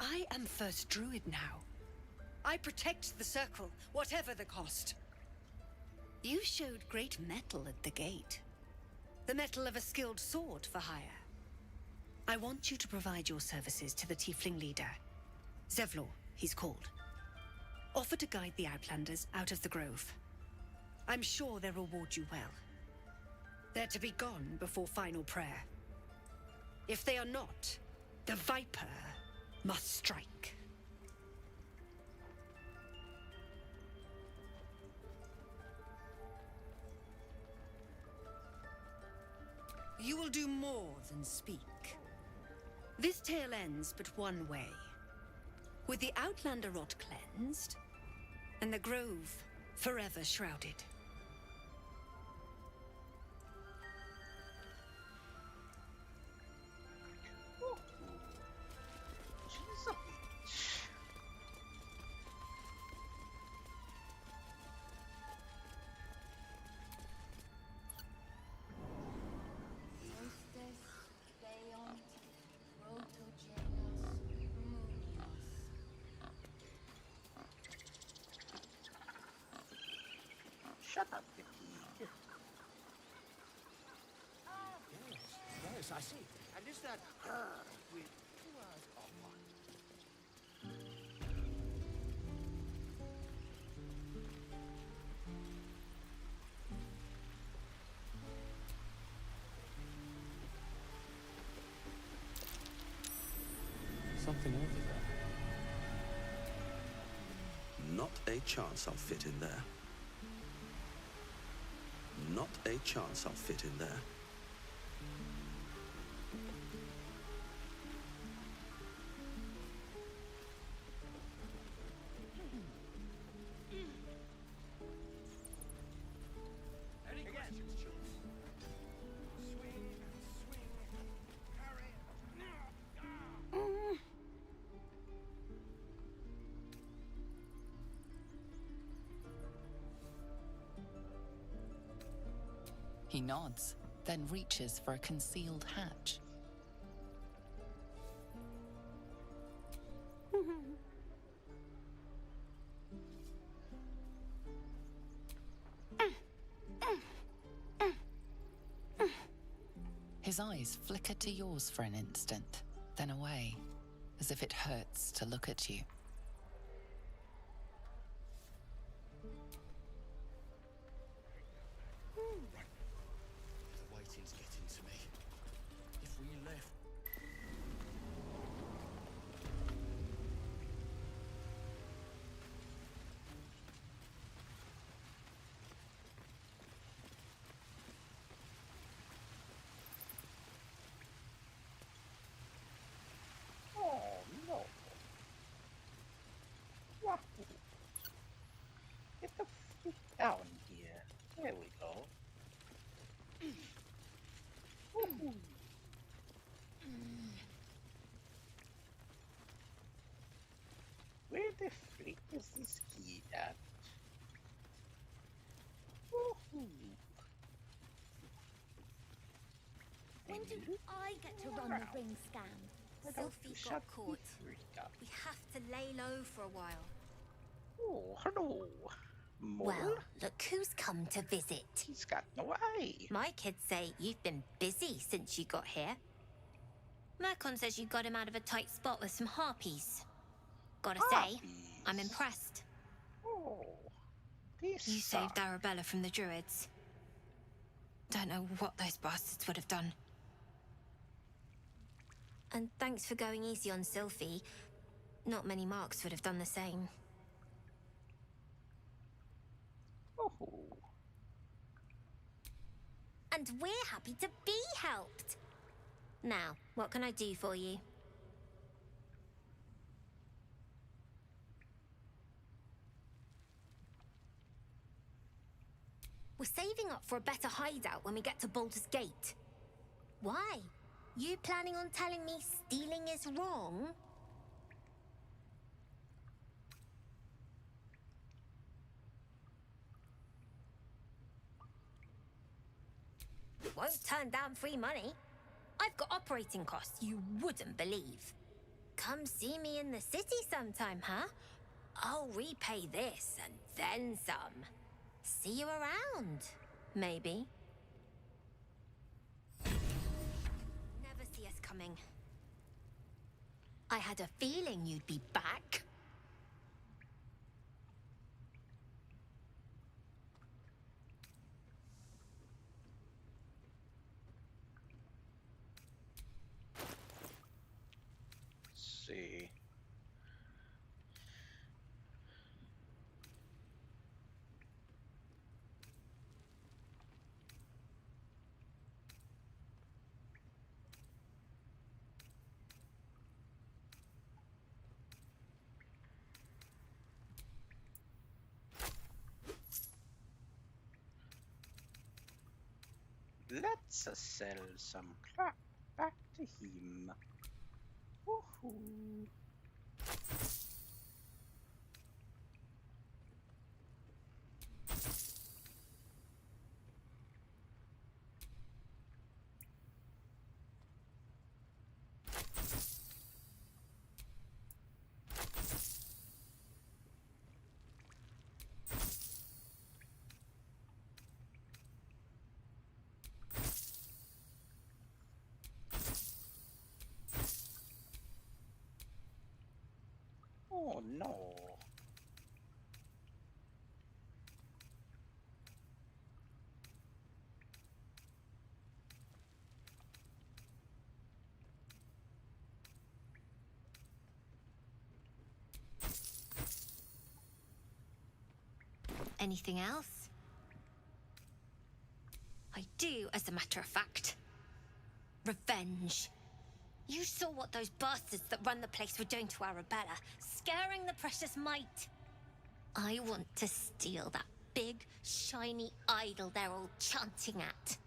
I am First Druid now. I protect the Circle, whatever the cost. You showed great mettle at the gate. The mettle of a skilled sword for hire. I want you to provide your services to the Tiefling leader. Zevlor, he's called. Offer to guide the Outlanders out of the grove. I'm sure they'll reward you well. They're to be gone before final prayer. If they are not, the Viper must strike. You will do more than speak. This tale ends but one way. With the Outlander rot cleansed, and the grove forever shrouded. She's a bitch. Shut up, Vicky. Yes, I see. And is that her with 2 hours or one? Something over there. Not a chance I'll fit in there. Not a chance I'll fit in there. Any questions, children? Swing, parry. He nods, then reaches for a concealed hatch. His eyes flicker to yours for an instant, then away, as if it hurts to look at you. The waiting's getting to me. If we left... Where's this key at? Woohoo! When do I get to run the ring scam? Sophie got caught. We have to lay low for a while. Oh, hello. Mole? Well, look who's come to visit. He's got no eye. My kids say you've been busy since you got here. Mercon says you got him out of a tight spot with some harpies. Gotta say, I'm impressed. Oh, You saved Arabella from the Druids. Don't know what those bastards would have done. And thanks for going easy on Sylphie. Not many marks would have done the same. And we're happy to be helped. Now, what can I do for you? We're saving up for a better hideout when we get to Baldur's Gate. Why? You planning on telling me stealing is wrong? Won't turn down free money. I've got operating costs you wouldn't believe. Come see me in the city sometime, huh? I'll repay this and then some. See you around, maybe. Never see us coming. I had a feeling you'd be back. See. Let's sell some crap back to him. Woohoo! Oh no. Anything else? I do, as a matter of fact. Revenge. You saw what those bastards that run the place were doing to Arabella, scaring the precious mite. I want to steal that big, shiny idol they're all chanting at.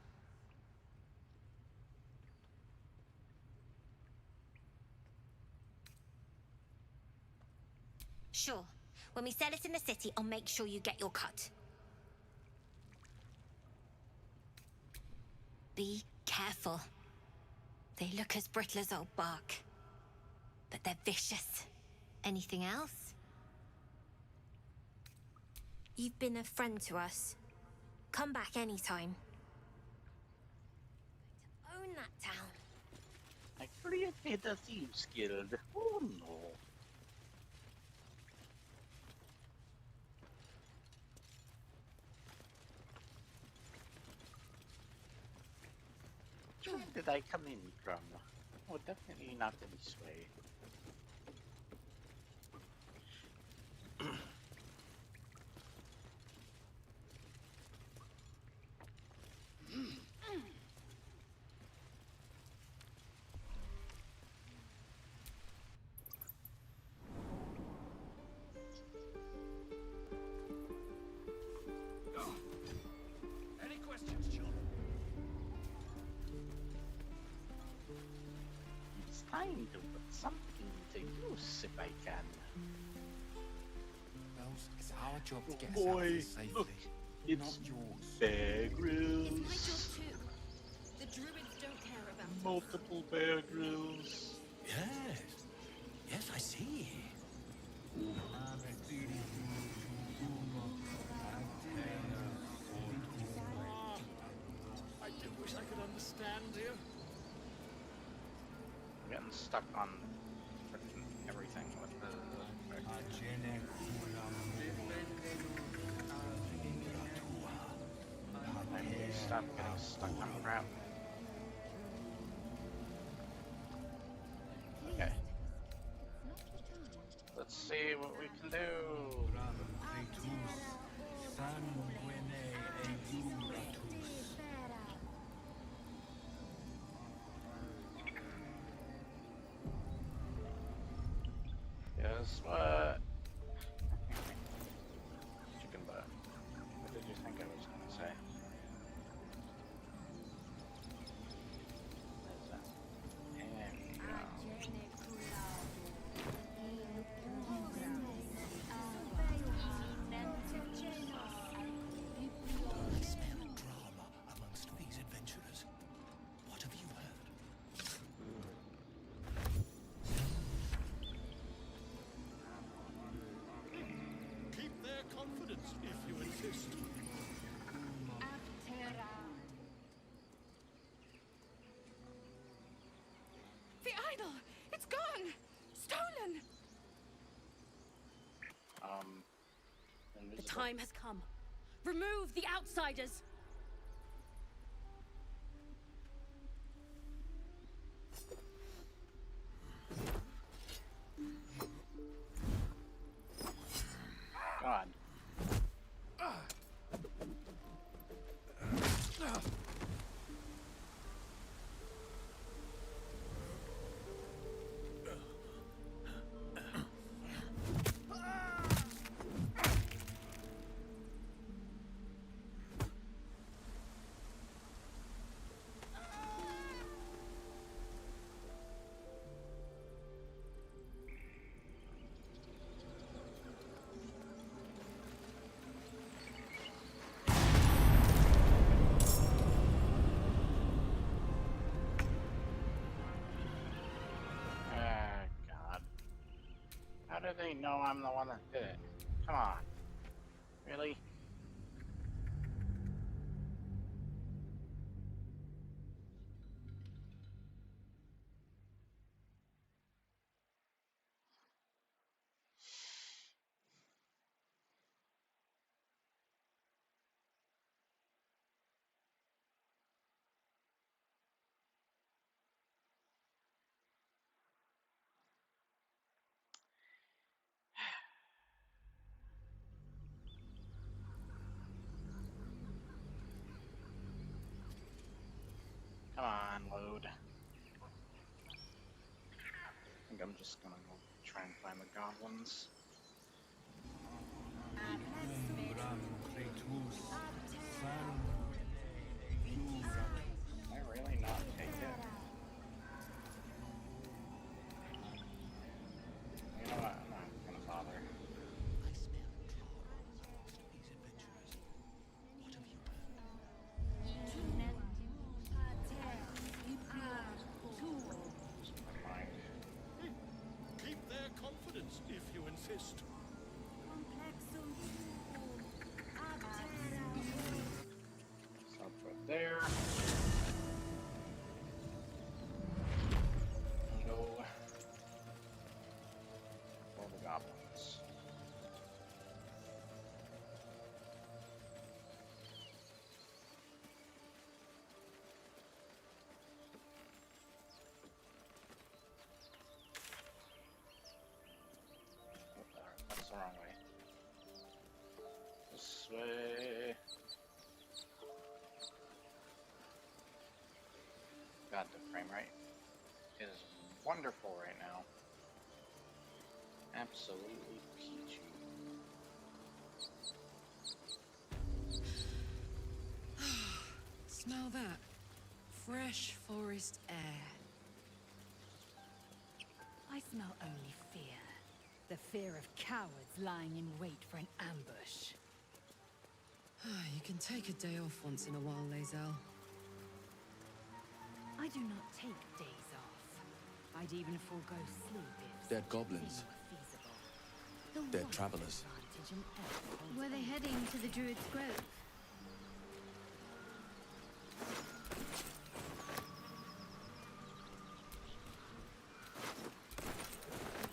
Sure. When we sell it in the city, I'll make sure you get your cut. Be careful. They look as brittle as old bark, but they're vicious. Anything else? You've been a friend to us. Come back anytime. Own that town. I created a Thieves Guild. Oh no. Where did I come in from? Oh, definitely not this way. Any questions, John? It's time to put something to use if I can. ourselves. It's our job to get us out of Boy, here safely. look, it's not yours. Bear Grylls. It's my job too. The druids don't care about us. Multiple Bear Grylls. Yes. Yes, I see. I do wish I could understand you. I'm getting stuck on frickin' everything with the... I need to stop getting stuck on crap. Okay. Let's see what we can do. Guess what? Chicken butt. What did you think I was gonna say? What is that? There we go. I smell drama amongst these adventurers. What have you heard? Keep their confidence if you insist. The idol! It's gone! Stolen! The time has come. Remove the outsiders! God. God. How do they know I'm the one that did it? Come on. Really? Come on, load. I think I'm just gonna go try and find the goblins. Can I really not take it? You know what? I'm not gonna bother. Keep their confidence if you insist. So I'll put there. And go for the goblins. That's the wrong way. This way. God, the frame rate is wonderful right now. Absolutely peachy. Smell that. Fresh forest air. I smell only fear. The fear of cowards lying in wait for an ambush. You can take a day off once in a while, Lae'zel. I do not take days off. I'd even forego sleep if Dead such a goblins. thing were feasible. The Dead one travelers. advantage an elf holds Were they over heading to the Druid's Grove?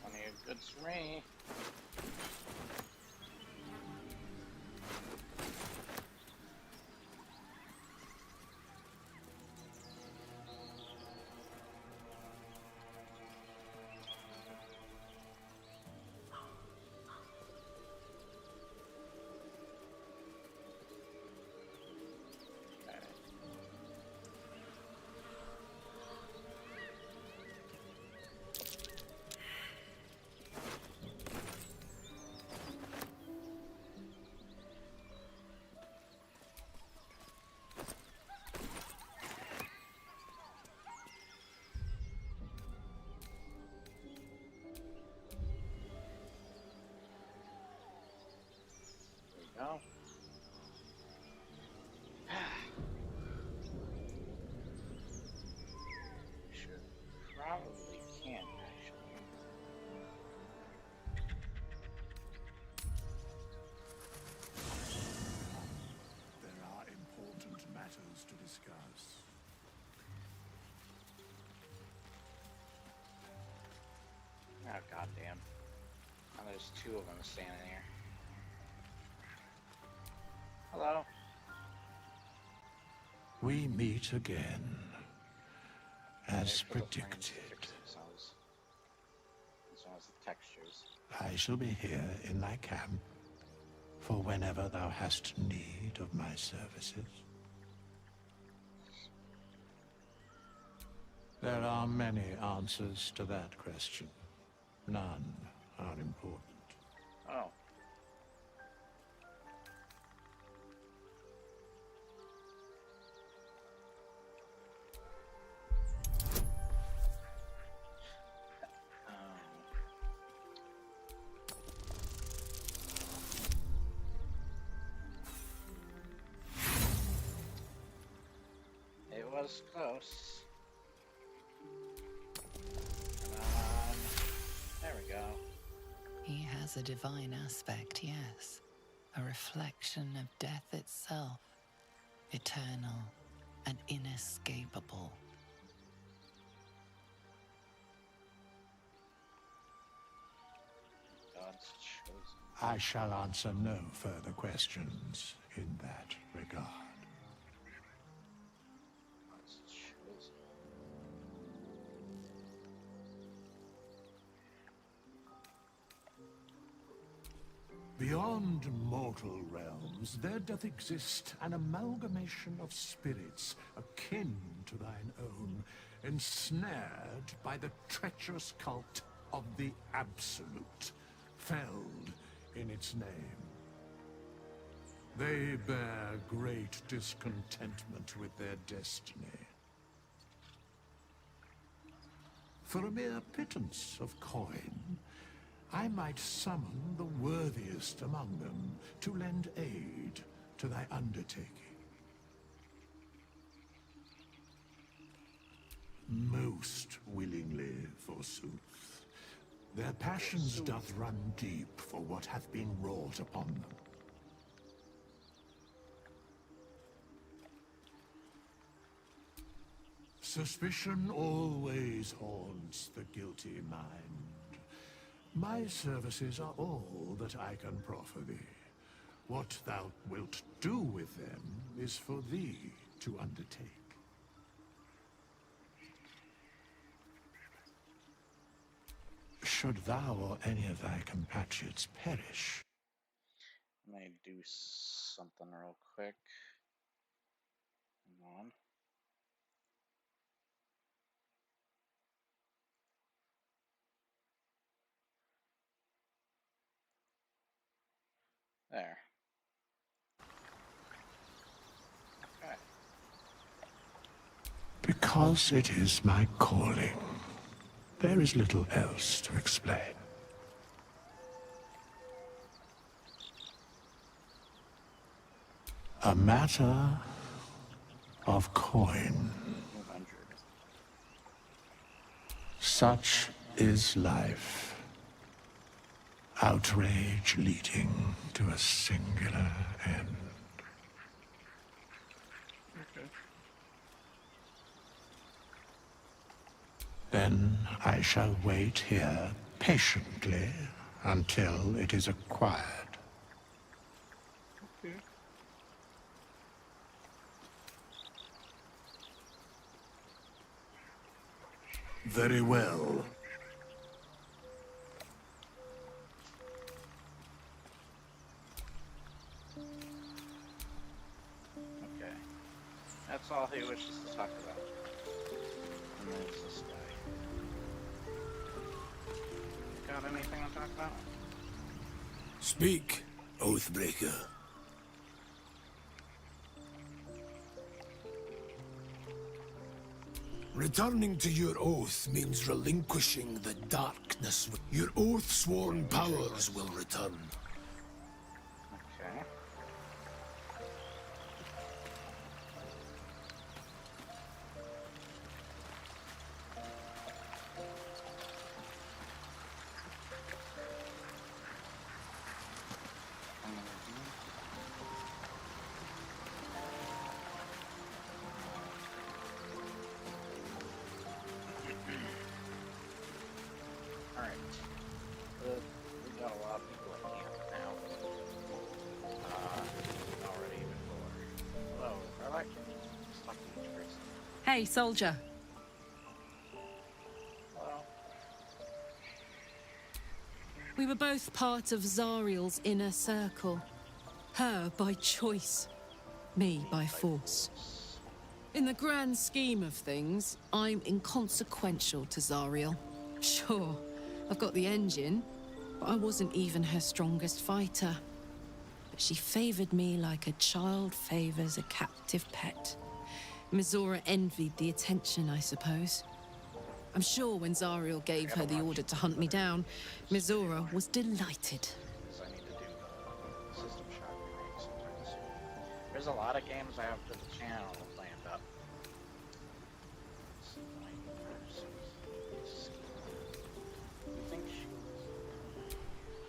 Plenty of goods for me. Go. Should probably camp actually. There are important matters to discuss. Oh goddamn! Now there's two of them standing here. Hello. We meet again, as predicted. As well as the textures. I shall be here in thy camp, for whenever thou hast need of my services. There are many answers to that question. None are important. Oh. It was close. There we go. He has a divine aspect, yes. A reflection of death itself. Eternal and inescapable. God's chosen. I shall answer no further questions in that regard. God's chosen. Beyond mortal realms, there doth exist an amalgamation of spirits akin to thine own, ensnared by the treacherous cult of the Absolute, felled in its name. They bear great discontentment with their destiny. For a mere pittance of coin, I might summon the worthiest among them to lend aid to thy undertaking. Most willingly, forsooth. Their passions doth run deep for what hath been wrought upon them. Suspicion always haunts the guilty mind. My services are all that I can proffer thee. What thou wilt do with them is for thee to undertake. Should thou or any of thy compatriots perish, Let me do something real quick. Hang on. There. Okay. because it is my calling, there is little else to explain. A matter of coin. Such is life. Outrage leading to a singular end. Then I shall wait here patiently until it is acquired. Very well. Okay. That's all he wishes to talk about. And there's this guy. Got anything to talk about? Speak, Oathbreaker. Returning to your oath means relinquishing the darkness. Your oath-sworn powers will return. Okay. Alright. We got a lot of people at camp now. Already before. Hello, I like it. Just talking to each person. Hey, soldier. Hello. We were both part of Zariel's inner circle. Her by choice, me by force. In the grand scheme of things, I'm inconsequential to Zariel. Sure, I've got the engine, but I wasn't even her strongest fighter. But she favored me like a child favors a captive pet. Mizora envied the attention, I suppose. I'm sure when Zariel gave her the order to hunt me down, Mizora was delighted. I need to do system shock training sometime soon. There's a lot of games I have for the channel planned up. You think she...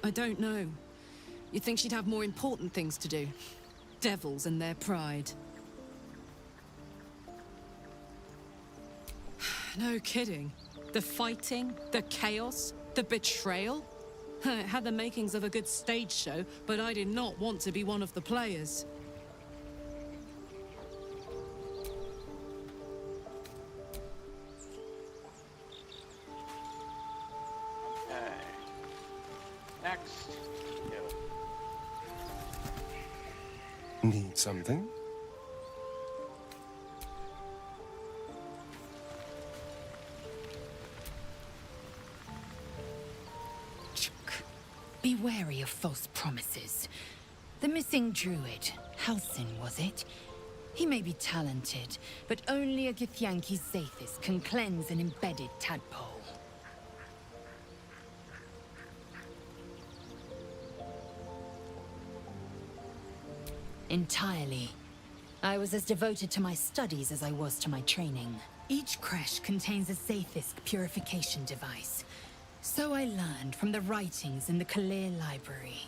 I don't know. You'd think she'd have more important things to do. Devils and their pride. No kidding. The fighting, the chaos, the betrayal. It had the makings of a good stage show, but I did not want to be one of the players. Okay. Next. Go. Need something? Be wary of false promises. The missing druid, Halsin, was it? He may be talented, but only a Githyanki Zathis can cleanse an embedded tadpole. Entirely. I was as devoted to my studies as I was to my training. Each creche contains a Zathis purification device. So I learned from the writings in the Kalir Library.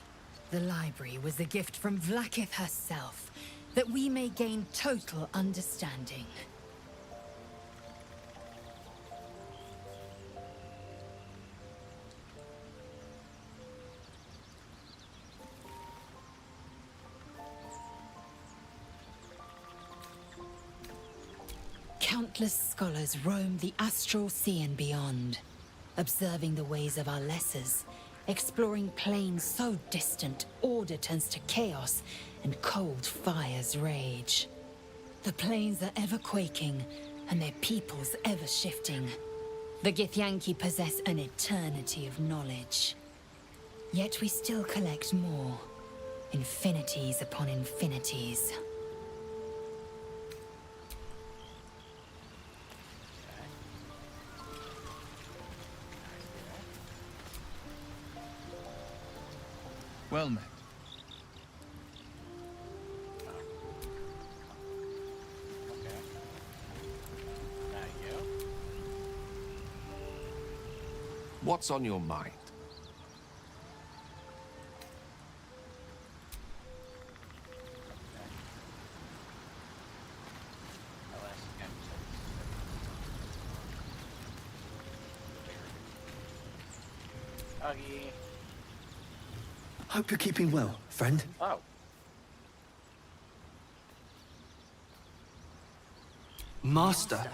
The library was a gift from Vlaakith herself, that we may gain total understanding. Countless scholars roam the astral sea and beyond, observing the ways of our lessers, exploring planes so distant, order turns to chaos, and cold fires rage. The planes are ever quaking, and their peoples ever shifting. The Githyanki possess an eternity of knowledge. Yet we still collect more, infinities upon infinities. Well met. What's on your mind? Doggy. Hope you're keeping well, friend. Oh. Master.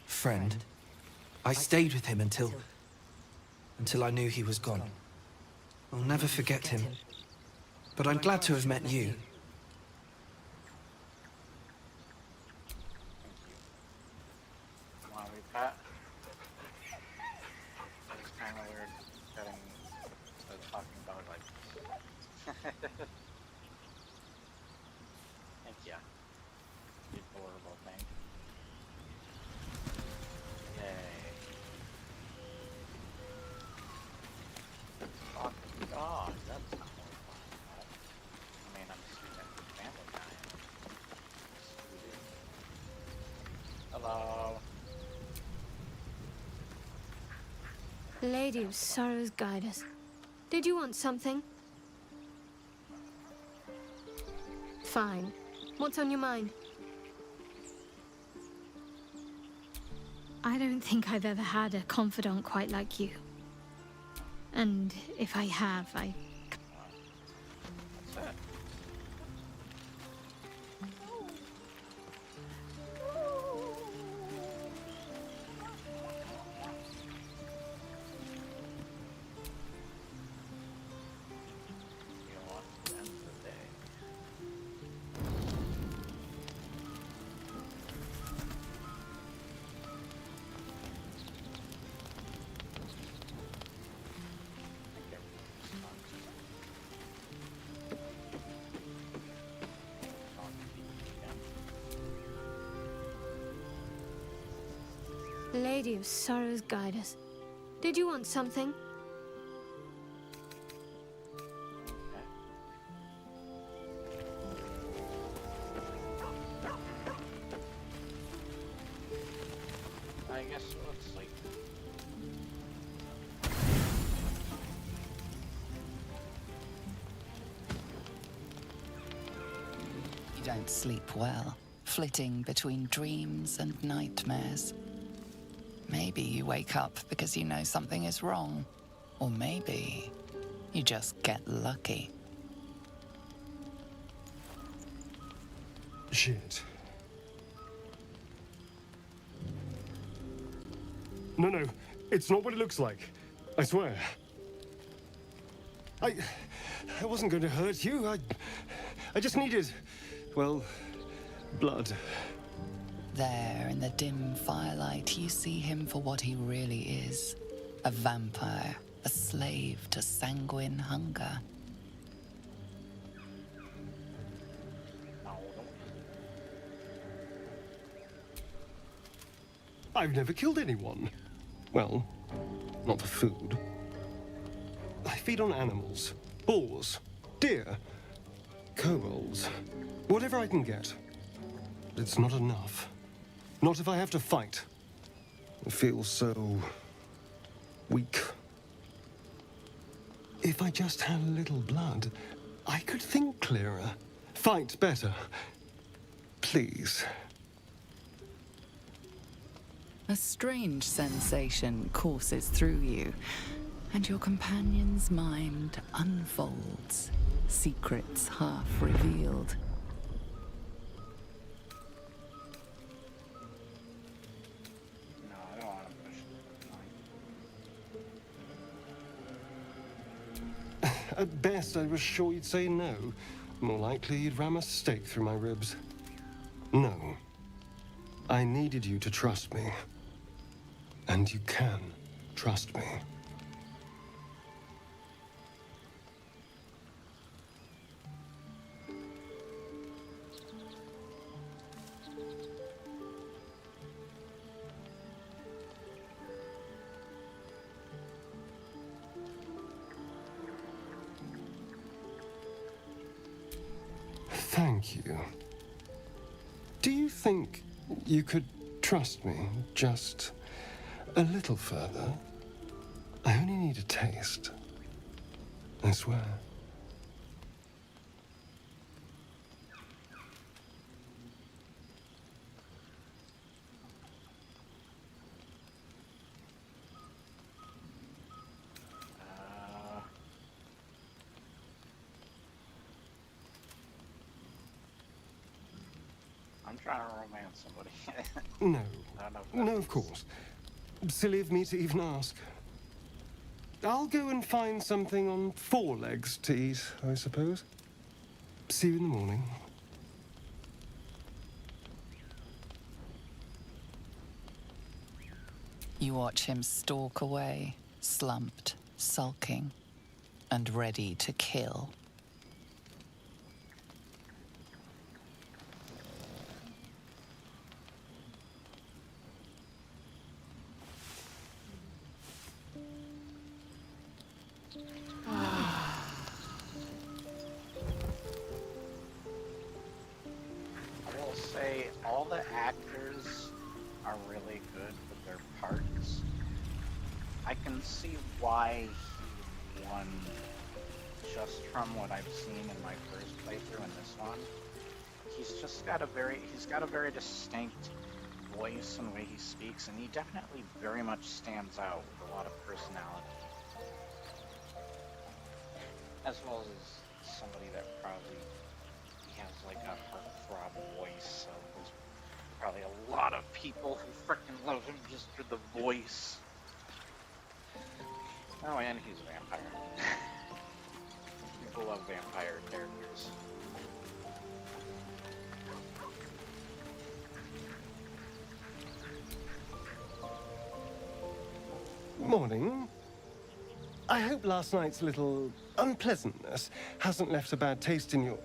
Friend. I stayed with him until I knew he was gone. I'll never forget him. But I'm glad to have met you. Come on, we pat. It's kind of weird getting talking about like this. Thank you. Adorable thing. Yay. Oh God, that's not horrible. I mean, I'm assuming that's the family guy. Hello. Lady of Sorrows, guide us. Did you want something? Fine. What's on your mind? I don't think I've ever had a confidant quite like you. And if I have, I... What's that? You want to end the day. Lady of Sorrows, guide us. Did you want something? I guess let's sleep. You don't sleep well, flitting between dreams and nightmares. Maybe you wake up because you know something is wrong. Or maybe you just get lucky. Shit. No, it's not what it looks like. I swear. I wasn't going to hurt you. I just needed, well, blood. There, in the dim firelight, you see him for what he really is. A vampire, a slave to sanguine hunger. I've never killed anyone. Well, not for food. I feed on animals. Boars. Deer. Kobolds. Whatever I can get. But it's not enough. Not if I have to fight. I feel so... weak. If I just had a little blood, I could think clearer. Fight better. Please. A strange sensation courses through you, and your companion's mind unfolds, secrets half revealed. No, I don't want to push. At best, I was sure you'd say no. More likely, you'd ram a stake through my ribs. No. I needed you to trust me. And you can trust me. Thank you. Do you think you could trust me just a little further? I only need a taste. I swear. I'm trying to romance somebody. No. I don't know if No, of course. Silly of me to even ask. I'll go and find something on 4 legs to eat, I suppose. See you in the morning. You watch him stalk away, slumped, sulking, and ready to kill. I will say all the actors are really good with their parts. I can see why he won just from what I've seen in my first playthrough in this one. He's got a very distinct voice and way he speaks, and he definitely very much stands out with a lot of personality. As well as somebody that probably he has like a heartthrob voice, so there's probably a lot of people who freaking love him just for the voice. Oh, and he's a vampire. People love vampire characters. Morning. I hope last night's little unpleasantness hasn't left a bad taste in your...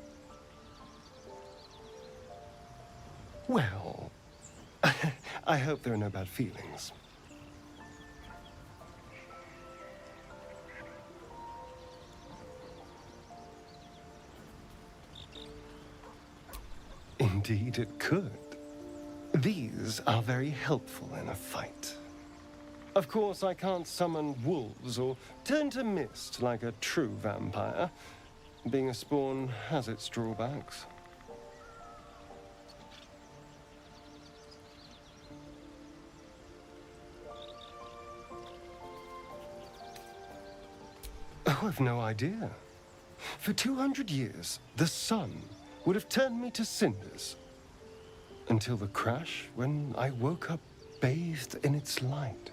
Well, I hope there are no bad feelings. Indeed it could. These are very helpful in a fight. Of course, I can't summon wolves or turn to mist like a true vampire. Being a spawn has its drawbacks. Oh, I've no idea. For 200 years, the sun would have turned me to cinders. Until the crash when I woke up bathed in its light.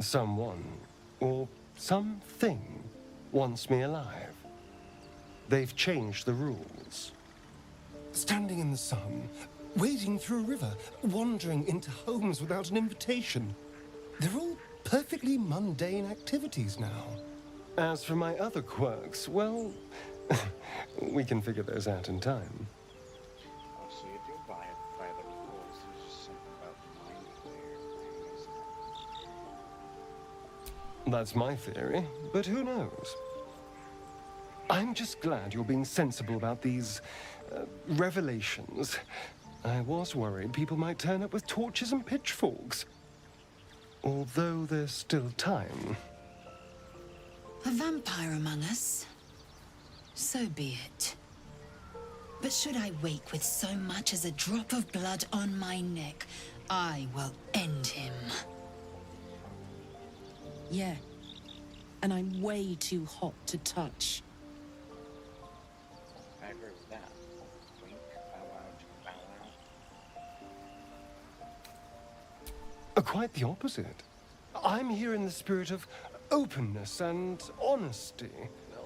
Someone, or something, wants me alive. They've changed the rules. Standing in the sun, wading through a river, wandering into homes without an invitation. They're all perfectly mundane activities now. As for my other quirks, well, we can figure those out in time. Oh, so you do buy the rules. There's just something about mind flayer things. That's my theory, but who knows? I'm just glad you're being sensible about these revelations. I was worried people might turn up with torches and pitchforks. Although there's still time. A vampire among us? So be it. But should I wake with so much as a drop of blood on my neck, I will end him. Yeah. And I'm way too hot to touch. I agree with that. Wink, bow wow. Quite the opposite. I'm here in the spirit of openness and honesty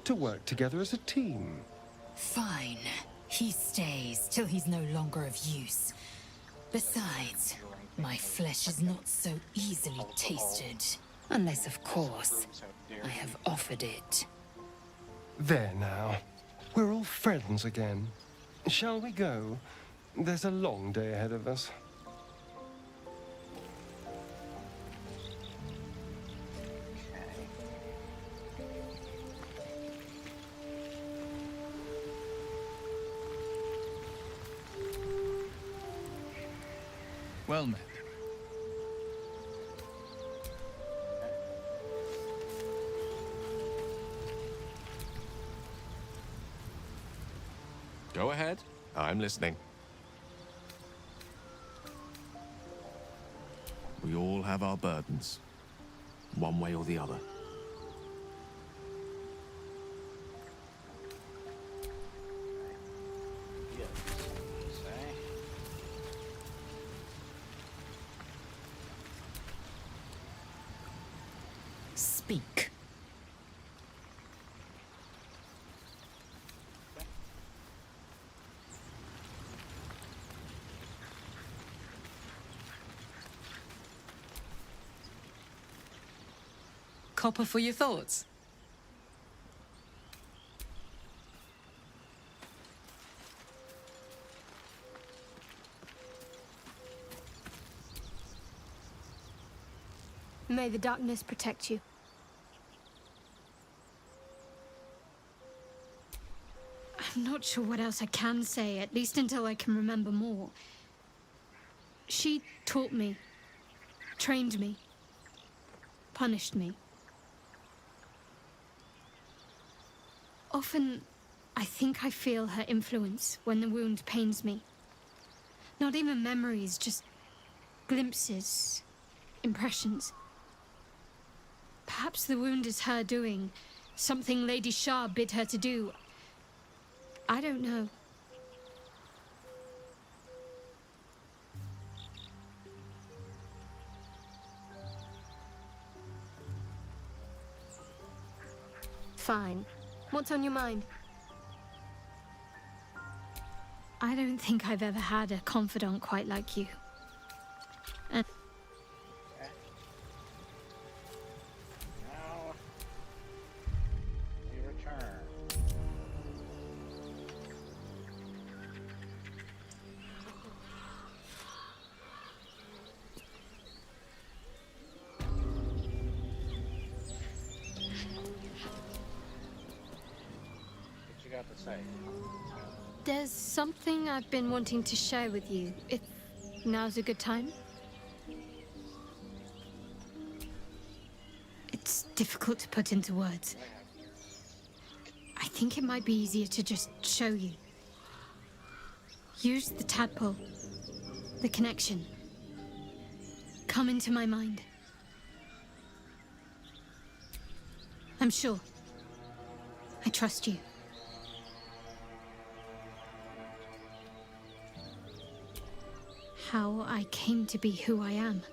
to work together as a team. Fine. He stays till he's no longer of use. Besides, my flesh is not so easily tasted. Unless, of course, I have offered it. There now. We're all friends again. Shall we go? There's a long day ahead of us. Well met. Go ahead. I'm listening. We all have our burdens, one way or the other. Speak. Copper for your thoughts. May the darkness protect you. I'm not sure what else I can say, at least until I can remember more. She taught me, trained me, punished me. Often, I think I feel her influence when the wound pains me. Not even memories, just glimpses, impressions. Perhaps the wound is her doing, something Lady Shah bid her to do. I don't know. Fine. What's on your mind? I don't think I've ever had a confidant quite like you. And Now we return. What you got to say? there's something I've been wanting to share with you, if now's a good time. It's difficult to put into words. I think it might be easier to just show you. Use the tadpole, the connection. Come into my mind. I'm sure. I trust you. How I came to be who I am.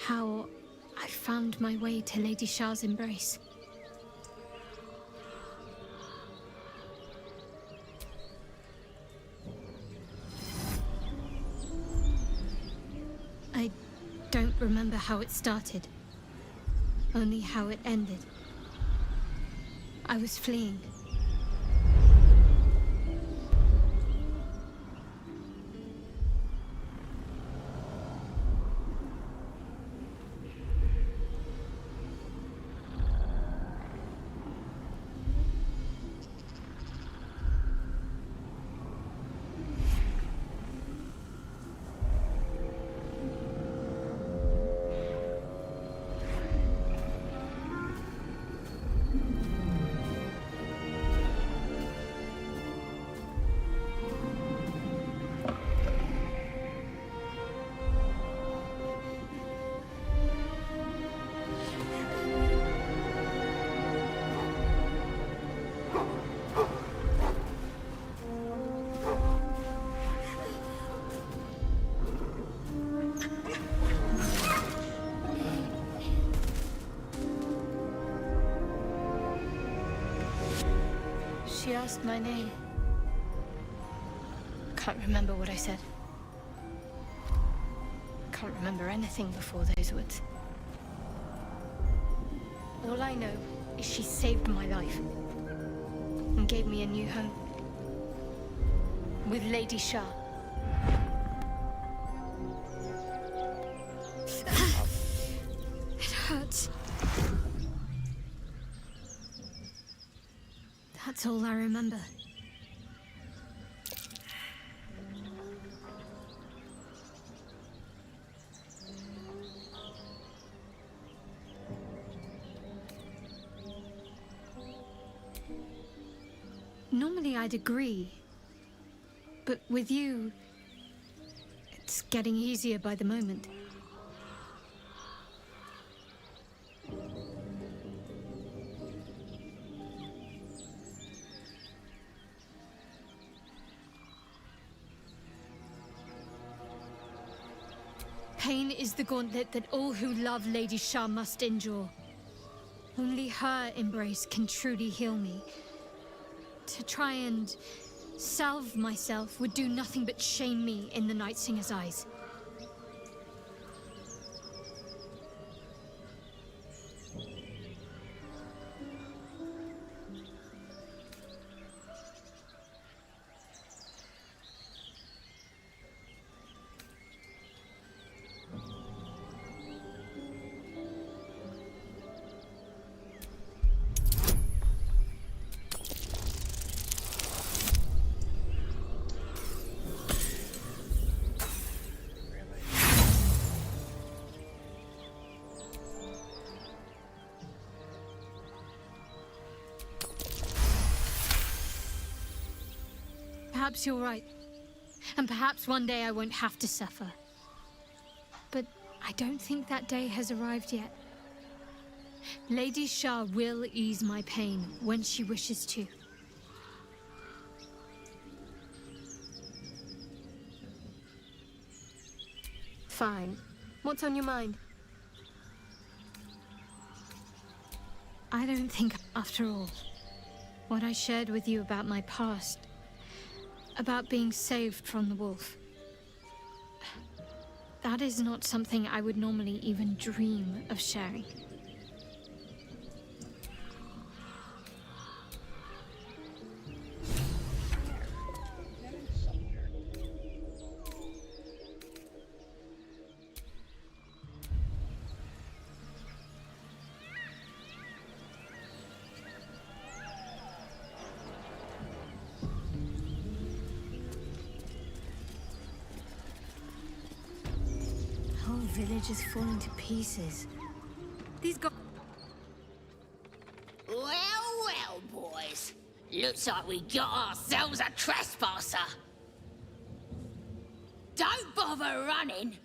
How I found my way to Lady Shah's embrace. I don't remember how it started, only how it ended. I was fleeing. She asked my name. Can't remember what I said. Can't remember anything before those words. All I know is she saved my life and gave me a new home with Lady Shah. It hurts. That's all I remember. Normally I'd agree. But with you, it's getting easier by the moment. Pain is the gauntlet that all who love Lady Shah must endure. Only her embrace can truly heal me. To try and salve myself would do nothing but shame me in the Night Singer's eyes. Perhaps you're right. And perhaps one day I won't have to suffer. But I don't think that day has arrived yet. Lady Shah will ease my pain when she wishes to. Fine. What's on your mind? I don't think, after all, what I shared with you about my past, about being saved from the wolf, that is not something I would normally even dream of sharing. The village is falling to pieces. These go- Well, boys. Looks like we got ourselves a trespasser. Don't bother running.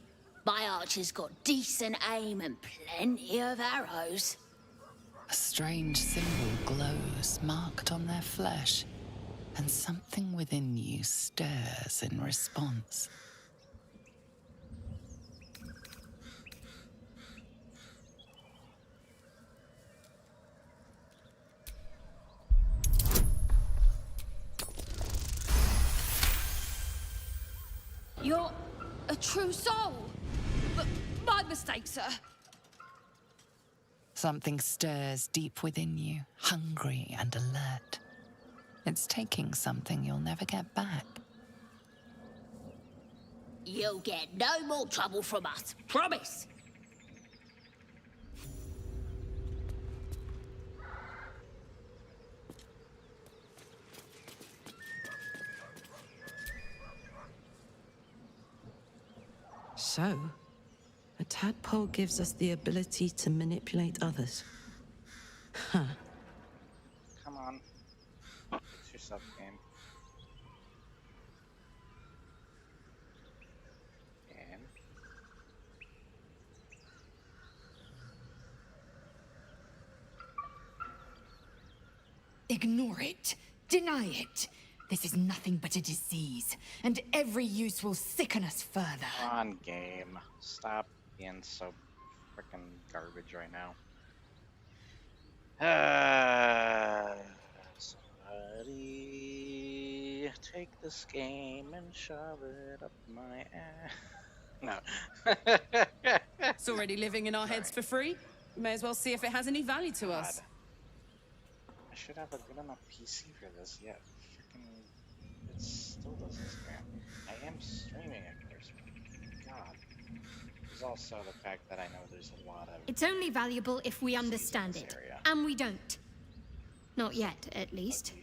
My archer's got decent aim and plenty of arrows. A strange symbol glows, marked on their flesh, and something within you stirs in response. You're a true soul. But my mistake, sir. Something stirs deep within you, hungry and alert. It's taking something you'll never get back. You'll get no more trouble from us, promise. So, a tadpole gives us the ability to manipulate others. Huh. Come on. Fix yourself, game. Game. Ignore it. Deny it. This is nothing but a disease, and every use will sicken us further. Come on, game. Stop being so frickin' garbage right now. Somebody take this game and shove it up my ass. No. It's already living in our heads for free. May as well see if it has any value to us. I should have a good enough PC for this, yet freaking it still doesn't scram. I am streaming, of course. God. There's also the fact that I know there's a lot of... It's only valuable if we understand it. And we don't. Not yet, at least.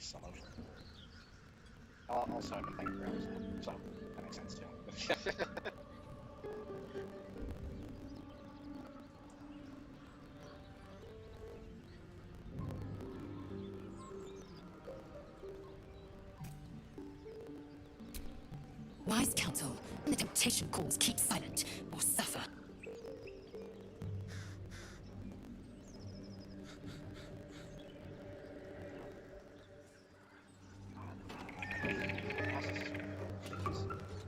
Also, I've been playing for hours now, so that makes sense too. Wise counsel, when the temptation calls, keep silent or suffer. Come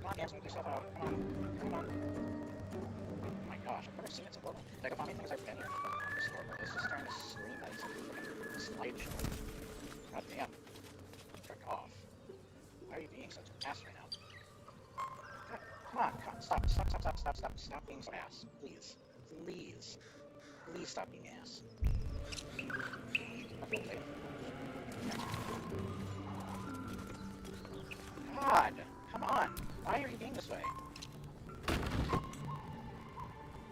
on, dance, move yourself out. Come on. Come on. Oh my gosh, I've never seen it so horrible. Like, of how many things I've been here, this horrible. It's just starting to scream that it's a freaking slideshow. God damn. Frick off. Why are you being such an ass right now? God, come on, stop being so ass. Please. Please. Please stop being ass. Okay. God, come on. Why are you being this way?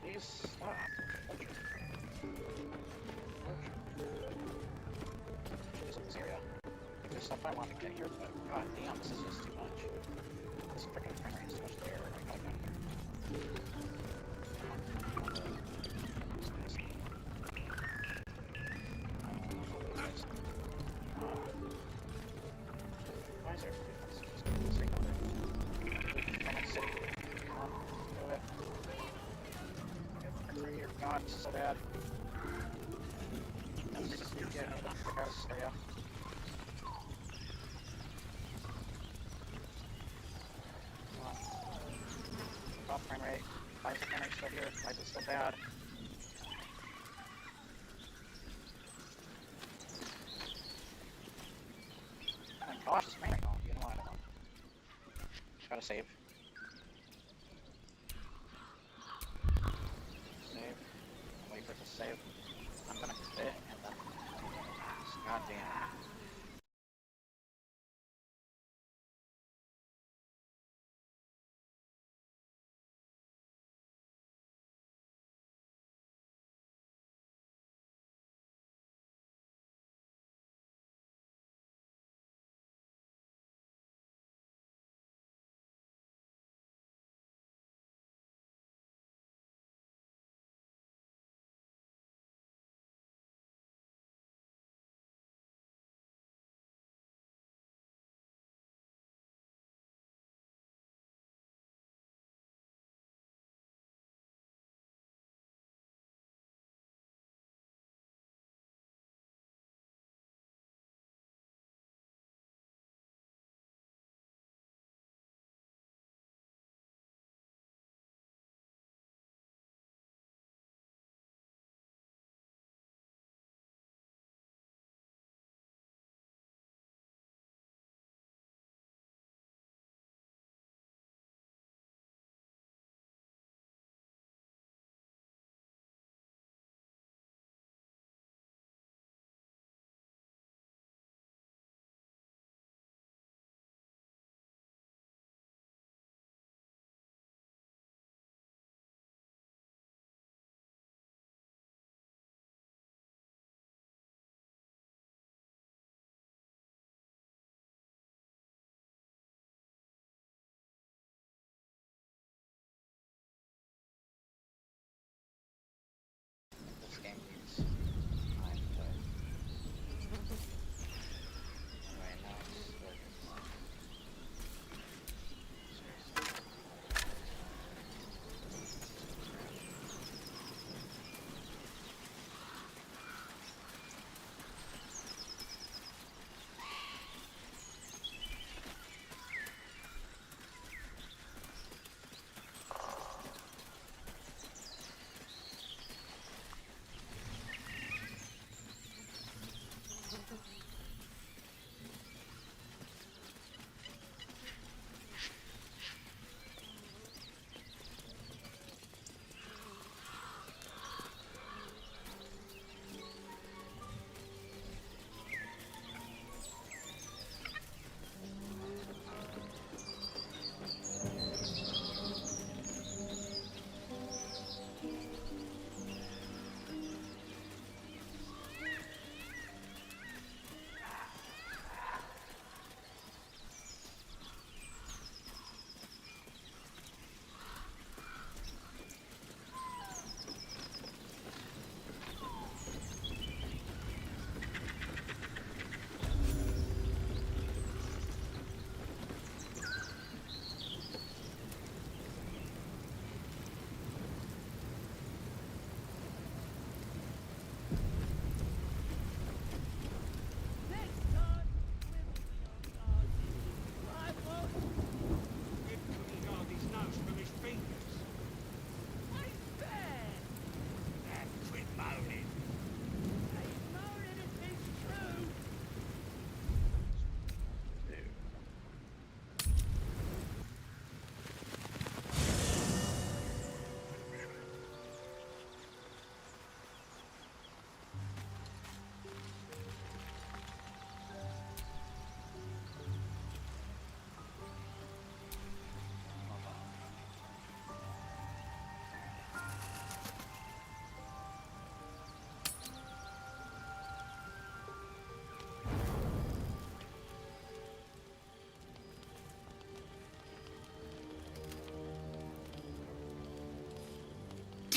Please stop. This area. There's stuff I want to get here, but god damn, this is just too much. This freaking frame rate is too much there. I gotta get out of here. Why is there God, this is so bad. Let's just get out of this area. Drop frame rate. Why is the frame rate still here? Why is it so bad? Oh my gosh, this frame rate. Oh, you know what? I don't know. Gotta save. Save. Wait for it to save. I'm gonna quit and then. God damn.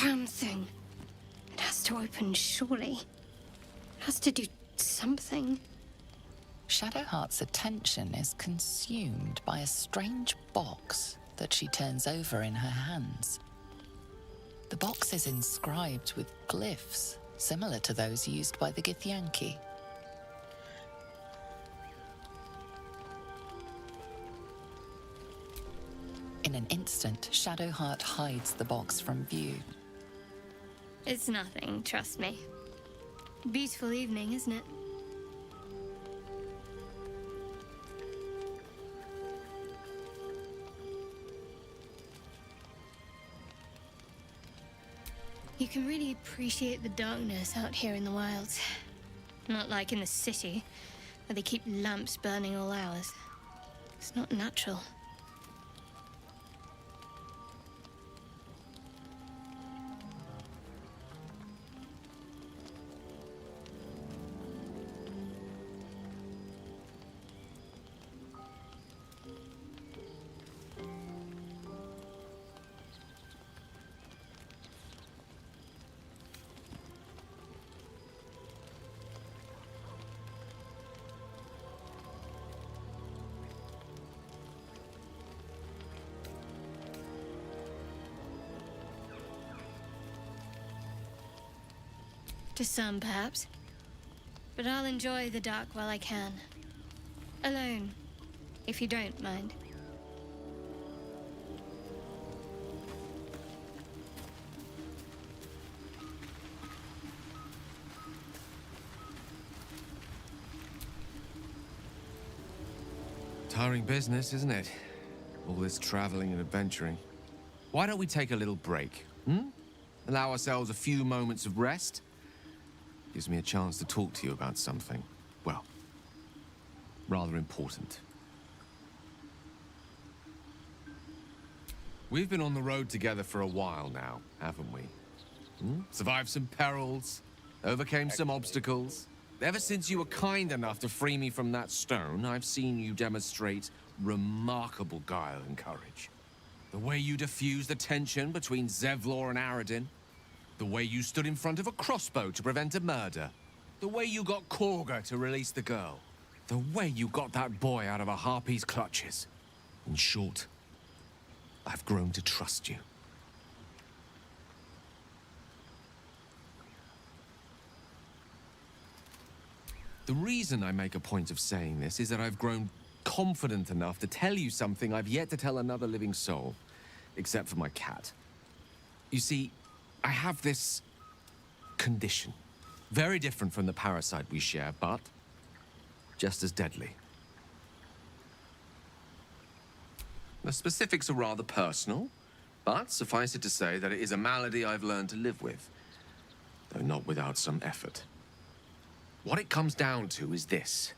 damn thing. It has to open, surely. It has to do something. Shadowheart's attention is consumed by a strange box that she turns over in her hands. The box is inscribed with glyphs similar to those used by the Githyanki. In an instant, Shadowheart hides the box from view. It's nothing, trust me. Beautiful evening, isn't it? You can really appreciate the darkness out here in the wilds. Not like in the city, where they keep lamps burning all hours. It's not natural. To some, perhaps. But I'll enjoy the dark while I can. Alone, if you don't mind. Tiring business, isn't it? All this traveling and adventuring. Why don't we take a little break, Allow ourselves a few moments of rest? Gives me a chance to talk to you about something, well, rather important. We've been on the road together for a while now, haven't we? Survived some perils, overcame some obstacles. Ever since you were kind enough to free me from that stone, I've seen you demonstrate remarkable guile and courage. The way you diffused the tension between Zevlor and Aradin. The way you stood in front of a crossbow to prevent a murder. The way you got Korga to release the girl. The way you got that boy out of a harpy's clutches. In short, I've grown to trust you. The reason I make a point of saying this is that I've grown confident enough to tell you something I've yet to tell another living soul, except for my cat. You see, I have this condition. Very different from the parasite we share, but just as deadly. The specifics are rather personal, but suffice it to say that it is a malady I've learned to live with, though not without some effort. What it comes down to is this.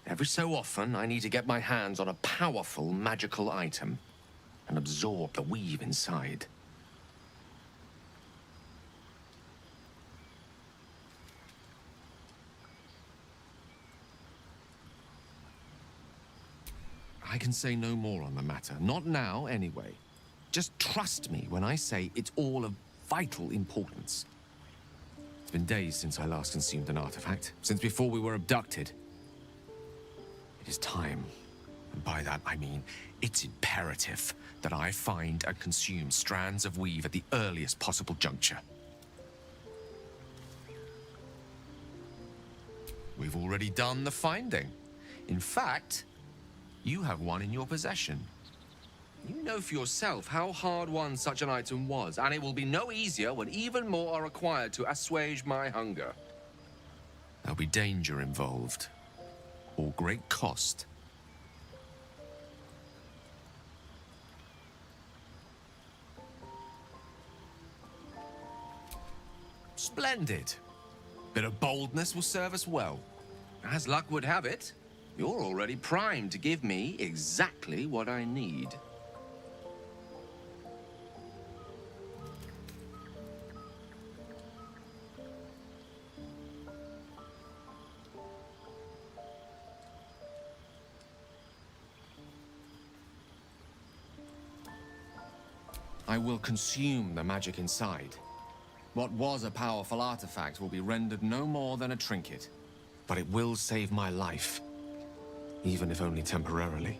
Every so often, I need to get my hands on a powerful magical item and absorb the weave inside. I can say no more on the matter. Not now, anyway. Just trust me when I say it's all of vital importance. It's been days since I last consumed an artifact, since before we were abducted. It is time, and by that I mean it's imperative that I find and consume strands of weave at the earliest possible juncture. We've already done the finding. In fact, you have one in your possession. You know for yourself how hard-won such an item was, and it will be no easier when even more are required to assuage my hunger. There'll be danger involved, or great cost. Splendid. Bit of boldness will serve us well. As luck would have it, you're already primed to give me exactly what I need. I will consume the magic inside, What was a powerful artifact will be rendered no more than a trinket. But it will save my life, even if only temporarily.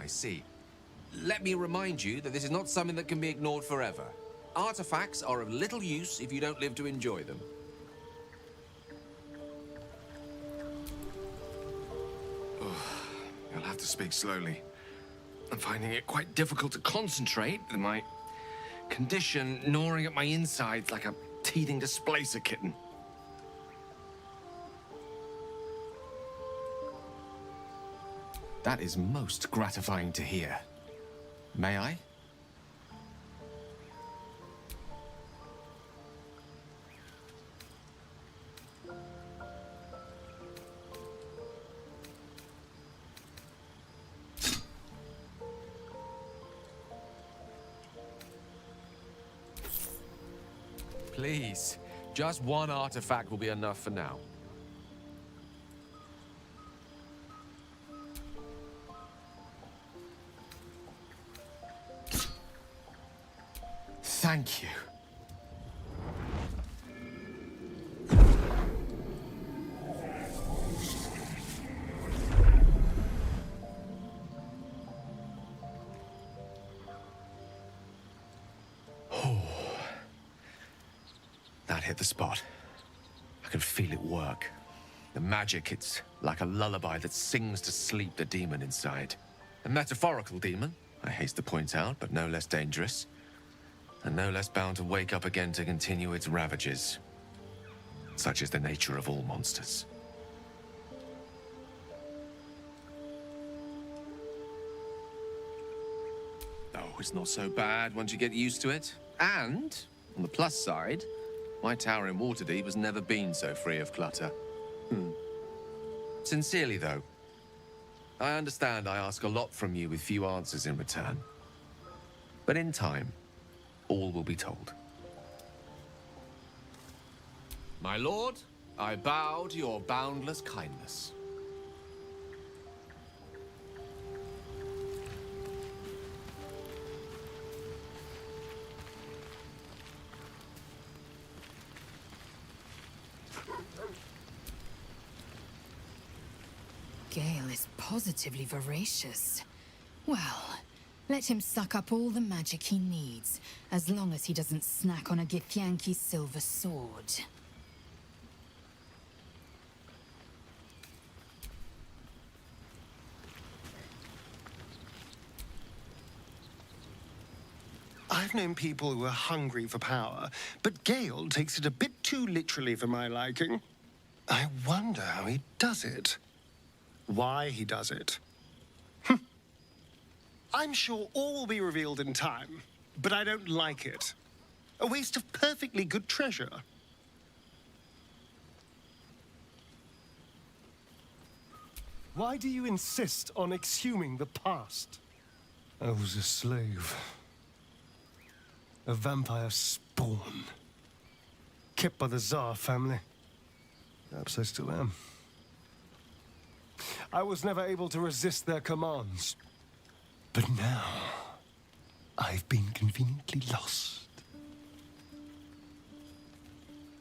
I see. Let me remind you that this is not something that can be ignored forever. Artifacts are of little use if you don't live to enjoy them. You'll have to speak slowly. I'm finding it quite difficult to concentrate with my condition gnawing at my insides like a teething displacer kitten. That is most gratifying to hear. May I? Please, just one artifact will be enough for now. Thank you. That hit the spot. I can feel it work. The magic, it's like a lullaby that sings to sleep the demon inside. A metaphorical demon, I haste to point out, but no less dangerous. And no less bound to wake up again to continue its ravages. Such is the nature of all monsters. Oh, it's not so bad once you get used to it. And, on the plus side, my tower in Waterdeep has never been so free of clutter. Sincerely, though, I understand I ask a lot from you with few answers in return. But in time, all will be told. My lord, I bow to your boundless kindness. Gale is positively voracious. Well, let him suck up all the magic he needs, as long as he doesn't snack on a Githyanki silver sword. I've known people who are hungry for power, but Gale takes it a bit too literally for my liking. I wonder how he does it. Why he does it. I'm sure all will be revealed in time, but I don't like it. A waste of perfectly good treasure. Why do you insist on exhuming the past? I was a slave. A vampire spawn. Kept by the Tsar family. Perhaps I still am. I was never able to resist their commands. But now, I've been conveniently lost.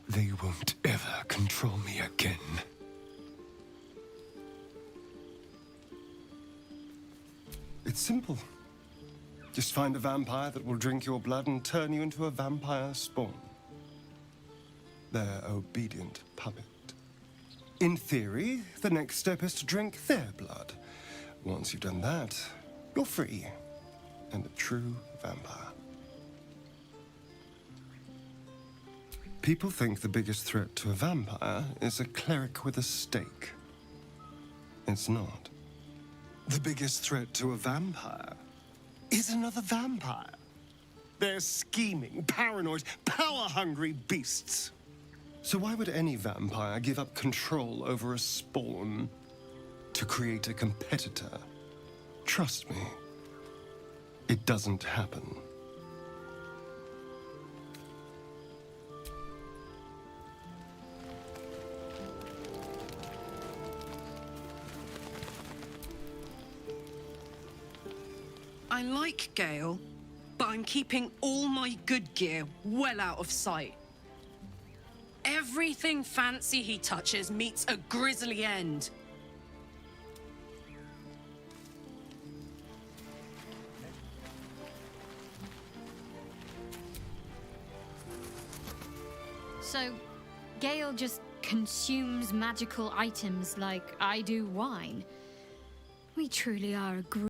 They won't ever control me again. It's simple. Just find a vampire that will drink your blood and turn you into a vampire spawn. Their obedient puppet. In theory, the next step is to drink their blood. Once you've done that, you're free and a true vampire. People think the biggest threat to a vampire is a cleric with a stake. It's not. The biggest threat to a vampire is another vampire. They're scheming, paranoid, power-hungry beasts. So why would any vampire give up control over a spawn to create a competitor? Trust me, it doesn't happen. I like Gale, but I'm keeping all my good gear well out of sight. Everything fancy he touches meets a grisly end. So, Gale just consumes magical items like I do wine. We truly are a group.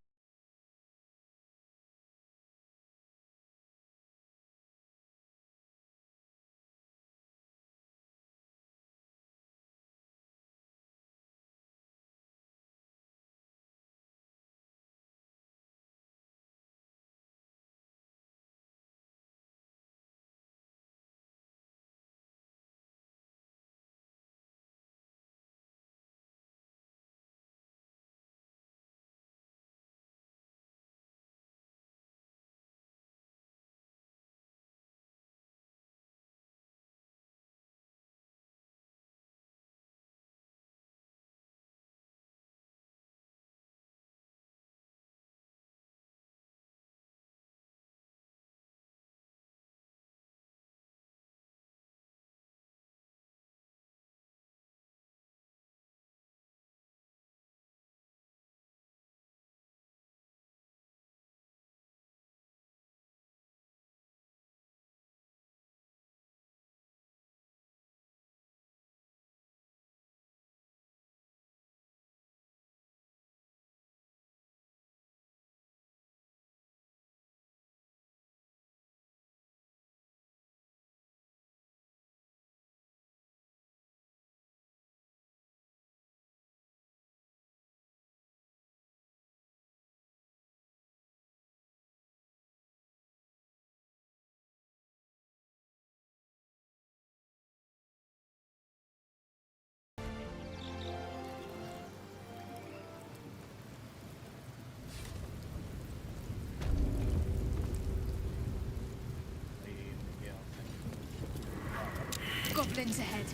Goblins ahead.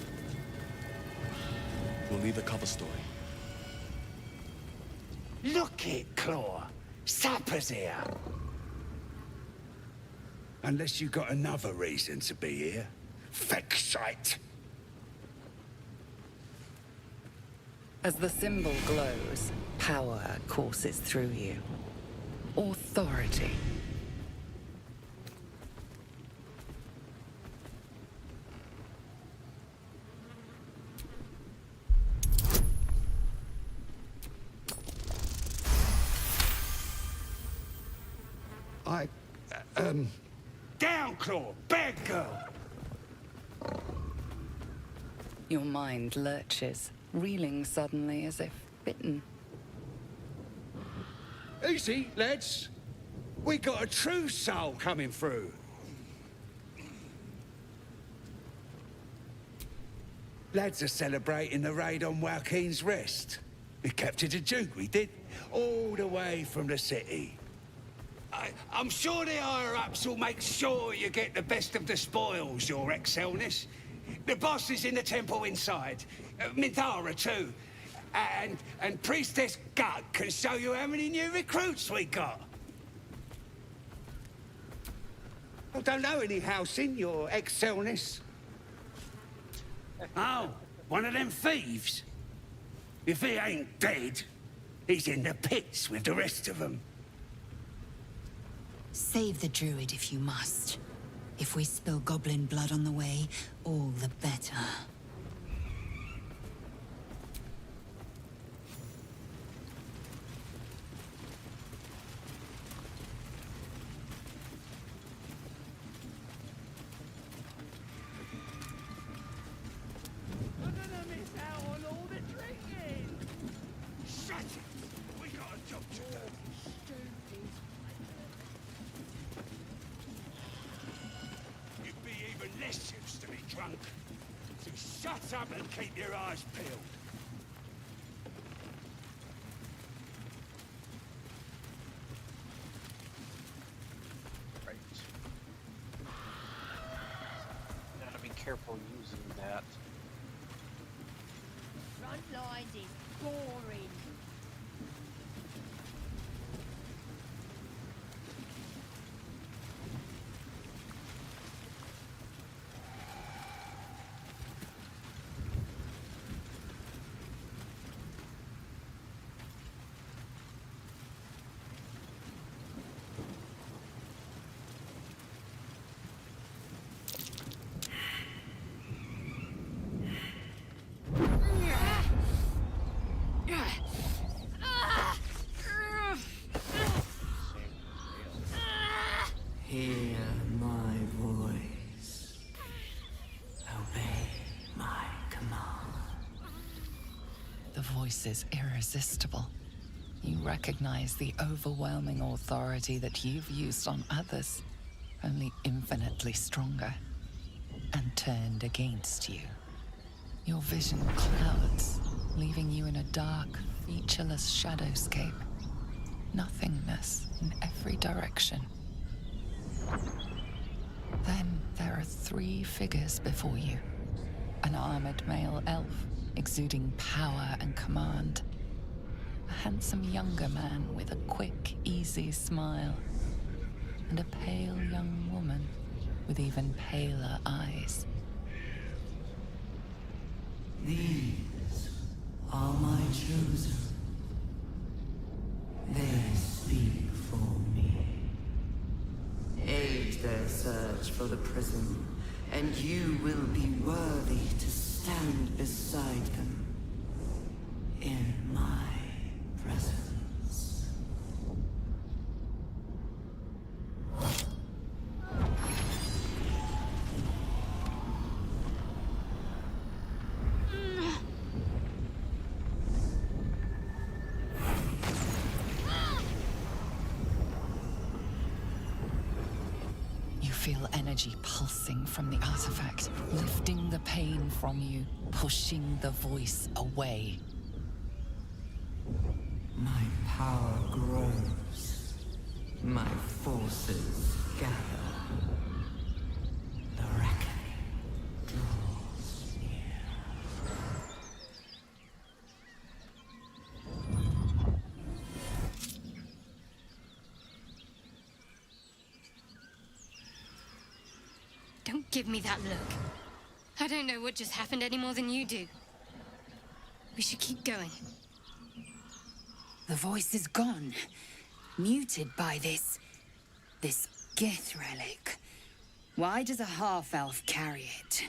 We'll need the cover story. Look it, Claw. Sapper's here. Unless you got another reason to be here. Feck shite. As the symbol glows, power courses through you. Authority. Down, Claw! Bad girl! Your mind lurches, reeling suddenly as if bitten. Easy, lads. We got a true soul coming through. Lads are celebrating the raid on Joaquin's Rest. We captured a Duke, we did. All the way from the city. I'm sure the higher-ups will make sure you get the best of the spoils, Your Excelness. The boss is in the temple inside. Minthara, too. And Priestess Gut can show you how many new recruits we got. I don't know any housing, Your Excelness. Oh, one of them thieves? If he ain't dead, he's in the pits with the rest of them. Save the druid if you must. If we spill goblin blood on the way, all the better. drunk. So shut up and keep your eyes peeled. Right. Gotta be careful using that. Front lines is boring. Hear my voice. Obey my command. The voice is irresistible. You recognize the overwhelming authority that you've used on others, only infinitely stronger, and turned against you. Your vision clouds, leaving you in a dark, featureless shadowscape. Nothingness in every direction. Then there are 3 figures before you. An armored male elf, exuding power and command. A handsome younger man with a quick, easy smile. And a pale young woman with even paler eyes. These are my chosen. They speak for me. Aid their search for the prism, and you will be worthy to stand beside them in my presence. Feel energy pulsing from the artifact, lifting the pain from you, pushing the voice away. My power grows. My forces gather. The reckoning draws near. Don't give me that look. I don't know what just happened any more than you do. We should keep going. The voice is gone. Muted by this Gith relic. Why does a half-elf carry it?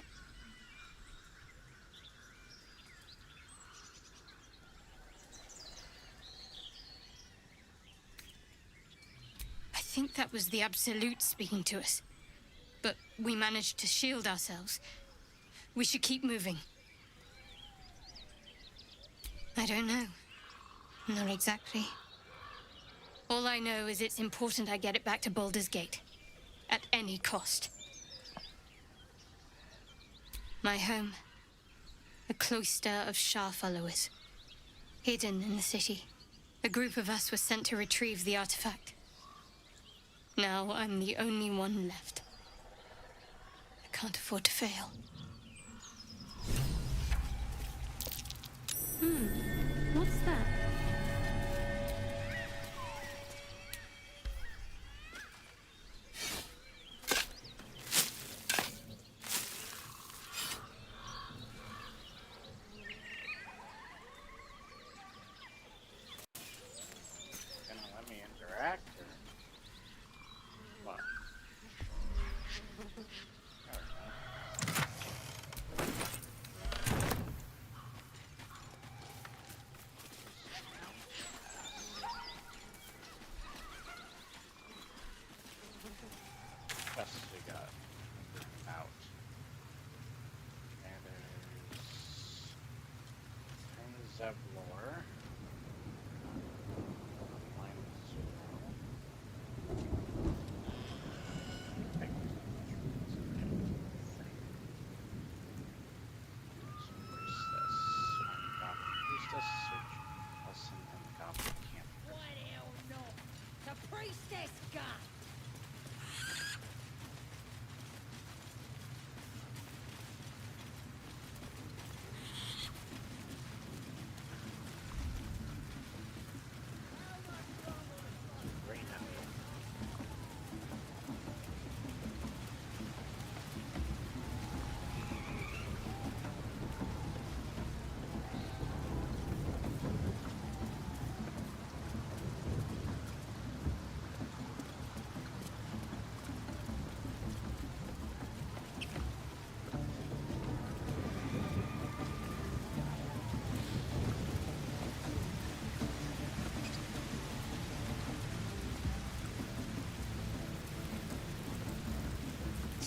I think that was the Absolute speaking to us. But we managed to shield ourselves. We should keep moving. I don't know. Not exactly. All I know is it's important I get it back to Baldur's Gate. At any cost. My home. A cloister of Shah followers. Hidden in the city. A group of us were sent to retrieve the artifact. Now I'm the only one left. I can't afford to fail. What's that? Gonna let me interact or what?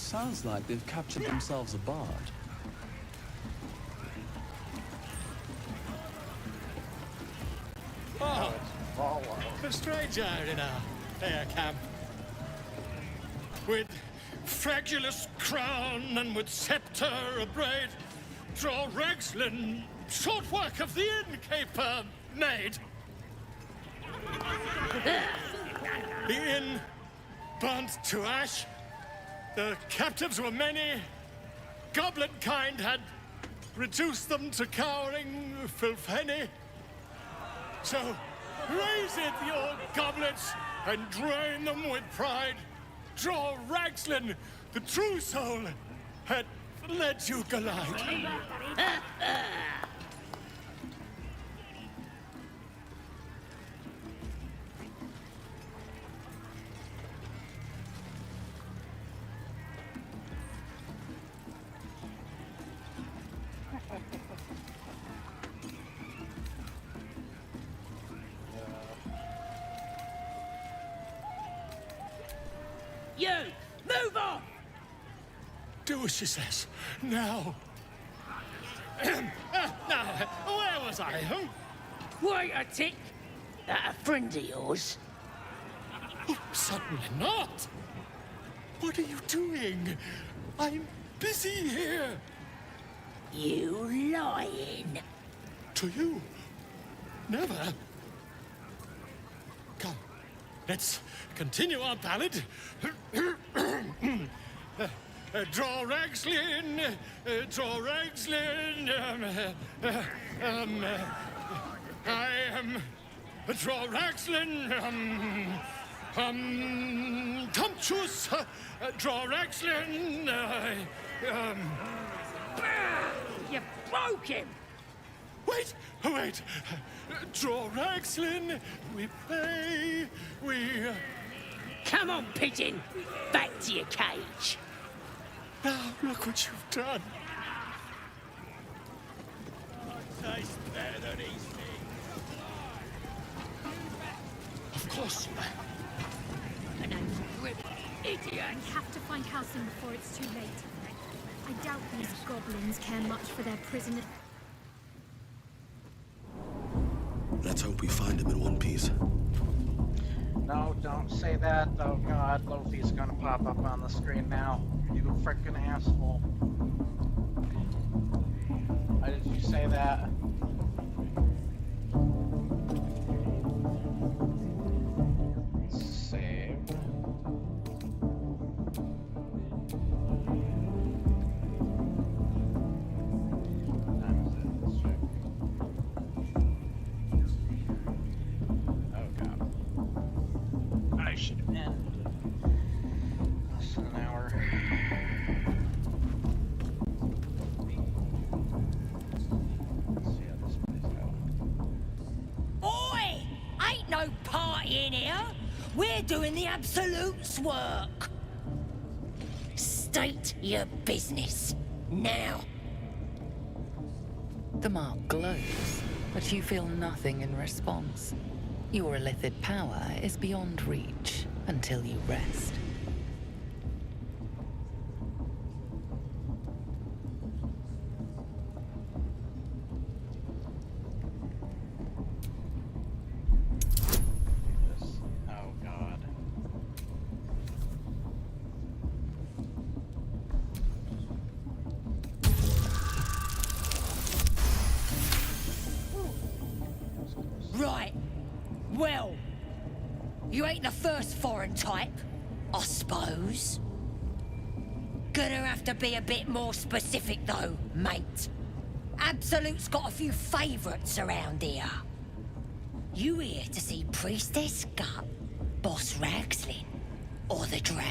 Sounds like they've captured themselves a bard. Oh, a stranger in a camp. With fragulous crown and with scepter abraid, draw Ragslin, short work of the innkeeper made. The inn burnt to ash. The captives were many. Goblin kind had reduced them to cowering filfenny. So raise it, your goblets, and drain them with pride. Draw Ragslin, the true soul, had led you glide. You! Move on! Do as she says. Now. Now, where was I? Wait a tick. That a friend of yours? Oh, certainly not. What are you doing? I'm busy here. You lying. To you? Never. Come, let's continue our ballad. Draw Ragslin, draw Ragslin. I am draw Ragslin. Tumptuous. Draw Ragslin. You broke him. Wait. Draw Ragslin. We play. We. Come on, pigeon. Back to your cage. Now, look what you've done. Tastes better than these Of course. An rip idiot. We have to find Halsin before it's too late. I doubt these goblins care much for their prisoner. Let's hope we find him in one piece. No, don't say that. Oh god, Lofi's gonna pop up on the screen now. You frickin' asshole. Why did you say that? Save. Oh god. I should end less than an hour. Let's see how this plays out. Oi! Ain't no party in here. We're doing the Absolute's work. State your business. Now. The mark glows, but you feel nothing in response. Your illithid power is beyond reach until you rest. Oh god. Right. Well, you ain't the first foreign type, I suppose. Gonna have to be a bit more specific though, mate. Absolute's got a few favourites around here. You here to see Priestess Gut, Boss Ragslin, or the Drow?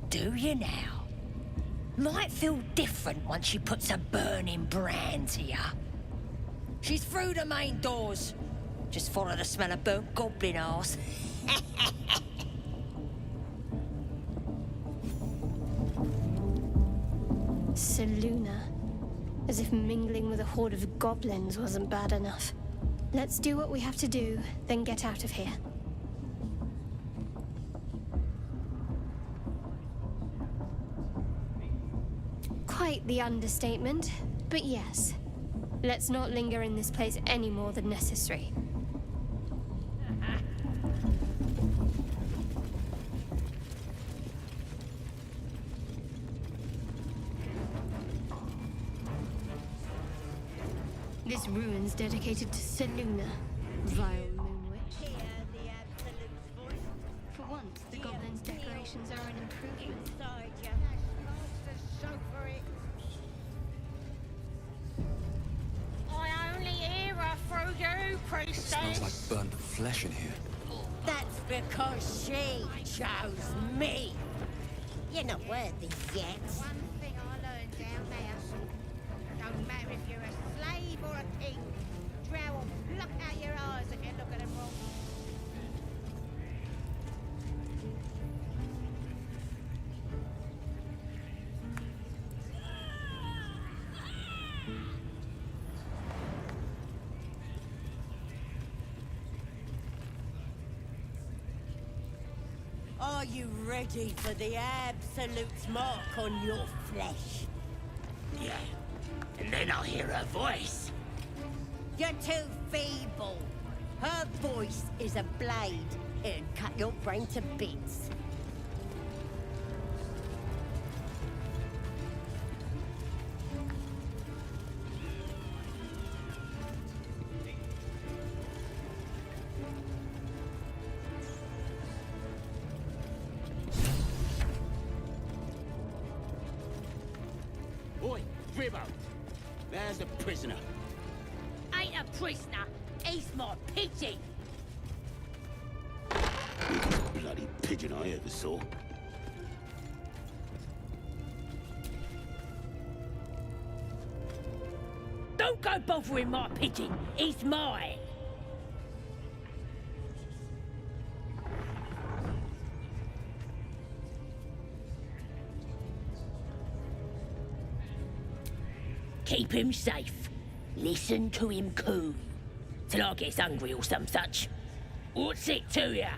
Do you now? Might feel different once she puts a burning brand here. She's through the main doors. Just follow the smell of burnt goblin arse. Seluna. As if mingling with a horde of goblins wasn't bad enough. Let's do what we have to do, then get out of here. appreciate the understatement, but yes. Let's not linger in this place any more than necessary. This ruin's dedicated to Seluna, vile moon witch. For once, the goblin's decorations are an improvement. I only hear her through you, priestess. Smells like burnt flesh in here. That's because she chose me. You're not worthy yet. One thing I learned down there. Don't matter if you're a slave or a king. Drow will pluck out your eyes if you look at them wrong. Are you ready for the absolute mark on your flesh? Yeah. And then I'll hear her voice. You're too feeble. Her voice is a blade. It'd cut your brain to bits. Oi, Ribbo. There's the prisoner. Ain't a prisoner. He's my pigeon. Biggest bloody pigeon I ever saw. Don't go bothering my pigeon. He's mine. Keep him safe. Listen to him coo. Till I gets hungry or some such. What's it to ya?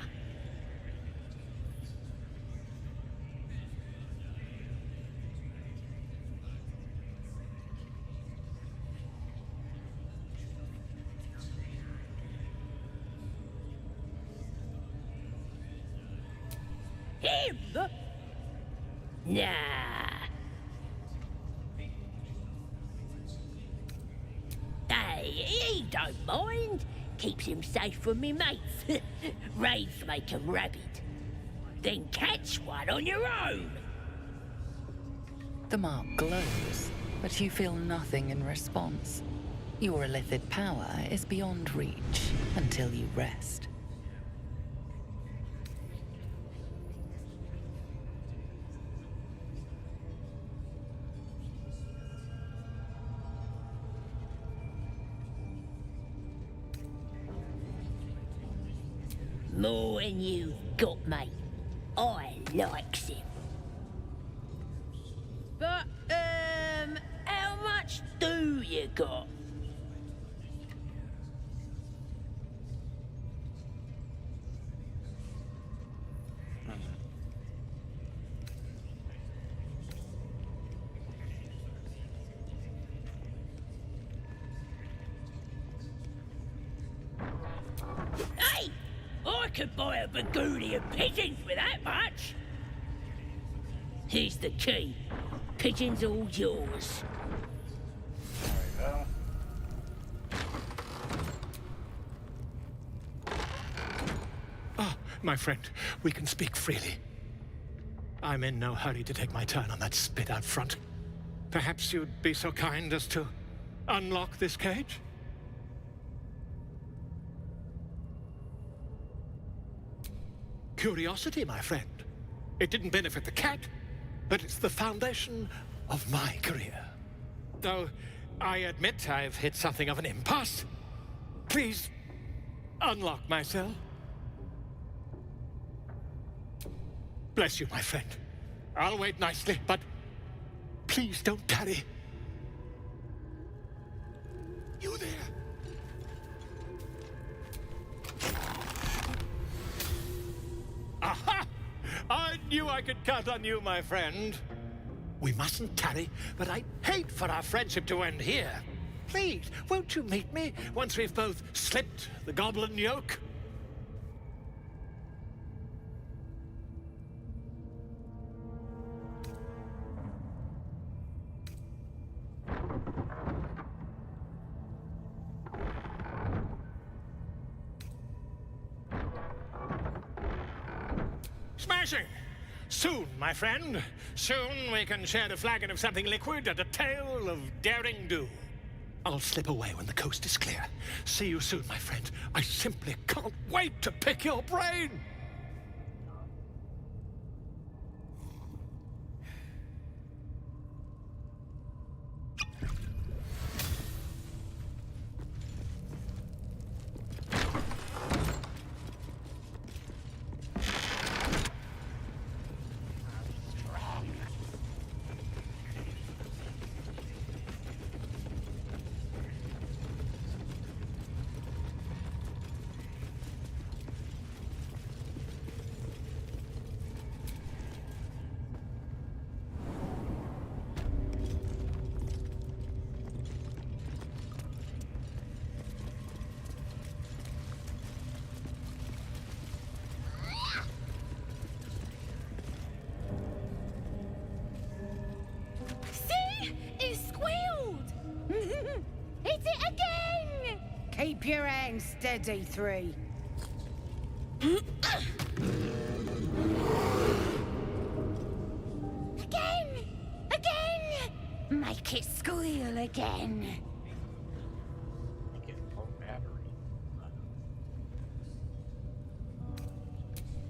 Him? Nah. Hey, he don't mind. Keeps him safe from me mates. Raids make 'em rabid. Then catch one on your own. The mark glows, but you feel nothing in response. Your illithid power is beyond reach until you rest. More than you've got, mate. I likes him. But, how much do you got? Hey! I could buy a bagoonie of pigeons with that much. Here's the key. Pigeons all yours. There we go. Ah, my friend, we can speak freely. I'm in no hurry to take my turn on that spit out front. Perhaps you'd be so kind as to unlock this cage? Curiosity, my friend. It didn't benefit the cat, but it's the foundation of my career. Though I admit I've hit something of an impasse. Please, unlock my cell. Bless you, my friend. I'll wait nicely, but please don't tarry. You there? Aha! I knew I could count on you, my friend. We mustn't tarry, but I'd hate for our friendship to end here. Please, won't you meet me once we've both slipped the goblin yoke? Smashing! Soon, my friend. Soon we can share a flagon of something liquid and a tale of daring do. I'll slip away when the coast is clear. See you soon, my friend. I simply can't wait to pick your brain! Hit it again! Keep your hands steady, 3. Again! Again! Make it squeal again. Make it low battery.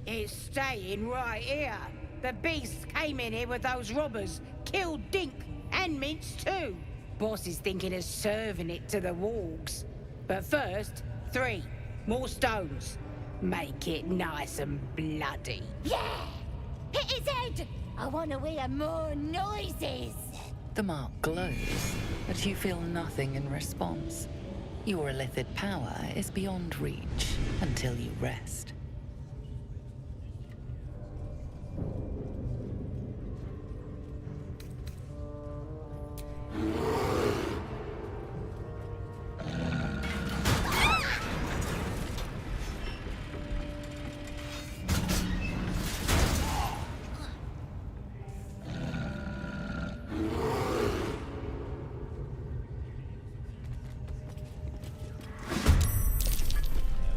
It's staying right here. The beasts came in here with those robbers, killed Dink and Minch too. Boss is thinking of serving it to the wargs. But first, 3 more stones. Make it nice and bloody. Yeah! Hit his head! I want to hear more noises! The mark glows, but you feel nothing in response. Your illithid power is beyond reach until you rest.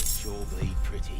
Sure be pretty.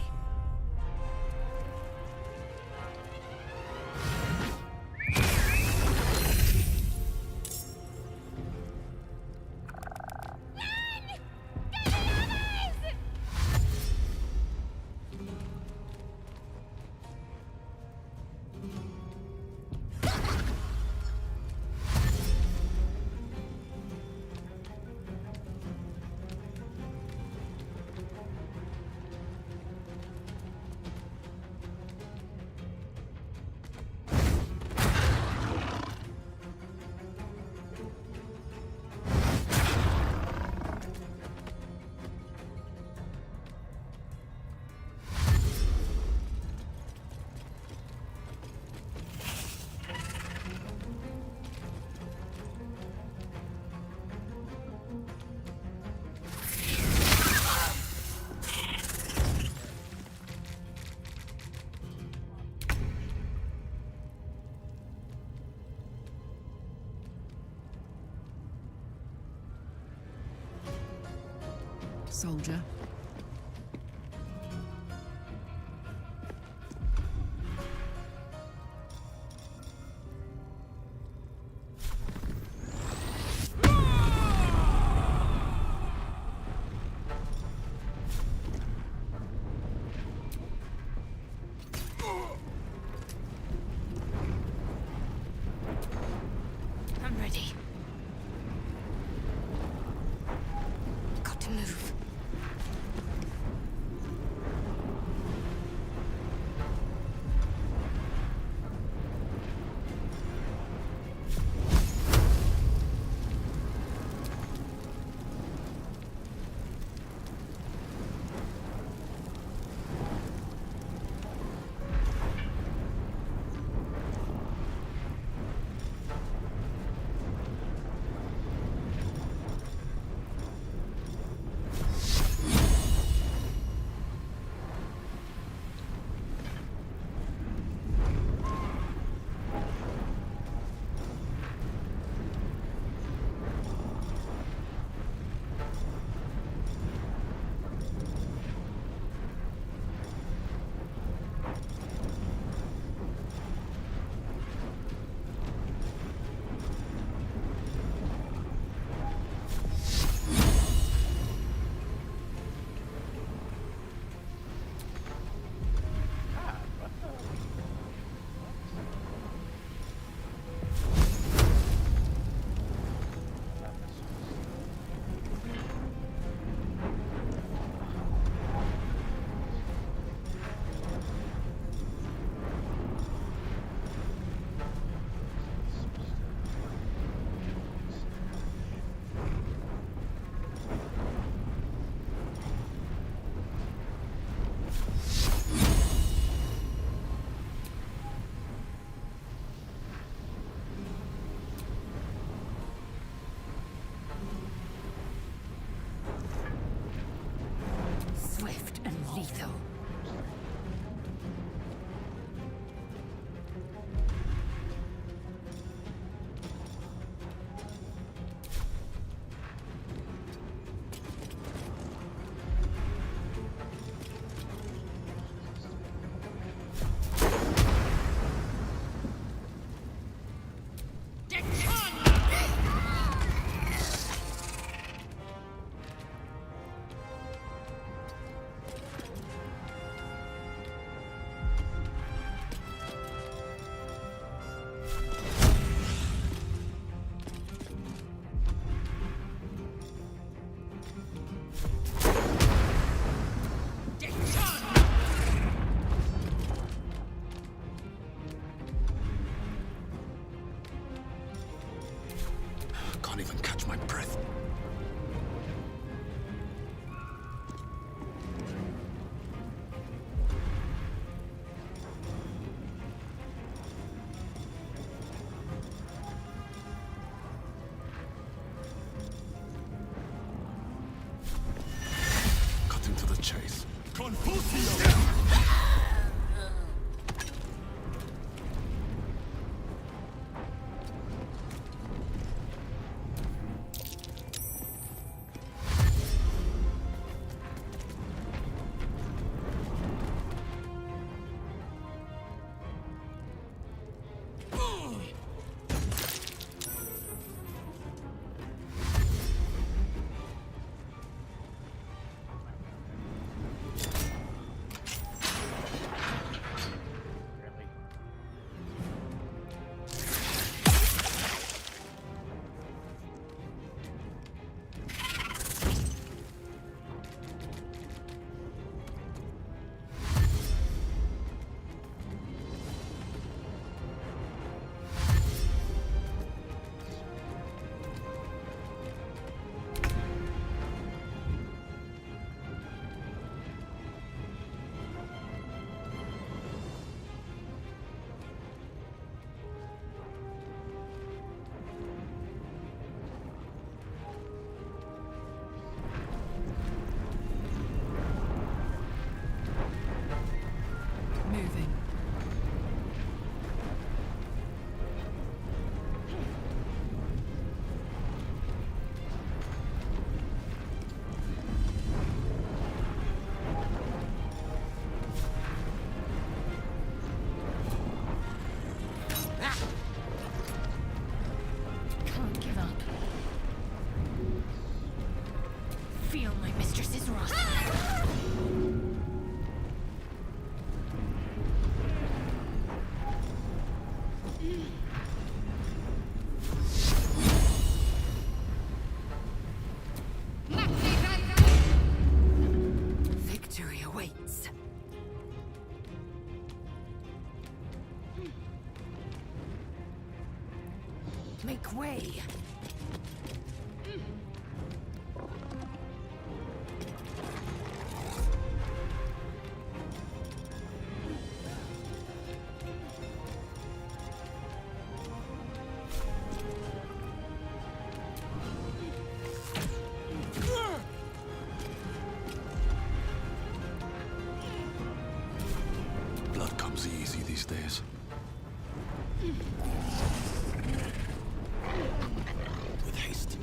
Soldier. I'm ready. Got to move. Moving. Can't give up. Feel my mistress's wrath. Victory awaits. Make way. Blood comes easy these days. With haste.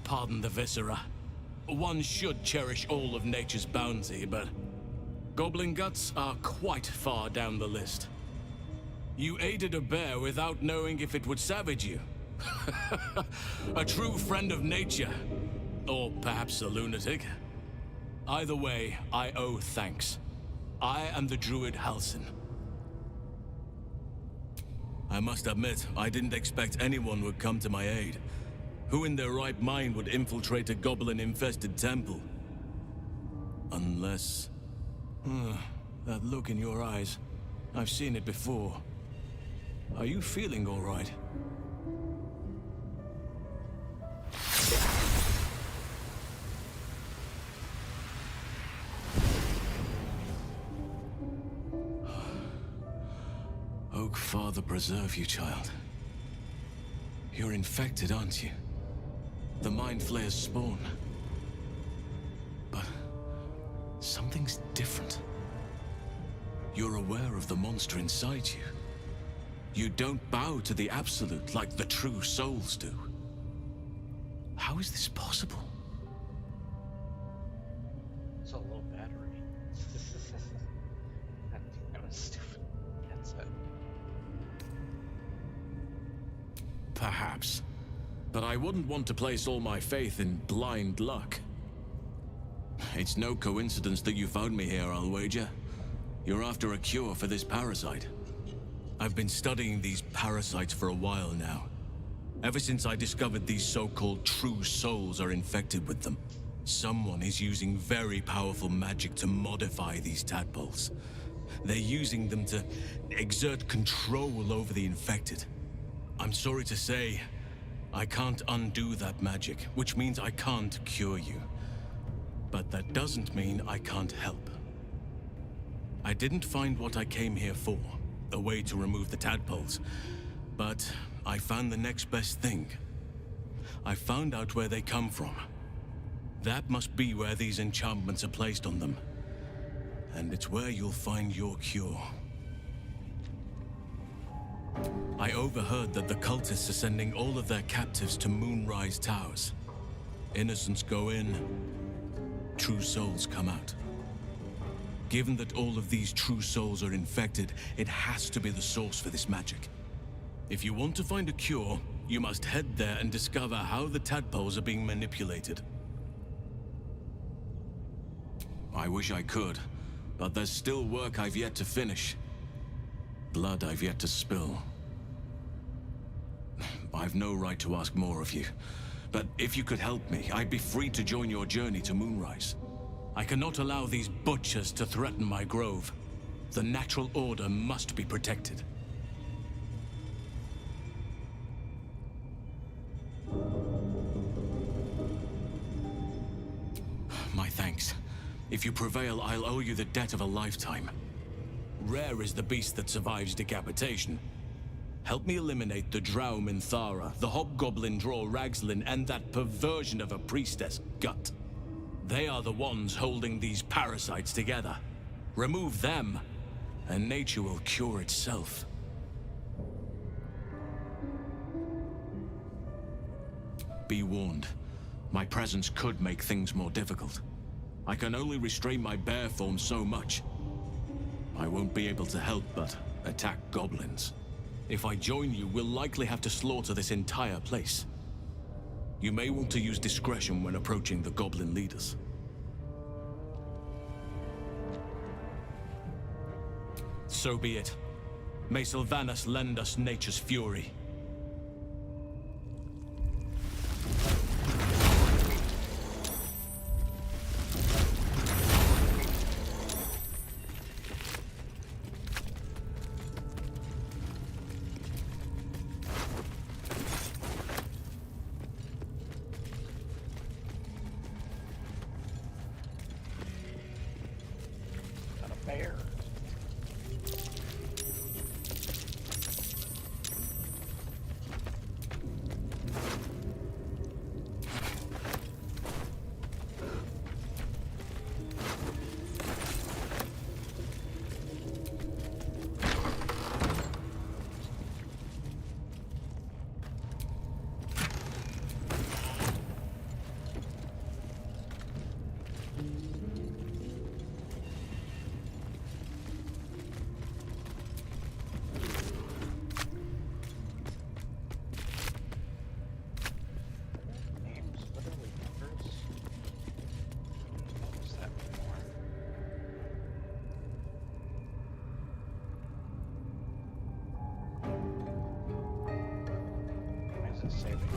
Pardon the viscera. one should cherish all of nature's bounty, but goblin guts are quite far down the list. You aided a bear without knowing if it would savage you. A true friend of nature. Or perhaps a lunatic. Either way, I owe thanks. I am the druid Halsin. I must admit, I didn't expect anyone would come to my aid. Who in their right mind would infiltrate a goblin-infested temple? Unless... that look in your eyes. I've seen it before. Are you feeling all right? Oak Father preserve you, child. You're infected, aren't you? The Mind Flayer's spawn. But something's different. You're aware of the monster inside you. You don't bow to the Absolute like the true souls do. How is this possible? It's a low battery. That was stupid. That's it. Perhaps. But I wouldn't want to place all my faith in blind luck. It's no coincidence that you found me here, I'll wager. You're after a cure for this parasite. I've been studying these parasites for a while now. Ever since I discovered these so-called true souls are infected with them. Someone is using very powerful magic to modify these tadpoles. They're using them to exert control over the infected. I'm sorry to say, I can't undo that magic, which means I can't cure you. But that doesn't mean I can't help. I didn't find what I came here for, a way to remove the tadpoles, but I found the next best thing. I found out where they come from. That must be where these enchantments are placed on them. And it's where you'll find your cure. I overheard that the cultists are sending all of their captives to Moonrise Towers. Innocents go in, true souls come out. Given that all of these true souls are infected, it has to be the source for this magic. If you want to find a cure, you must head there and discover how the tadpoles are being manipulated. I wish I could, but there's still work I've yet to finish. Blood I've yet to spill. I've no right to ask more of you, but if you could help me, I'd be free to join your journey to Moonrise. I cannot allow these butchers to threaten my grove. The natural order must be protected. My thanks. If you prevail, I'll owe you the debt of a lifetime. Rare is the beast that survives decapitation. Help me eliminate the Drow Minthara, the Hobgoblin Draw Ragslin, and that perversion of a priestess, Gut. They are the ones holding these parasites together. Remove them, and nature will cure itself. Be warned. My presence could make things more difficult. I can only restrain my bear form so much. I won't be able to help but attack goblins. If I join you, we'll likely have to slaughter this entire place. You may want to use discretion when approaching the goblin leaders. So be it. May Sylvanas lend us nature's fury. Got a bear. Names, literally numbers. What was that before? Why is it saving?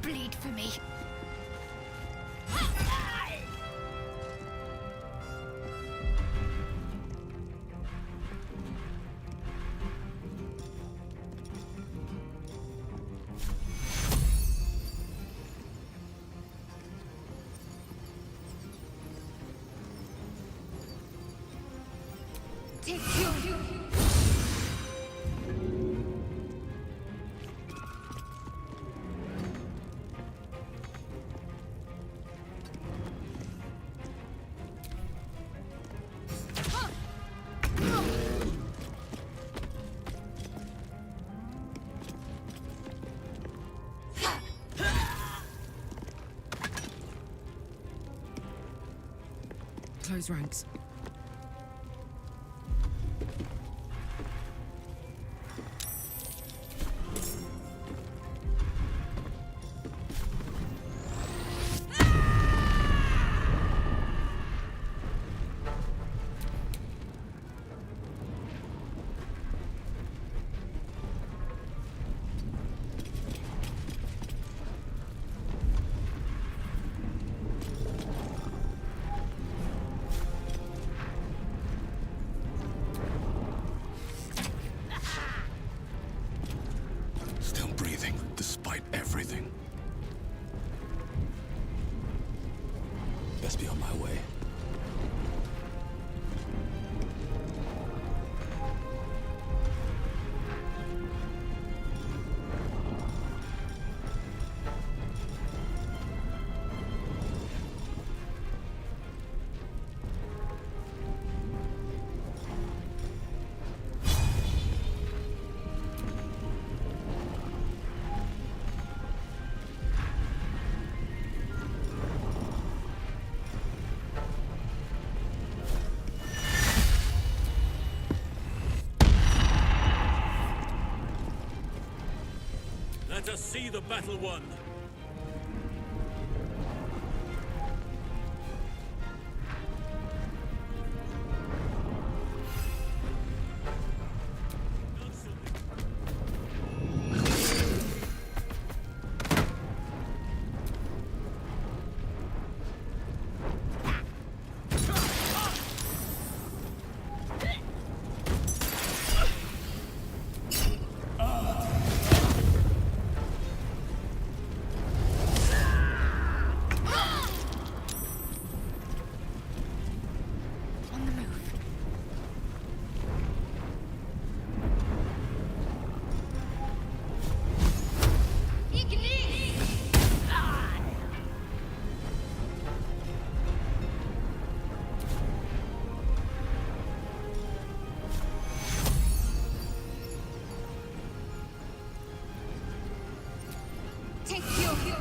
Bleed for me. Take you. Close ranks. Still breathing, despite everything. Best be on my way. Let us see the battle won. take you.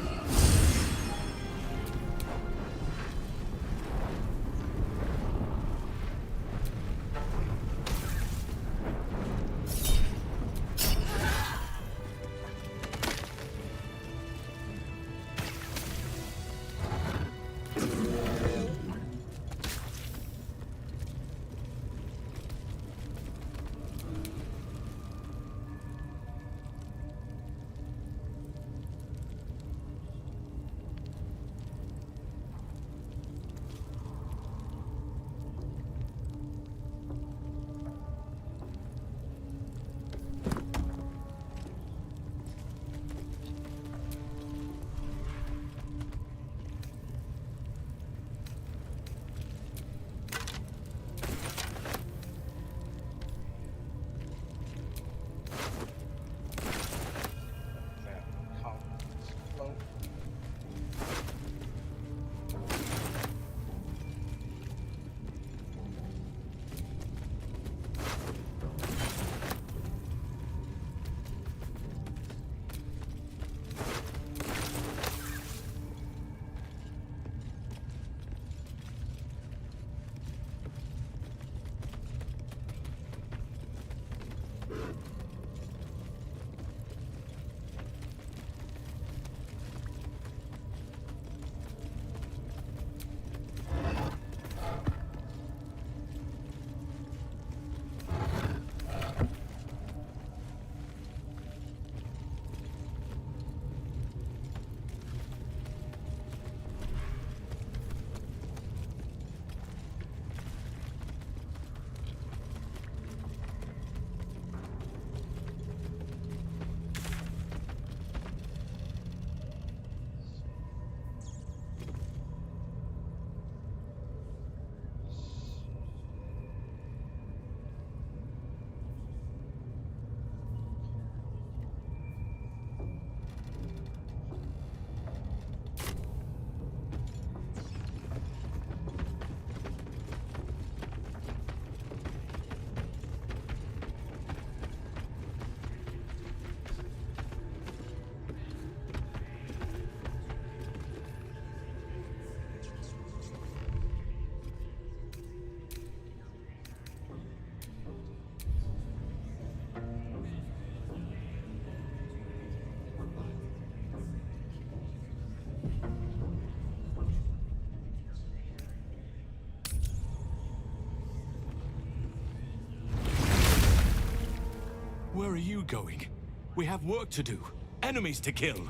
Where are you going? We have work to do. Enemies to kill.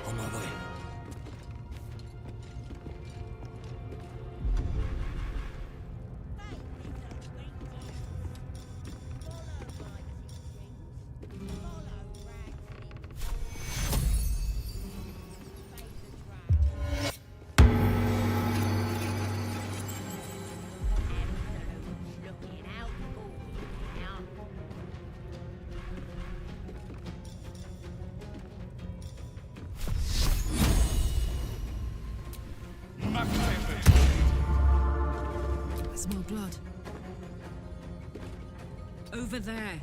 On my way. I smell blood. Over there.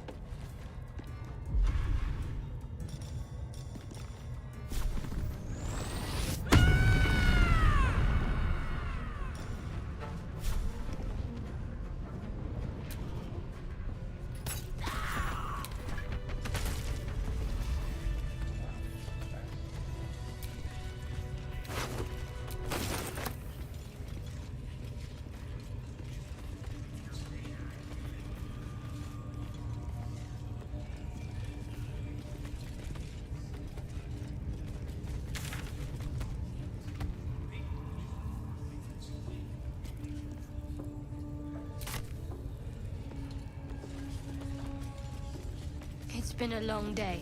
It's been a long day.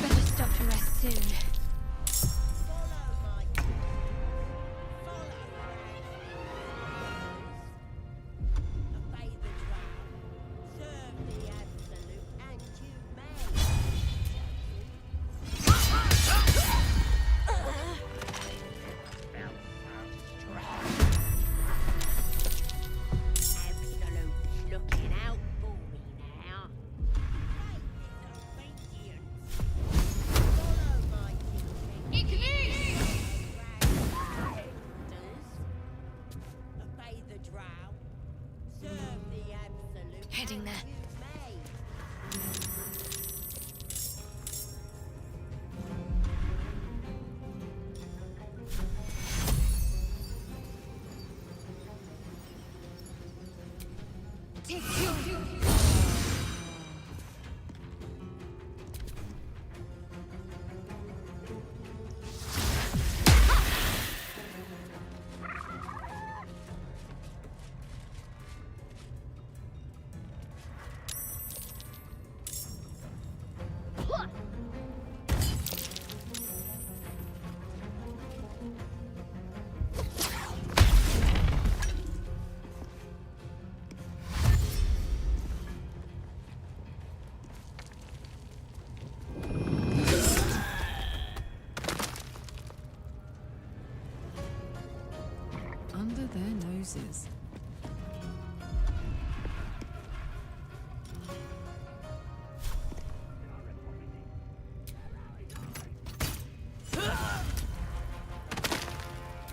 Better stop to rest soon. Under their noses.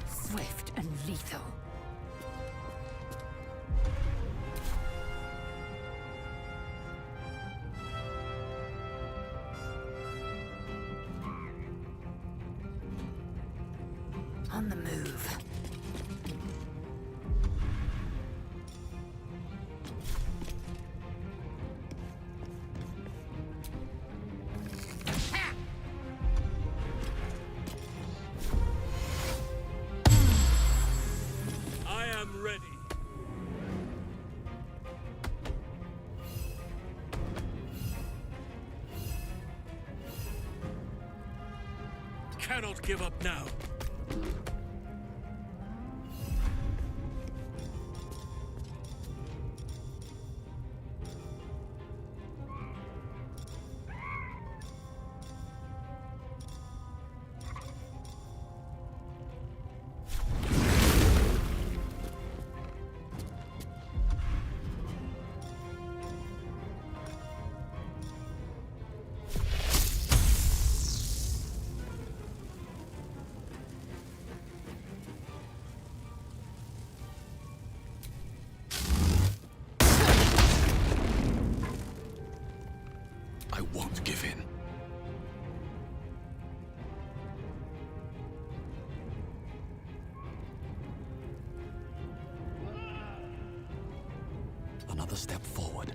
Swift and lethal. On the move. I am ready. Cannot give up now. I won't give in. Another step forward.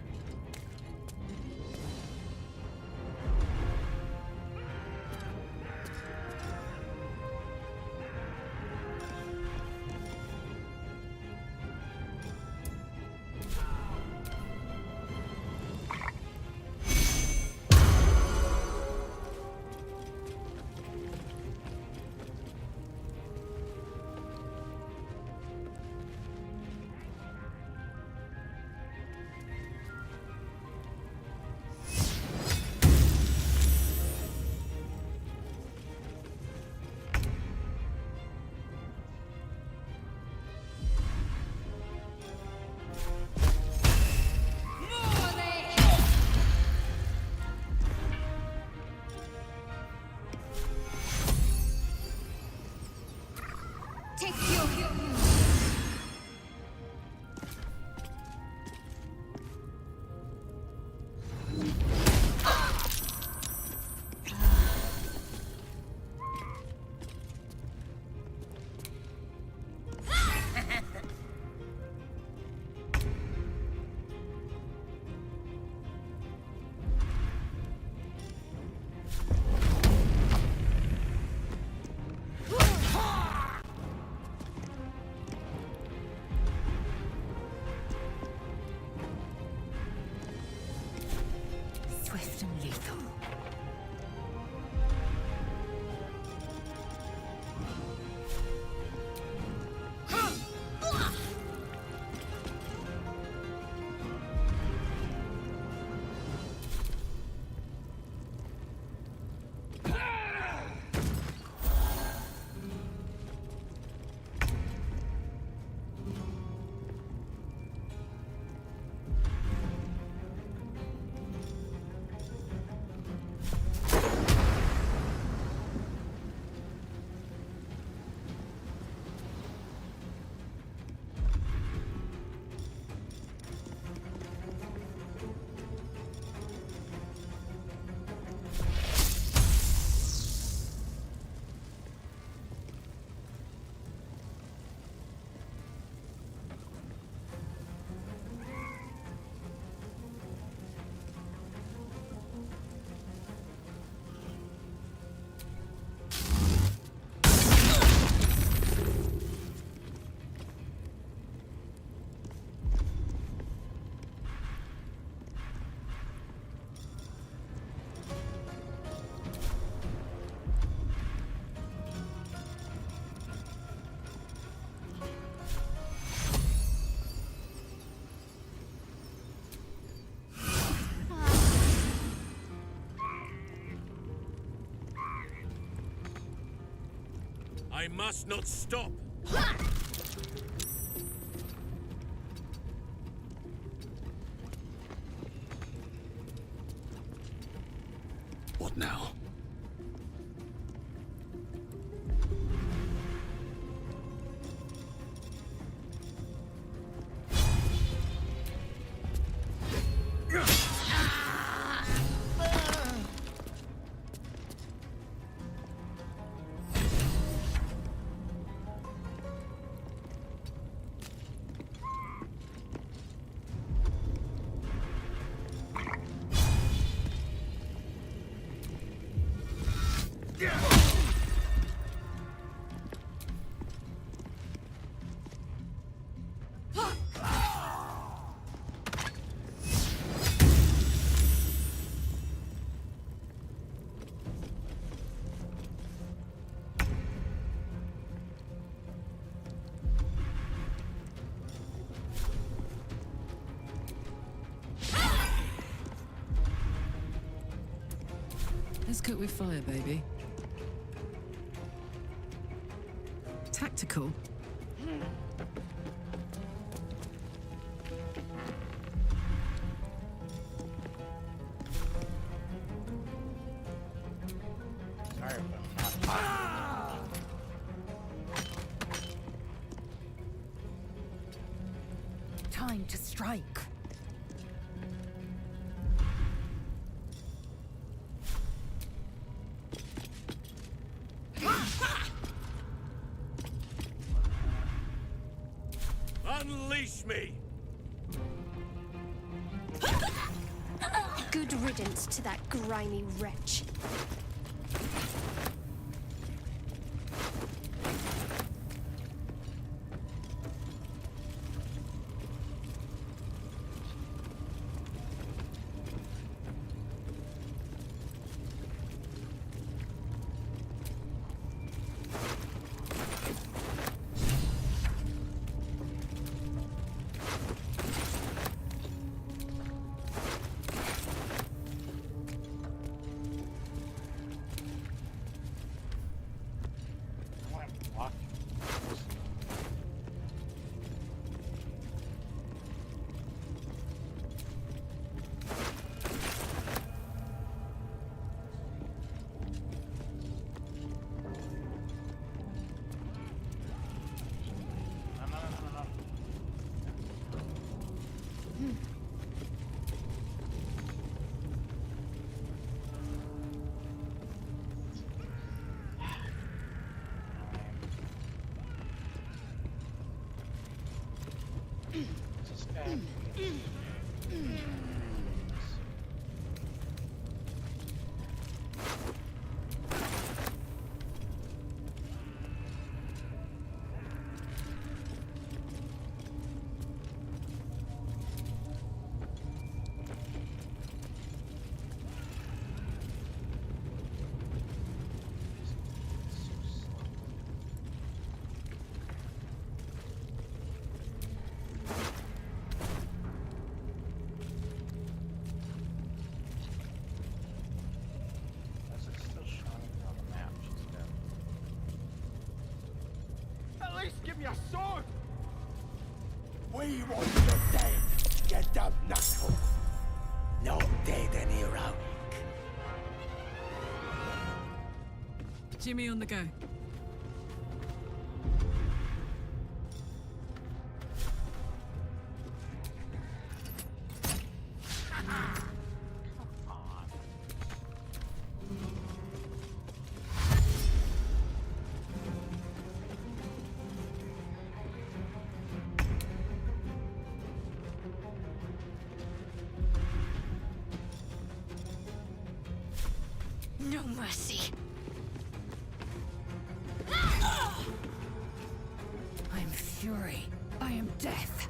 I must not stop. What now? Let's cook with fire, baby. Tactical. Sorry, but I'm not talking. Time to strike. Unleash me! Good riddance to that grimy wretch. At least give me a sword! We want you dead, you dumb knuckle. Not dead and heroic. Jimmy on the go. No mercy. I am fury. I am death.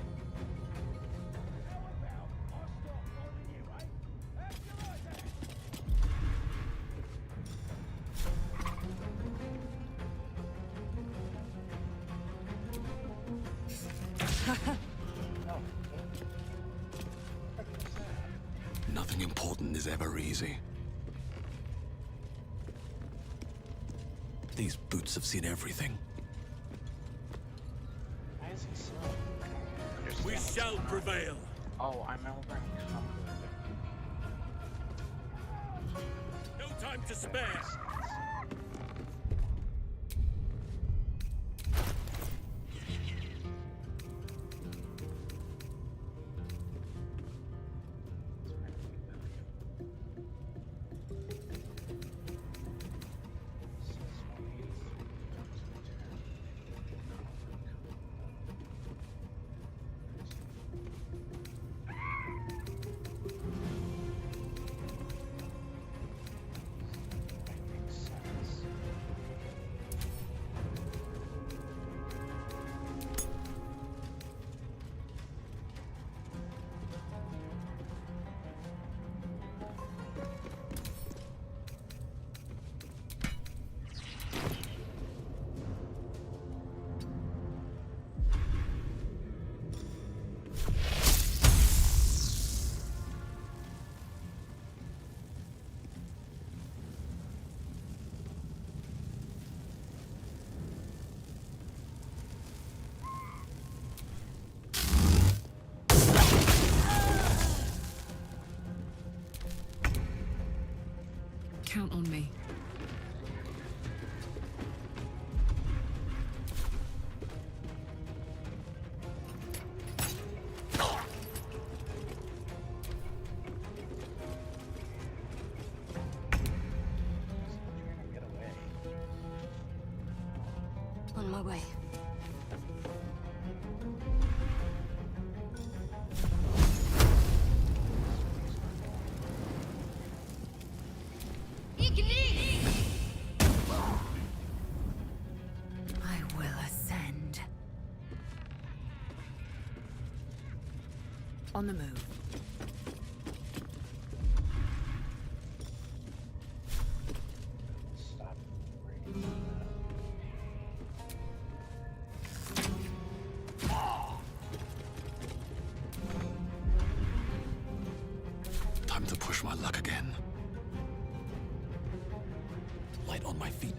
Nothing important is ever easy. These boots have seen everything. Why is he slow? We shall prevail. Oh, I'm overencumbered. No time to spare. Count on me. On my way. I will ascend. On the move. Time to push my luck again. Light on my feet.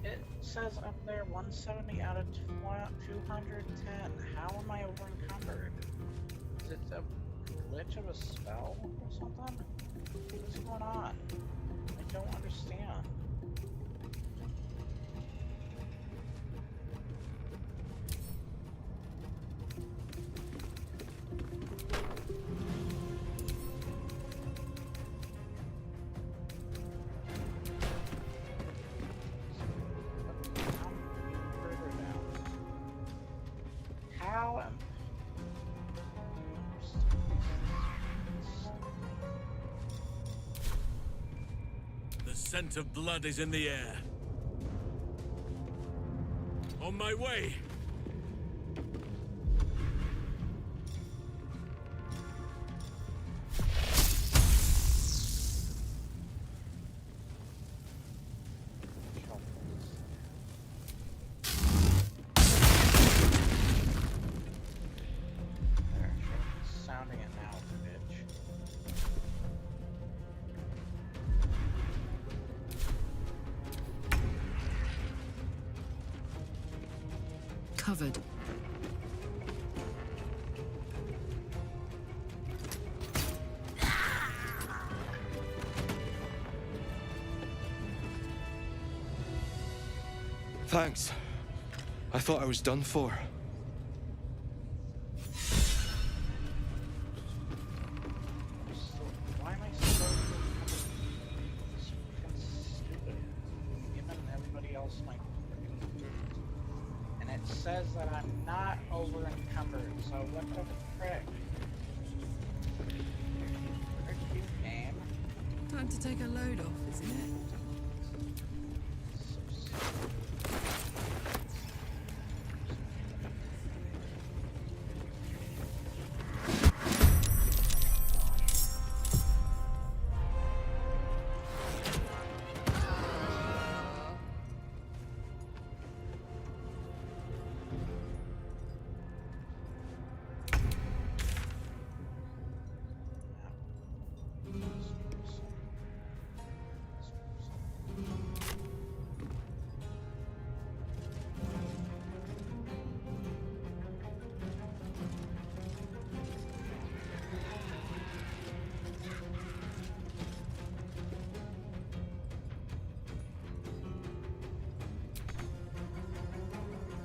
It says up there 170 out of 210. How am I over encumbered? Is it a glitch of a spell or something? What's going on? I don't understand. How am The scent of blood is in the air. On my way. sounding it now, bitch? Covered. Thanks. I thought I was done for. says that I'm not over encumbered, so what the frick? Frick you, game. Time to take a load off, isn't it?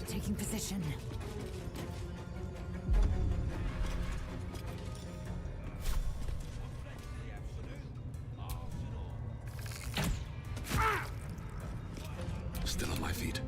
Taking position. Still on my feet.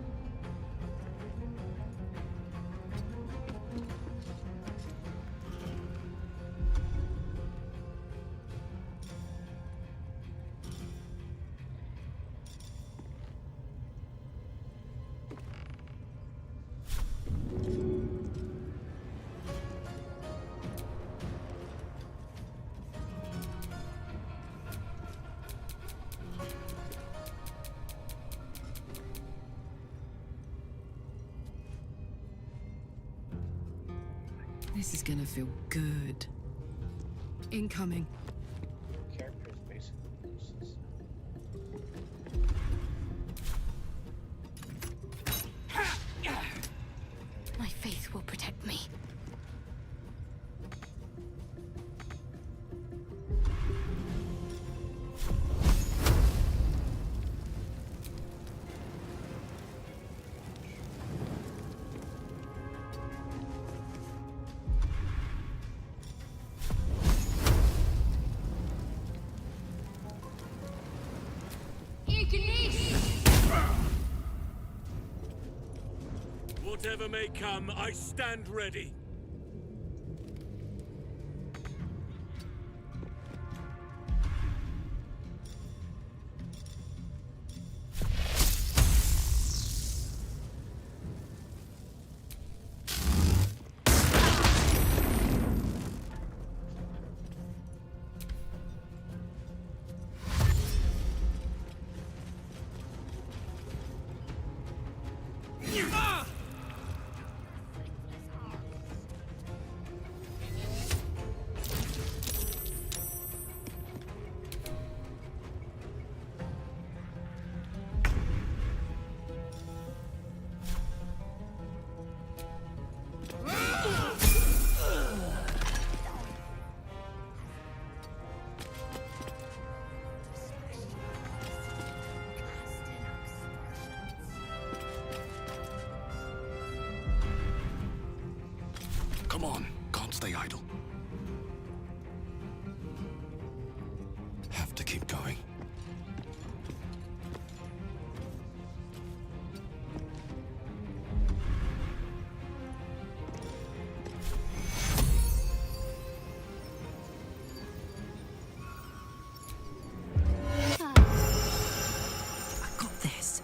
This is gonna feel good. Incoming. Characters basically useless. My faith will protect me. Whatever may come, I stand ready. Come on, can't stay idle. Have to keep going. I got this.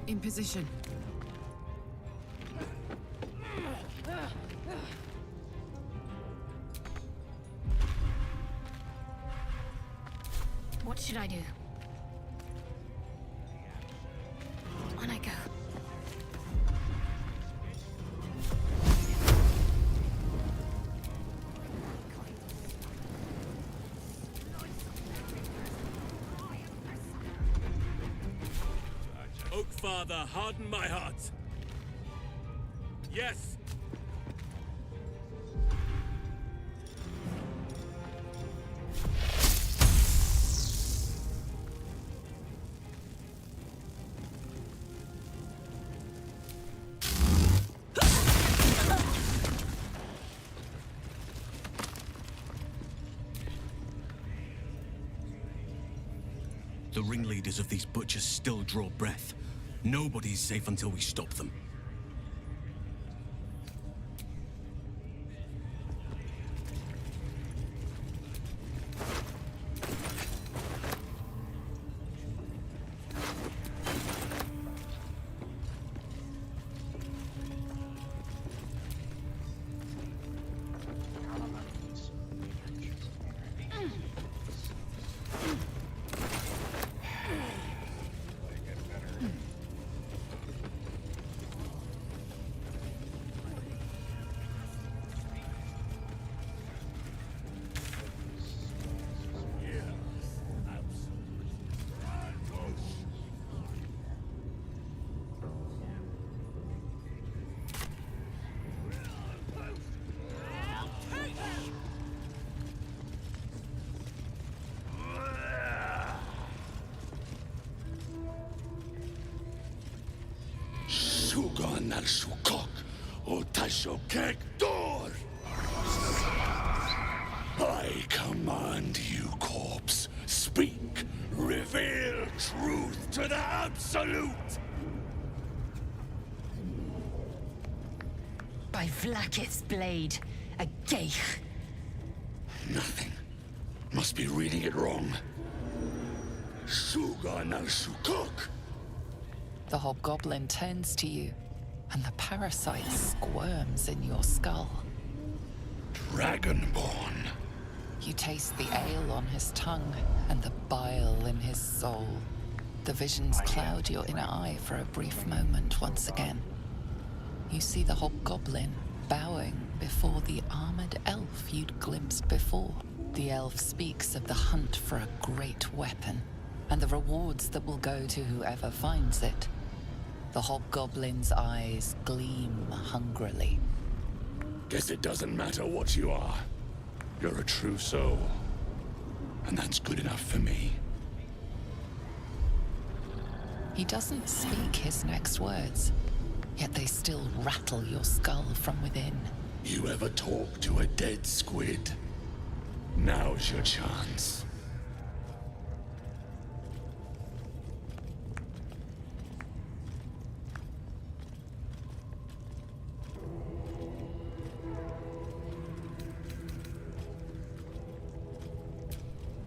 In position. What should I do? On I go. Oak Father, harden my heart. Yes. The ringleaders of these butchers still draw breath. Nobody's safe until we stop them. Sugan al Sukok, o Tasho Kek Dor! I command you, corpse. Speak. Reveal truth to the Absolute! By Vlaakith's blade, a geich. Nothing. Must be reading it wrong. Sugan al Sukok! The hobgoblin turns to you, and the parasite squirms in your skull. Dragonborn. You taste the ale on his tongue and the bile in his soul. The visions cloud your inner eye for a brief moment once again. You see the hobgoblin bowing before the armored elf you'd glimpsed before. The elf speaks of the hunt for a great weapon and the rewards that will go to whoever finds it. The hobgoblin's eyes gleam hungrily. Guess it doesn't matter what you are. You're a true soul. And that's good enough for me. He doesn't speak his next words, yet they still rattle your skull from within. You ever talk to a dead squid? Now's your chance.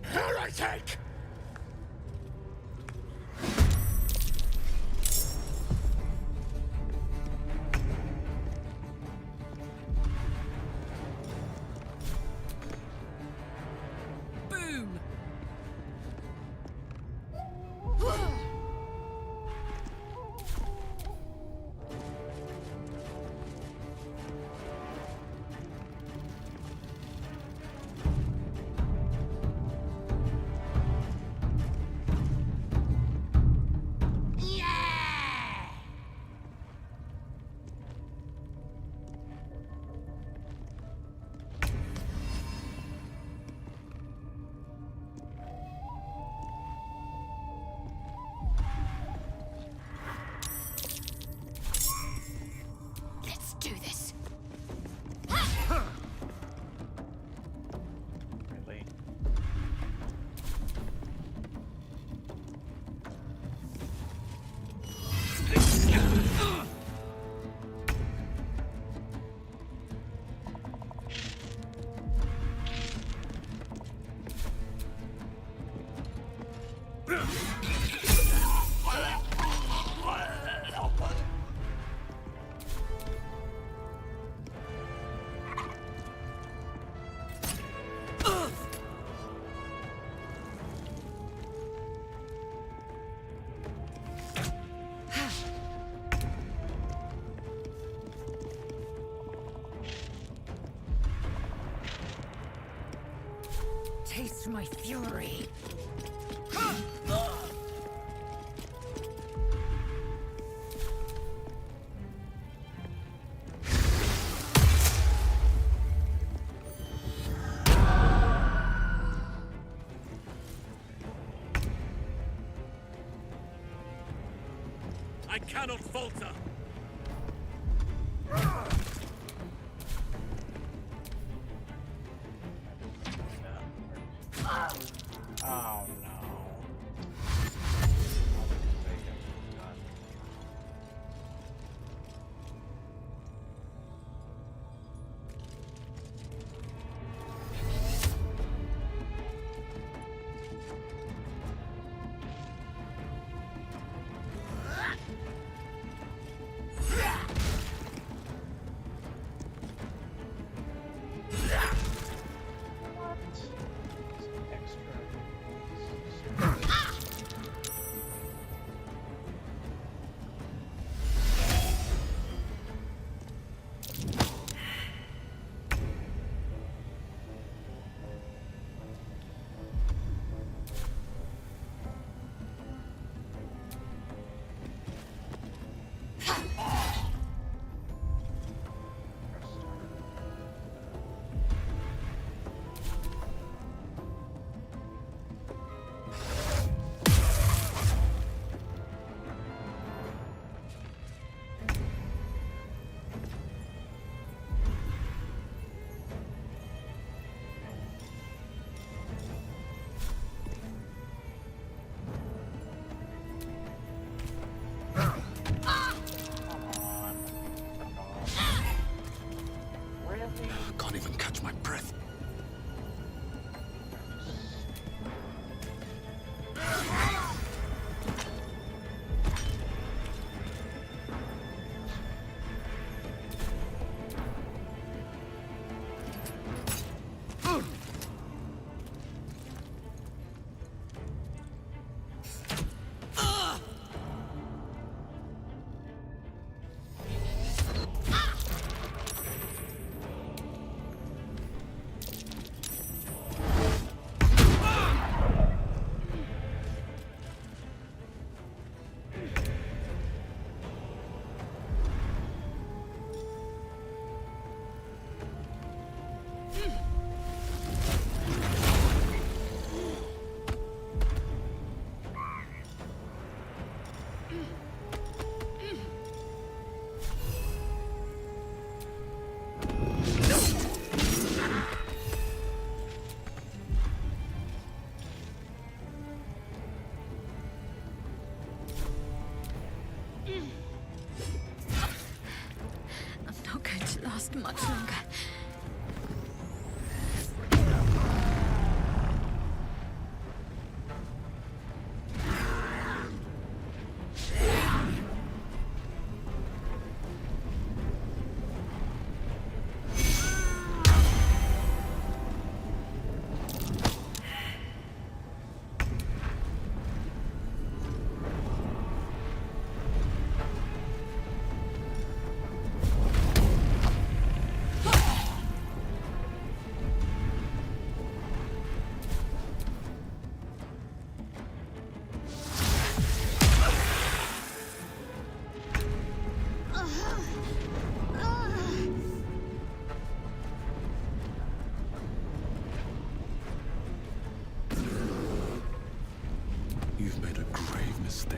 Heretic! Boom! Let's do this. Really? Taste my fury. I cannot falter. Oh no. last much longer. You've made a grave mistake.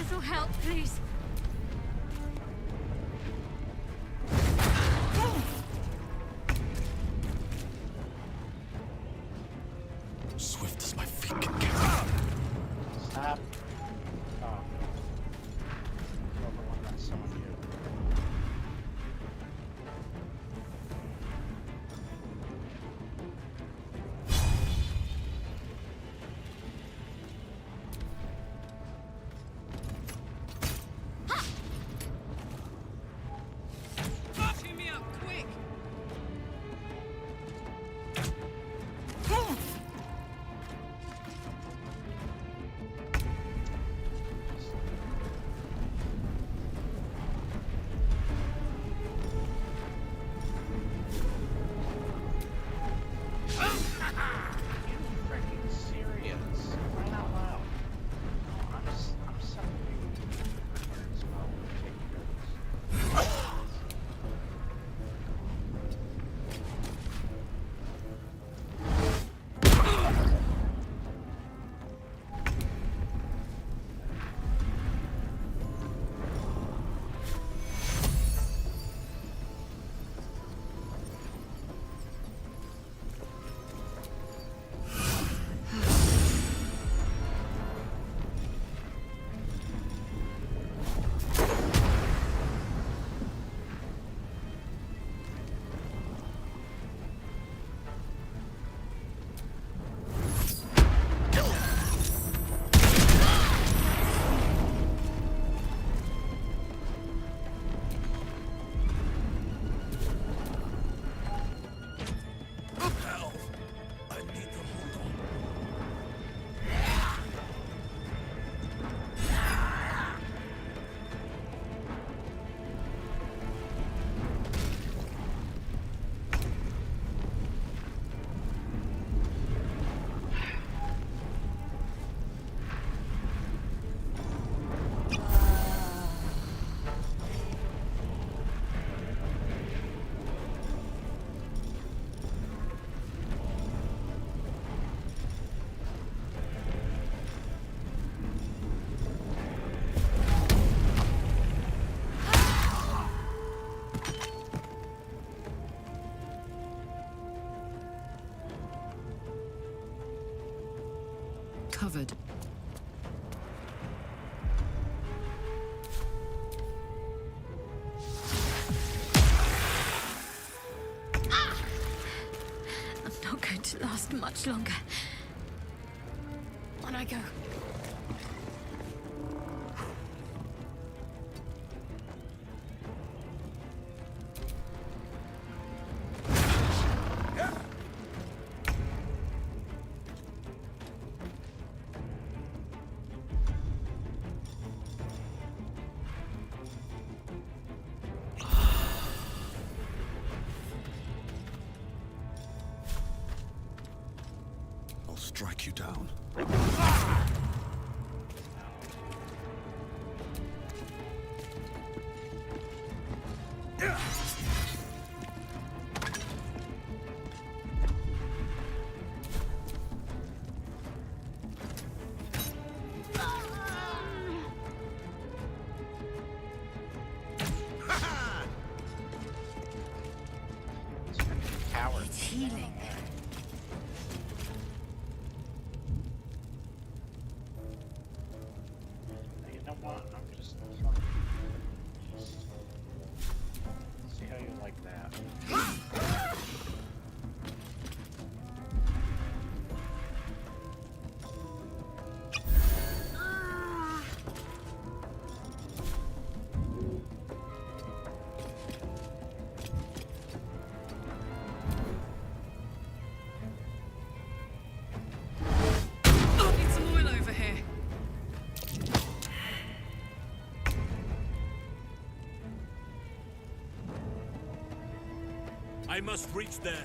little help, please? Swift as my feet can carry. Stop. Oh. Kill the one that summoned you. Fucking me up, quick! Freaking serious. Crying out loud. I'm sending you as well. Take yours. Covered. I'm not going to last much longer. On I go. I'll strike you down. Coward. It's healing. You know what? I'm just trying to see how you like that. Need some oil over here. I must reach there.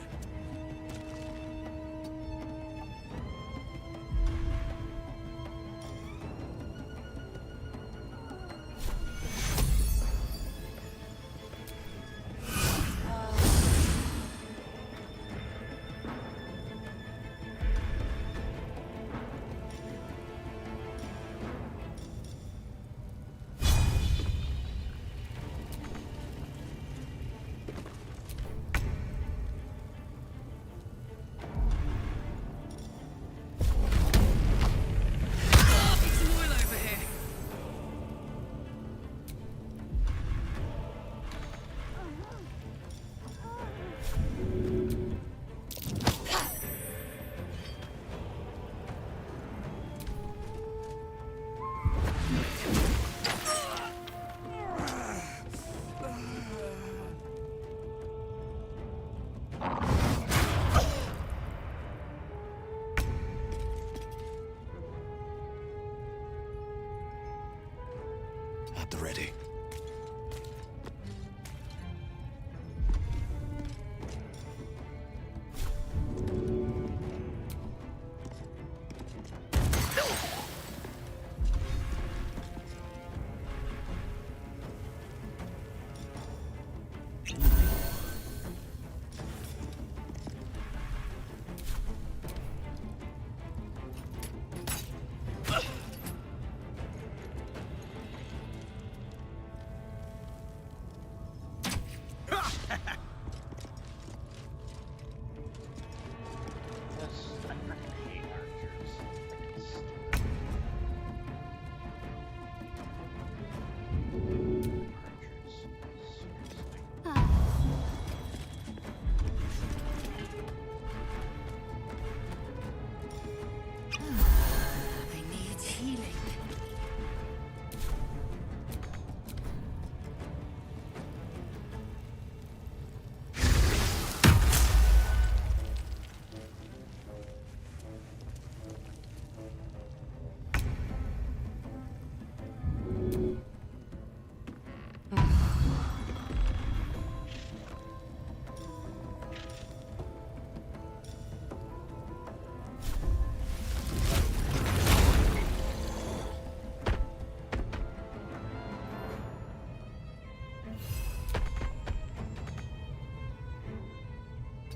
at the ready.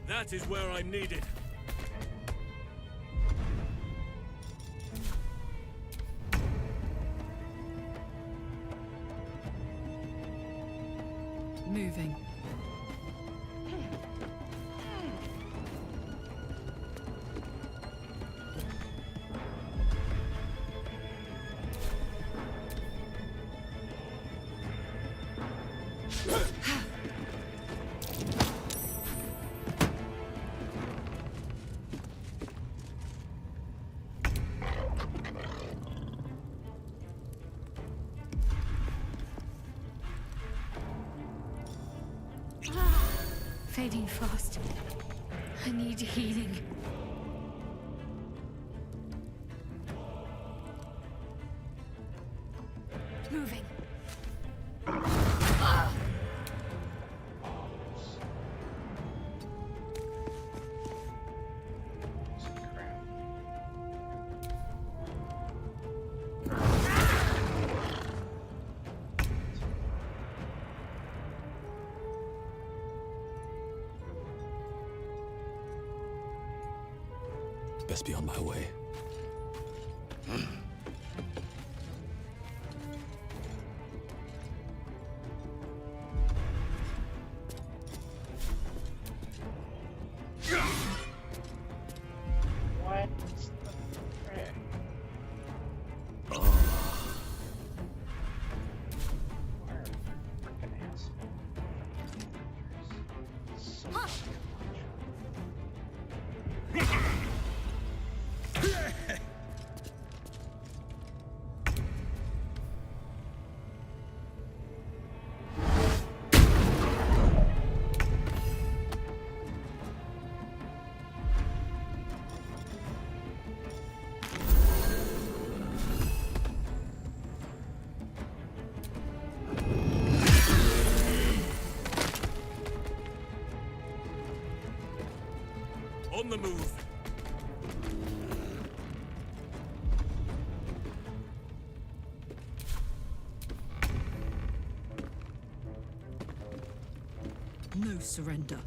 That is where I'm needed. Moving. Fading fast. I need healing. Moving. Best be on my way. What the frick? Where frickin' asshole? So On the move. No surrender.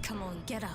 Come on, get up.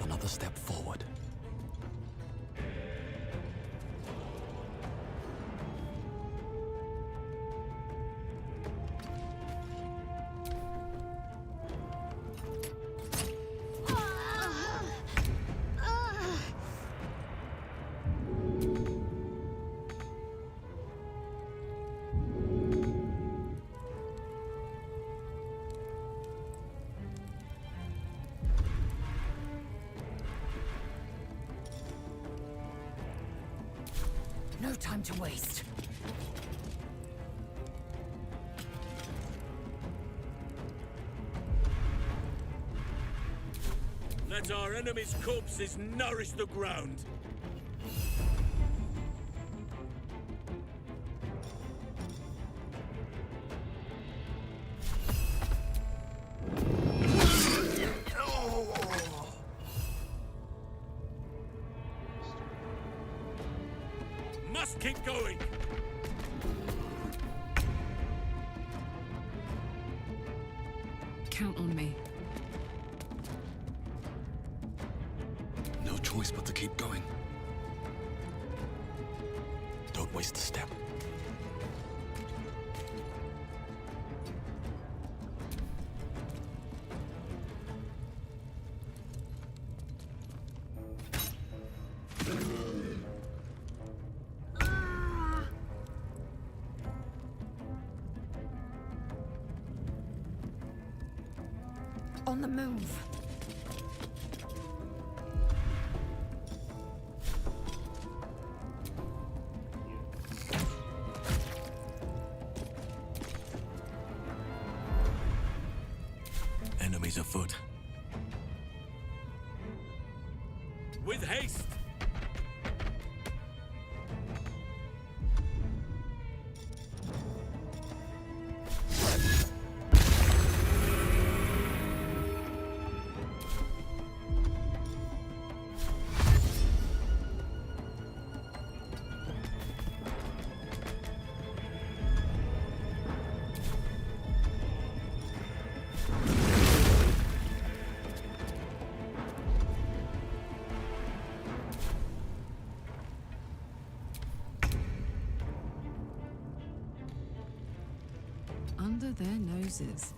Another step forward. No time to waste. Let our enemies' corpses nourish the ground. Must keep going. Count on me. No choice but to keep going. Don't waste a step. On the move. Enemies afoot. With haste. Under their noses.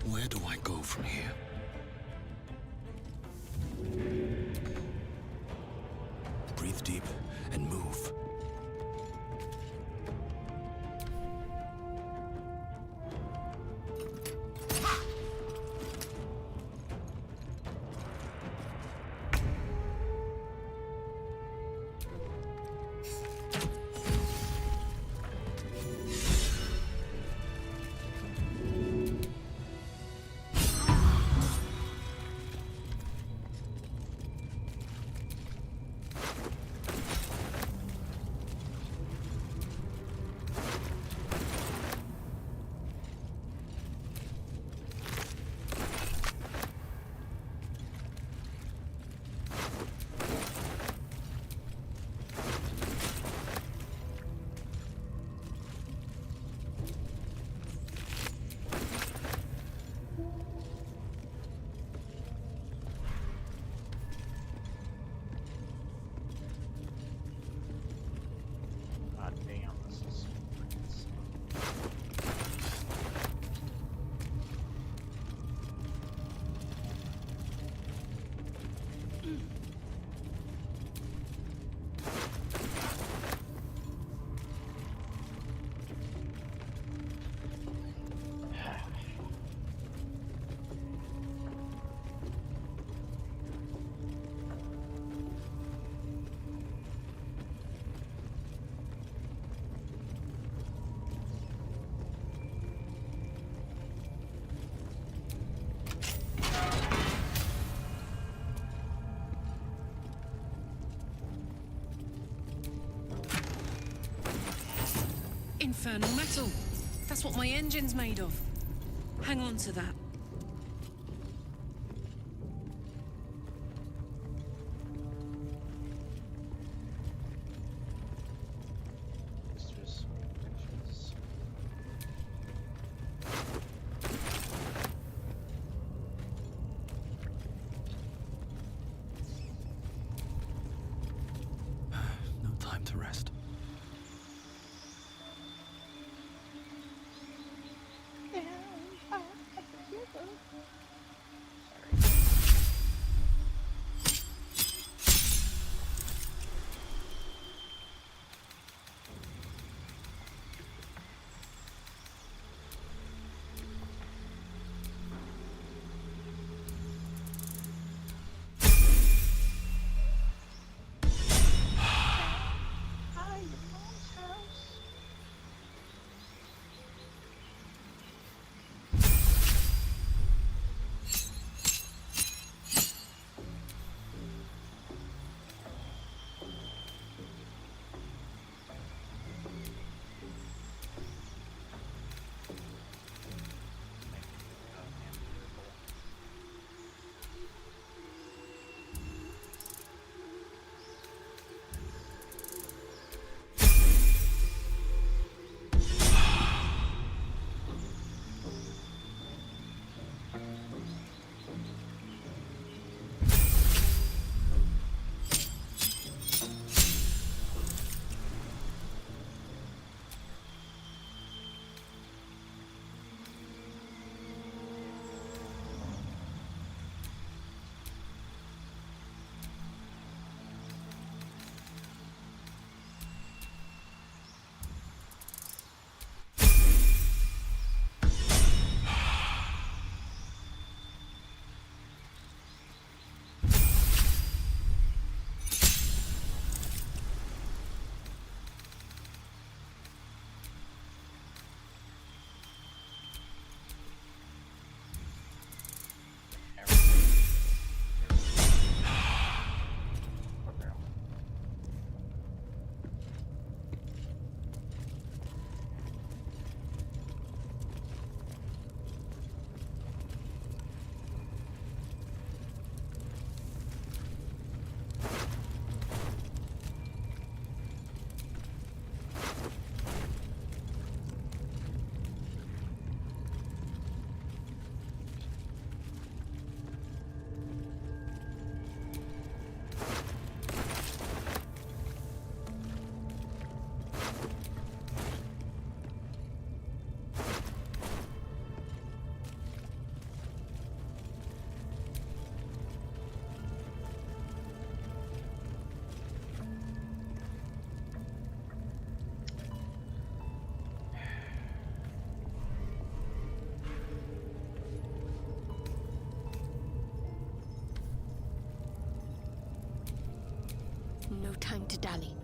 Where do I go from here? Breathe deep and move. God damn, this is freaking slow. Infernal metal. That's what my engine's made of. Hang on to that. Mistress Riches. No time to rest. No time to dally.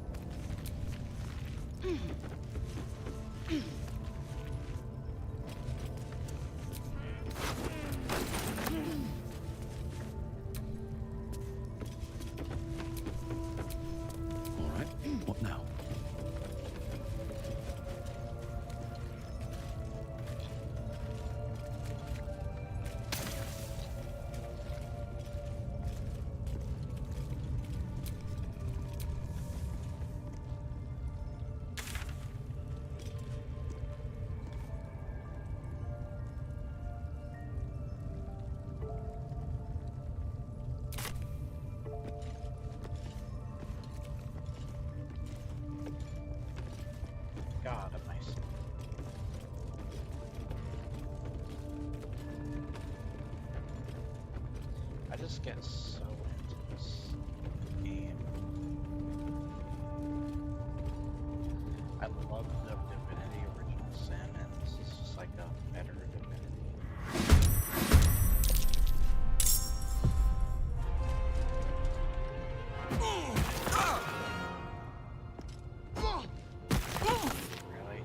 All right, what now? God, am I slow. I just get so into this game. I love the Divinity Original Sin, and this is just like a better Divinity. Really?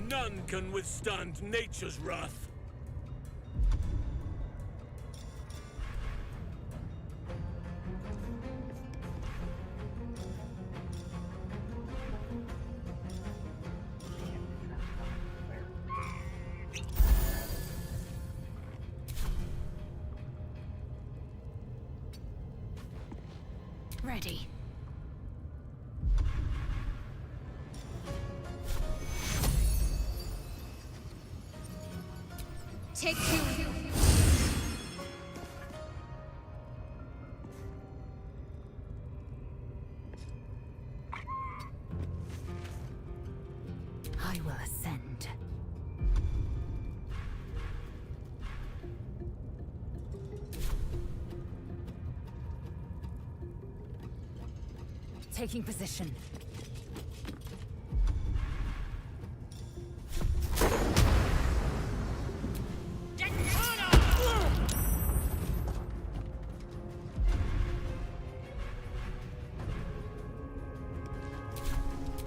None can withstand nature's wrath. Ready. Take two. I will ascend. Taking position.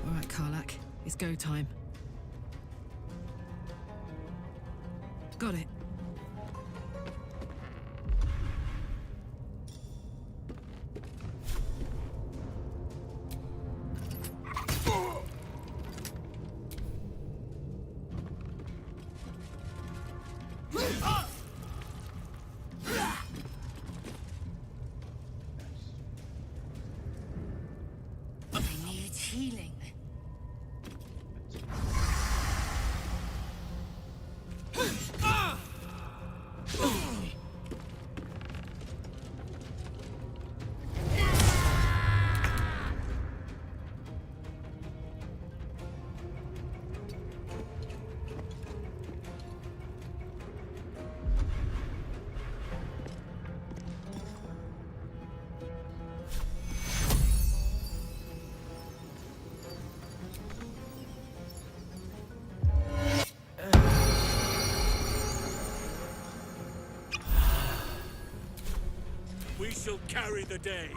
All right, Karlak. It's go time. Got it. I need healing. We shall carry the day.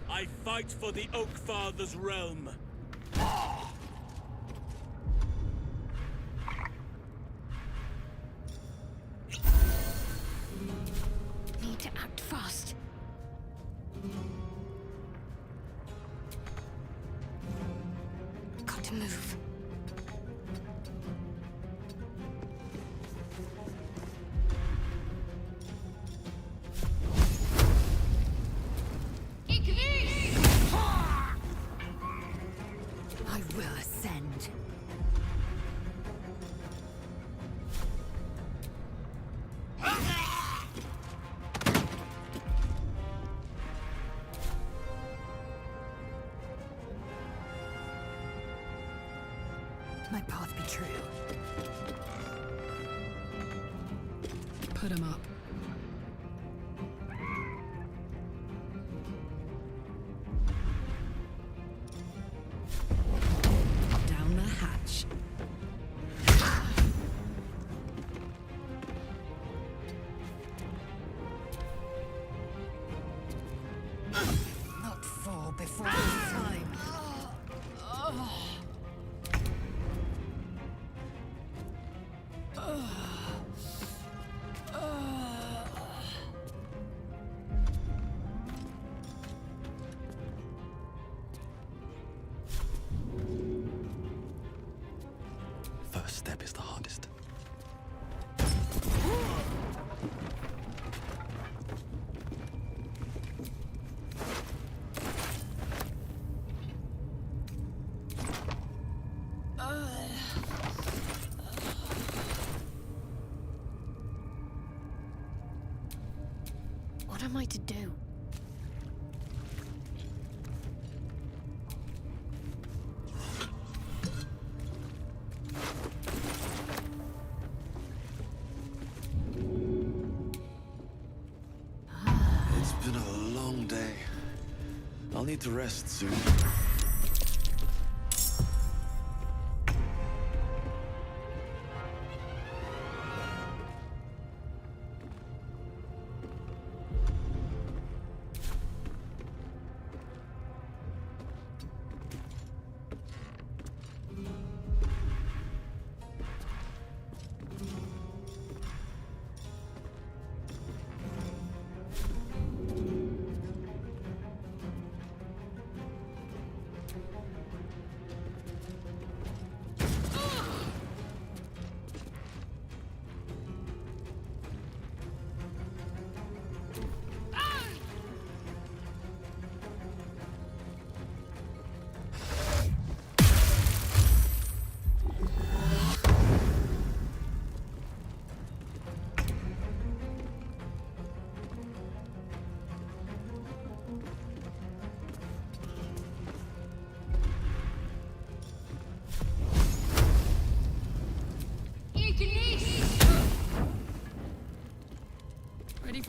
I fight for the Oak Father's realm. Need to act fast. Got to move. I will ascend. My path be true. Put him up. Down the hatch. Not fall before it's time. First step is the hardest. What am I to do? It's been a long day. I'll need to rest soon.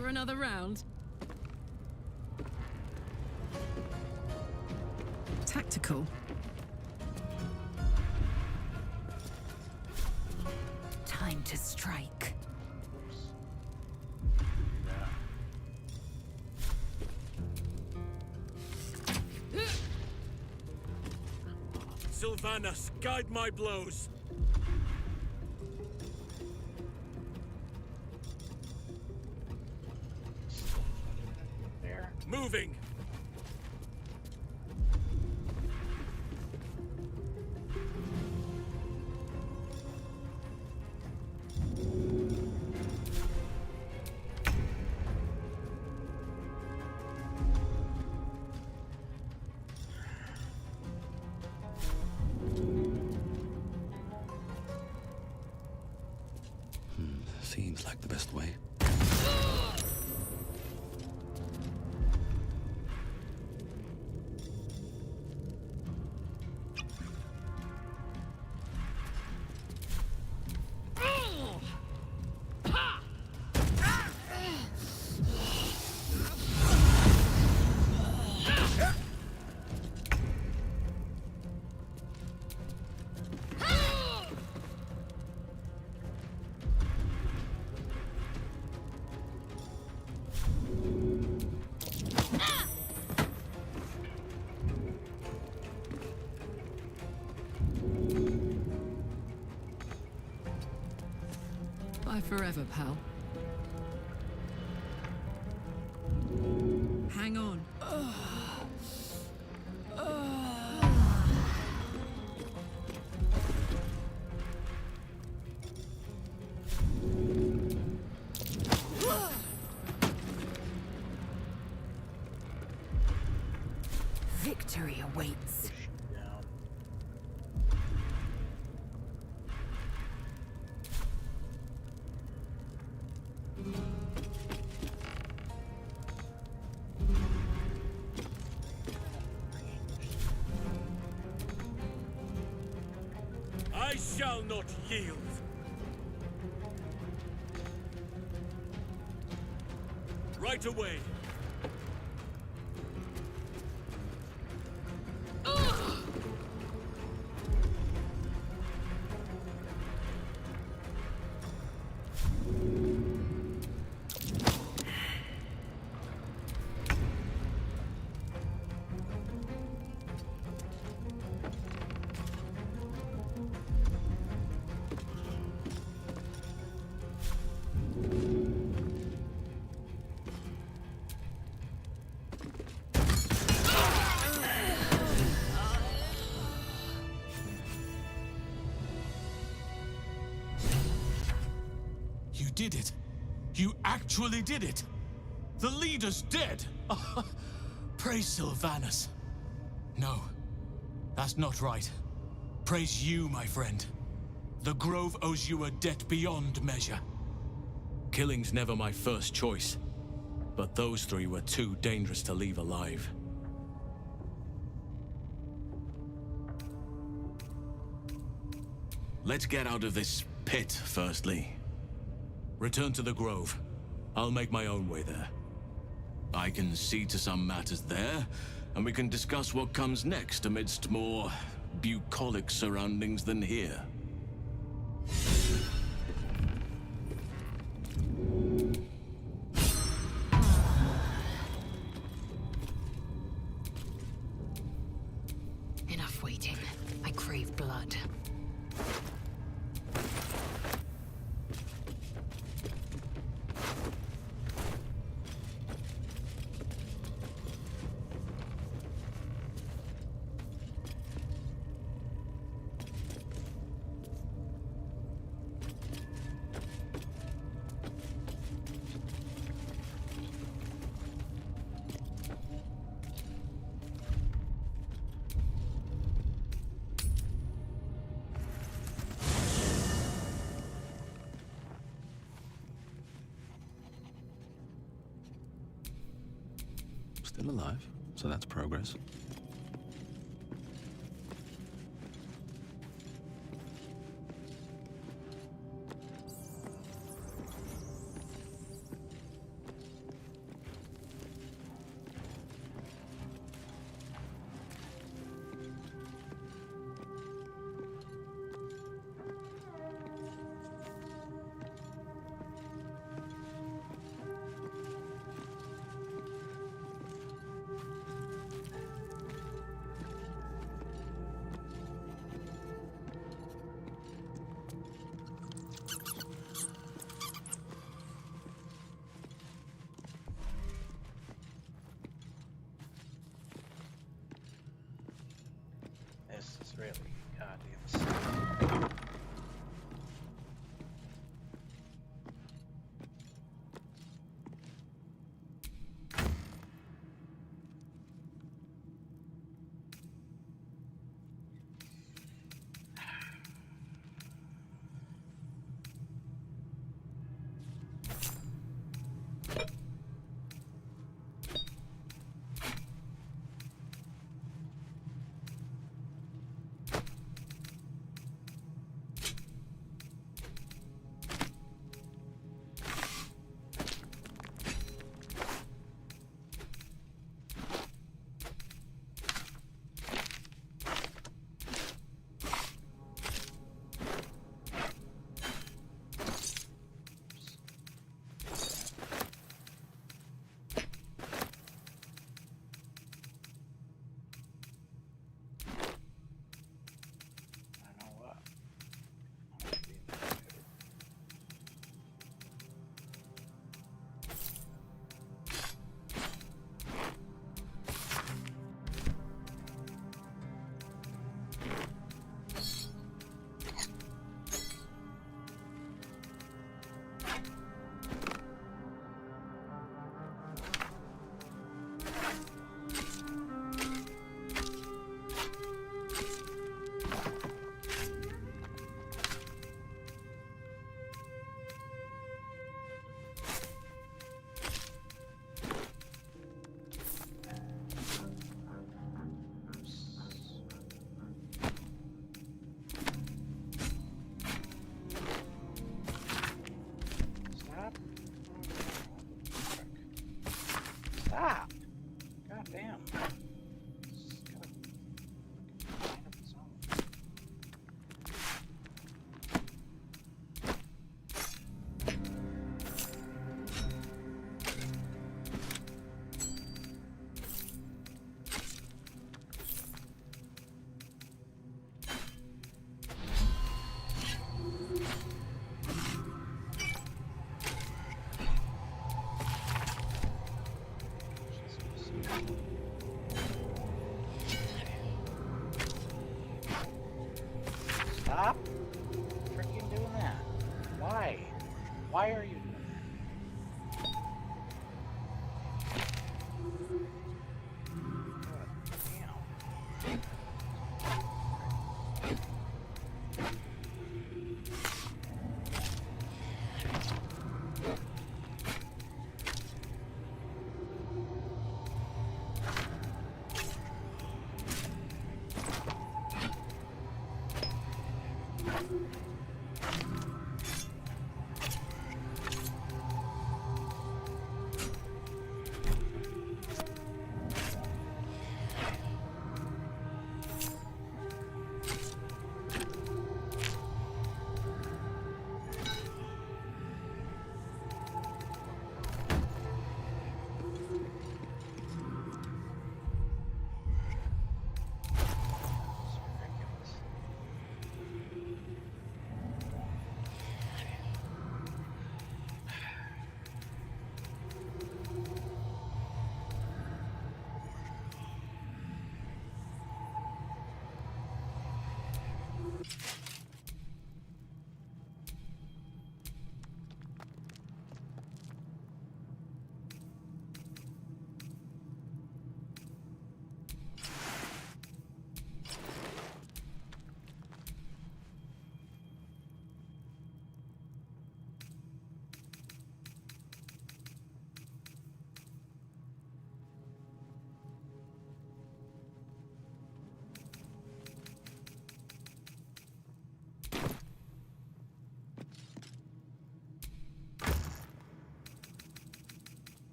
for another round? Tactical. Time to strike. Sylvanas, guide my blows. There. Moving. Seems like the best way. Bye forever, pal. Hang on. Victory awaits. I shall not yield. Right away. You did it. You actually did it. The leader's dead. Praise Sylvanas. No, that's not right. Praise you, my friend. The Grove owes you a debt beyond measure. Killing's never my first choice, but those three were too dangerous to leave alive. Let's get out of this pit, firstly. Return to the Grove. I'll make my own way there. I can see to some matters there, and we can discuss what comes next amidst more bucolic surroundings than here. Enough waiting. I crave blood. Still alive, so that's progress. Really? Goddamn. Stop! God damn. Stop freaking doing that. Why? Why are you doing that? God damn.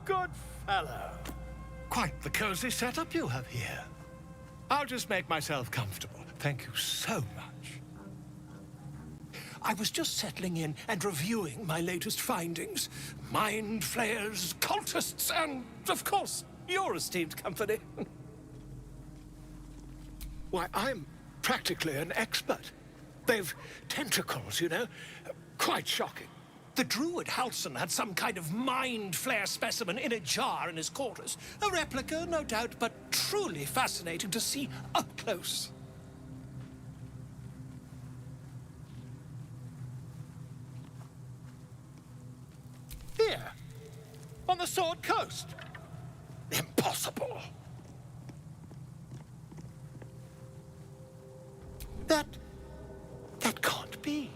good fellow. Quite the cozy setup you have here. I'll just make myself comfortable. Thank you so much. I was just settling in and reviewing my latest findings. Mind flayers, cultists, and, of course, your esteemed company. Why, I'm practically an expert. They've tentacles, you know. Quite shocking. The druid Halson had some kind of mind flare specimen in a jar in his quarters. A replica, no doubt, but truly fascinating to see up close. Here, on the Sword Coast. Impossible. That can't be.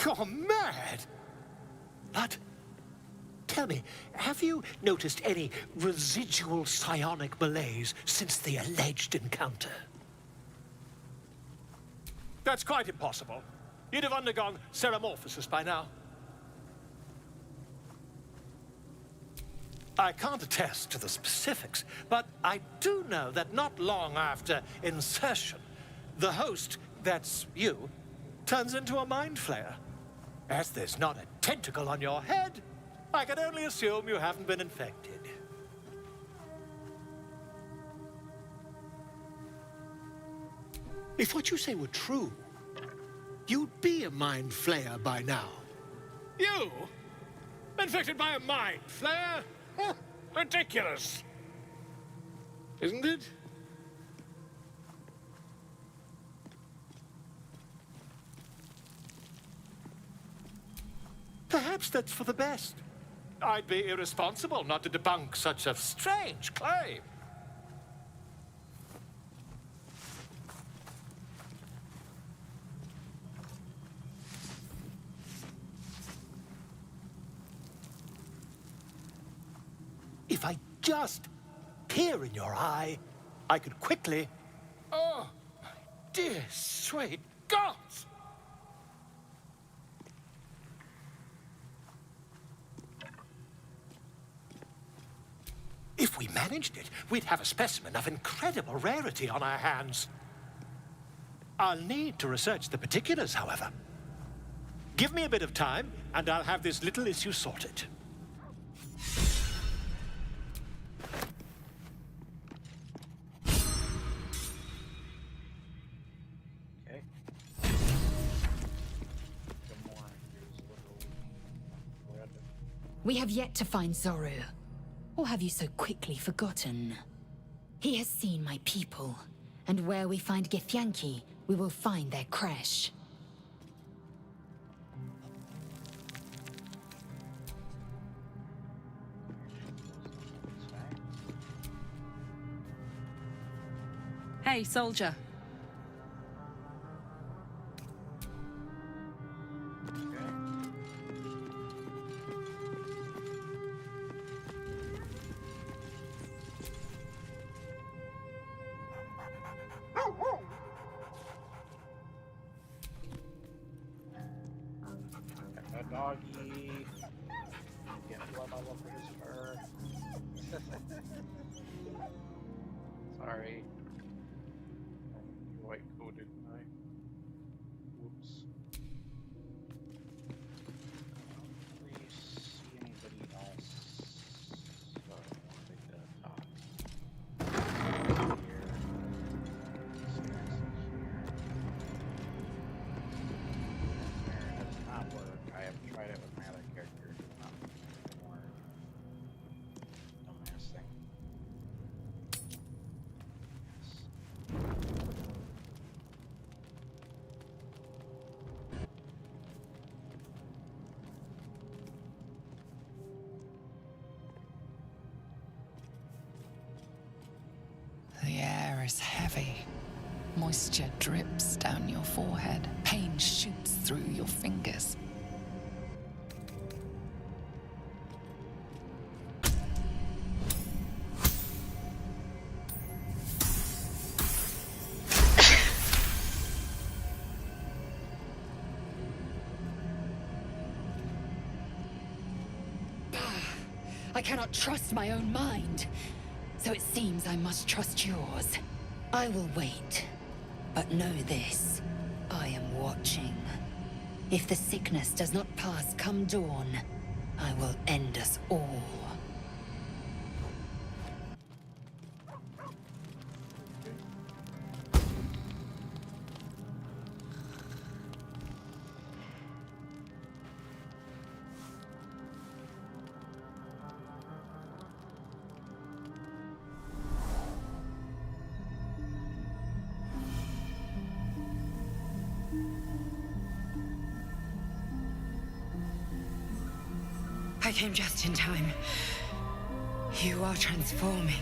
You're mad! But, tell me, have you noticed any residual psionic malaise since the alleged encounter? That's quite impossible. You'd have undergone ceramorphosis by now. I can't attest to the specifics, but I do know that not long after insertion, the host, that's you, turns into a mind flayer. As there's not a tentacle on your head, I can only assume you haven't been infected. If what you say were true, you'd be a mind flayer by now. You? Infected by a mind flayer? Ridiculous. Isn't it? Perhaps that's for the best. I'd be irresponsible not to debunk such a strange claim. If I just peer in your eye, I could quickly... Oh, my dear, sweet gods! If we managed it, we'd have a specimen of incredible rarity on our hands. I'll need to research the particulars, however. Give me a bit of time, and I'll have this little issue sorted. We have yet to find Zoru. Or have you so quickly forgotten? He has seen my people, and where we find Githyanki, we will find their crash. Hey, soldier. Doggy. Get blood all over his fur. Sorry. White coated knife. Whoops. I don't really see anybody else. So I want to take the top. Here. Does not work. I have tried it with my other character. It does not work. Dumbass thing. The air is heavy. Moisture drips down your forehead. Pain shoots through your fingers. I cannot trust my own mind. So it seems I must trust yours. I will wait. But know this. I am watching. If the sickness does not pass come dawn, I will end us all. I came just in time. You are transforming.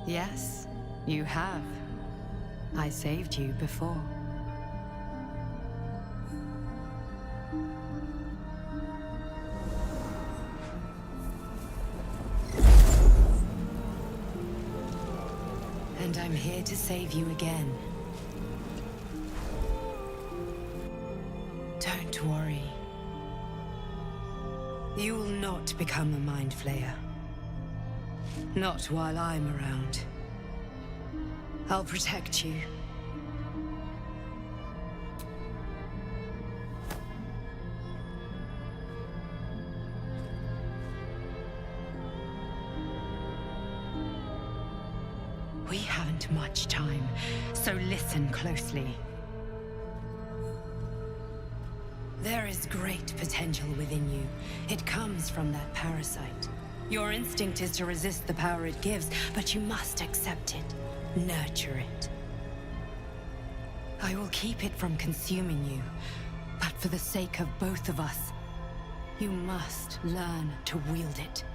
Yes, you have. I saved you before. And I'm here to save you again. Don't worry. You will not become a Mind Flayer. Not while I'm around. I'll protect you. We haven't much time, so listen closely. There is great potential within you. It comes from that parasite. Your instinct is to resist the power it gives, but you must accept it. Nurture it. I will keep it from consuming you, but for the sake of both of us, you must learn to wield it.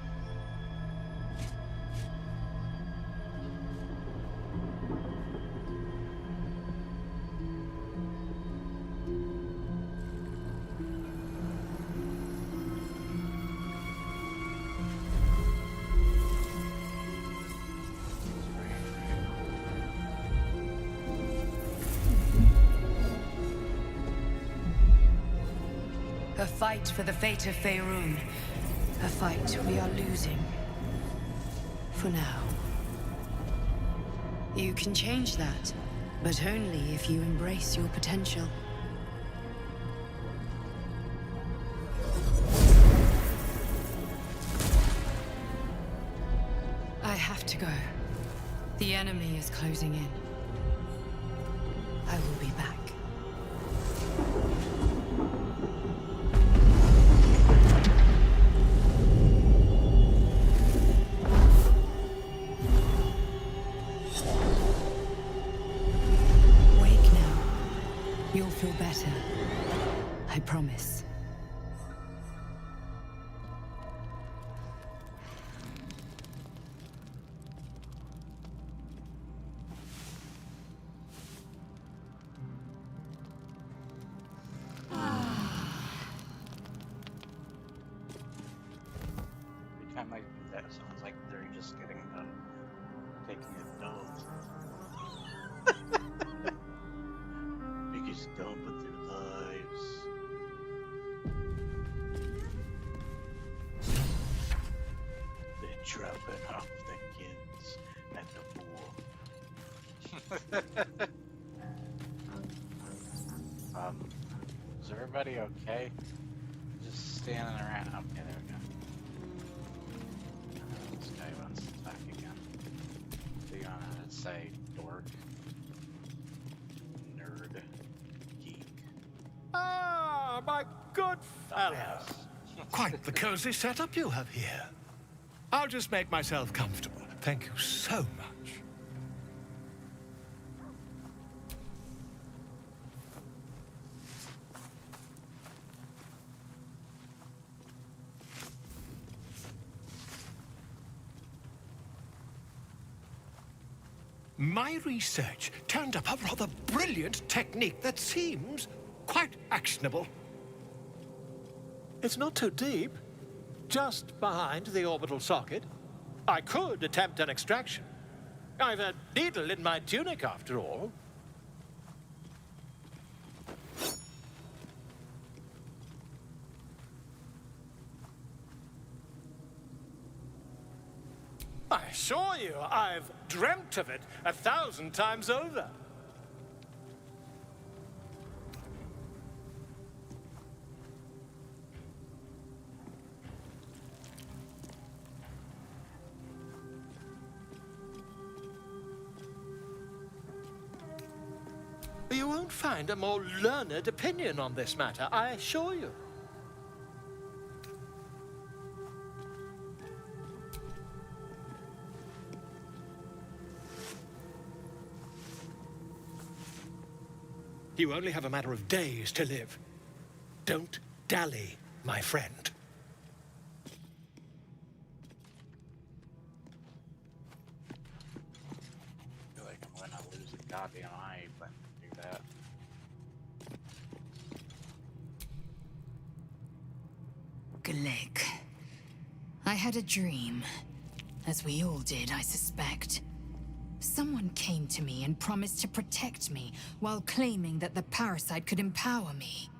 A fight for the fate of Faerun. A fight we are losing. For now. You can change that, but only if you embrace your potential. I have to go. The enemy is closing in. I will be back. You'll feel better. I promise. Every time I do that, it sounds like they're just getting done taking a dump. Biggest dump of their lives. They're dropping off the kids at the pool. Is everybody okay? Just standing around. Okay, there we go. This guy wants to talk again. So you want to say dork, nerd, geek. Ah, my good fellow. Quite the cozy setup you have here. I'll just make myself comfortable. Thank you so much. My research turned up a rather brilliant technique that seems quite actionable. It's not too deep. Just behind the orbital socket. I could attempt an extraction. I've a needle in my tunic, after all. assure you, I've dreamt of it 1,000 times over. You won't find a more learned opinion on this matter, I assure you. You only have a matter of days to live. Don't dally, my friend. I feel like I'm gonna lose a goddamn eye if I do that. Glik. I had a dream. As we all did, I suspect. Someone came to me and promised to protect me, while claiming that the parasite could empower me.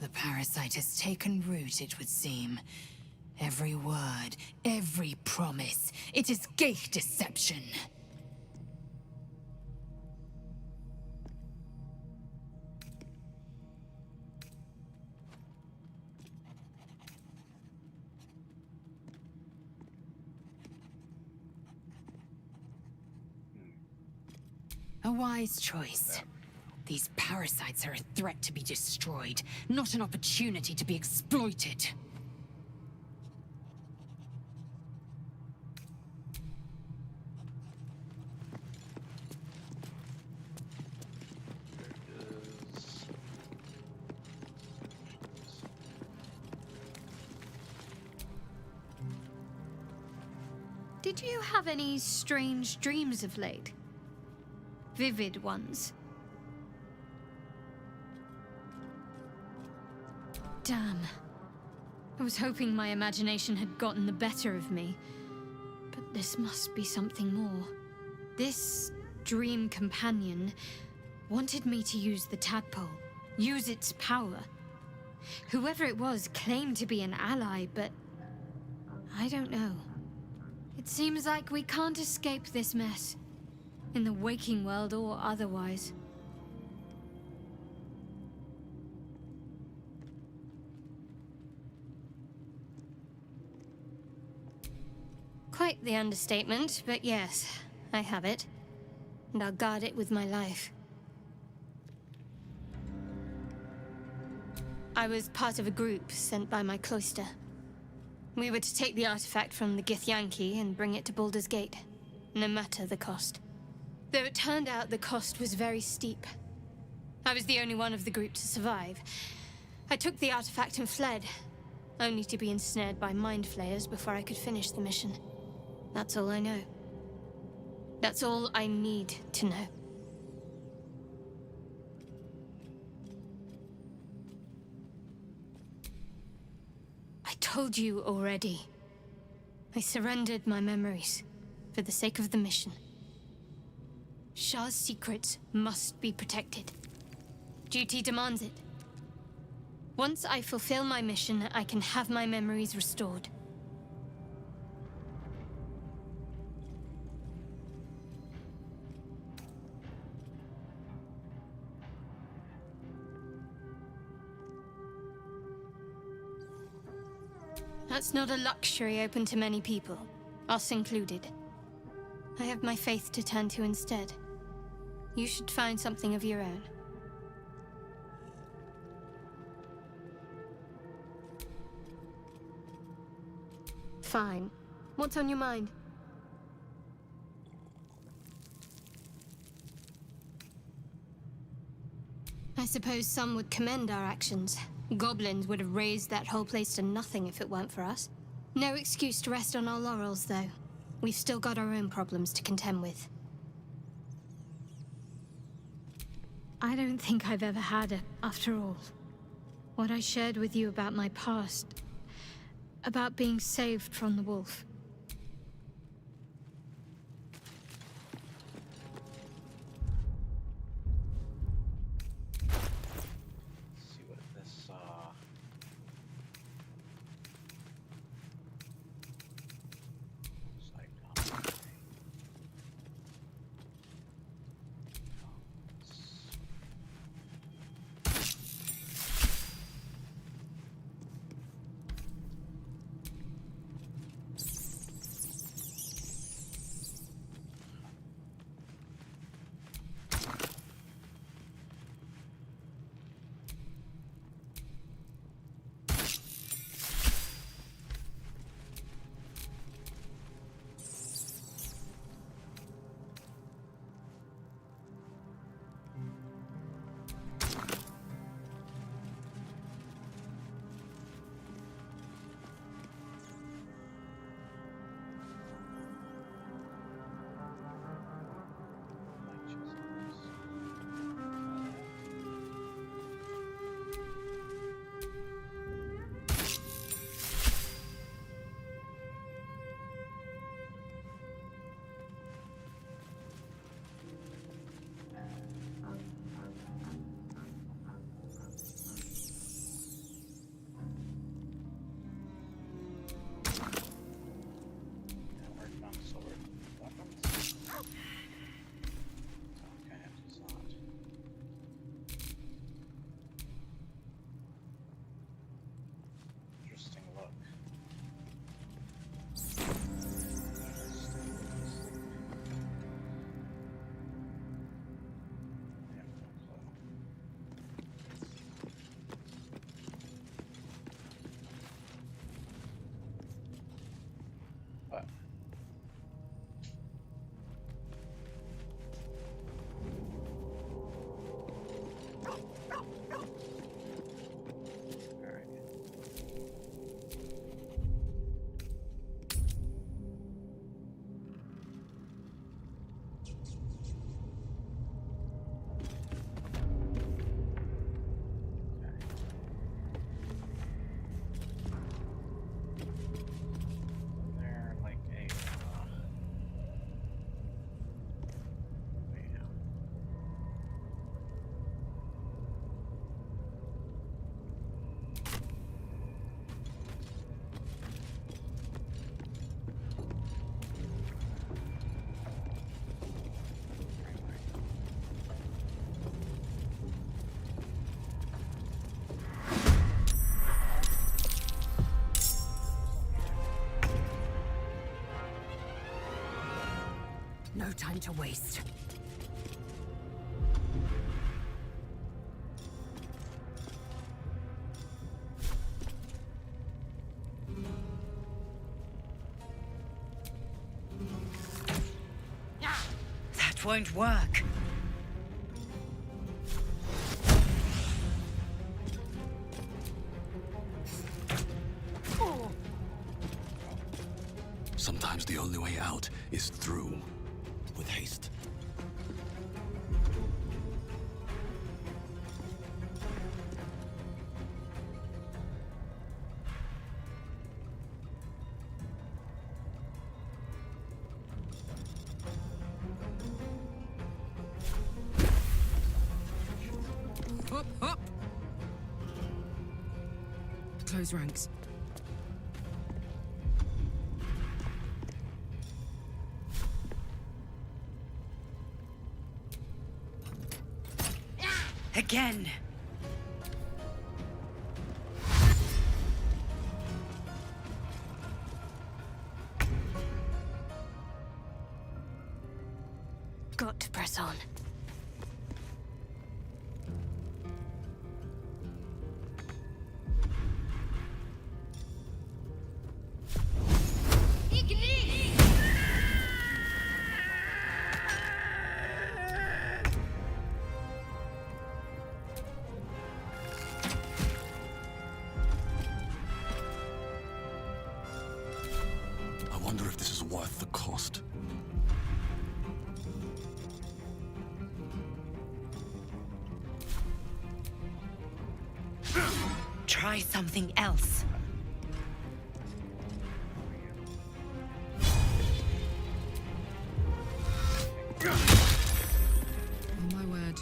The parasite has taken root, it would seem. Every word, every promise, it is gate deception. A wise choice. These parasites are a threat to be destroyed, not an opportunity to be exploited. Did you have any strange dreams of late? Vivid ones? Damn. I was hoping my imagination had gotten the better of me. But this must be something more. This dream companion wanted me to use the tadpole, use its power. Whoever it was claimed to be an ally, but I don't know. It seems like we can't escape this mess, in the waking world or otherwise. Quite the understatement, but yes, I have it. And I'll guard it with my life. I was part of a group sent by my cloister. We were to take the artifact from the Githyanki and bring it to Baldur's Gate, no matter the cost. Though it turned out the cost was very steep. I was the only one of the group to survive. I took the artifact and fled, only to be ensnared by mind flayers before I could finish the mission. That's all I know. That's all I need to know. I told you already. I surrendered my memories for the sake of the mission. Shah's secrets must be protected. Duty demands it. Once I fulfill my mission, I can have my memories restored. That's not a luxury open to many people, us included. I have my faith to turn to instead. You should find something of your own. Fine. What's on your mind? I suppose some would commend our actions. Goblins would have razed that whole place to nothing if it weren't for us. No excuse to rest on our laurels, though. We've still got our own problems to contend with. I don't think I've ever had it, after all. What I shared with you about my past, about being saved from the wolf. Let's see what this, looks like. No time to waste. That won't work. Sometimes the only way out is through, with haste. Up, up! Close ranks. Again. Got to press on. I wonder if this is worth the cost. Try something else. Oh my word.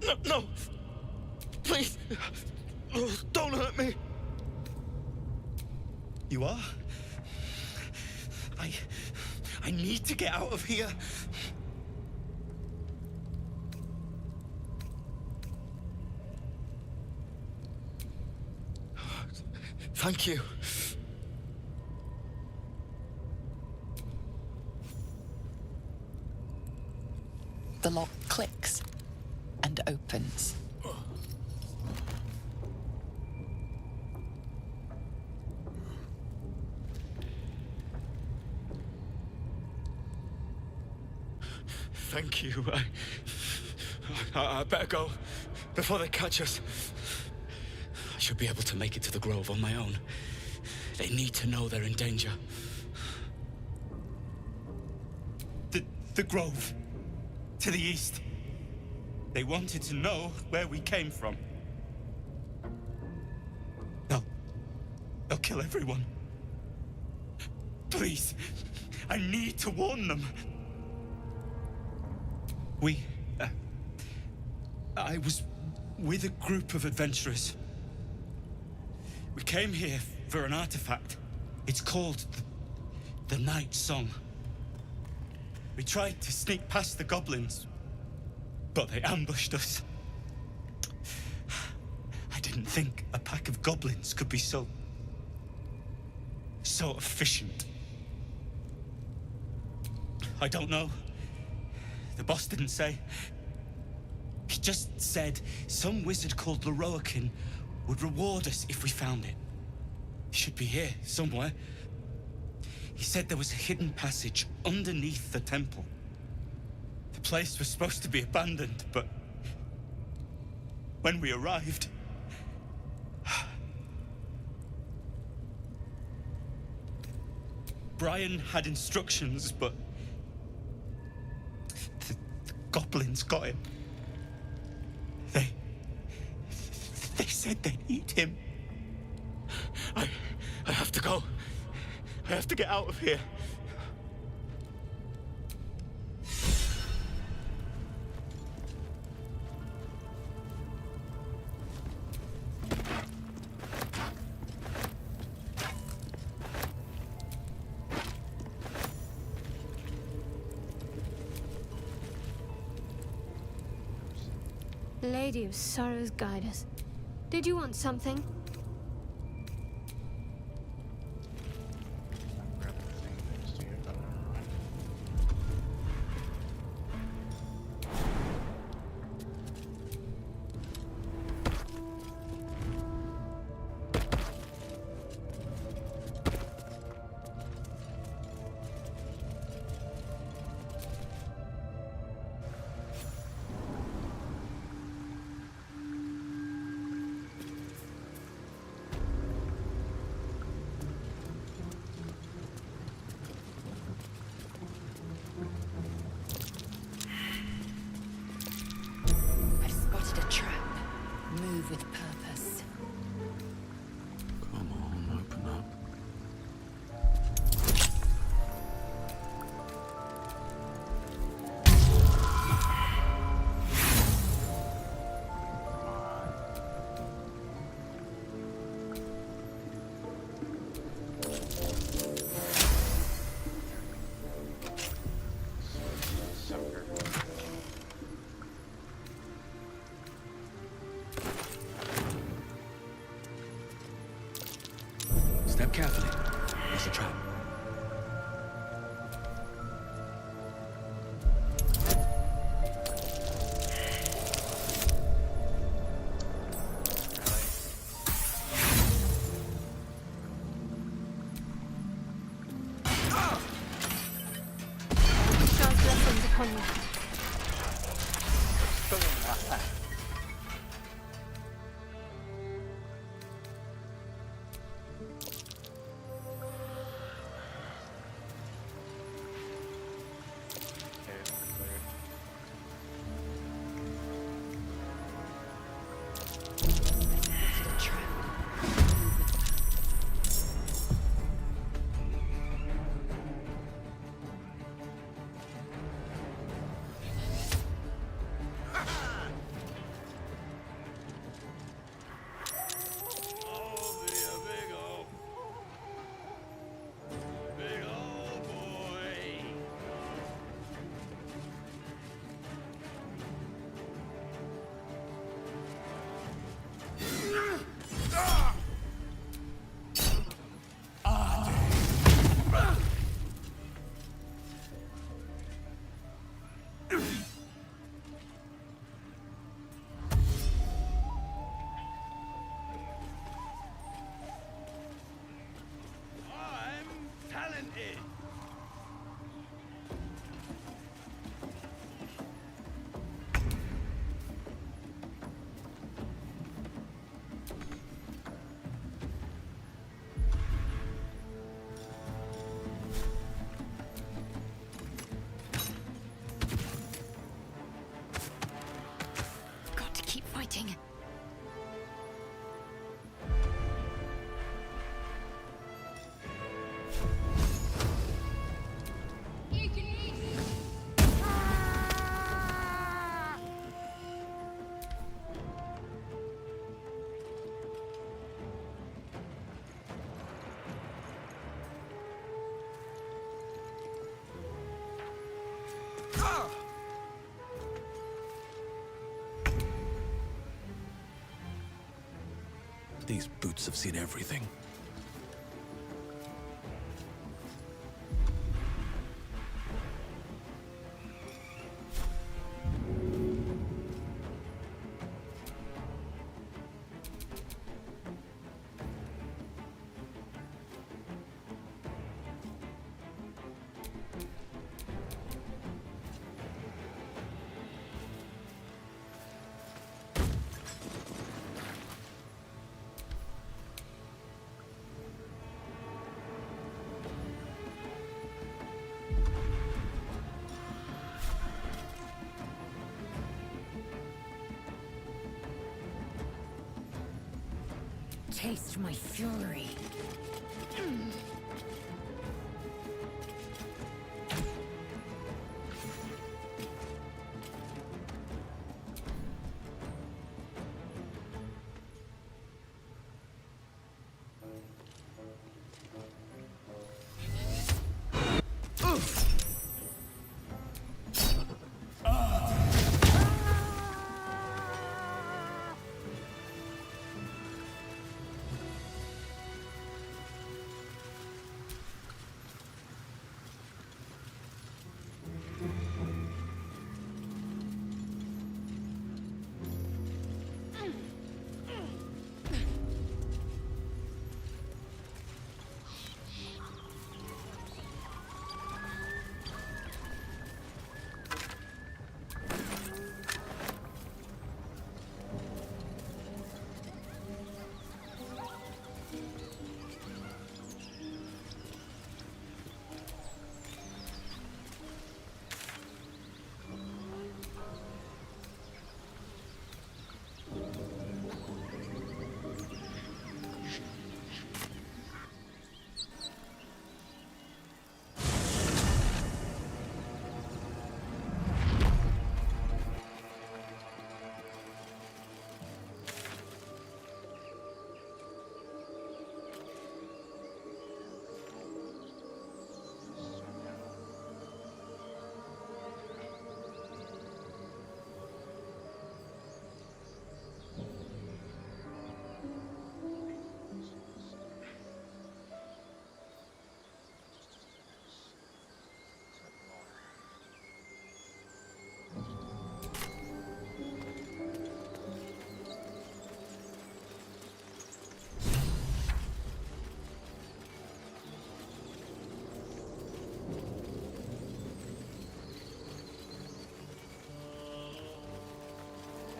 No, no! Please! Oh, don't hurt me! You are? I need to get out of here. Thank you. The lock clicks and opens. Thank you. I better go before they catch us. I should be able to make it to the Grove on my own. They need to know they're in danger. The Grove. To the east. They wanted to know where we came from. They'll kill everyone. Please, I need to warn them. I was With a group of adventurers. We came here for an artifact. It's called the Night Song. We tried to sneak past the goblins, but they ambushed us. I didn't think a pack of goblins could be so efficient. I don't know. The boss didn't say. He just said some wizard called Leroakin would reward us if we found it. It should be here, somewhere. He said there was a hidden passage underneath the temple. The place was supposed to be abandoned, but when we arrived... Brian had instructions, but the goblins got him. They said they'd eat him. I have to go. I have to get out of here. Lady of Sorrows, guide us. Did you want something? With purpose. Come on, open up. Step carefully. There's a trap. Shard's blessings upon you. These boots have seen everything. Taste my fury.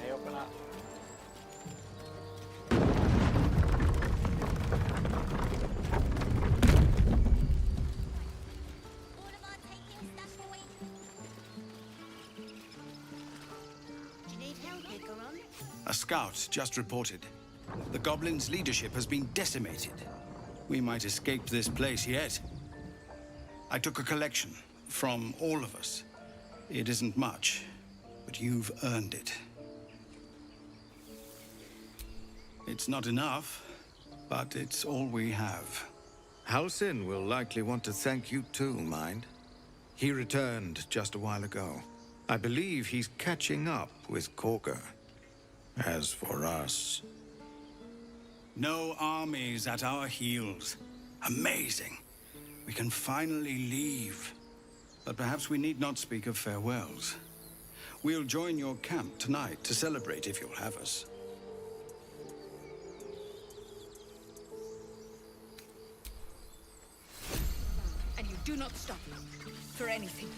Hey, open up. A scout just reported. The goblins' leadership has been decimated. We might escape this place yet. I took a collection from all of us. It isn't much, but you've earned it. It's not enough, but it's all we have. Halsin will likely want to thank you too, mind. He returned just a while ago. I believe he's catching up with Korga. As for us... No armies at our heels. Amazing. We can finally leave. But perhaps we need not speak of farewells. We'll join your camp tonight to celebrate if you'll have us. And you do not stop for anything.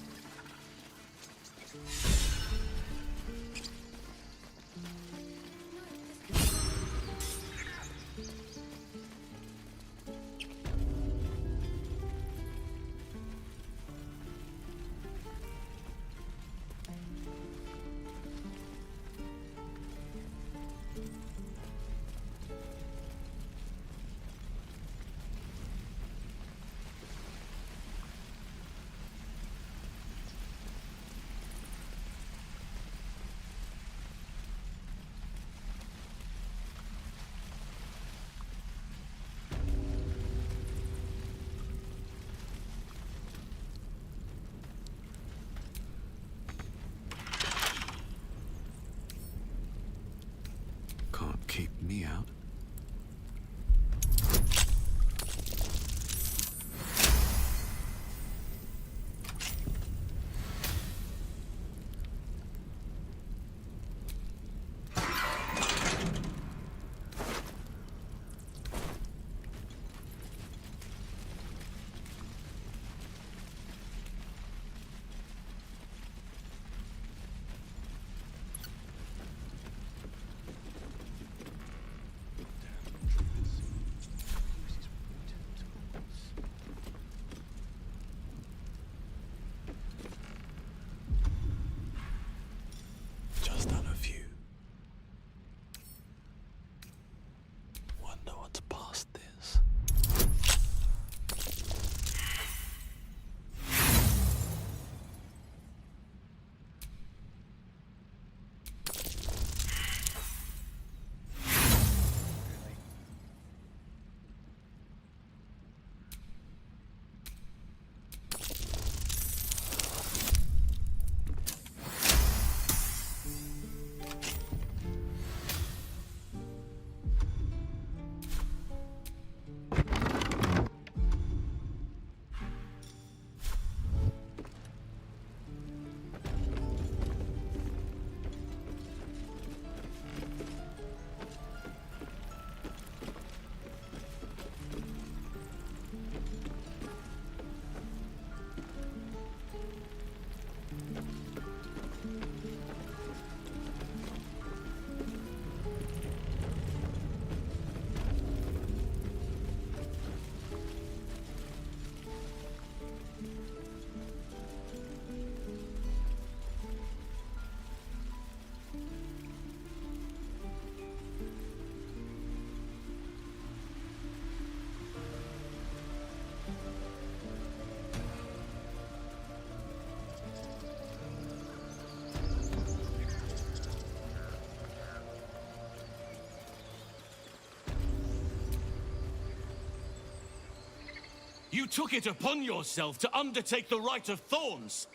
You took it upon yourself to undertake the Rite of Thorns.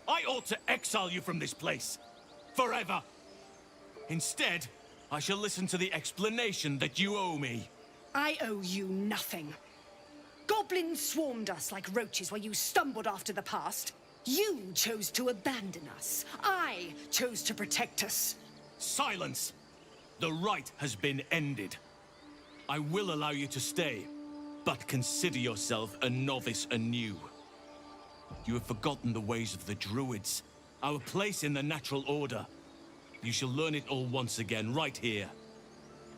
I ought to exile you from this place. Forever. Instead, I shall listen to the explanation that you owe me. I owe you nothing. Goblins swarmed us like roaches while you stumbled after the past. You chose to abandon us. I chose to protect us. Silence! The rite has been ended. I will allow you to stay, but consider yourself a novice anew. You have forgotten the ways of the Druids, our place in the natural order. You shall learn it all once again, right here.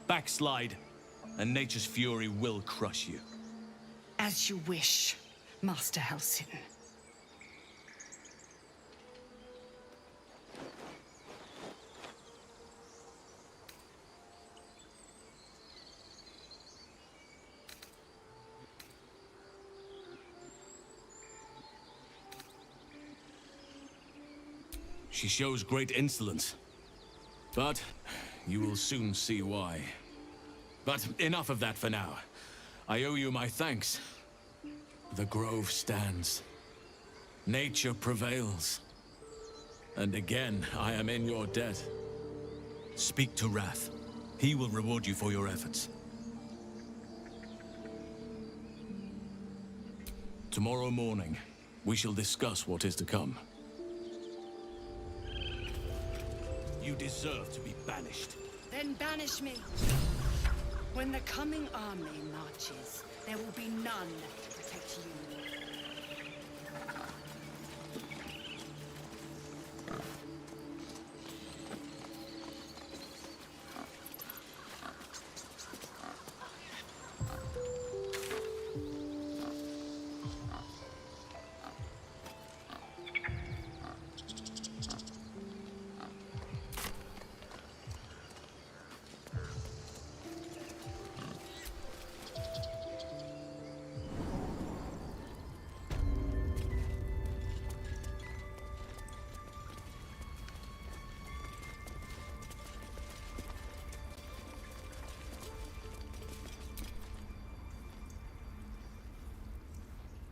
Backslide, and nature's fury will crush you. As you wish, Master Halsin. She shows great insolence. But you will soon see why. But enough of that for now. I owe you my thanks. The grove stands. Nature prevails. And again, I am in your debt. Speak to Wrath. He will reward you for your efforts. Tomorrow morning, we shall discuss what is to come. You deserve to be banished. Then banish me. When the coming army marches, there will be none to protect you.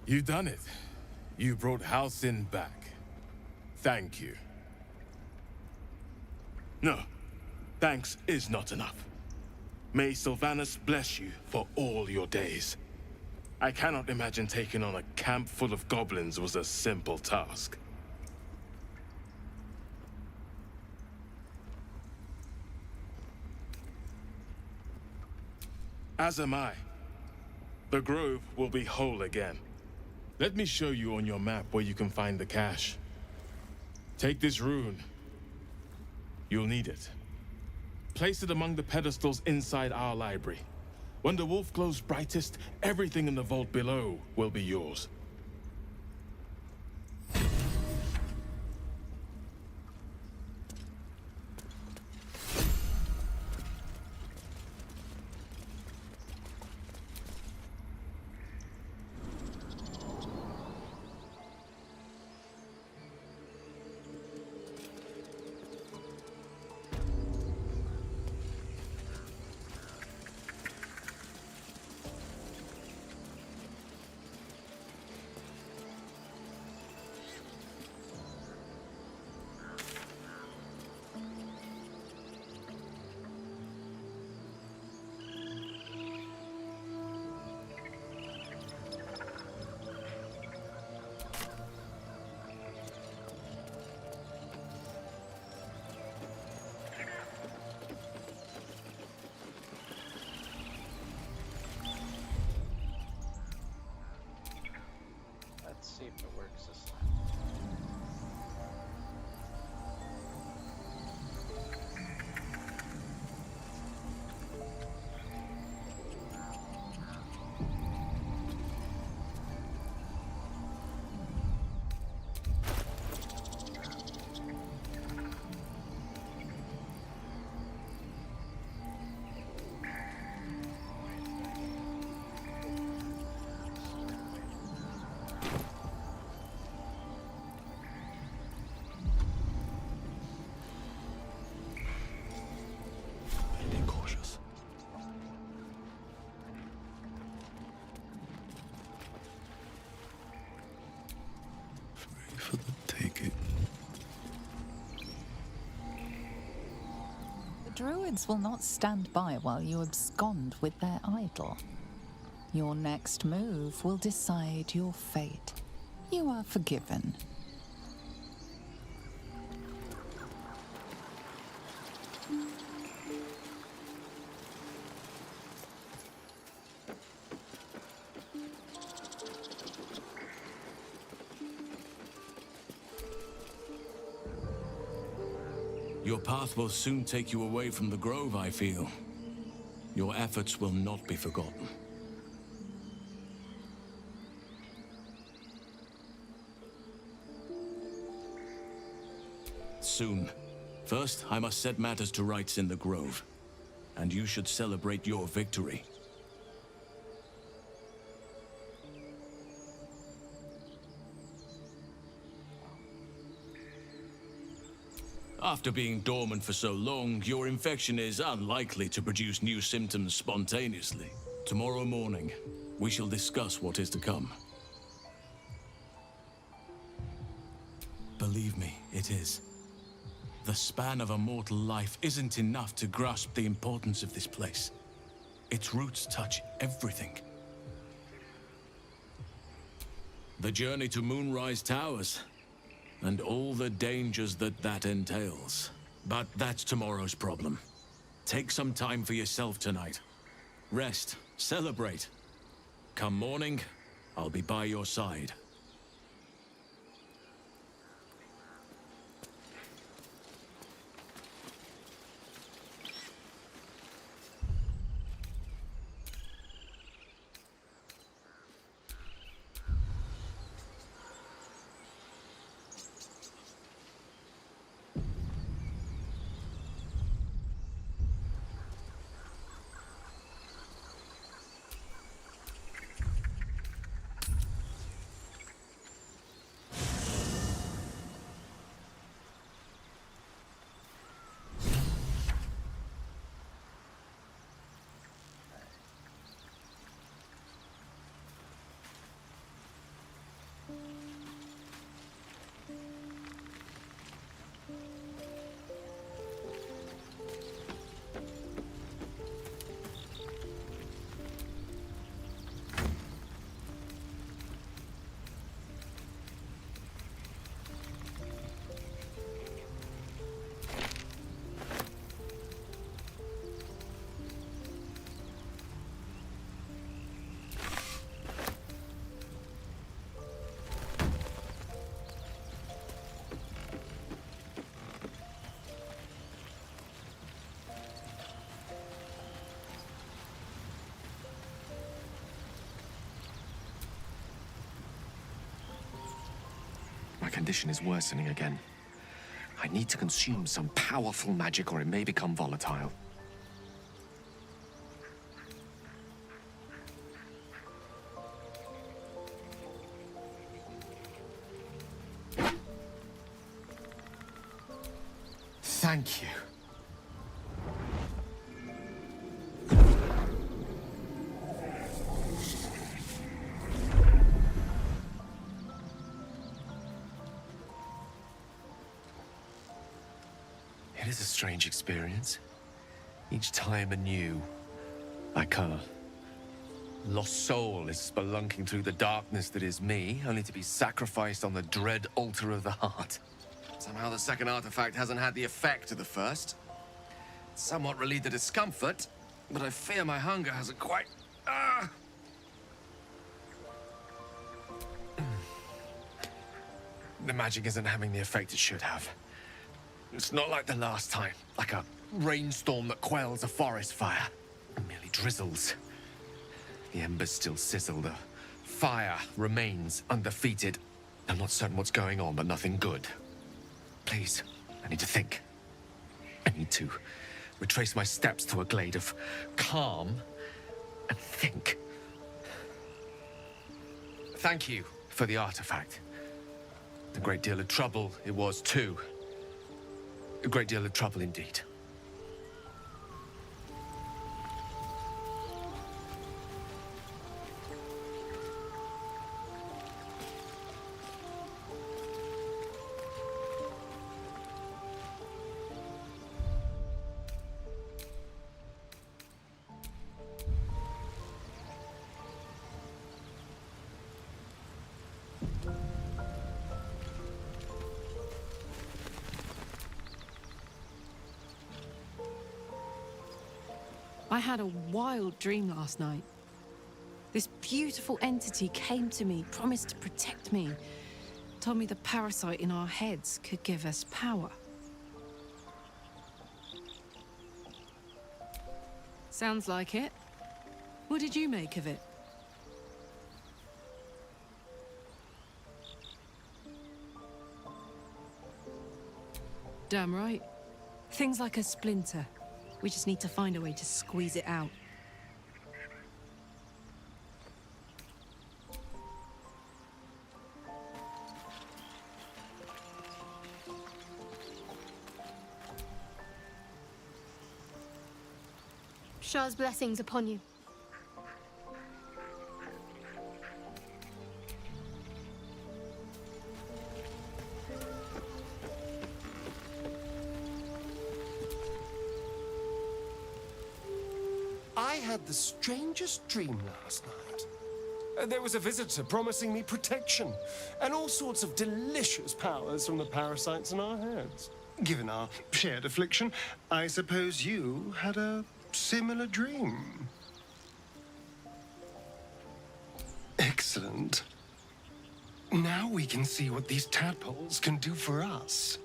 You done it. You brought Halsin back. Thank you. No, thanks is not enough. May Sylvanas bless you for all your days. I cannot imagine taking on a camp full of goblins was a simple task. As am I. The grove will be whole again. Let me show you on your map where you can find the cache. Take this rune. You'll need it. Place it among the pedestals inside our library. When the wolf glows brightest, everything in the vault below will be yours. Let's see if it works this time. druids will not stand by while you abscond with their idol. Your next move will decide your fate. You are forgiven. Your path will soon take you away from the grove, I feel. Your efforts will not be forgotten. Soon. First, I must set matters to rights in the grove. And you should celebrate your victory. After being dormant for so long, your infection is unlikely to produce new symptoms spontaneously. Tomorrow morning, we shall discuss what is to come. Believe me, it is. The span of a mortal life isn't enough to grasp the importance of this place. Its roots touch everything. The journey to Moonrise Towers, and all the dangers that entails. But that's tomorrow's problem. Take some time for yourself tonight. Rest, celebrate. Come morning, I'll be by your side. My condition is worsening again. I need to consume some powerful magic or it may become volatile. Thank you. It is a strange experience. Each time anew, like a lost soul is spelunking through the darkness that is me, only to be sacrificed on the dread altar of the heart. Somehow the second artifact hasn't had the effect of the first. It's somewhat relieved the discomfort, but I fear my hunger hasn't quite... The magic isn't having the effect it should have. It's not like the last time, like a rainstorm that quells a forest fire. It merely drizzles. The embers still sizzle, the fire remains undefeated. I'm not certain what's going on, but nothing good. Please, I need to think. I need to retrace my steps to a glade of calm and think. Thank you for the artifact. A great deal of trouble it was too. A great deal of trouble indeed. I had a wild dream last night. This beautiful entity came to me, promised to protect me, told me the parasite in our heads could give us power. Sounds like it. What did you make of it? Damn right. Things like a splinter. We just need to find a way to squeeze it out. Shah's blessings upon you. I had the strangest dream last night. There was a visitor promising me protection and all sorts of delicious powers from the parasites in our heads. Given our shared affliction, I suppose you had a similar dream. Excellent. Now we can see what these tadpoles can do for us.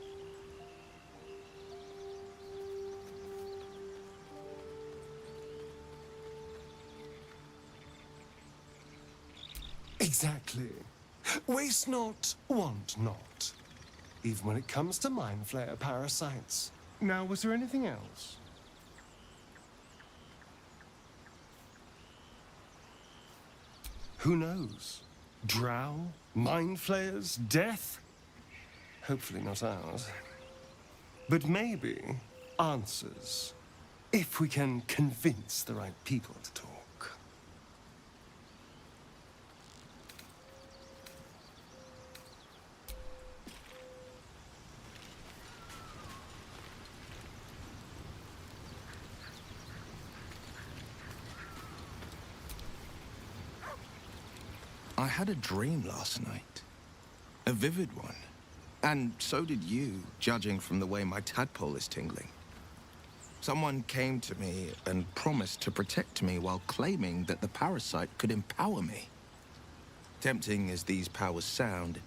Exactly. Waste not, want not. Even when it comes to mind flayer parasites. Now, was there anything else? Who knows? Drow? Mind flayers? Death? Hopefully not ours. But maybe answers. If we can convince the right people to talk. I had a dream last night. A vivid one. And so did you, judging from the way my tadpole is tingling. Someone came to me and promised to protect me while claiming that the parasite could empower me. Tempting as these powers sound,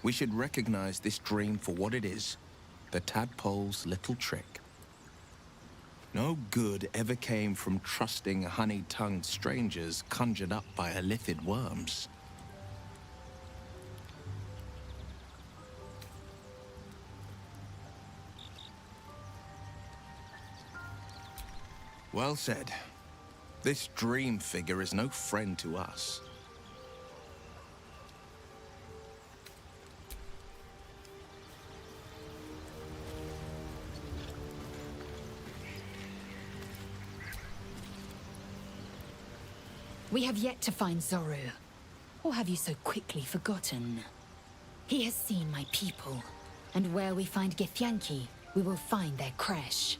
we should recognize this dream for what it is, the tadpole's little trick. No good ever came from trusting honey-tongued strangers conjured up by illithid worms. Well said. This dream figure is no friend to us. We have yet to find Zorru. Or have you so quickly forgotten? He has seen my people, and where we find Githyanki, we will find their crash.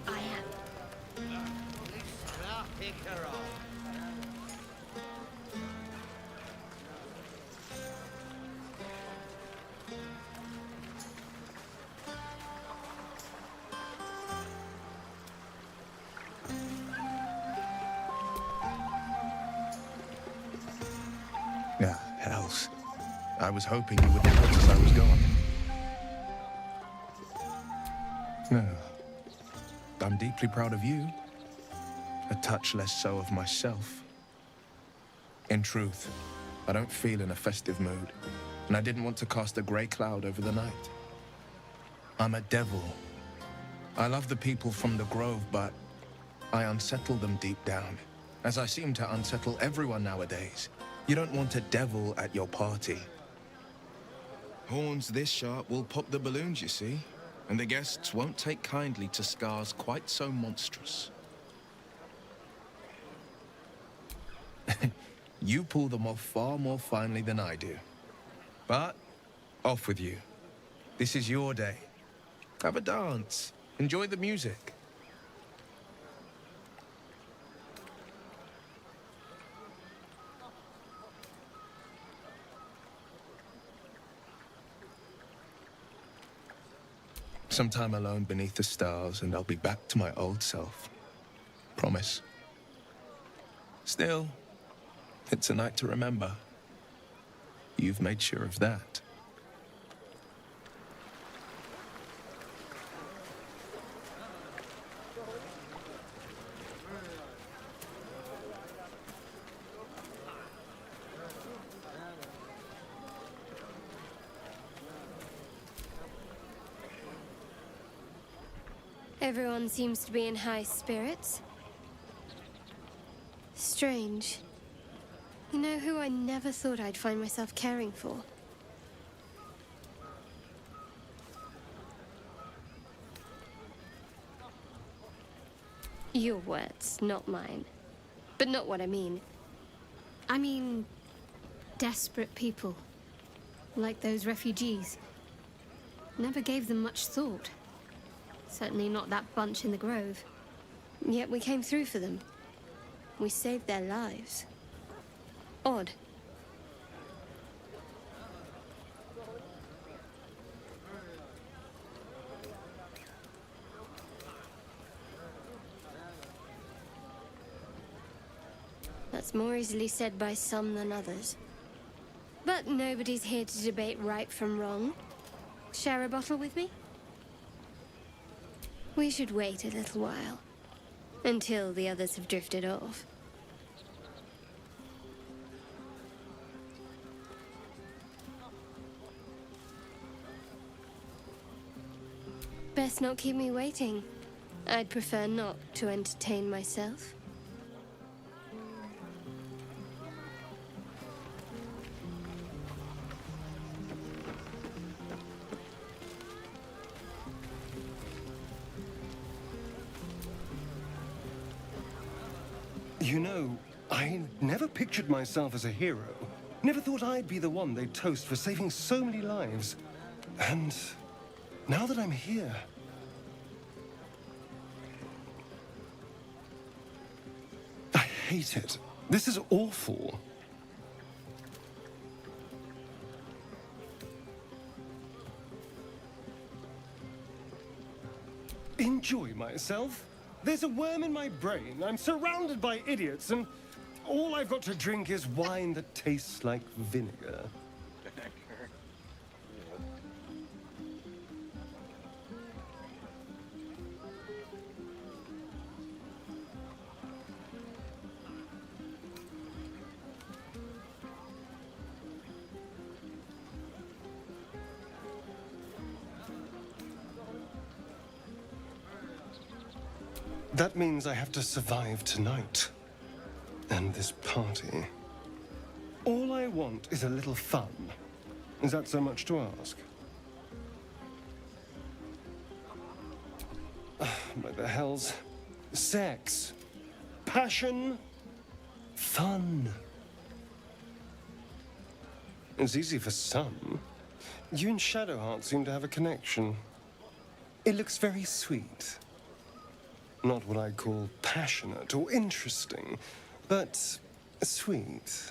I am. Ah, hells. I was hoping you would notice I was gone. and deeply proud of you. A touch less so of myself. In truth, I don't feel in a festive mood, and I didn't want to cast a grey cloud over the night. I'm a devil. I love the people from the Grove, but I unsettle them deep down, as I seem to unsettle everyone nowadays. You don't want a devil at your party. Horns this sharp will pop the balloons, you see, and the guests won't take kindly to scars quite so monstrous. You pull them off far more finely than I do. But, off with you. This is your day. Have a dance. Enjoy the music. Some time alone beneath the stars, and I'll be back to my old self. Promise. Still, it's a night to remember. You've made sure of that. Everyone seems to be in high spirits. Strange. You know who I never thought I'd find myself caring for? Your words, not mine. But not what I mean. I mean, desperate people. Like those refugees. Never gave them much thought. Certainly not that bunch in the Grove. Yet we came through for them. We saved their lives. Odd. That's more easily said by some than others. But nobody's here to debate right from wrong. Share a bottle with me? We should wait a little while. Until the others have drifted off. Best not keep me waiting. I'd prefer not to entertain myself. You know, I never pictured myself as a hero. Never thought I'd be the one they'd toast for saving so many lives. And now that I'm here... I hate it. This is awful. Enjoy myself? There's a worm in my brain. I'm surrounded by idiots, and all I've got to drink is wine that tastes like vinegar. That means I have to survive tonight. And this party. All I want is a little fun. Is that so much to ask? By the hells. Sex. Passion. Fun. It's easy for some. You and Shadowheart seem to have a connection. It looks very sweet. Not what I'd call passionate or interesting, but sweet.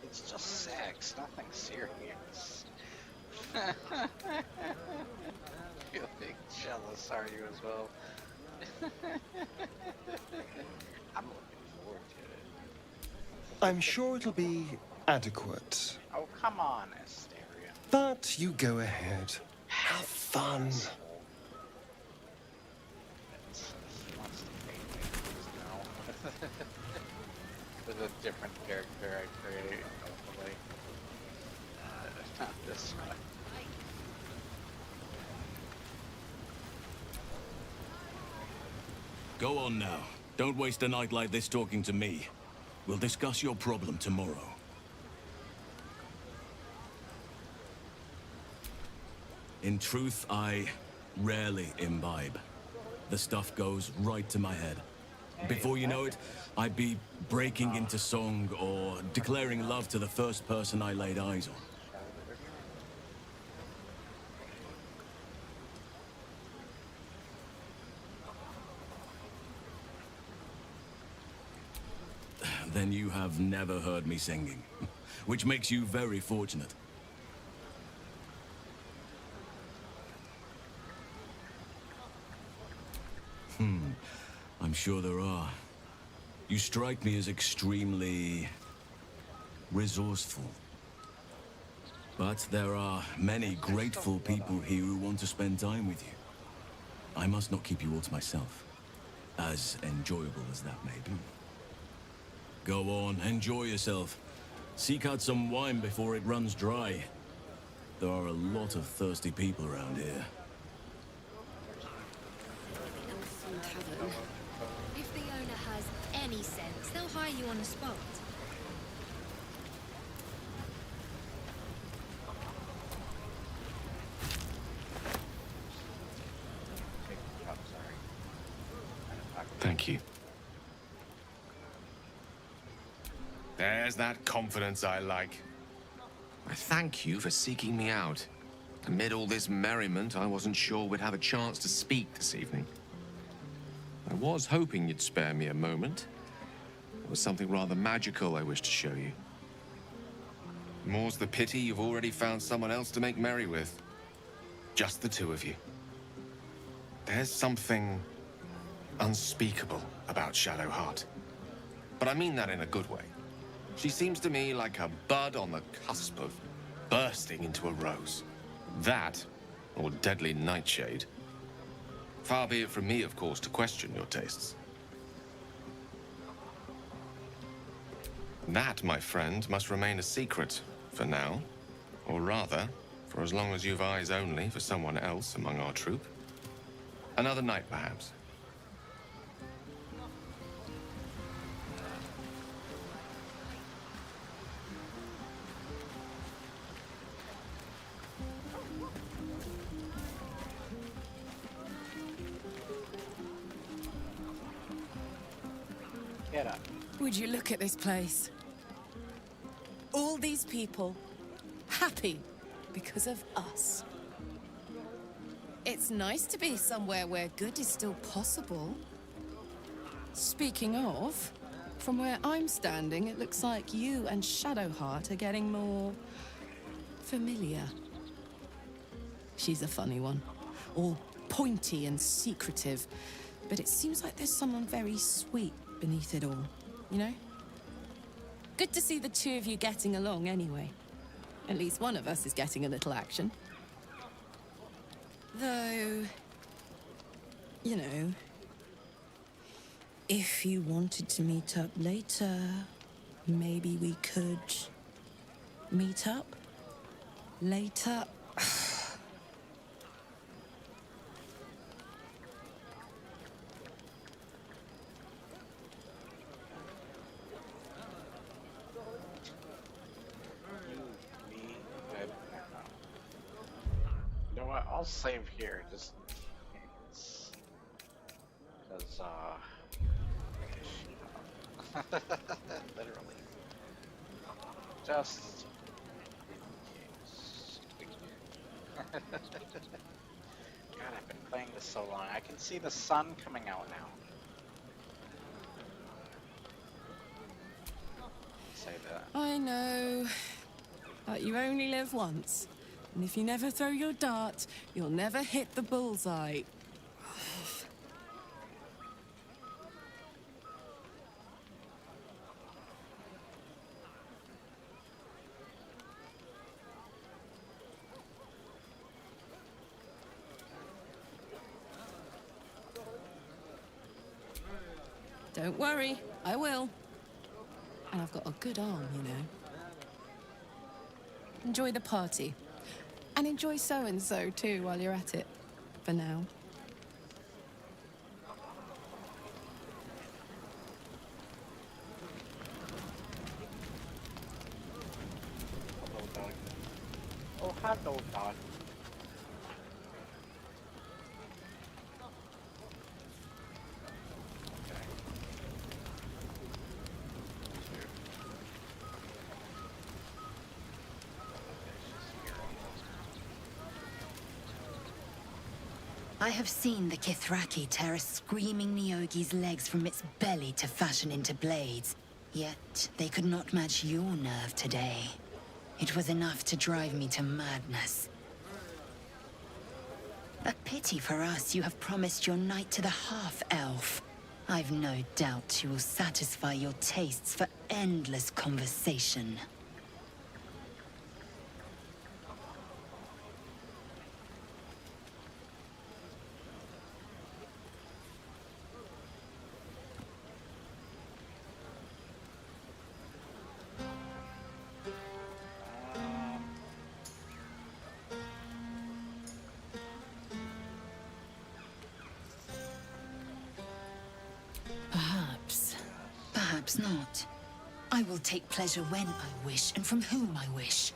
It's just sex, nothing serious. Feeling jealous, are you as well? I'm looking forward to it. I'm sure it'll be adequate. Oh, come on, Asteria. But you go ahead. Have fun. He wants to pay things now. With a different character I create, hopefully. Not this one. Go on now. Don't waste a night like this talking to me. We'll discuss your problem tomorrow. In truth, I rarely imbibe. The stuff goes right to my head. Before you know it, I'd be breaking into song or declaring love to the first person I laid eyes on. Then you have never heard me singing, which makes you very fortunate. I'm sure there are. You strike me as extremely resourceful. But there are many grateful people here who want to spend time with you. I must not keep you all to myself, as enjoyable as that may be. Go on, enjoy yourself. Seek out some wine before it runs dry. There are a lot of thirsty people around here. If the owner has any sense, they'll hire you on the spot. Thank you. There's that confidence I like. I thank you for seeking me out. Amid all this merriment, I wasn't sure we'd have a chance to speak this evening. I was hoping you'd spare me a moment. There was something rather magical I wished to show you. More's the pity you've already found someone else to make merry with. Just the two of you. There's something unspeakable about Shadowheart. But I mean that in a good way. She seems to me like a bud on the cusp of bursting into a rose. That, or deadly nightshade. Far be it from me, of course, to question your tastes. That, my friend, must remain a secret for now. Or rather, for as long as you've eyes only for someone else among our troop. Another night, perhaps. Get up. Would you look at this place? All these people happy because of us. It's nice to be somewhere where good is still possible. Speaking of, from where I'm standing, it looks like you and Shadowheart are getting more familiar. She's a funny one, all pointy and secretive, but it seems like there's someone very sweet beneath it all, you know? Good to see the two of you getting along anyway. At least one of us is getting a little action. Though, you know, if you wanted to meet up later, maybe we could meet up later. You know what? I'll save here just in case. Because, literally. Just in case. God, I've been playing this so long. I can see the sun coming out now. Say that. I know, but you only live once. And if you never throw your dart, you'll never hit the bullseye. Don't worry, I will. And I've got a good arm, you know. Enjoy the party. And enjoy so-and-so too while you're at it. For now. Hello, dog. Oh, hello, dog. I have seen the Kithraki tear a screaming Nyogi's legs from its belly to fashion into blades. Yet they could not match your nerve today. It was enough to drive me to madness. A pity for us you have promised your night to the half-elf. I've no doubt you will satisfy your tastes for endless conversation. Perhaps not. I will take pleasure when I wish and from whom I wish.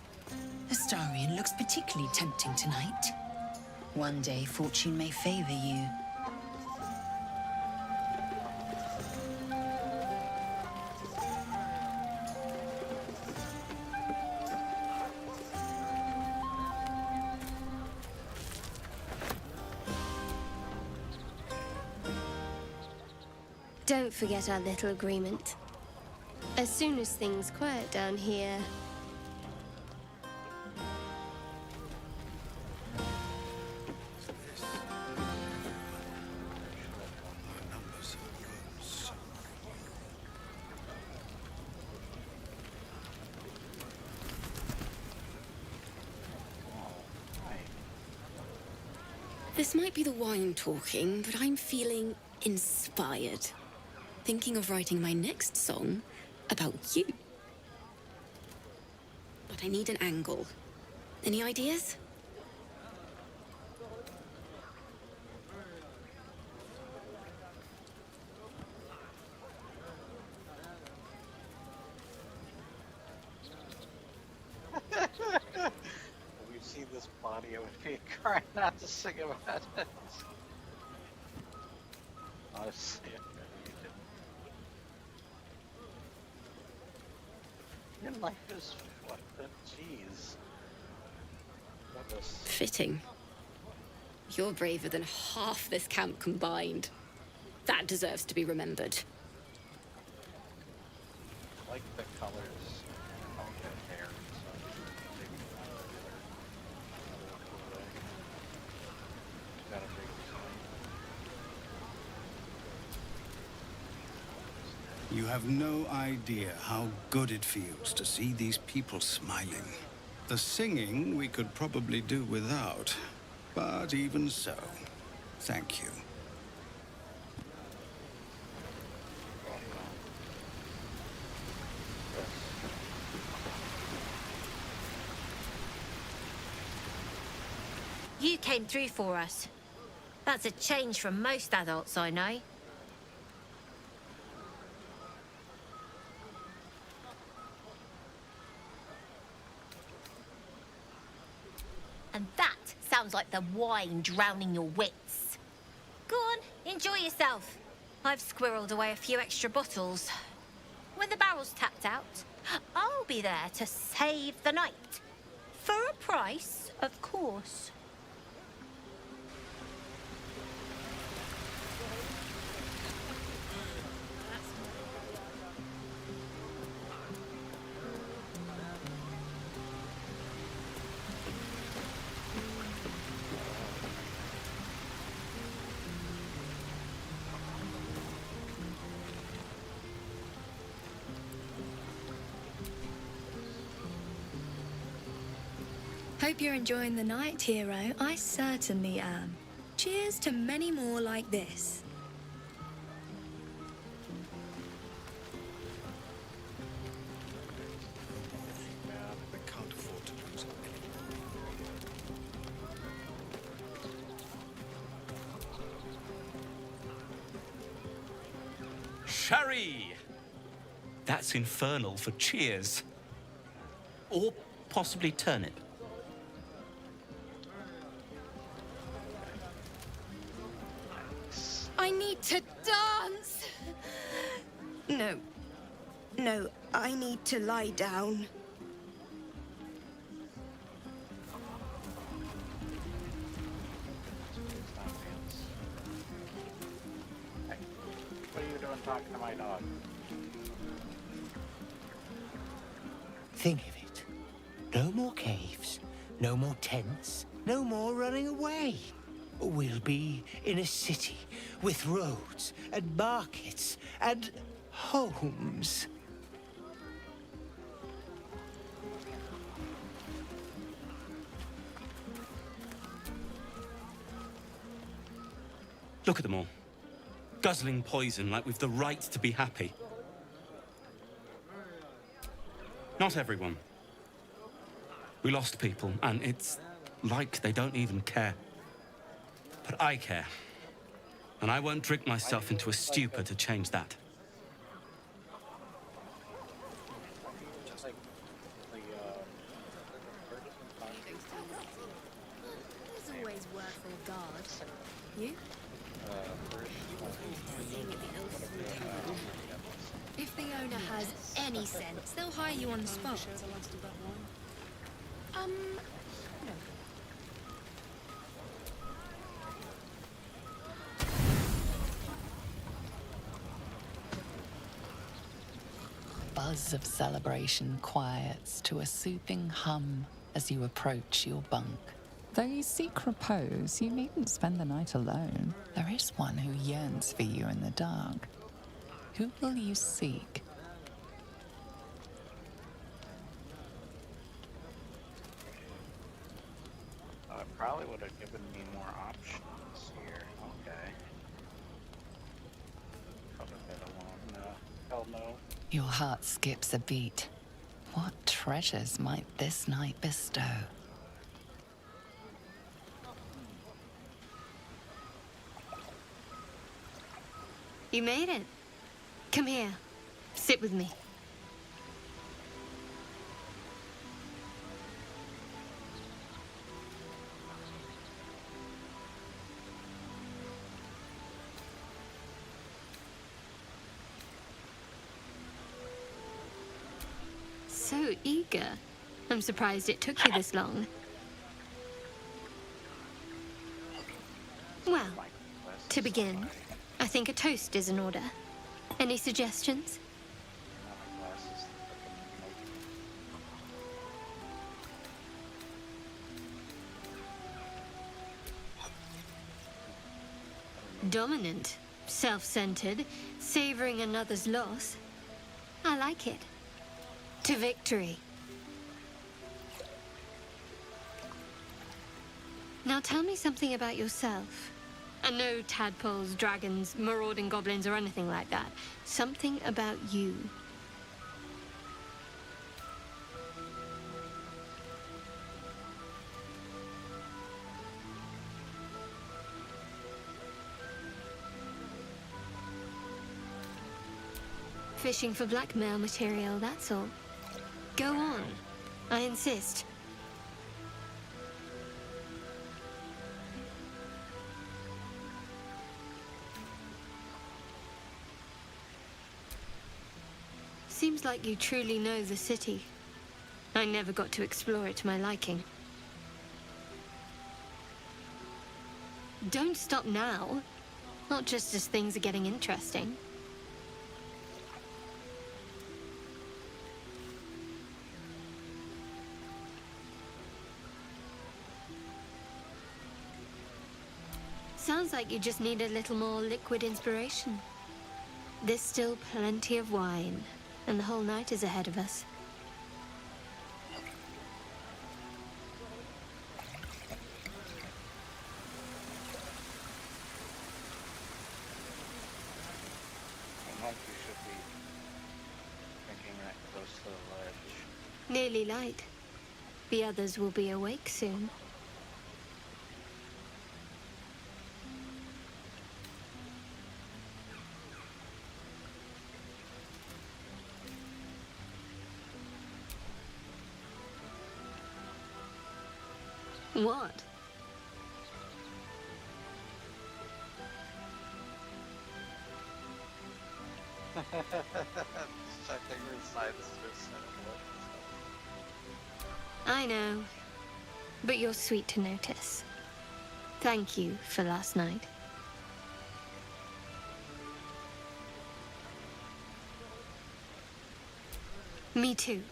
Astarion looks particularly tempting tonight. One day fortune may favor you. Don't forget our little agreement. As soon as things quiet down here... This might be the wine talking, but I'm feeling inspired. Thinking of writing my next song about you. But I need an angle. Any ideas? We've seen this body, I would be crying not to sing about it. Honestly, your life is what the jeez. Fitting. You're braver than half this camp combined. That deserves to be remembered. I like the colors of the hair and such. Got a big You have no idea how good it feels to see these people smiling. The singing we could probably do without, but even so, thank you. You came through for us. That's a change from most adults I know. And that sounds like the wine drowning your wits. Go on, enjoy yourself. I've squirreled away a few extra bottles. When the barrel's tapped out, I'll be there to save the night. For a price, of course. Hope you're enjoying the night, hero. I certainly am. Cheers to many more like this. Sherry! That's infernal for cheers. Or possibly turnip. I need to dance! No. No, I need to lie down. What are you doing talking to my dog? Think of it. No more caves, no more tents, no more running away. We'll be in a city with roads and markets and homes. Look at them all. Guzzling poison like we've the right to be happy. Not everyone. We lost people, and it's like they don't even care. But I care. And I won't drink myself into a stupor to change that. There's always work for a guard. You? If the owner has any sense, they'll hire you on the spot. No. Buzz of celebration quiets to a soothing hum as you approach your bunk. Though you seek repose, you needn't spend the night alone. There is one who yearns for you in the dark. Who will you seek? Probably would have given me more options here. Okay. Probably better one. Hell no. Your heart skips a beat. What treasures might this night bestow? You made it. Come here. Sit with me. So eager. I'm surprised it took you this long. Well, to begin, I think a toast is in order. Any suggestions? Dominant, self-centered, savoring another's loss. I like it. To victory. Now tell me something about yourself. And no tadpoles, dragons, marauding goblins, or anything like that. Something about you. Fishing for blackmail material, that's all. Go on. I insist. Seems like you truly know the city. I never got to explore it to my liking. Don't stop now. Not just as things are getting interesting. Sounds like you just need a little more liquid inspiration. There's still plenty of wine, and the whole night is ahead of us. I think you should be drinking that close to the ledge. Nearly light. The others will be awake soon. What? Checking your sides for cinema. I know, but you're sweet to notice. Thank you for last night. Me too.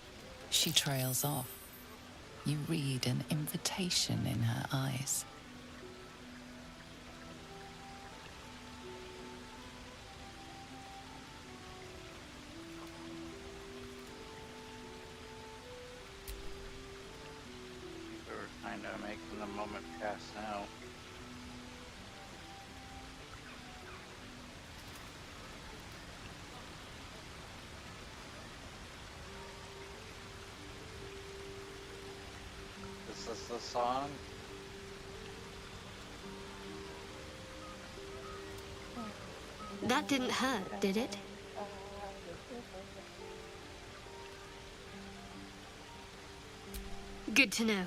She trails off. You read an invitation in her eyes. We're kind of making the moment pass now. Is this the song? That didn't hurt, did it? Good to know.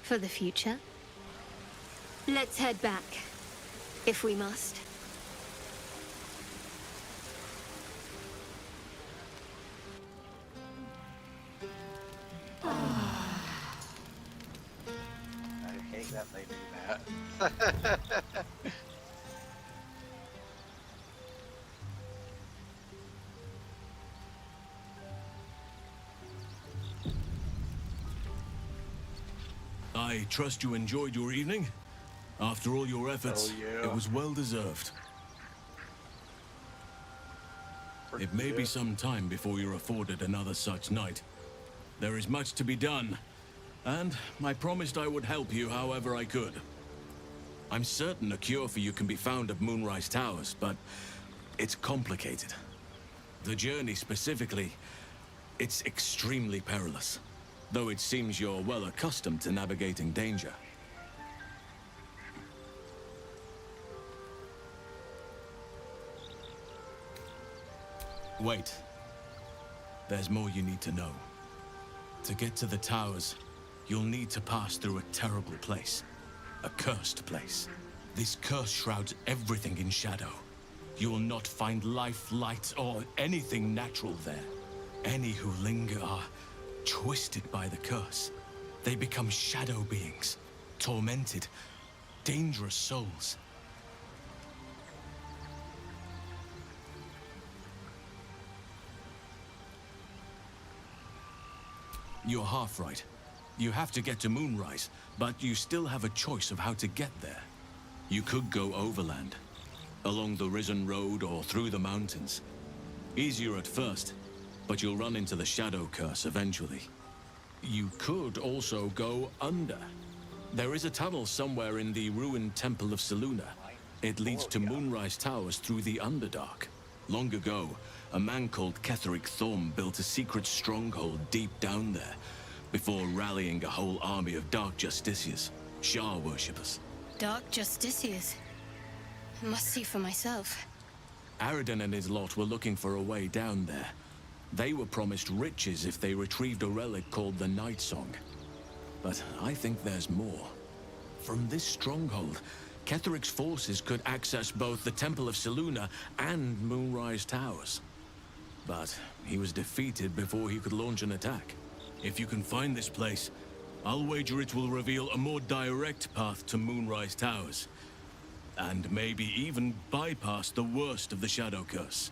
For the future. Let's head back, if we must. I hate that they do that. I trust you enjoyed your evening. After all your efforts, it was well deserved. It may be some time before you're afforded another such night. There is much to be done, and I promised I would help you however I could. I'm certain a cure for you can be found at Moonrise Towers, but it's complicated. The journey specifically, it's extremely perilous, though it seems you're well accustomed to navigating danger. Wait. There's more you need to know. To get to the towers, you'll need to pass through a terrible place. A cursed place. This curse shrouds everything in shadow. You will not find life, light, or anything natural there. Any who linger are twisted by the curse. They become shadow beings, tormented, dangerous souls. You're half right. You have to get to Moonrise, but you still have a choice of how to get there. You could go overland, along the Risen Road or through the mountains. Easier at first, but you'll run into the Shadow Curse eventually. You could also go under. There is a tunnel somewhere in the ruined Temple of Selûne. It leads to Moonrise Towers through the Underdark. Long ago, a man called Ketheric Thorm built a secret stronghold deep down there, before rallying a whole army of Dark Justiciars, Shah worshippers. Dark Justiciars. I must see for myself. Aradin and his lot were looking for a way down there. They were promised riches if they retrieved a relic called the Night Song. But I think there's more. From this stronghold, Ketheric's forces could access both the Temple of Selûne and Moonrise Towers. But he was defeated before he could launch an attack. If you can find this place, I'll wager it will reveal a more direct path to Moonrise Towers. And maybe even bypass the worst of the Shadow Curse.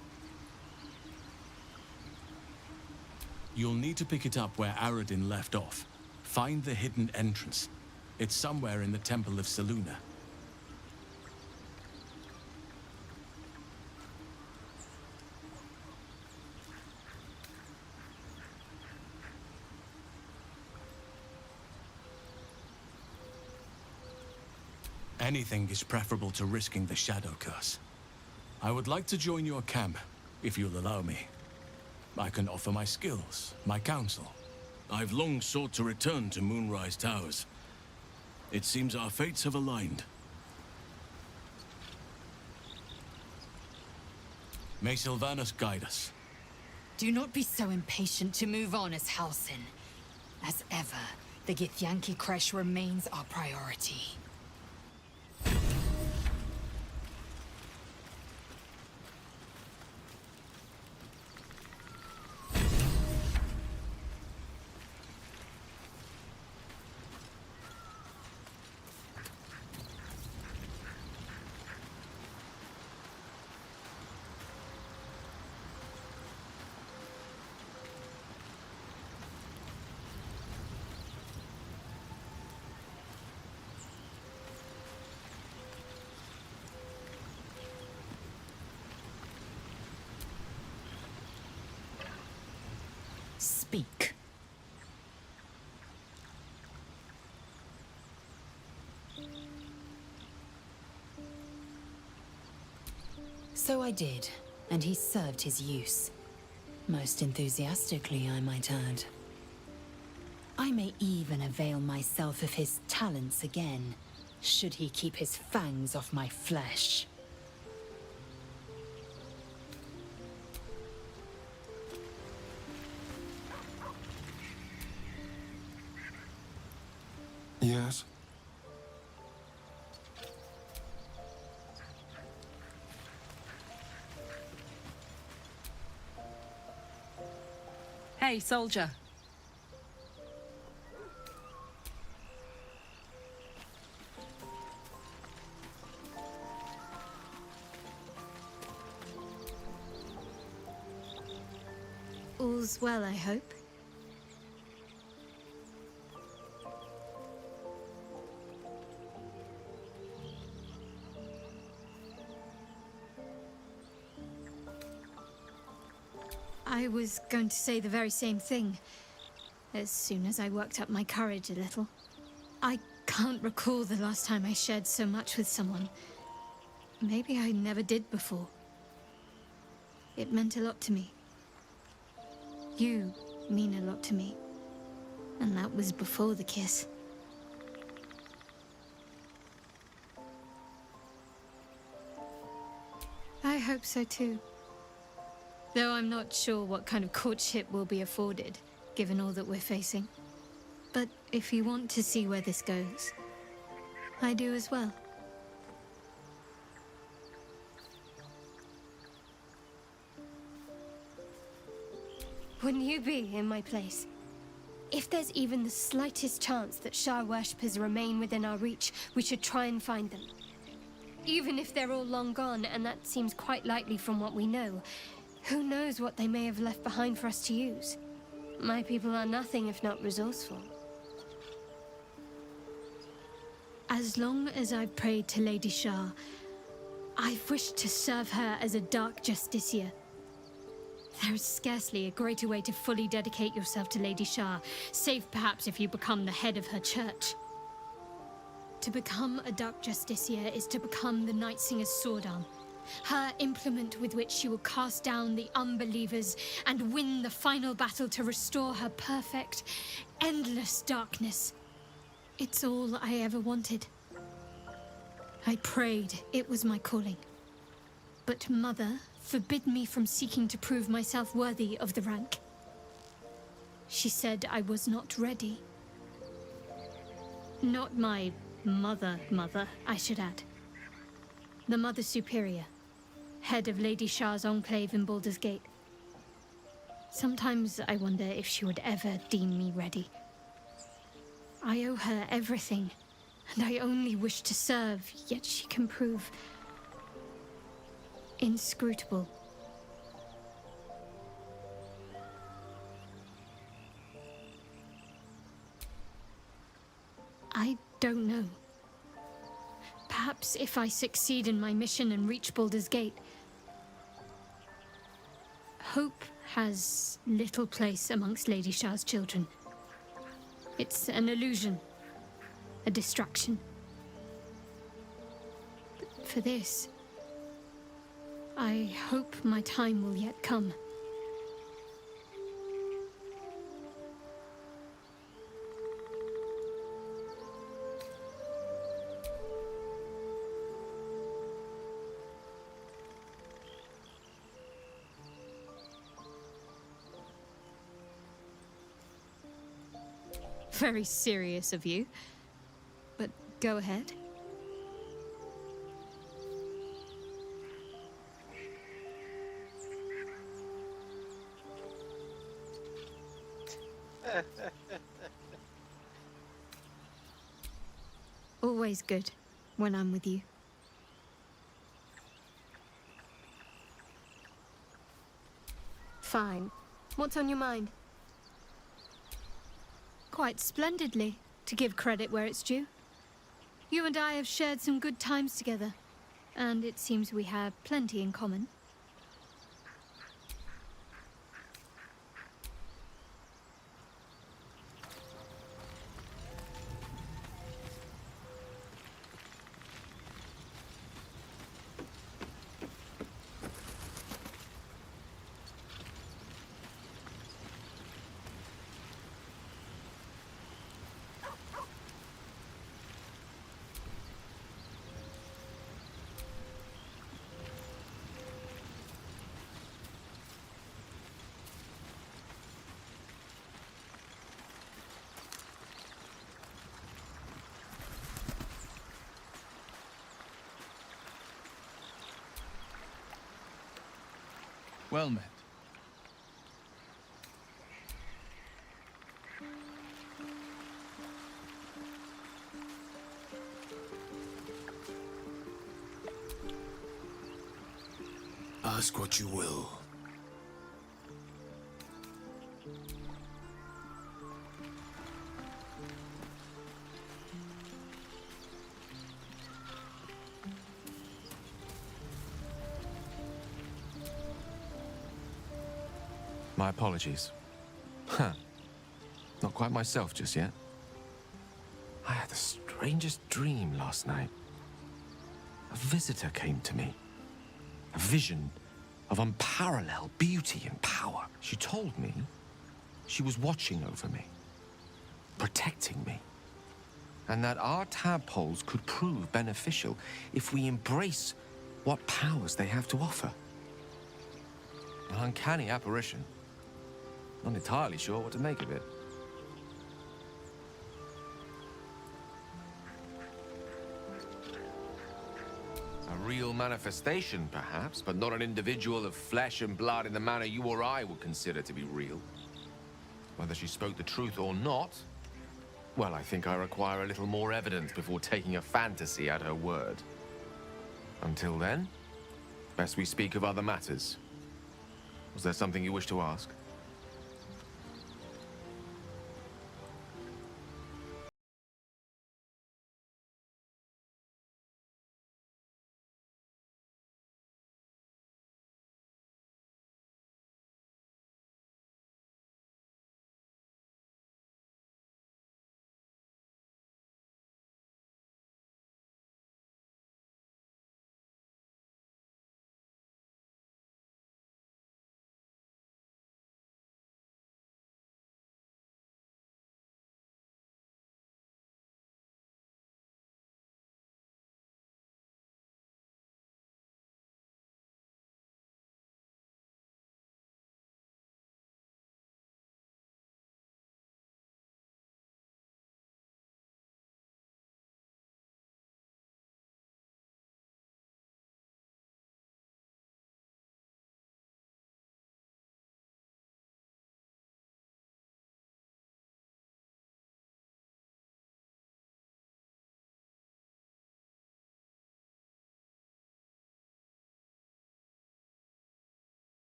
You'll need to pick it up where Aradin left off. Find the hidden entrance. It's somewhere in the Temple of Selûne. Anything is preferable to risking the Shadow Curse. I would like to join your camp, if you'll allow me. I can offer my skills, my counsel. I've long sought to return to Moonrise Towers. It seems our fates have aligned. May Sylvanus guide us. Do not be so impatient to move on as Halsin. As ever, The Githyanki creche remains our priority. Speak. So I did, and he served his use. Most enthusiastically, I might add. I may even avail myself of his talents again, should he keep his fangs off my flesh. Yes? Hey, soldier. All's well, I hope. I was going to say the very same thing, as soon as I worked up my courage a little. I can't recall the last time I shared so much with someone. Maybe I never did before. It meant a lot to me. You mean a lot to me. And that was before the kiss. I hope so too. Though I'm not sure what kind of courtship we'll be afforded, given all that we're facing. But if you want to see where this goes, I do as well. Wouldn't you be in my place? If there's even the slightest chance that Shah worshippers remain within our reach, we should try and find them. Even if they're all long gone, and that seems quite likely from what we know, who knows what they may have left behind for us to use? My people are nothing if not resourceful. As long as I've prayed to Lady Shah, I've wished to serve her as a dark justiciar. There is scarcely a greater way to fully dedicate yourself to Lady Shah, save perhaps if you become the head of her church. To become a dark justiciar is to become the Night Singer's sword arm, her implement with which she will cast down the unbelievers and win the final battle to restore her perfect, endless darkness. It's all I ever wanted. I prayed it was my calling. But Mother forbid me from seeking to prove myself worthy of the rank. She said I was not ready. Not my mother, I should add. The Mother Superior, head of Lady Shah's enclave in Baldur's Gate. Sometimes I wonder if she would ever deem me ready. I owe her everything, and I only wish to serve, yet she can prove inscrutable. I don't know. Perhaps if I succeed in my mission and reach Baldur's Gate. Hope has little place amongst Lady Shah's children. It's an illusion, a distraction. But for this, I hope my time will yet come. Very serious of you. But go ahead. Always good when I'm with you. Fine. What's on your mind? Quite splendidly, to give credit where it's due. You and I have shared some good times together, and it seems we have plenty in common. Well met. Ask what you will. My apologies. Huh. Not quite myself just yet. I had the strangest dream last night. A visitor came to me. A vision of unparalleled beauty and power. She told me she was watching over me, protecting me, and that our tadpoles could prove beneficial if we embrace what powers they have to offer. An uncanny apparition. Not entirely sure what to make of it. A real manifestation, perhaps, but not an individual of flesh and blood in the manner you or I would consider to be real. Whether she spoke the truth or not, well, I think I require a little more evidence before taking a fantasy at her word. Until then, best we speak of other matters. Was there something you wish to ask?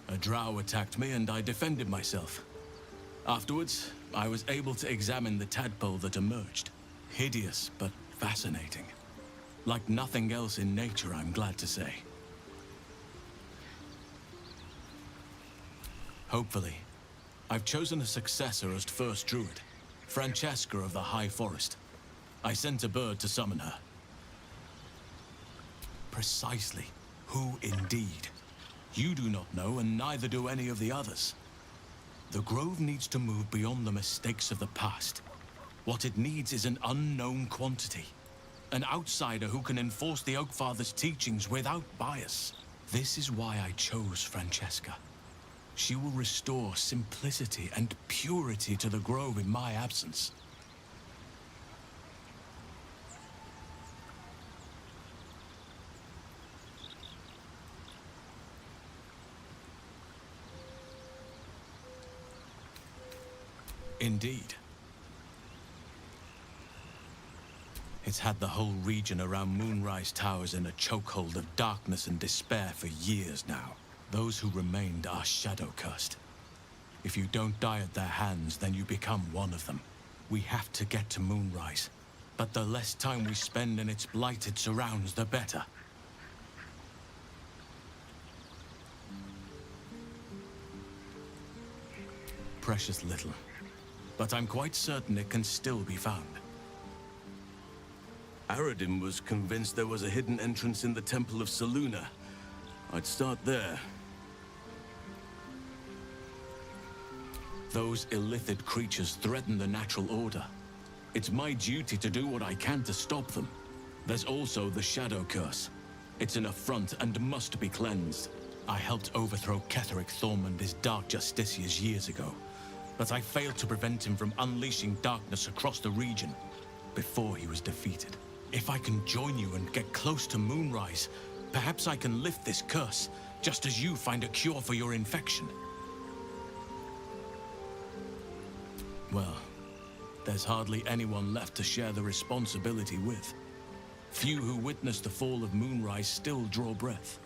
A drow attacked me and I defended myself. Afterwards, I was able to examine the tadpole that emerged. Hideous, but fascinating. Like nothing else in nature, I'm glad to say. Hopefully, I've chosen a successor as first druid, Francesca of the High Forest. I sent a bird to summon her. Precisely. Who indeed? You do not know, and neither do any of the others. The Grove needs to move beyond the mistakes of the past. What it needs is an unknown quantity. An outsider who can enforce the Oakfather's teachings without bias. This is why I chose Francesca. She will restore simplicity and purity to the Grove in my absence. Indeed. It's had the whole region around Moonrise Towers in a chokehold of darkness and despair for years now. Those who remained are shadow-cursed. If you don't die at their hands, then you become one of them. We have to get to Moonrise, but the less time we spend in its blighted surrounds, the better. Precious little, but I'm quite certain it can still be found. Aradin was convinced there was a hidden entrance in the Temple of Selûne. I'd start there. Those illithid creatures threaten the natural order. It's my duty to do what I can to stop them. There's also the Shadow Curse. It's an affront and must be cleansed. I helped overthrow Ketheric Thorm and his Dark Justiciars years ago, but I failed to prevent him from unleashing darkness across the region before he was defeated. If I can join you and get close to Moonrise, perhaps I can lift this curse, just as you find a cure for your infection. Well, there's hardly anyone left to share the responsibility with. Few who witnessed the fall of Moonrise still draw breath.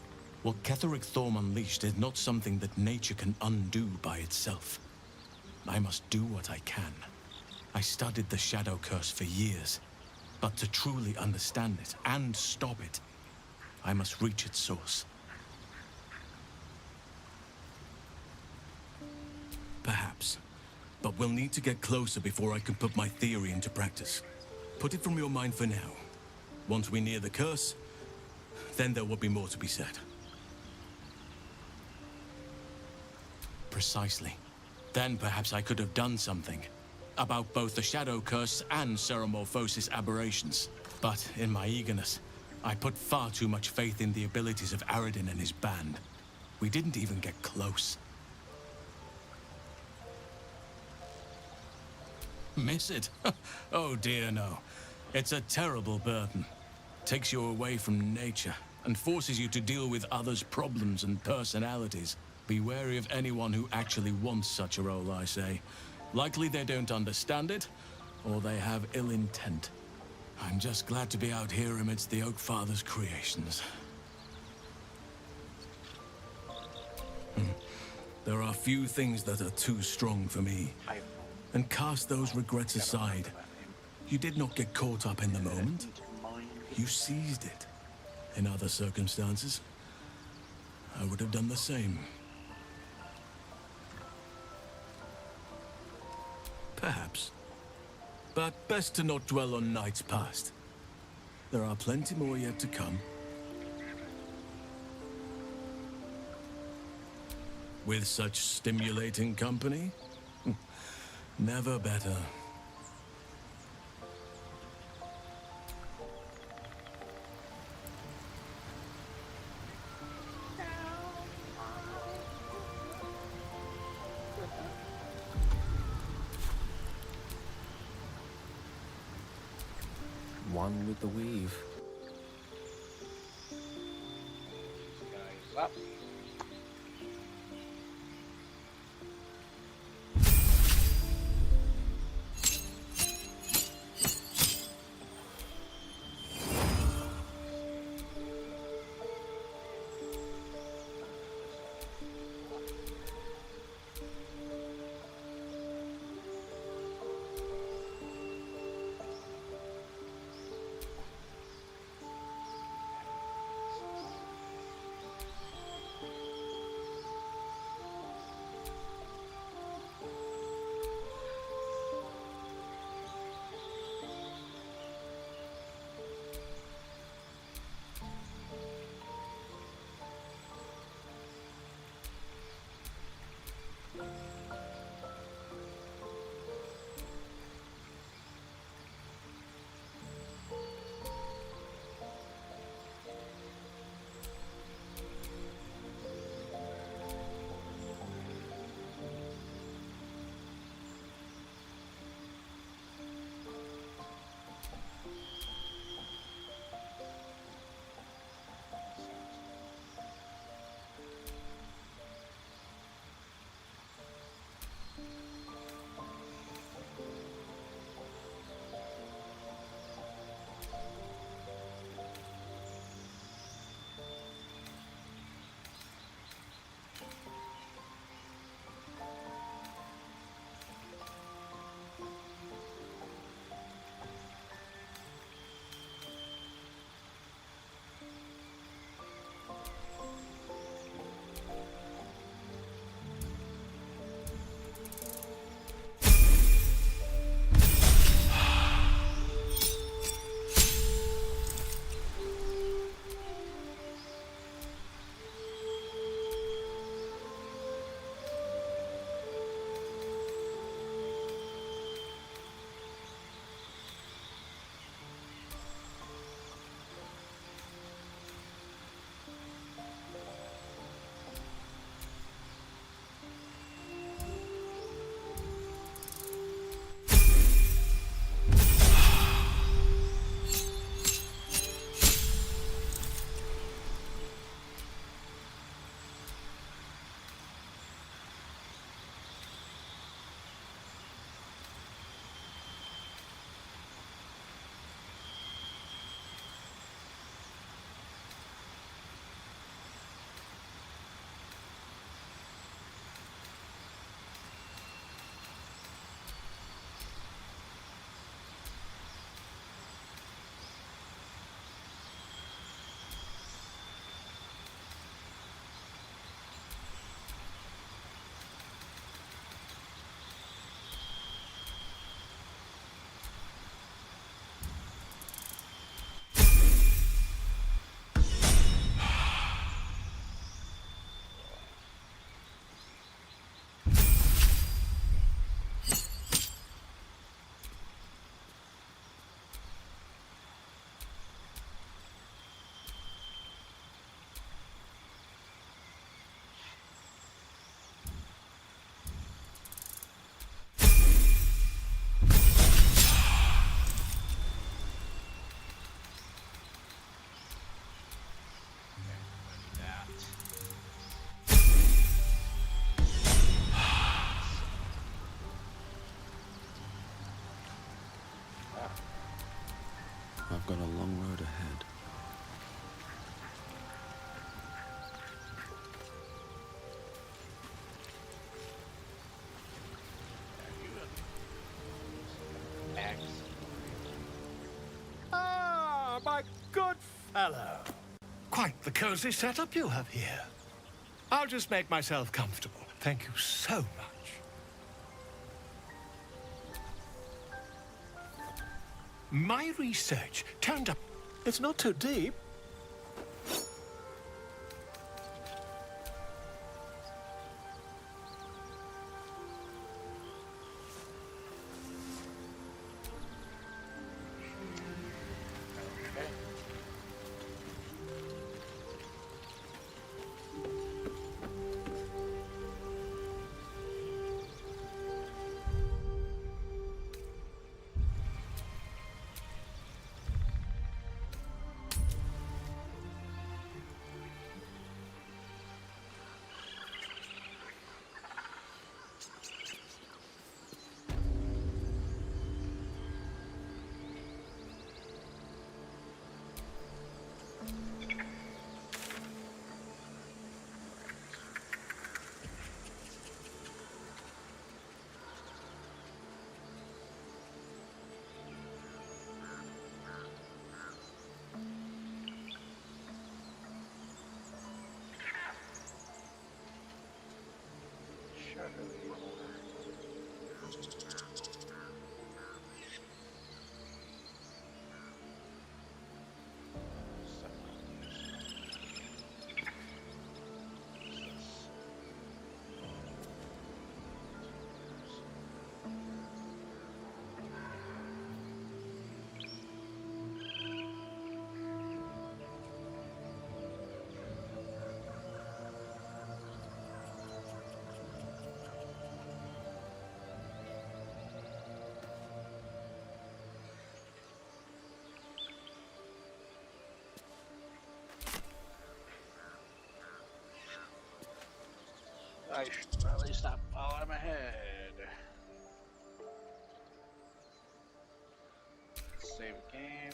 What Ketheric Thorm unleashed is not something that nature can undo by itself. I must do what I can. I studied the Shadow Curse for years, but to truly understand it and stop it, I must reach its source. Perhaps. But we'll need to get closer before I can put my theory into practice. Put it from your mind for now. Once we near the curse, then there will be more to be said. Precisely. Then perhaps I could have done something about both the Shadow Curse and Ceremorphosis aberrations. But in my eagerness, I put far too much faith in the abilities of Aradin and his band. We didn't even get close. Miss it? Oh dear, no. It's a terrible burden. Takes you away from nature and forces you to deal with others' problems and personalities. Be wary of anyone who actually wants such a role, I say. Likely they don't understand it, or they have ill intent. I'm just glad to be out here amidst the Oakfather's creations. There are few things that are too strong for me. And cast those regrets aside. You did not get caught up in the moment. You seized it. In other circumstances, I would have done the same. Perhaps. But best to not dwell on nights past. There are plenty more yet to come. With such stimulating company, never better. One with the weave. Guys up. a long road ahead. Ah, my good fellow. Quite the cozy setup you have here. I'll just make myself comfortable. Thank you so much. My research turned up. It's not too deep. I should probably stop while I'm ahead. Save game.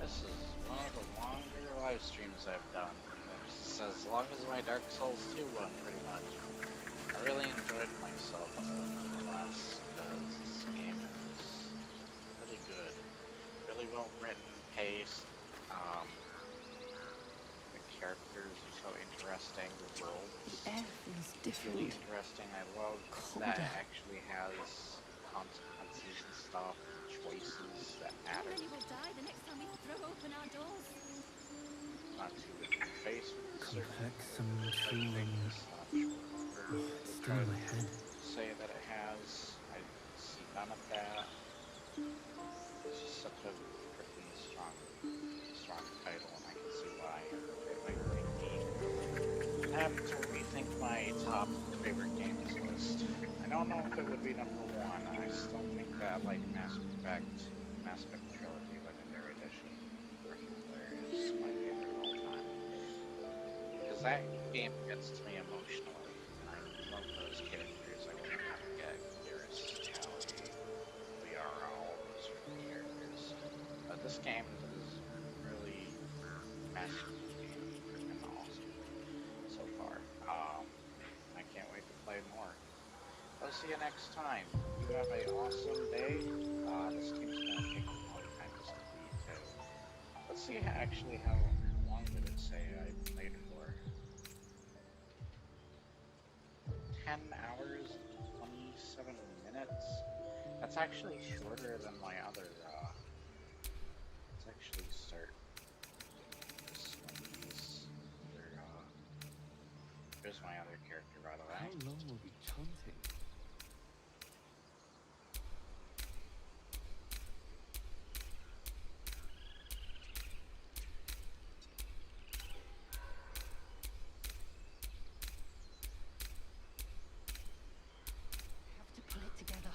This is one of the longer live streams I've done. It's as long as my Dark Souls 2 one, pretty much. I really enjoyed myself nonetheless, because this game is really good. Really well written, paced. The characters are so interesting. The world is really interesting. I love that it actually has consequences and stuff, and choices that matter. Will die the next time we throw open our doors. Not to face with Complex certain things. It's still in my head. Say that it has. I see none of that. It's just such a freaking strong title, and I can see why it might make me have to rethink my top favorite games list. I don't know if it would be number one. I still think that, like, Mass Effect Trilogy Legendary Edition is my favorite of all time. Because that game gets to me emotionally. I love those characters. I will never forget Garrus, Tally, Liara, all those characters. But this game is really masterfully freaking awesome so far. I can't wait to play more. I'll see you next time. You have an awesome day. This game's gonna take a long time to complete too. Let's see actually how long did it say I played for? 10 hours and 27 minutes? That's actually shorter than my other, let's actually start this one of these other, here's my other character, by the way. How long will we chanting? Have to pull it together.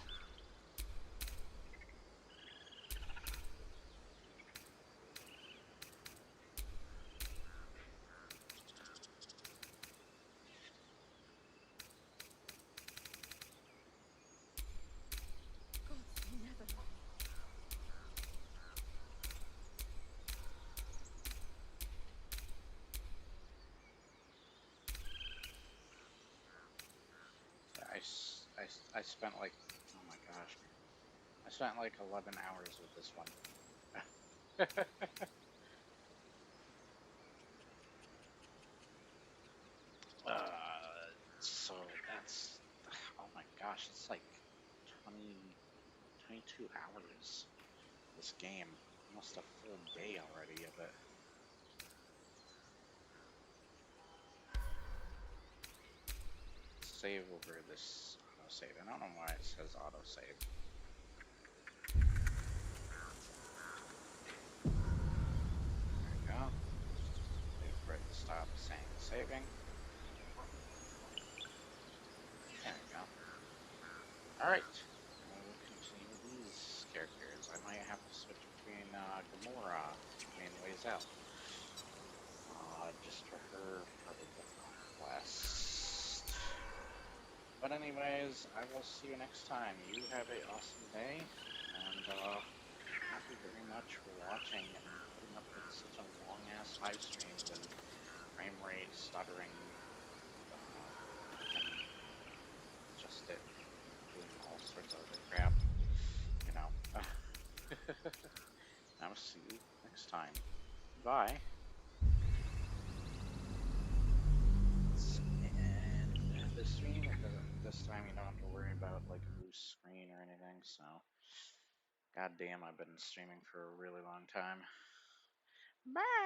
I spent like, oh my gosh, I spent like 11 hours with this one. So that's, oh my gosh, it's like 20, 22 hours. This game, almost a full day already of it. Save over this autosave. I don't know why it says autosave. There we go. Wait for it to stop saying saving. There we go. Alright. We'll continue these characters. I might have to switch between Gamora between ways out. Just for her part of the quest. But anyways, I will see you next time. You have an awesome day, and thank you very much for watching and putting up with such a long-ass live stream with frame rate, stuttering, and just it doing all sorts of other crap, you know. I'll see you next time. Bye. And this stream, this time you don't have to worry about like a loose screen or anything, so god damn, I've been streaming for a really long time. Bye.